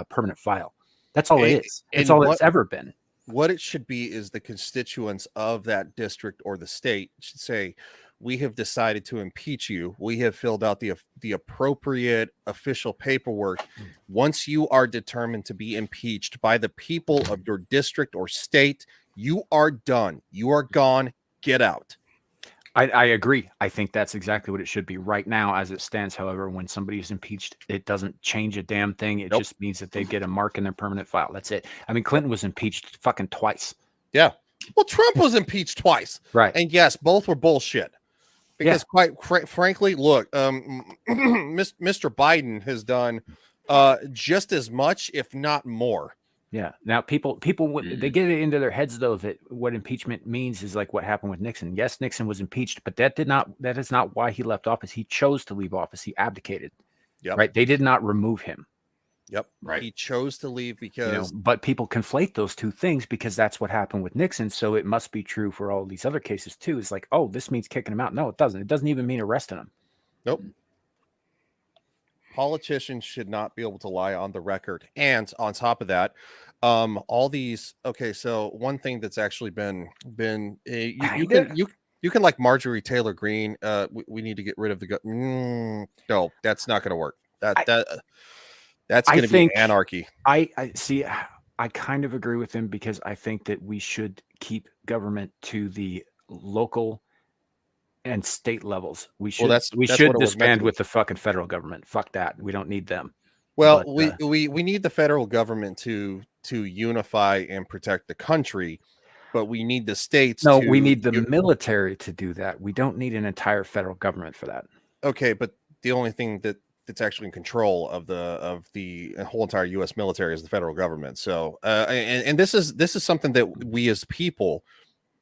Speaker 1: permanent file. That's all it is. It's all it's ever been.
Speaker 3: What it should be is the constituents of that district or the state should say, we have decided to impeach you. We have filled out the appropriate official paperwork. Once you are determined to be impeached by the people of your district or state, you are done. You are gone. Get out.
Speaker 1: I agree. I think that's exactly what it should be right now as it stands. However, when somebody is impeached, it doesn't change a damn thing. It just means that they get a mark in their permanent file. That's it. I mean, Clinton was impeached fucking twice.
Speaker 3: Yeah. Well, Trump was impeached twice.
Speaker 1: Right.
Speaker 3: And yes, both were bullshit. Because quite frankly, look, Mr. Biden has done just as much, if not more.
Speaker 1: Yeah. Now, people, they get it into their heads though that what impeachment means is like what happened with Nixon. Yes, Nixon was impeached, but that is not why he left office. He chose to leave office. He abdicated.
Speaker 3: Yep.
Speaker 1: Right. They did not remove him.
Speaker 3: Yep.
Speaker 5: Right.
Speaker 3: He chose to leave because,
Speaker 1: but people conflate those two things because that's what happened with Nixon. So it must be true for all these other cases too. It's like, oh, this means kicking him out. No, it doesn't. It doesn't even mean arresting him.
Speaker 3: Nope. Politicians should not be able to lie on the record. And on top of that, all these. Okay, so one thing that's actually been you can like Marjorie Taylor Greene. We need to get rid of the no, that's not going to work. That's going to be anarchy.
Speaker 1: I see. I kind of agree with him because I think that we should keep government to the local and state levels. We should disband with the fucking federal government. Fuck that. We don't need them.
Speaker 3: Well, we need the federal government to unify and protect the country, but we need the states.
Speaker 1: No, we need the military to do that. We don't need an entire federal government for that.
Speaker 3: Okay, but the only thing that's actually in control of the whole entire U.S. military is the federal government. So, and this is something that we as people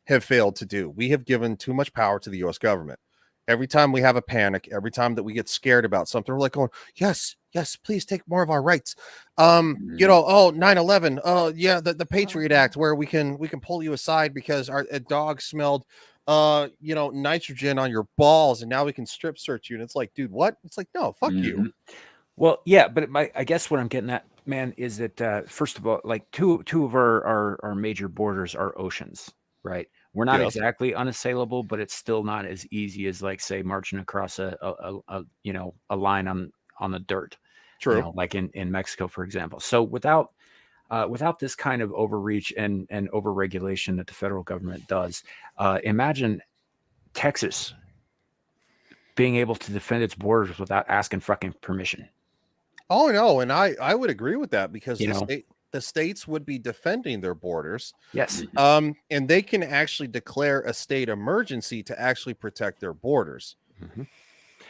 Speaker 3: have failed to do. We have given too much power to the U.S. government. Every time we have a panic, every time that we get scared about something, we're like going, yes, please take more of our rights. 9/11. Oh yeah, the Patriot Act, where we can pull you aside because a dog smelled nitrogen on your balls, and now we can strip search you. And it's like, dude, what? It's like, no, fuck you.
Speaker 1: Well, yeah, but I guess what I'm getting at, man, is that first of all, like two of our major borders are oceans, right? We're not exactly unassailable, but it's still not as easy as, like, say, marching across a line on the dirt.
Speaker 3: True.
Speaker 1: Like in Mexico, for example. So without this kind of overreach and overregulation that the federal government does, imagine Texas being able to defend its borders without asking fucking permission.
Speaker 3: Oh no, and I would agree with that because the states would be defending their borders.
Speaker 1: Yes.
Speaker 3: And they can actually declare a state emergency to actually protect their borders.
Speaker 1: Mhm.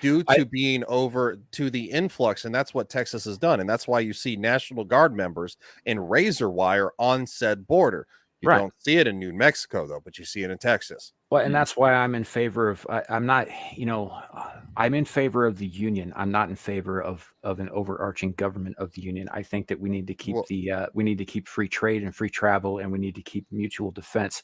Speaker 3: due
Speaker 1: I-
Speaker 3: to being over to the influx, and that's what Texas has done, and that's why you see National Guard members in razor wire on said border. You
Speaker 1: Right.
Speaker 3: don't see it in New Mexico though, but you see it in Texas.
Speaker 1: Well, and that's why I'm in favor of. I'm not, I'm in favor of the union. I'm not in favor of an overarching government of the union. I think that we need to keep
Speaker 3: Well-
Speaker 1: we need to keep free trade and free travel, and we need to keep mutual defense.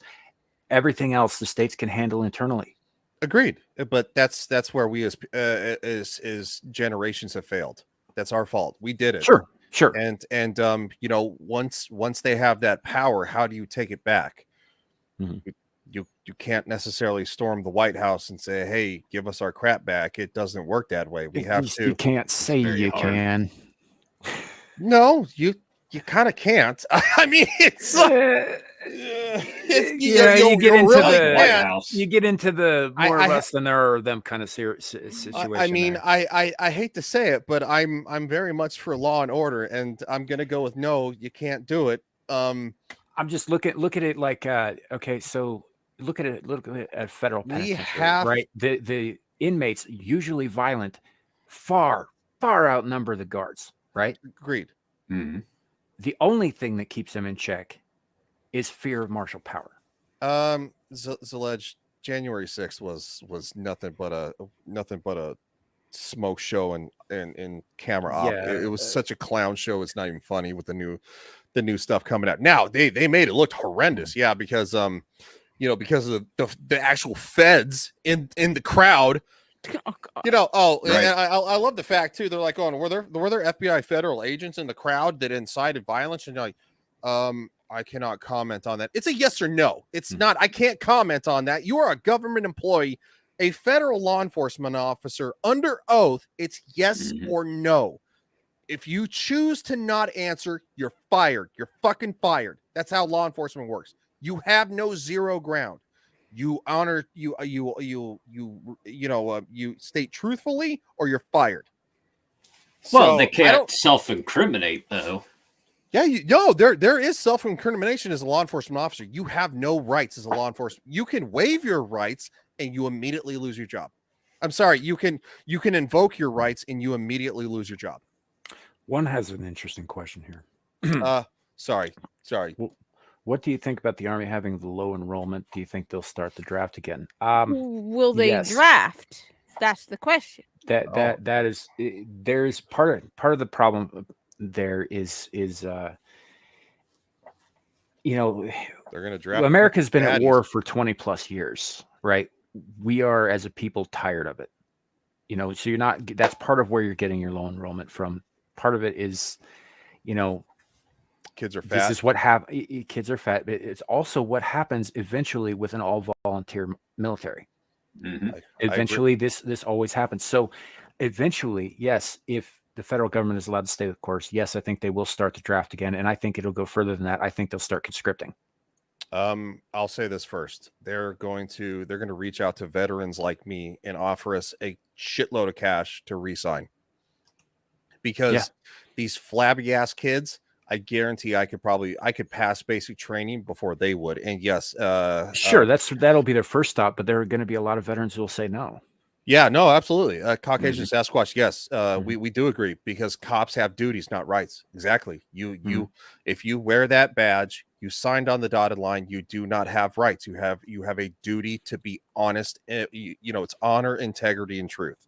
Speaker 1: Everything else the states can handle internally.
Speaker 3: Agreed, but that's where we as generations have failed. That's our fault. We did it.
Speaker 1: Sure.
Speaker 3: And once they have that power, how do you take it back?
Speaker 1: Mhm.
Speaker 3: You can't necessarily storm the White House and say, "Hey, give us our crap back." It doesn't work that way. We have to.
Speaker 1: You can't say
Speaker 5: very
Speaker 1: you
Speaker 5: hard.
Speaker 1: can.
Speaker 3: No, you kind of can't. I mean, it's
Speaker 1: Yeah, you get into
Speaker 3: really
Speaker 1: the
Speaker 5: White
Speaker 3: can't.
Speaker 5: House.
Speaker 1: You get into the more
Speaker 3: I
Speaker 1: or less than there are them kind of situation.
Speaker 3: I mean,
Speaker 1: there.
Speaker 3: I hate to say it, but I'm very much for law and order, and I'm gonna go with no. You can't do it.
Speaker 1: I'm just look at it like okay, so look at federal
Speaker 3: We
Speaker 1: penitentiary,
Speaker 3: have-
Speaker 1: right? The inmates, usually violent, far outnumber the guards, right?
Speaker 3: Agreed.
Speaker 5: Mhm.
Speaker 1: The only thing that keeps them in check is fear of martial power.
Speaker 3: Zalej, January 6th was nothing but a smoke show and camera op.
Speaker 1: Yeah,
Speaker 3: It was such a clown show. It's not even funny with the new stuff coming out. Now they made it look horrendous. Yeah, because because of the actual feds in the crowd.
Speaker 2: Oh, God.
Speaker 5: Right.
Speaker 3: And I love the fact too. They're like, "Oh, were there FBI federal agents in the crowd that incited violence?" And you're like, I cannot comment on that. It's a yes or no. It's not. I can't comment on that. You are a government employee, a federal law enforcement officer under oath. It's yes
Speaker 5: Mhm.
Speaker 3: or no. If you choose to not answer, you're fired. You're fucking fired. That's how law enforcement works. You have no zero ground. You honor you state truthfully, or you're fired.
Speaker 5: Well,
Speaker 3: So,
Speaker 5: they
Speaker 3: I
Speaker 5: can't
Speaker 3: don't-
Speaker 5: self-incriminate though.
Speaker 3: Yeah, there is self-incrimination as a law enforcement officer. You have no rights as a law enforcement. You can waive your rights and you immediately lose your job. I'm sorry, you can invoke your rights and you immediately lose your job.
Speaker 1: One has an interesting question here.
Speaker 3: Sorry.
Speaker 1: What do you think about the Army having the low enrollment? Do you think they'll start the draft again?
Speaker 2: Will they
Speaker 1: yes.
Speaker 2: draft? That's the question.
Speaker 1: That is there's part of the problem there is
Speaker 3: They're gonna draft.
Speaker 1: America's been at
Speaker 3: baddies.
Speaker 1: war for 20 plus years, right? We are as a people tired of it. So you're not, that's part of where you're getting your low enrollment from. Part of it is,
Speaker 3: Kids are
Speaker 1: this
Speaker 3: fat.
Speaker 1: is what kids are fat, but it's also what happens eventually with an all volunteer military.
Speaker 5: Mhm.
Speaker 3: I agree.
Speaker 1: Eventually this always happens. So eventually, yes, if the federal government is allowed to stay the course, yes, I think they will start the draft again. And I think it'll go further than that. I think they'll start conscripting.
Speaker 3: I'll say this first. They're going to reach out to veterans like me and offer us a shitload of cash to resign. Because these flabby ass kids, I guarantee I could pass basic training before they would. And yes,
Speaker 1: Sure, that'll be their first stop, but there are going to be a lot of veterans who will say no.
Speaker 3: yeah, no, absolutely. Caucasian
Speaker 1: Mm-hmm.
Speaker 3: Sasquatch, yes, we do agree, because cops have duties, not rights. Exactly.
Speaker 1: Mm-hmm.
Speaker 3: If you wear that badge, you signed on the dotted line, you do not have rights. You have a duty to be honest. It's honor, integrity, and truth.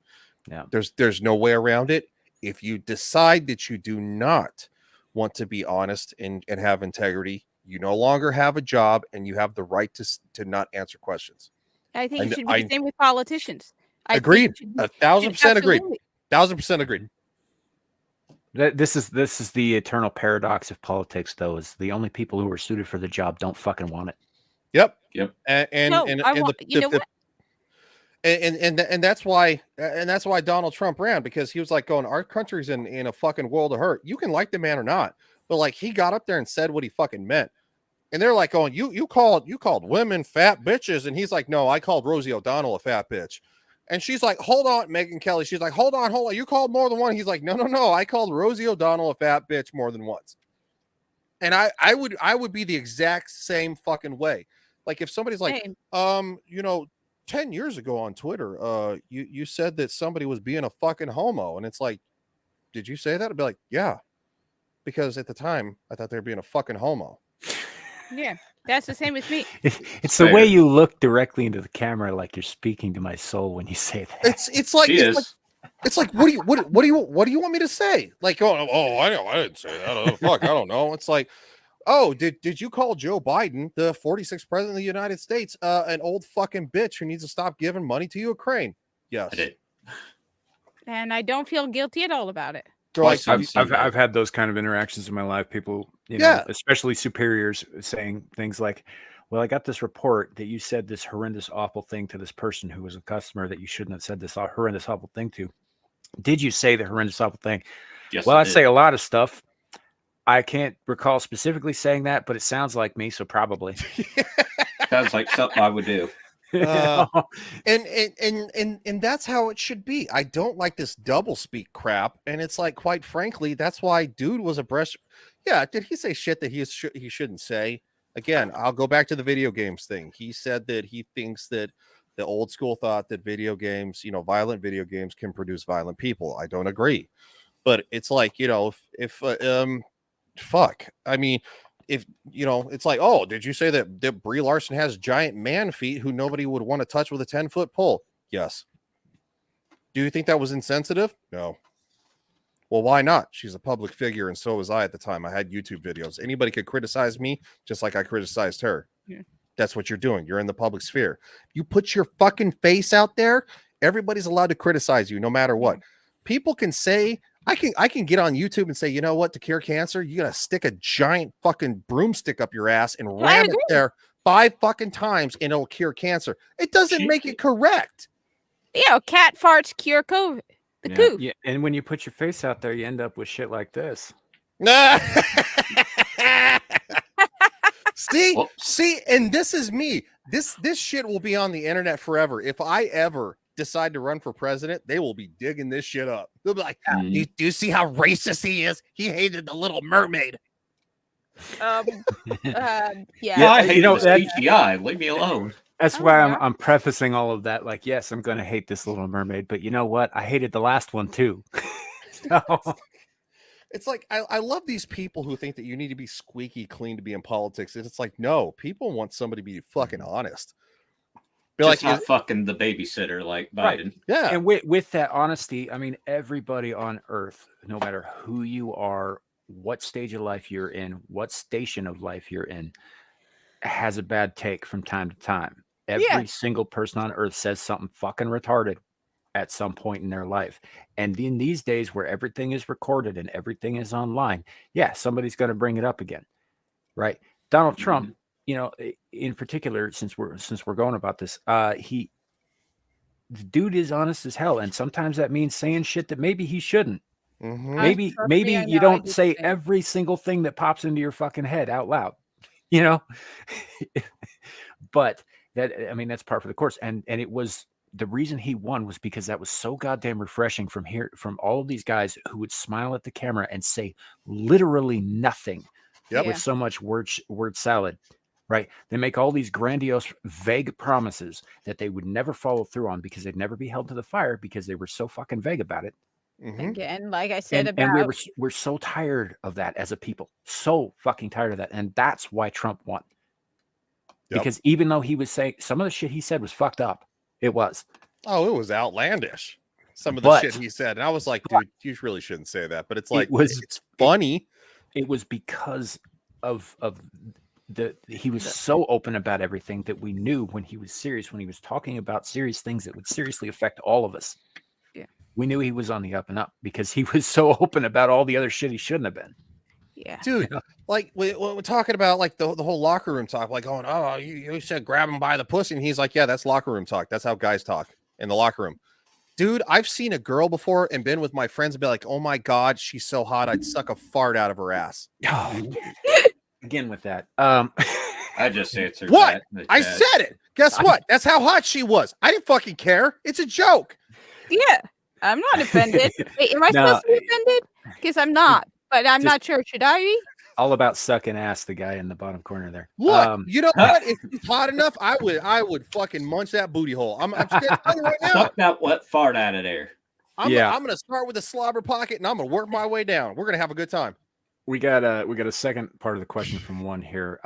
Speaker 1: Yeah.
Speaker 3: There's no way around it. If you decide that you do not want to be honest and have integrity, you no longer have a job and you have the right to not answer questions.
Speaker 2: I think
Speaker 3: And
Speaker 2: it should be the same with politicians. I think
Speaker 3: Agreed.
Speaker 2: it should be-
Speaker 3: 1,000% agreed.
Speaker 2: absolutely.
Speaker 3: 1,000% agreed.
Speaker 1: This is the eternal paradox of politics, though, is the only people who are suited for the job don't fucking want it.
Speaker 3: Yep.
Speaker 5: Yep.
Speaker 3: And that's why Donald Trump ran, because he was like going, our country's in a fucking world of hurt. You can like the man or not, but like he got up there and said what he fucking meant. And they're like going, you called women fat bitches, and he's like, no, I called Rosie O'Donnell a fat bitch. And she's like, hold on, Megyn Kelly. She's like, hold on. You called more than one. He's like, no. I called Rosie O'Donnell a fat bitch more than once. And I would be the exact same fucking way. Like if somebody's like,
Speaker 2: Same.
Speaker 3: 10 years ago on Twitter, you said that somebody was being a fucking homo, and it's like, did you say that? I'd be like, yeah, because at the time I thought they were being a fucking homo.
Speaker 2: Yeah, that's the same with me.
Speaker 1: It's the way you look directly into the camera, like you're speaking to my soul when you say that.
Speaker 3: It's like
Speaker 5: She is.
Speaker 3: it's like what do you want me to say? Like, I didn't say that. Oh, fuck, I don't know. It's like, oh, did you call Joe Biden, the 46th president of the United States, an old fucking bitch who needs to stop giving money to Ukraine? Yes.
Speaker 5: I did.
Speaker 2: And I don't feel guilty at all about it.
Speaker 3: They're like,
Speaker 1: I've had those kind of interactions in my life. People, especially superiors, saying things like, "Well, I got this report that you said this horrendous, awful thing to this person who was a customer that you shouldn't have said this horrendous, awful thing to. Did you say the horrendous, awful thing?"
Speaker 5: Yes,
Speaker 1: Well, I
Speaker 5: did.
Speaker 1: say a lot of stuff. I can't recall specifically saying that, but it sounds like me, so probably.
Speaker 5: Sounds like something I would do.
Speaker 3: and that's how it should be. I don't like this double speak crap, and it's like, quite frankly, that's why dude was a breast. Yeah, did he say shit that he shouldn't say? Again, I'll go back to the video games thing. He said that he thinks that the old school thought that video games, violent video games can produce violent people. I don't agree, but it's like, if fuck, I mean, if it's like, oh, did you say that Brie Larson has giant man feet who nobody would want to touch with a 10-foot pole? Yes. Do you think that was insensitive? No. Well, why not? She's a public figure, and so was I at the time. I had YouTube videos. Anybody could criticize me just like I criticized her.
Speaker 2: Yeah.
Speaker 3: That's what you're doing. You're in the public sphere. You put your fucking face out there, everybody's allowed to criticize you no matter what. People can say, I can get on YouTube and say, you know what, to cure cancer, you gotta stick a giant fucking broomstick up your ass and ram it there 5 fucking times and it'll cure cancer. It doesn't make it correct.
Speaker 2: Cat farts cure COVID. The coup.
Speaker 1: Yeah, and when you put your face out there, you end up with shit like this.
Speaker 3: See, and this is me. This shit will be on the internet forever. If I ever decide to run for president, they will be digging this shit up. They'll be like, do you see how racist he is? He hated the Little Mermaid.
Speaker 2: Yeah.
Speaker 5: I hate CGI. Leave me alone.
Speaker 1: That's why I'm prefacing all of that. Like, yes, I'm going to hate this Little Mermaid, but you know what? I hated the last one too.
Speaker 3: It's like, I love these people who think that you need to be squeaky clean to be in politics. It's like, no, people want somebody to be fucking honest. Be
Speaker 5: Just
Speaker 3: like,
Speaker 5: not fucking the babysitter like Biden.
Speaker 1: Right.
Speaker 3: Yeah.
Speaker 1: And with that honesty, I mean, everybody on earth, no matter who you are, what stage of life you're in, what station of life you're in, has a bad take from time to time. Every single person on earth says something fucking retarded at some point in their life. And in these days where everything is recorded and everything is online, somebody's going to bring it up again. Right? Donald Trump, in particular, since we're going about this, the dude is honest as hell, and sometimes that means saying shit that maybe he shouldn't.
Speaker 3: Mm-hmm.
Speaker 1: Maybe you don't say every single thing that pops into your fucking head out loud, but that's part of the course. And it was the reason he won was because that was so goddamn refreshing from all of these guys who would smile at the camera and say literally nothing with so much word salad. Right. They make all these grandiose, vague promises that they would never follow through on because they'd never be held to the fire because they were so fucking vague about it.
Speaker 2: Again, like I said,
Speaker 1: and we're so tired of that as a people, so fucking tired of that. And that's why Trump won. Because even though he was saying some of the shit he said was fucked up, it was.
Speaker 3: Oh, it was outlandish. Some of the shit he said. And I was like, dude, you really shouldn't say that. But it's like, it's funny.
Speaker 1: It was because of he was so open about everything that we knew when he was serious, when he was talking about serious things that would seriously affect all of us.
Speaker 2: Yeah.
Speaker 1: We knew he was on the up and up because he was so open about all the other shit he shouldn't have been.
Speaker 2: Yeah.
Speaker 3: Dude, like we're talking about like the whole locker room talk, like going, oh, you said grab him by the pussy. And he's like, yeah, that's locker room talk. That's how guys talk in the locker room. Dude, I've seen a girl before and been with my friends and be like, oh my God, she's so hot. I'd suck a fart out of her ass.
Speaker 1: Again with that.
Speaker 5: I just answered
Speaker 3: what?
Speaker 5: that.
Speaker 3: I said it. Guess what? That's how hot she was. I didn't fucking care. It's a joke.
Speaker 2: Yeah. I'm not offended. Wait, am I supposed to be offended? Because I'm not, but I'm not sure. Should I be?
Speaker 1: All about sucking ass, the guy in the bottom corner there.
Speaker 3: Look, you know what? If it's hot enough, I would fucking munch that booty hole. I'm telling you right now.
Speaker 5: Suck that wet fart out of there.
Speaker 3: I'm
Speaker 1: Yeah.
Speaker 3: gonna start with a slobber pocket and I'm gonna work my way down. We're gonna have a good time.
Speaker 1: We got a second part of the question from one here.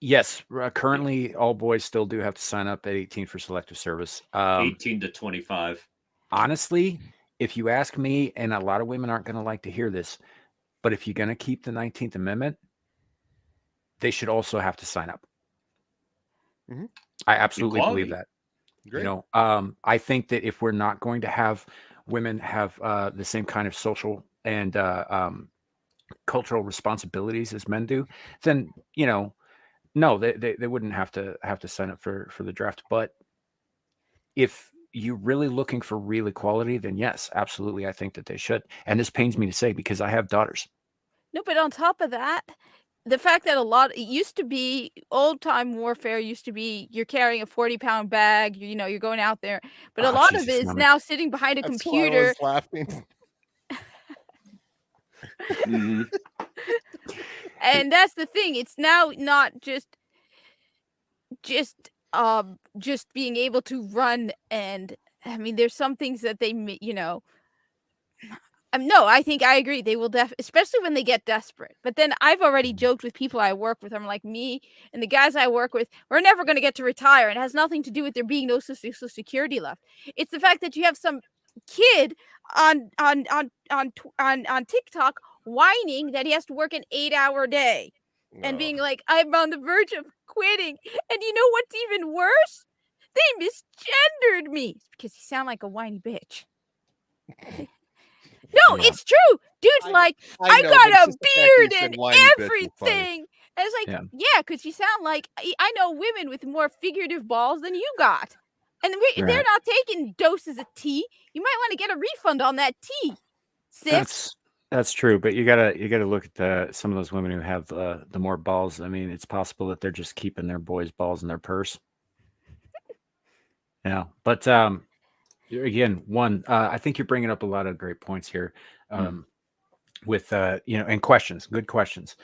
Speaker 1: Yes, currently all boys still do have to sign up at 18 for selective service.
Speaker 5: 18 to 25.
Speaker 1: Honestly, if you ask me, and a lot of women aren't going to like to hear this, but if you're going to keep the 19th Amendment, they should also have to sign up.
Speaker 3: Mhm.
Speaker 1: I absolutely
Speaker 5: Equality.
Speaker 1: believe that.
Speaker 3: Great.
Speaker 1: You know, I think that if we're not going to have women have the same kind of social and cultural responsibilities as men do, then no, they wouldn't have to sign up for the draft. But if you're really looking for real equality, then yes, absolutely, I think that they should. And this pains me to say because I have daughters.
Speaker 2: No, but on top of that, the fact that it used to be old time warfare used to be you're carrying a 40-pound bag, you're going out there. But a
Speaker 1: Oh,
Speaker 2: lot
Speaker 1: Jesus,
Speaker 2: of it is
Speaker 1: Mama.
Speaker 2: now sitting behind a
Speaker 3: That's why I
Speaker 2: computer.
Speaker 3: was laughing.
Speaker 5: Mhm.
Speaker 2: And that's the thing. It's now not just being able to run, and I mean there's some things that they no, I think I agree. They will especially when they get desperate. But then I've already joked with people I work with. I'm like, me and the guys I work with, we're never going to get to retire. And it has nothing to do with there being no social security left. It's the fact that you have some kid on TikTok whining that he has to work an 8-hour day and being like, I'm on the verge of quitting. And you know what's even worse? They misgendered me because you sound like a whiny bitch. No,
Speaker 1: Yeah.
Speaker 2: it's true. Dude's like, I
Speaker 3: know,
Speaker 2: got
Speaker 3: but
Speaker 2: a
Speaker 3: it's just the fact that you
Speaker 2: beard
Speaker 3: said
Speaker 2: and
Speaker 3: whiny bitch was funny.
Speaker 2: everything. And it's like, yeah, because you sound like I know women with more figurative balls than you got. And they're
Speaker 1: Right.
Speaker 2: not taking doses of tea. You might want to get a refund on that tea, sis.
Speaker 1: That's true, but you gotta look at some of those women who have the more balls. I mean, it's possible that they're just keeping their boys' balls in their purse. Yeah, but again, I think you're bringing up a lot of great points here, with and questions, good questions.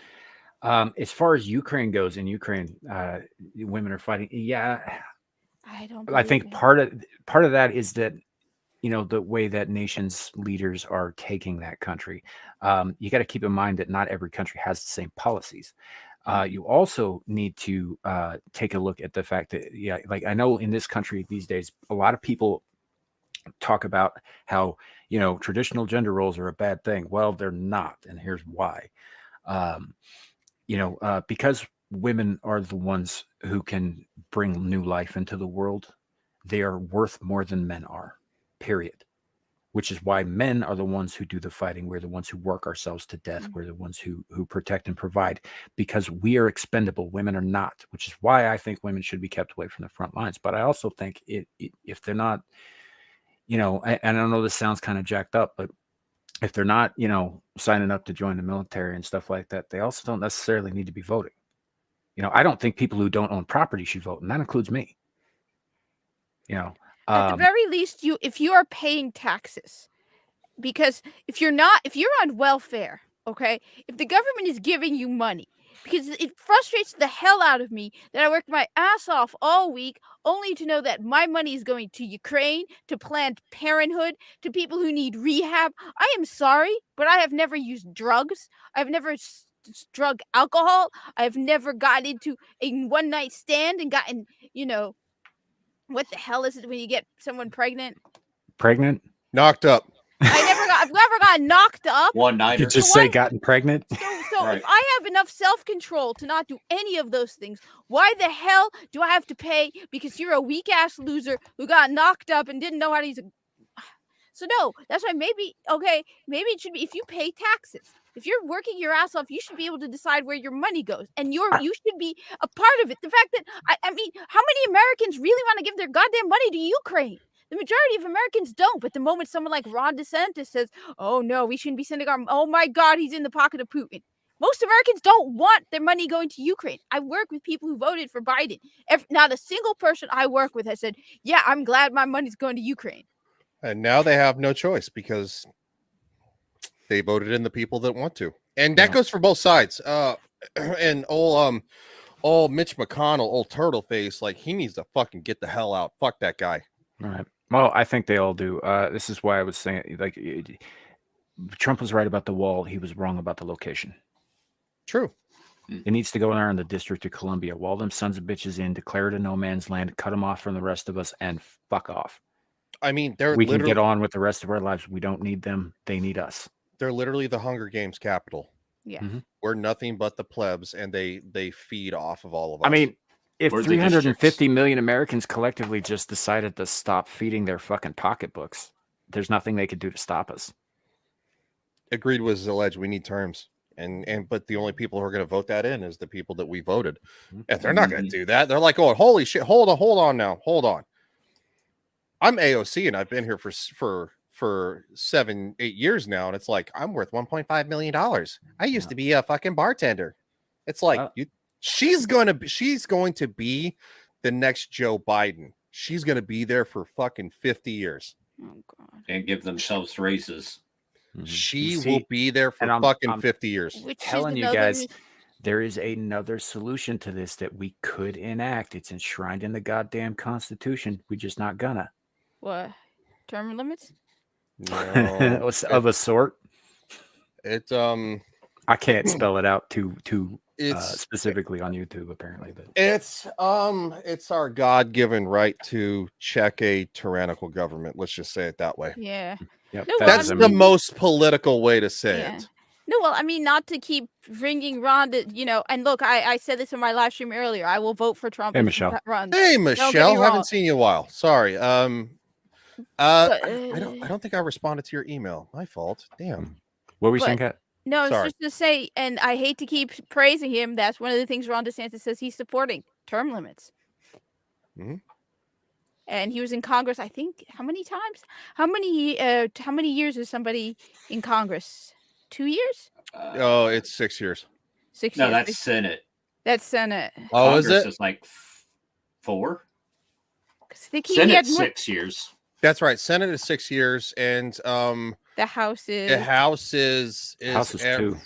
Speaker 1: As far as Ukraine goes, in Ukraine, women are fighting. Yeah,
Speaker 2: I don't.
Speaker 1: I think part of that is that the way that nations leaders are taking that country. You got to keep in mind that not every country has the same policies. You also need to take a look at the fact that, like I know in this country these days, a lot of people talk about how traditional gender roles are a bad thing. Well, they're not, and here's why. Because women are the ones who can bring new life into the world, they are worth more than men are. Period. Which is why men are the ones who do the fighting. We're the ones who work ourselves to death. We're the ones who protect and provide, because we are expendable. Women are not, which is why I think women should be kept away from the front lines. But I also think if they're not, and I know this sounds kind of jacked up, but if they're not, signing up to join the military and stuff like that, they also don't necessarily need to be voting. I don't think people who don't own property should vote, and that includes me.
Speaker 2: At the very least, if you are paying taxes, because if you're on welfare, okay, if the government is giving you money, because it frustrates the hell out of me that I work my ass off all week only to know that my money is going to Ukraine, to Planned Parenthood, to people who need rehab. I am sorry, but I have never used drugs. I've never drug alcohol. I've never got into a one-night stand and gotten, what the hell is it when you get someone pregnant?
Speaker 1: Pregnant?
Speaker 3: Knocked up.
Speaker 2: I've never got knocked up.
Speaker 5: One nighter.
Speaker 1: You just say gotten pregnant?
Speaker 2: So
Speaker 5: Right.
Speaker 2: if I have enough self-control to not do any of those things, why the hell do I have to pay because you're a weak-ass loser who got knocked up and didn't know how to use a... So no, that's why maybe it should be, if you pay taxes, if you're working your ass off, you should be able to decide where your money goes, and you should be a part of it. The fact that I mean, how many Americans really want to give their goddamn money to Ukraine? The majority of Americans don't. But the moment someone like Ron DeSantis says, "Oh no, we shouldn't be sending our," oh my God, he's in the pocket of Putin. Most Americans don't want their money going to Ukraine. I work with people who voted for Biden. Not a single person I work with has said, "Yeah, I'm glad my money's going to Ukraine."
Speaker 3: And now they have no choice because They voted in the people that want to, and that
Speaker 1: Yeah.
Speaker 3: goes for both sides. And old Mitch McConnell, old turtle face, like he needs to fucking get the hell out. Fuck that guy.
Speaker 1: All right. Well, I think they all do. This is why I was saying, like, Trump was right about the wall. He was wrong about the location.
Speaker 3: True.
Speaker 1: It needs to go there in the District of Columbia. Wall them sons of bitches in, declare it a no man's land, cut them off from the rest of us, and fuck off.
Speaker 3: I mean, they're
Speaker 1: We can
Speaker 3: literally
Speaker 1: get on with the rest of our lives. We don't need them. They need us.
Speaker 3: they're literally the Hunger Games capital.
Speaker 2: Yeah.
Speaker 1: Mhm.
Speaker 3: We're nothing but the plebs, and they feed off of all of us.
Speaker 1: I mean, if
Speaker 5: Or the
Speaker 1: 350
Speaker 5: districts.
Speaker 1: million Americans collectively just decided to stop feeding their fucking pocketbooks, there's nothing they could do to stop us.
Speaker 3: agreed with Zalej. We need terms. But the only people who are going to vote that in is the people that we voted. If they're not going to do that, they're like, oh, holy shit, hold on now, hold on. I'm AOC and I've been here for 7-8 years now, and it's like I'm worth $1.5 million. I used to be a fucking bartender. It's like she's going to be the next Joe Biden. She's going to be there for fucking 50 years.
Speaker 2: Oh God.
Speaker 5: And give themselves raises.
Speaker 1: Mhm.
Speaker 3: She
Speaker 1: You see,
Speaker 3: will be there for
Speaker 1: and
Speaker 3: fucking
Speaker 1: I'm
Speaker 3: 50 years.
Speaker 2: Which is
Speaker 1: telling you
Speaker 2: another
Speaker 1: guys,
Speaker 2: re-
Speaker 1: there is another solution to this that we could enact. It's enshrined in the goddamn Constitution. We're just not gonna.
Speaker 2: what term limits?
Speaker 3: No,
Speaker 1: Of a sort.
Speaker 3: it
Speaker 1: I can't spell it out too
Speaker 3: it's
Speaker 1: specifically on YouTube, apparently. But
Speaker 3: it's our God-given right to check a tyrannical government. Let's just say it that way.
Speaker 2: Yeah.
Speaker 1: yep,
Speaker 2: No,
Speaker 1: that
Speaker 2: well,
Speaker 1: is,
Speaker 3: That's
Speaker 1: I
Speaker 3: the
Speaker 1: mean,
Speaker 3: most political way to say
Speaker 2: Yeah.
Speaker 3: it.
Speaker 2: No, well, I mean, not to keep bringing Ron to, and look, I said this in my live stream earlier. I will vote for Trump
Speaker 1: Hey,
Speaker 2: if
Speaker 1: Michelle.
Speaker 2: that runs.
Speaker 3: Hey,
Speaker 2: get me
Speaker 3: Michelle,
Speaker 2: wrong.
Speaker 3: haven't seen you in a while. Sorry.
Speaker 2: But,
Speaker 3: I don't think I responded to your email. My fault. Damn.
Speaker 1: what were you
Speaker 2: but-
Speaker 1: saying, Kat?
Speaker 2: No, it's
Speaker 3: Sorry.
Speaker 2: just to say, and I hate to keep praising him. That's one of the things Ron DeSantis says he's supporting term limits.
Speaker 3: Mhm.
Speaker 2: And he was in Congress, I think, how many times? How many years is somebody in Congress? 2 years?
Speaker 3: Oh, it's 6 years.
Speaker 2: 6
Speaker 5: No,
Speaker 2: years?
Speaker 5: that's Senate.
Speaker 2: That's Senate.
Speaker 3: Oh, is
Speaker 5: Congress
Speaker 3: it?
Speaker 5: is like 4.
Speaker 2: 'Cause I think he
Speaker 5: Senate
Speaker 2: had more-
Speaker 5: 6 years.
Speaker 3: That's right. Senate is 6 years, and
Speaker 2: the House is.
Speaker 3: the House is
Speaker 1: House is 2.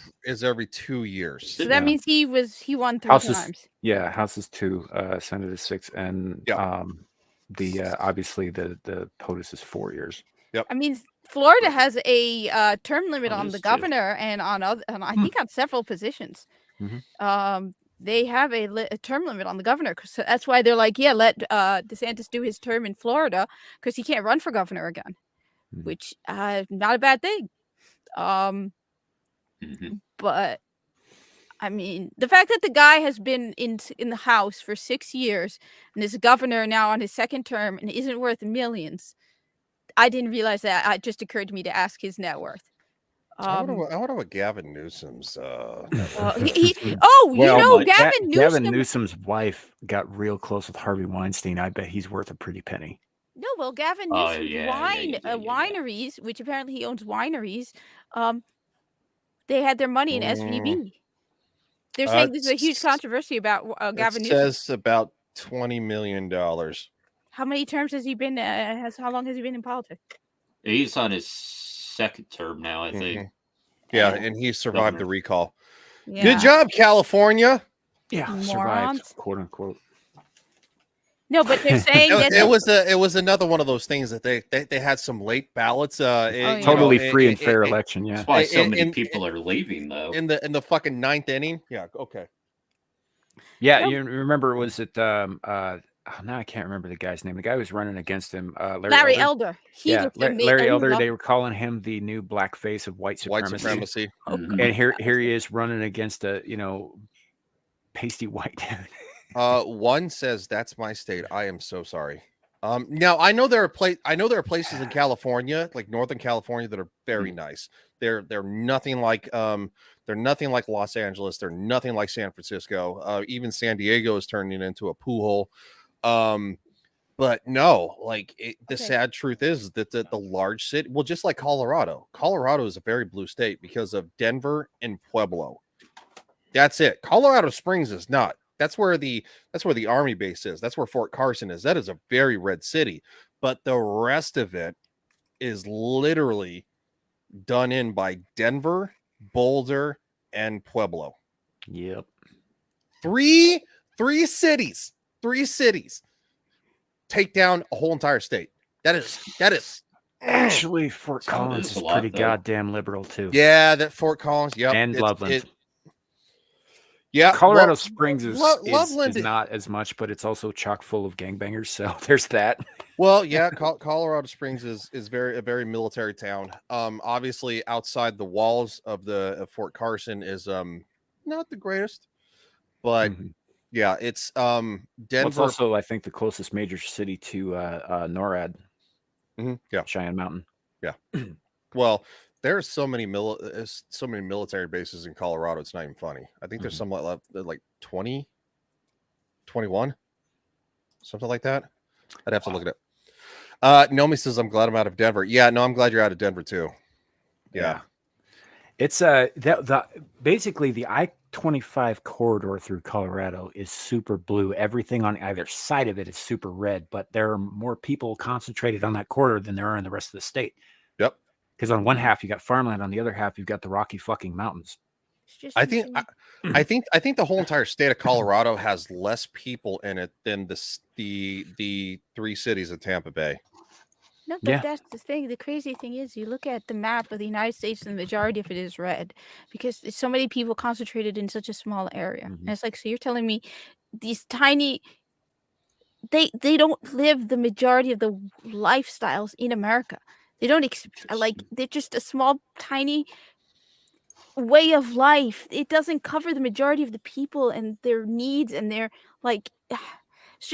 Speaker 3: every 2 years.
Speaker 2: So
Speaker 1: Yeah.
Speaker 2: that means he won 3
Speaker 1: House is-
Speaker 2: times.
Speaker 1: Yeah, House is 2, Senate is 6, and
Speaker 3: Yeah.
Speaker 1: the obviously the POTUS is 4 years.
Speaker 2: I mean, Florida has a term limit
Speaker 5: Oh,
Speaker 2: on
Speaker 5: this
Speaker 2: the
Speaker 5: too.
Speaker 2: governor and on other, and I think on several positions.
Speaker 1: Mhm.
Speaker 2: They have a term limit on the governor, so that's why they're like, yeah, let DeSantis do his term in Florida because he can't run for governor again,
Speaker 1: Mhm.
Speaker 2: which not a bad thing.
Speaker 5: Mhm.
Speaker 2: But I mean, the fact that the guy has been in the House for 6 years and is a governor now on his second term and isn't worth millions, I didn't realize that. It just occurred to me to ask his net worth.
Speaker 3: I wonder what Gavin Newsom's.
Speaker 2: Oh,
Speaker 1: Well,
Speaker 2: Gavin
Speaker 1: Gavin
Speaker 2: Newsom.
Speaker 1: Newsom's wife got real close with Harvey Weinstein. I bet he's worth a pretty penny.
Speaker 2: No, well, Gavin
Speaker 5: Oh,
Speaker 2: Newsom's
Speaker 5: yeah.
Speaker 2: wineries, which apparently he owns wineries, they had their money in SVB. They're saying there's a huge controversy about Gavin
Speaker 3: It
Speaker 2: Newsom.
Speaker 3: says about $20 million.
Speaker 2: How many terms has he been? How long has he been in politics?
Speaker 5: He's on his second term now, I think.
Speaker 3: Mhm. Yeah, and he survived the
Speaker 5: Governor.
Speaker 3: recall.
Speaker 2: Yeah.
Speaker 3: Good job, California.
Speaker 1: Yeah,
Speaker 2: Morons.
Speaker 1: survived, quote unquote.
Speaker 2: No, but they're saying that
Speaker 3: It was another one of those things that they had some late ballots.
Speaker 2: yeah.
Speaker 1: Totally free and fair election. Yeah.
Speaker 5: That's why so
Speaker 3: in-
Speaker 5: many
Speaker 3: in-
Speaker 5: people are leaving, though.
Speaker 3: in the fucking ninth inning. Yeah. Okay.
Speaker 1: Yeah,
Speaker 2: Yep.
Speaker 1: you remember? Was it? Now I can't remember the guy's name. The guy who was running against him,
Speaker 2: Larry Elder. He
Speaker 1: Yeah,
Speaker 2: looked
Speaker 1: Larry Elder.
Speaker 2: amazing.
Speaker 1: They were calling him the new black face of white
Speaker 3: White
Speaker 1: supremacy.
Speaker 3: supremacy.
Speaker 5: Mhm.
Speaker 1: And here he is running against a pasty white dude.
Speaker 3: One says that's my state. I am so sorry. Now I know there are places in California, like Northern California, that are very nice. They're nothing like Los Angeles. They're nothing like San Francisco. Even San Diego is turning into a pool hole. But no, like the
Speaker 2: Okay.
Speaker 3: sad truth is that the large city, well, just like Colorado is a very blue state because of Denver and Pueblo. That's it. Colorado Springs is not. That's where the Army base is. That's where Fort Carson is. That is a very red city. But the rest of it is literally done in by Denver, Boulder, and Pueblo.
Speaker 1: Yep.
Speaker 3: Three cities take down a whole entire state. That is
Speaker 1: Actually, Fort
Speaker 5: So
Speaker 1: Collins
Speaker 5: it's
Speaker 1: is
Speaker 5: a lot,
Speaker 1: pretty
Speaker 5: though.
Speaker 1: goddamn liberal too.
Speaker 3: yeah, that Fort Collins, yep.
Speaker 1: And Loveland.
Speaker 3: Yeah,
Speaker 1: Colorado Springs is,
Speaker 3: Loveland
Speaker 1: is not as much, but it's also chock full of gangbangers. So there's that.
Speaker 3: Well, yeah, Colorado Springs is a very military town. Obviously outside the walls of Fort Carson is not the greatest, but
Speaker 1: Mhm.
Speaker 3: yeah, it's
Speaker 1: Well,
Speaker 3: Denver.
Speaker 1: it's also, I think, the closest major city to NORAD,
Speaker 3: Yeah,
Speaker 1: Cheyenne Mountain.
Speaker 3: well, there's so many military bases in Colorado. It's not even funny. I think there's some like 20, 21, something like that. I'd have to look it up. Nomi says, I'm glad I'm out of Denver. Yeah, no, I'm glad you're out of Denver too. Yeah.
Speaker 1: It's basically the I-25 corridor through Colorado is super blue. Everything on either side of it is super red, but there are more people concentrated on that corridor than there are in the rest of the state.
Speaker 3: Yep.
Speaker 1: Because on one half you got farmland, on the other half you've got the Rocky fucking mountains.
Speaker 2: It's just
Speaker 3: I think
Speaker 2: insane.
Speaker 3: I think the whole entire state of Colorado has less people in it than the three cities of Tampa Bay.
Speaker 2: No, but
Speaker 1: Yeah.
Speaker 2: that's the thing. The crazy thing is, you look at the map of the United States, and the majority of it is red because there's so many people concentrated in such a small area.
Speaker 1: Mhm.
Speaker 2: And it's like, so you're telling me these tiny, they don't live the majority of the lifestyles in America. They don't they're just a small, tiny way of life. It doesn't cover the majority of the people and their needs, and their like. It's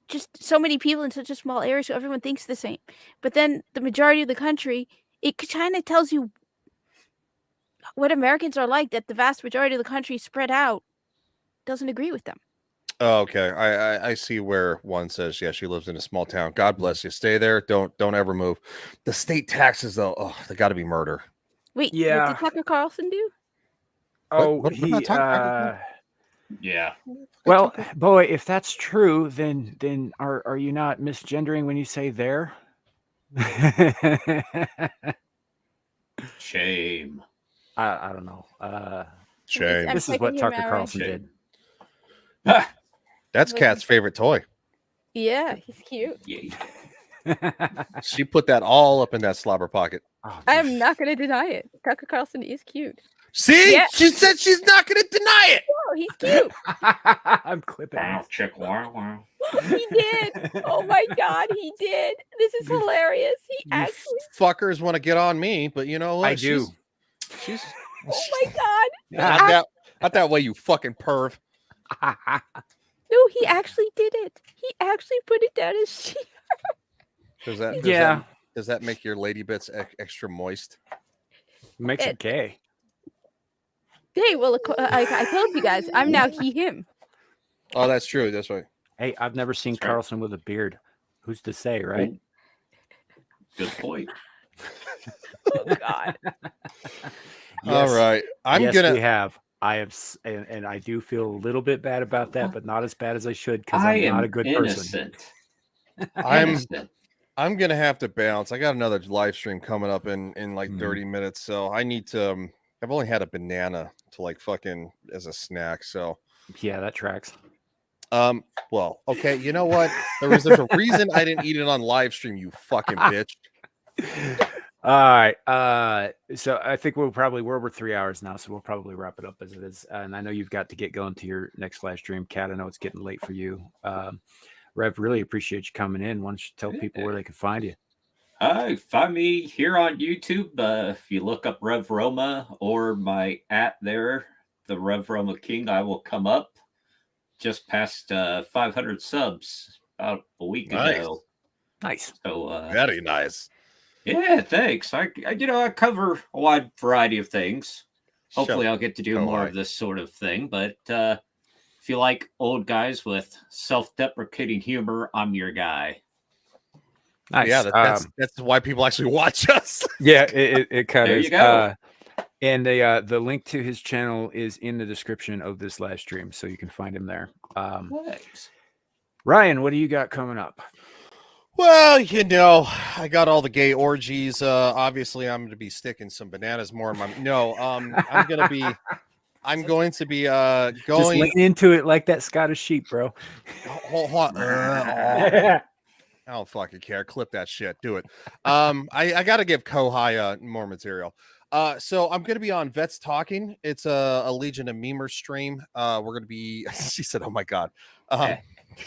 Speaker 2: just so many people in such a small area, so everyone thinks the same. But then the majority of the country, it kind of tells you what Americans are like. That the vast majority of the country spread out doesn't agree with them.
Speaker 3: Oh, okay. I see where one says, yeah, she lives in a small town. God bless you. Stay there. Don't ever move. The state taxes, though, oh, they got to be murder.
Speaker 2: Wait, what
Speaker 1: Yeah.
Speaker 2: did Tucker Carlson do?
Speaker 3: What about Tucker?
Speaker 5: Yeah.
Speaker 1: Well, boy, if that's true, then are you not misgendering when you say there?
Speaker 5: Shame.
Speaker 1: I don't know.
Speaker 3: Shame.
Speaker 2: I'm
Speaker 1: This is
Speaker 2: taking
Speaker 1: what
Speaker 2: your
Speaker 1: Tucker
Speaker 2: marriage.
Speaker 1: Carlson
Speaker 5: Shame.
Speaker 1: did.
Speaker 3: That's Kat's favorite toy.
Speaker 2: Yeah, he's cute.
Speaker 5: Yay.
Speaker 3: She put that all up in that slobber pocket.
Speaker 1: Oh,
Speaker 2: I am
Speaker 1: geez.
Speaker 2: not going to deny it. Tucker Carlson is cute.
Speaker 3: See,
Speaker 2: Yeah.
Speaker 3: she said she's not going to deny it.
Speaker 2: Oh, he's cute.
Speaker 1: I'm clipping.
Speaker 5: Wow,
Speaker 1: this.
Speaker 5: chick, wow, wow.
Speaker 2: He did. Oh my God, he did. This is
Speaker 3: You-
Speaker 2: hilarious. He
Speaker 3: You
Speaker 2: actually.
Speaker 3: fuckers want to get on me, but you know what?
Speaker 1: I do.
Speaker 3: She's
Speaker 2: Oh my God.
Speaker 3: not that way, you fucking perv.
Speaker 2: No, he actually did it. He actually put it down his sheet.
Speaker 1: Yeah.
Speaker 3: Does that make your lady bits extra moist?
Speaker 1: Makes it gay.
Speaker 2: Hey, well, I told you guys, I'm now he, him.
Speaker 3: Oh, that's true. That's right.
Speaker 1: Hey, I've never seen
Speaker 5: That's right.
Speaker 1: Carlson with a beard. Who's to say, right?
Speaker 5: Ooh. Good point.
Speaker 2: Oh God.
Speaker 3: All right. I'm
Speaker 1: yes,
Speaker 3: gonna.
Speaker 1: we have. I have, and I do feel a little bit bad about that, but not as bad as I should because
Speaker 5: I
Speaker 1: I'm
Speaker 5: am
Speaker 1: not a good person.
Speaker 5: innocent.
Speaker 3: I'm- I'm gonna have to bounce. I got another live stream coming up in like
Speaker 1: Mhm.
Speaker 3: 30 minutes, so I need to. I've only had a banana to like fucking as a snack, so.
Speaker 1: Yeah, that tracks.
Speaker 3: Well, okay. You know what? There's a reason I didn't eat it on live stream. You fucking bitch.
Speaker 1: All right. So I think we're over 3 hours now, so we'll probably wrap it up as it is. And I know you've got to get going to your next live stream, Kat. I know it's getting late for you. Rev, really appreciate you coming in. Why don't you tell people where they can find you?
Speaker 5: Find me here on YouTube. If you look up Rev Roma or my @ the Rev Roma King, I will come up. Just past 500 subs about a week
Speaker 3: Nice.
Speaker 5: ago.
Speaker 1: Nice.
Speaker 5: So
Speaker 3: Very nice.
Speaker 5: yeah, thanks. I cover a wide variety of things. Hopefully, I'll get to do more of this sort of thing. But if you like old guys with self-deprecating humor, I'm your guy.
Speaker 1: Nice.
Speaker 3: Yeah, that's why people actually watch us.
Speaker 1: Yeah, it kind
Speaker 5: There
Speaker 1: of
Speaker 5: you go.
Speaker 1: And the link to his channel is in the description of this live stream, so you can find him there.
Speaker 5: Thanks.
Speaker 1: Ryan, what do you got coming up?
Speaker 3: Well, I got all the gay orgies. Obviously, I'm going to be sticking some bananas more in my. No, I'm going to be. I'm going to be
Speaker 1: Just
Speaker 3: going.
Speaker 1: lean into it like that Scottish sheep, bro.
Speaker 3: Hold on. I don't fucking care. Clip that shit. Do it. I got to give Kohai more material. So I'm going to be on Vets Talking. It's a Legion of Memers stream. We're going to be. She said, "Oh my god."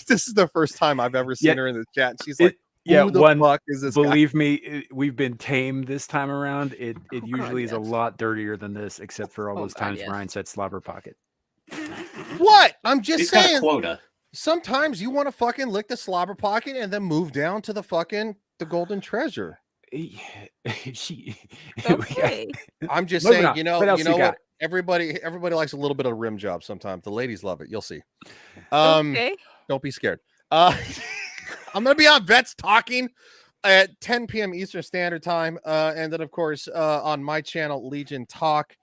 Speaker 3: This is the first time I've ever seen
Speaker 1: Yeah.
Speaker 3: her in the chat. And she's
Speaker 1: It-
Speaker 3: like,
Speaker 1: yeah,
Speaker 3: "Who the
Speaker 1: one.
Speaker 3: fuck is this guy?"
Speaker 1: Believe me, we've been tamed this time around. It
Speaker 2: God,
Speaker 1: usually is a
Speaker 2: yes.
Speaker 1: lot dirtier than this, except for all
Speaker 2: Oh
Speaker 1: those
Speaker 2: God,
Speaker 1: times
Speaker 2: yes.
Speaker 1: Ryan said slobber pocket.
Speaker 3: What? I'm just
Speaker 5: He's got a
Speaker 3: saying.
Speaker 5: quota.
Speaker 3: Sometimes you want to fucking lick the slobber pocket and then move down to the golden treasure.
Speaker 1: She,
Speaker 2: Okay.
Speaker 3: I'm just
Speaker 1: Moving
Speaker 3: saying,
Speaker 1: on. What else you
Speaker 3: what?
Speaker 1: got?
Speaker 3: Everybody likes a little bit of rim job sometimes. The ladies love it. You'll see.
Speaker 2: Okay.
Speaker 3: Don't be scared. I'm gonna be on Vets Talking at 10 p.m. Eastern Standard Time. And then of course on my channel, Legion Talk.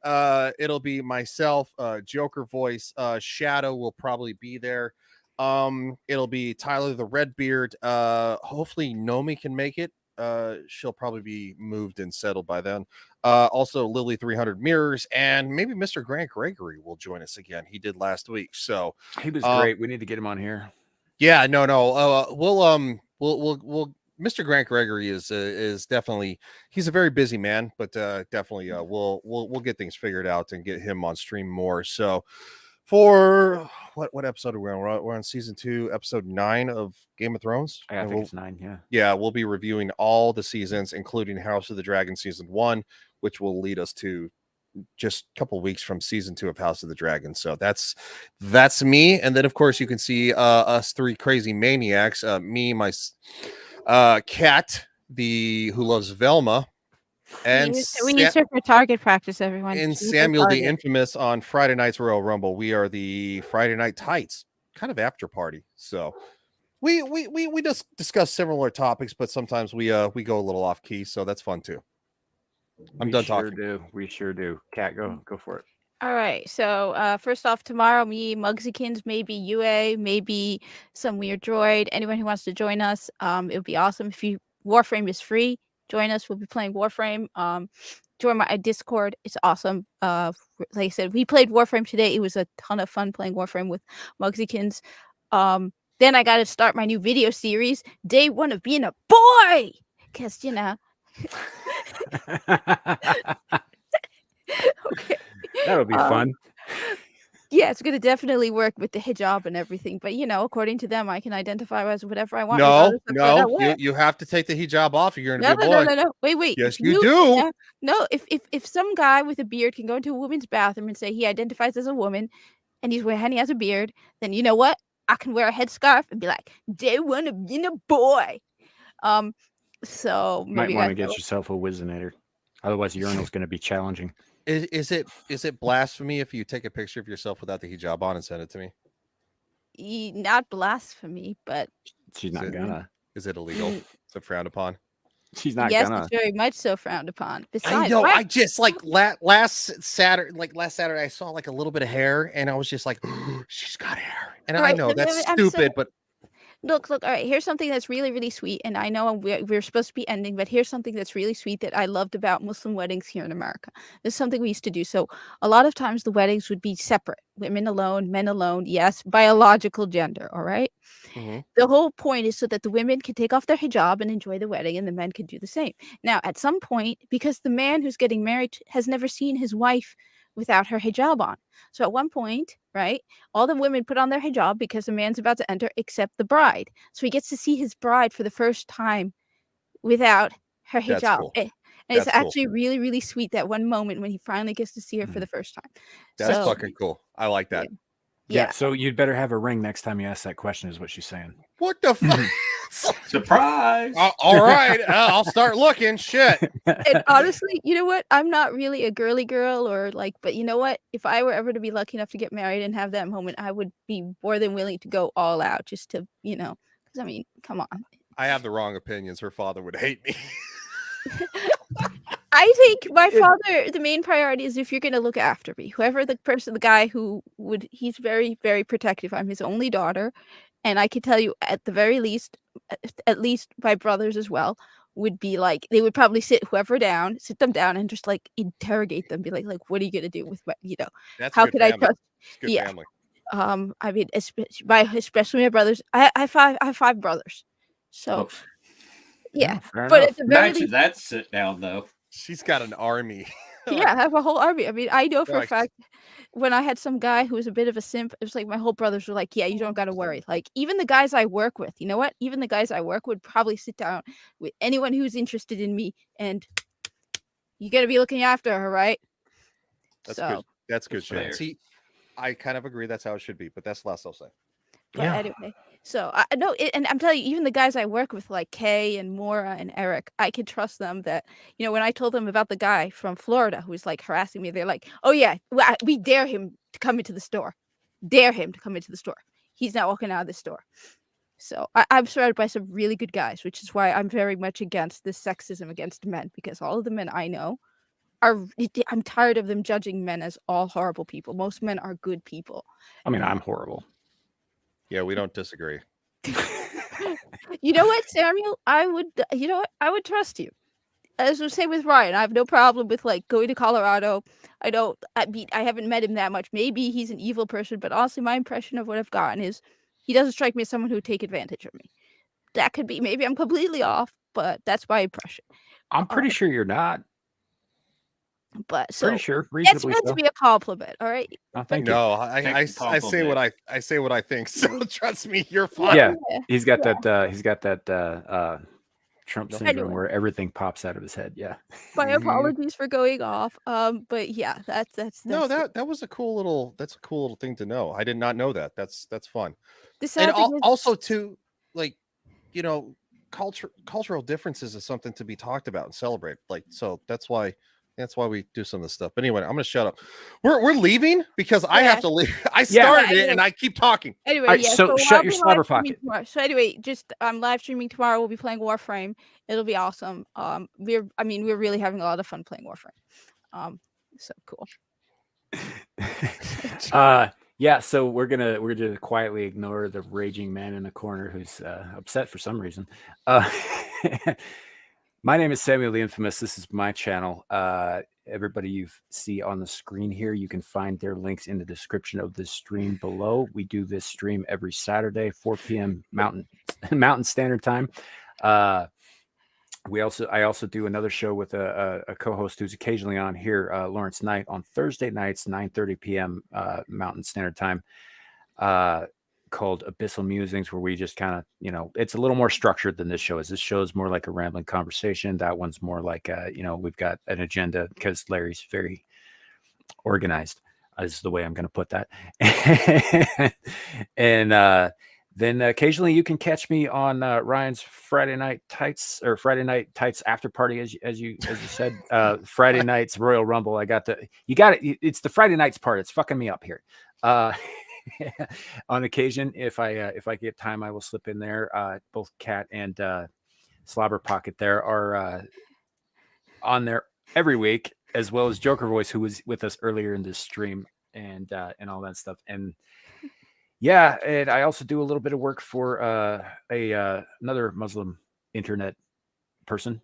Speaker 3: It'll be myself, Joker voice, Shadow will probably be there. It'll be Tyler the Redbeard. Hopefully Nomi can make it. She'll probably be moved and settled by then. Also Lily 300 Mirrors, and maybe Mr. Grant Gregory will join us again. He did last week. So
Speaker 1: He was great. We need to get him on here.
Speaker 3: yeah, no. We'll Mr. Grant Gregory is definitely, he's a very busy man, but definitely we'll get things figured out and get him on stream more. So for what episode are we on? We're on season 2, episode 9 of Game of Thrones.
Speaker 1: I
Speaker 3: And
Speaker 1: think it's 9. Yeah.
Speaker 3: yeah, we'll be reviewing all the seasons, including House of the Dragon season 1, which will lead us to just a couple weeks from season 2 of House of the Dragon. So that's me. And then of course you can see us three crazy maniacs, me, my cat, who loves Velma, and
Speaker 2: we need to for target practice, everyone.
Speaker 3: and
Speaker 2: We need to
Speaker 3: Samuel the
Speaker 2: target.
Speaker 3: Infamous on Friday night's Royal Rumble. We are the Friday Night Tights kind of after party. So we just discuss similar topics, but sometimes we go a little off key, so that's fun too. I'm done talking.
Speaker 1: We sure do. Cat, go for it.
Speaker 2: All right. So first off, tomorrow, me, Muggsykins, maybe UA, maybe some weird droid. Anyone who wants to join us, it would be awesome. Warframe is free. Join us. We'll be playing Warframe. Join my Discord. It's awesome. Like I said, we played Warframe today. It was a ton of fun playing Warframe with Muggsykins. Then I got to start my new video series, Day 1 of Being a Boy, because okay.
Speaker 1: That'll be fun.
Speaker 2: Yeah, it's gonna definitely work with the hijab and everything. But according to them, I can identify as whatever I want.
Speaker 3: No, you have to take the hijab off if you're gonna be a boy.
Speaker 2: No. Wait.
Speaker 3: Yes, you do.
Speaker 2: Yeah, no, if some guy with a beard can go into a woman's bathroom and say he identifies as a woman, and he has a beard, then you know what? I can wear a headscarf and be like, "Day 1 of being a boy." So
Speaker 1: Might
Speaker 2: maybe
Speaker 1: want to get yourself a Wizinator. Otherwise, urinal's going to be challenging.
Speaker 3: Is it blasphemy if you take a picture of yourself without the hijab on and send it to me?
Speaker 2: not blasphemy, but
Speaker 1: She's not gonna.
Speaker 3: Is it illegal? Is it frowned upon?
Speaker 1: She's not
Speaker 2: yes,
Speaker 1: gonna.
Speaker 2: it's very much so frowned upon. Besides,
Speaker 3: I know. I just like last Saturday, I saw like a little bit of hair, and I was just like, she's got hair. And I
Speaker 2: Right,
Speaker 3: know
Speaker 2: but
Speaker 3: that's
Speaker 2: I'm so-
Speaker 3: stupid, but
Speaker 2: Look, all right, here's something that's really, really sweet. And I know we're supposed to be ending, but here's something that's really sweet that I loved about Muslim weddings here in America. This is something we used to do. So a lot of times the weddings would be separate, women alone, men alone. Yes, biological gender. All right.
Speaker 3: Mhm.
Speaker 2: The whole point is so that the women can take off their hijab and enjoy the wedding, and the men can do the same. Now, at some point, because the man who's getting married has never seen his wife without her hijab on. So at one point, right, all the women put on their hijab because the man's about to enter, except the bride. So he gets to see his bride for the first time without her
Speaker 3: That's
Speaker 2: hijab.
Speaker 3: cool.
Speaker 2: And it's
Speaker 3: That's cool.
Speaker 2: actually really, really sweet that one moment when he finally gets to see her for the first time.
Speaker 3: that's
Speaker 2: So,
Speaker 3: fucking cool. I like that.
Speaker 1: Yeah. So you'd better have a ring next time you ask that question, is what she's saying.
Speaker 3: What the fuck?
Speaker 5: Surprise!
Speaker 3: All right, I'll start looking. Shit.
Speaker 2: And honestly, you know what? I'm not really a girly girl but you know what? If I were ever to be lucky enough to get married and have that moment, I would be more than willing to go all out just to, because I mean, come on.
Speaker 3: I have the wrong opinions. Her father would hate me.
Speaker 2: I think my father, the main priority is if you're going to look after me, whoever the guy he's very, very protective. I'm his only daughter. And I can tell you at the very least, at least my brothers as well, would be like they would probably sit them down and just like interrogate them, be like, what are you gonna do with
Speaker 3: That's a
Speaker 2: how
Speaker 3: good
Speaker 2: could I
Speaker 3: family.
Speaker 2: trust?
Speaker 3: It's a good
Speaker 2: Yeah.
Speaker 3: family.
Speaker 2: I mean, especially my brothers. I have 5 brothers, so
Speaker 5: Oh,
Speaker 2: yeah.
Speaker 1: fair
Speaker 2: But
Speaker 1: enough.
Speaker 2: at the very
Speaker 5: imagine
Speaker 2: least,
Speaker 5: that sit down though.
Speaker 3: She's got an army.
Speaker 2: yeah, I have a whole army. I mean, I know for a
Speaker 3: Like-
Speaker 2: fact when I had some guy who was a bit of a simp, it was like my whole brothers were like, "Yeah, you don't got to worry." Like even the guys I work with, you know what? Even the guys I work would probably sit down with anyone who's interested in me, and you got to be looking after her, right?
Speaker 3: That's
Speaker 2: So,
Speaker 3: good. That's good
Speaker 5: That's
Speaker 3: shit.
Speaker 5: fair.
Speaker 3: See, I kind of agree. That's how it should be, but that's the last I'll say.
Speaker 2: but
Speaker 1: Yeah.
Speaker 2: anyway, so I know, and I'm telling you, even the guys I work with, like Kay and Maura and Eric, I can trust them. That when I told them about the guy from Florida who was like harassing me, they're like, "Oh yeah, we dare him to come into the store. Dare him to come into the store. He's not walking out of the store." So I'm surrounded by some really good guys, which is why I'm very much against this sexism against men, because all of the men I know I'm tired of them judging men as all horrible people. Most men are good people.
Speaker 1: I mean, I'm horrible.
Speaker 3: Yeah, we don't disagree.
Speaker 2: You know what, Samuel? I would trust you. As we say with Ryan, I have no problem with like going to Colorado. I haven't met him that much. Maybe he's an evil person, but honestly, my impression of what I've gotten is he doesn't strike me as someone who would take advantage of me. That could be, maybe I'm completely off, but that's my impression.
Speaker 1: I'm pretty sure you're not.
Speaker 2: But so
Speaker 1: Pretty sure,
Speaker 2: it's
Speaker 1: reasonably
Speaker 2: meant
Speaker 1: so.
Speaker 2: to be a compliment, all right?
Speaker 1: Oh, thank you.
Speaker 3: No, I
Speaker 5: Thank you,
Speaker 3: say what I say what I think. So trust me, you're fine.
Speaker 1: Yeah.
Speaker 2: Yeah.
Speaker 1: He's got that Trump
Speaker 3: No.
Speaker 1: syndrome
Speaker 2: Anyway.
Speaker 1: where everything pops out of his head. Yeah.
Speaker 2: My
Speaker 3: Mhm.
Speaker 2: apologies for going off. But yeah, that's
Speaker 3: No,
Speaker 2: it.
Speaker 3: that was a cool little thing to know. I did not know that. That's fun.
Speaker 2: The sad
Speaker 3: And
Speaker 2: thing is,
Speaker 3: also too, like, cultural differences is something to be talked about and celebrate. Like, so that's why we do some of this stuff. But anyway, I'm gonna shut up. We're leaving because I have
Speaker 2: Yeah.
Speaker 3: to leave. I
Speaker 1: Yeah.
Speaker 3: started
Speaker 2: Yeah,
Speaker 3: it and I keep talking.
Speaker 2: anyway,
Speaker 1: Alright,
Speaker 2: yeah.
Speaker 1: so shut
Speaker 2: I'll
Speaker 1: your
Speaker 2: be
Speaker 1: slobber
Speaker 2: live streaming
Speaker 1: pocket.
Speaker 2: tomorrow. So anyway, just I'm live streaming tomorrow. We'll be playing Warframe. It'll be awesome. We're really having a lot of fun playing Warframe. So cool.
Speaker 1: Yeah, so we're gonna quietly ignore the raging man in the corner who's upset for some reason. My name is Samuel the Infamous. This is my channel. Everybody you see on the screen here, you can find their links in the description of this stream below. We do this stream every Saturday, 4 p.m. Mountain Standard Time. I also do another show with a co-host who's occasionally on here, Lawrence Knight, on Thursday nights, 9:30 p.m. Mountain Standard Time, called Abyssal Musings, where we just kind of, it's a little more structured than this show is. This show is more like a rambling conversation. That one's more like, we've got an agenda because Larry's very organized. Is the way I'm going to put that. And then occasionally you can catch me on Ryan's Friday Night Tights after party, as you said. Friday nights Royal Rumble. It's the Friday nights part. It's fucking me up here. On occasion, if I get time, I will slip in there. Both Cat and Slobber Pocket there are on there every week, as well as Joker Voice, who was with us earlier in this stream, and all that stuff. And yeah, and I also do a little bit of work for another Muslim internet person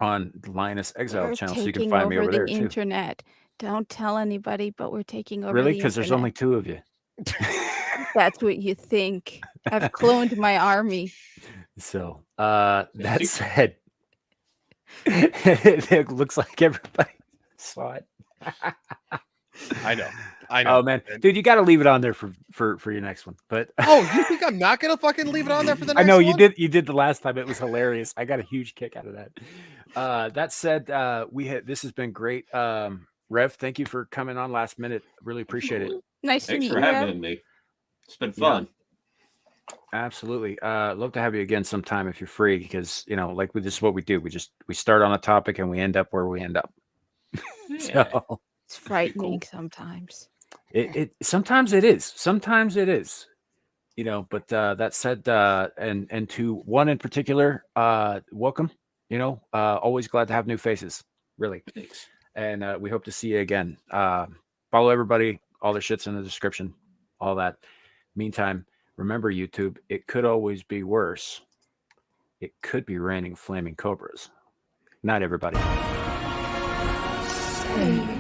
Speaker 1: on the Lioness Exile
Speaker 2: We're
Speaker 1: channel, so you can
Speaker 2: taking
Speaker 1: find me
Speaker 2: over
Speaker 1: over there
Speaker 2: the
Speaker 1: too.
Speaker 2: internet. Don't tell anybody, but we're taking over.
Speaker 1: Really?
Speaker 2: the
Speaker 1: Because there's
Speaker 2: internet.
Speaker 1: only 2 of you.
Speaker 2: That's what you think. I've cloned my army.
Speaker 1: So that said, it looks like everybody saw it.
Speaker 3: I know.
Speaker 1: Oh man, dude, you got to leave it on there for your next one. But
Speaker 3: Oh, you think I'm not gonna fucking leave it on there for the
Speaker 1: I
Speaker 3: next
Speaker 1: know
Speaker 3: one?
Speaker 1: you did the last time. It was hilarious. I got a huge kick out of that. That said, this has been great. Rev, thank you for coming on last minute. Really appreciate it.
Speaker 2: Nice to
Speaker 5: Thanks
Speaker 2: meet
Speaker 5: for
Speaker 2: you. Rev.
Speaker 5: having me. It's been fun.
Speaker 1: Absolutely. Love to have you again sometime if you're free, because like this is what we do. We start on a topic and we end up where we end up.
Speaker 5: Yeah.
Speaker 1: So
Speaker 2: It's frightening sometimes.
Speaker 1: it sometimes it is. Sometimes it is. But that said, and to one in particular, welcome. Always glad to have new faces. Really.
Speaker 5: Thanks.
Speaker 1: And we hope to see you again. Follow everybody. All their shit's in the description. All that. Meantime, remember, YouTube, it could always be worse. it could be raining flaming cobras. Night, everybody.
Speaker 8: Say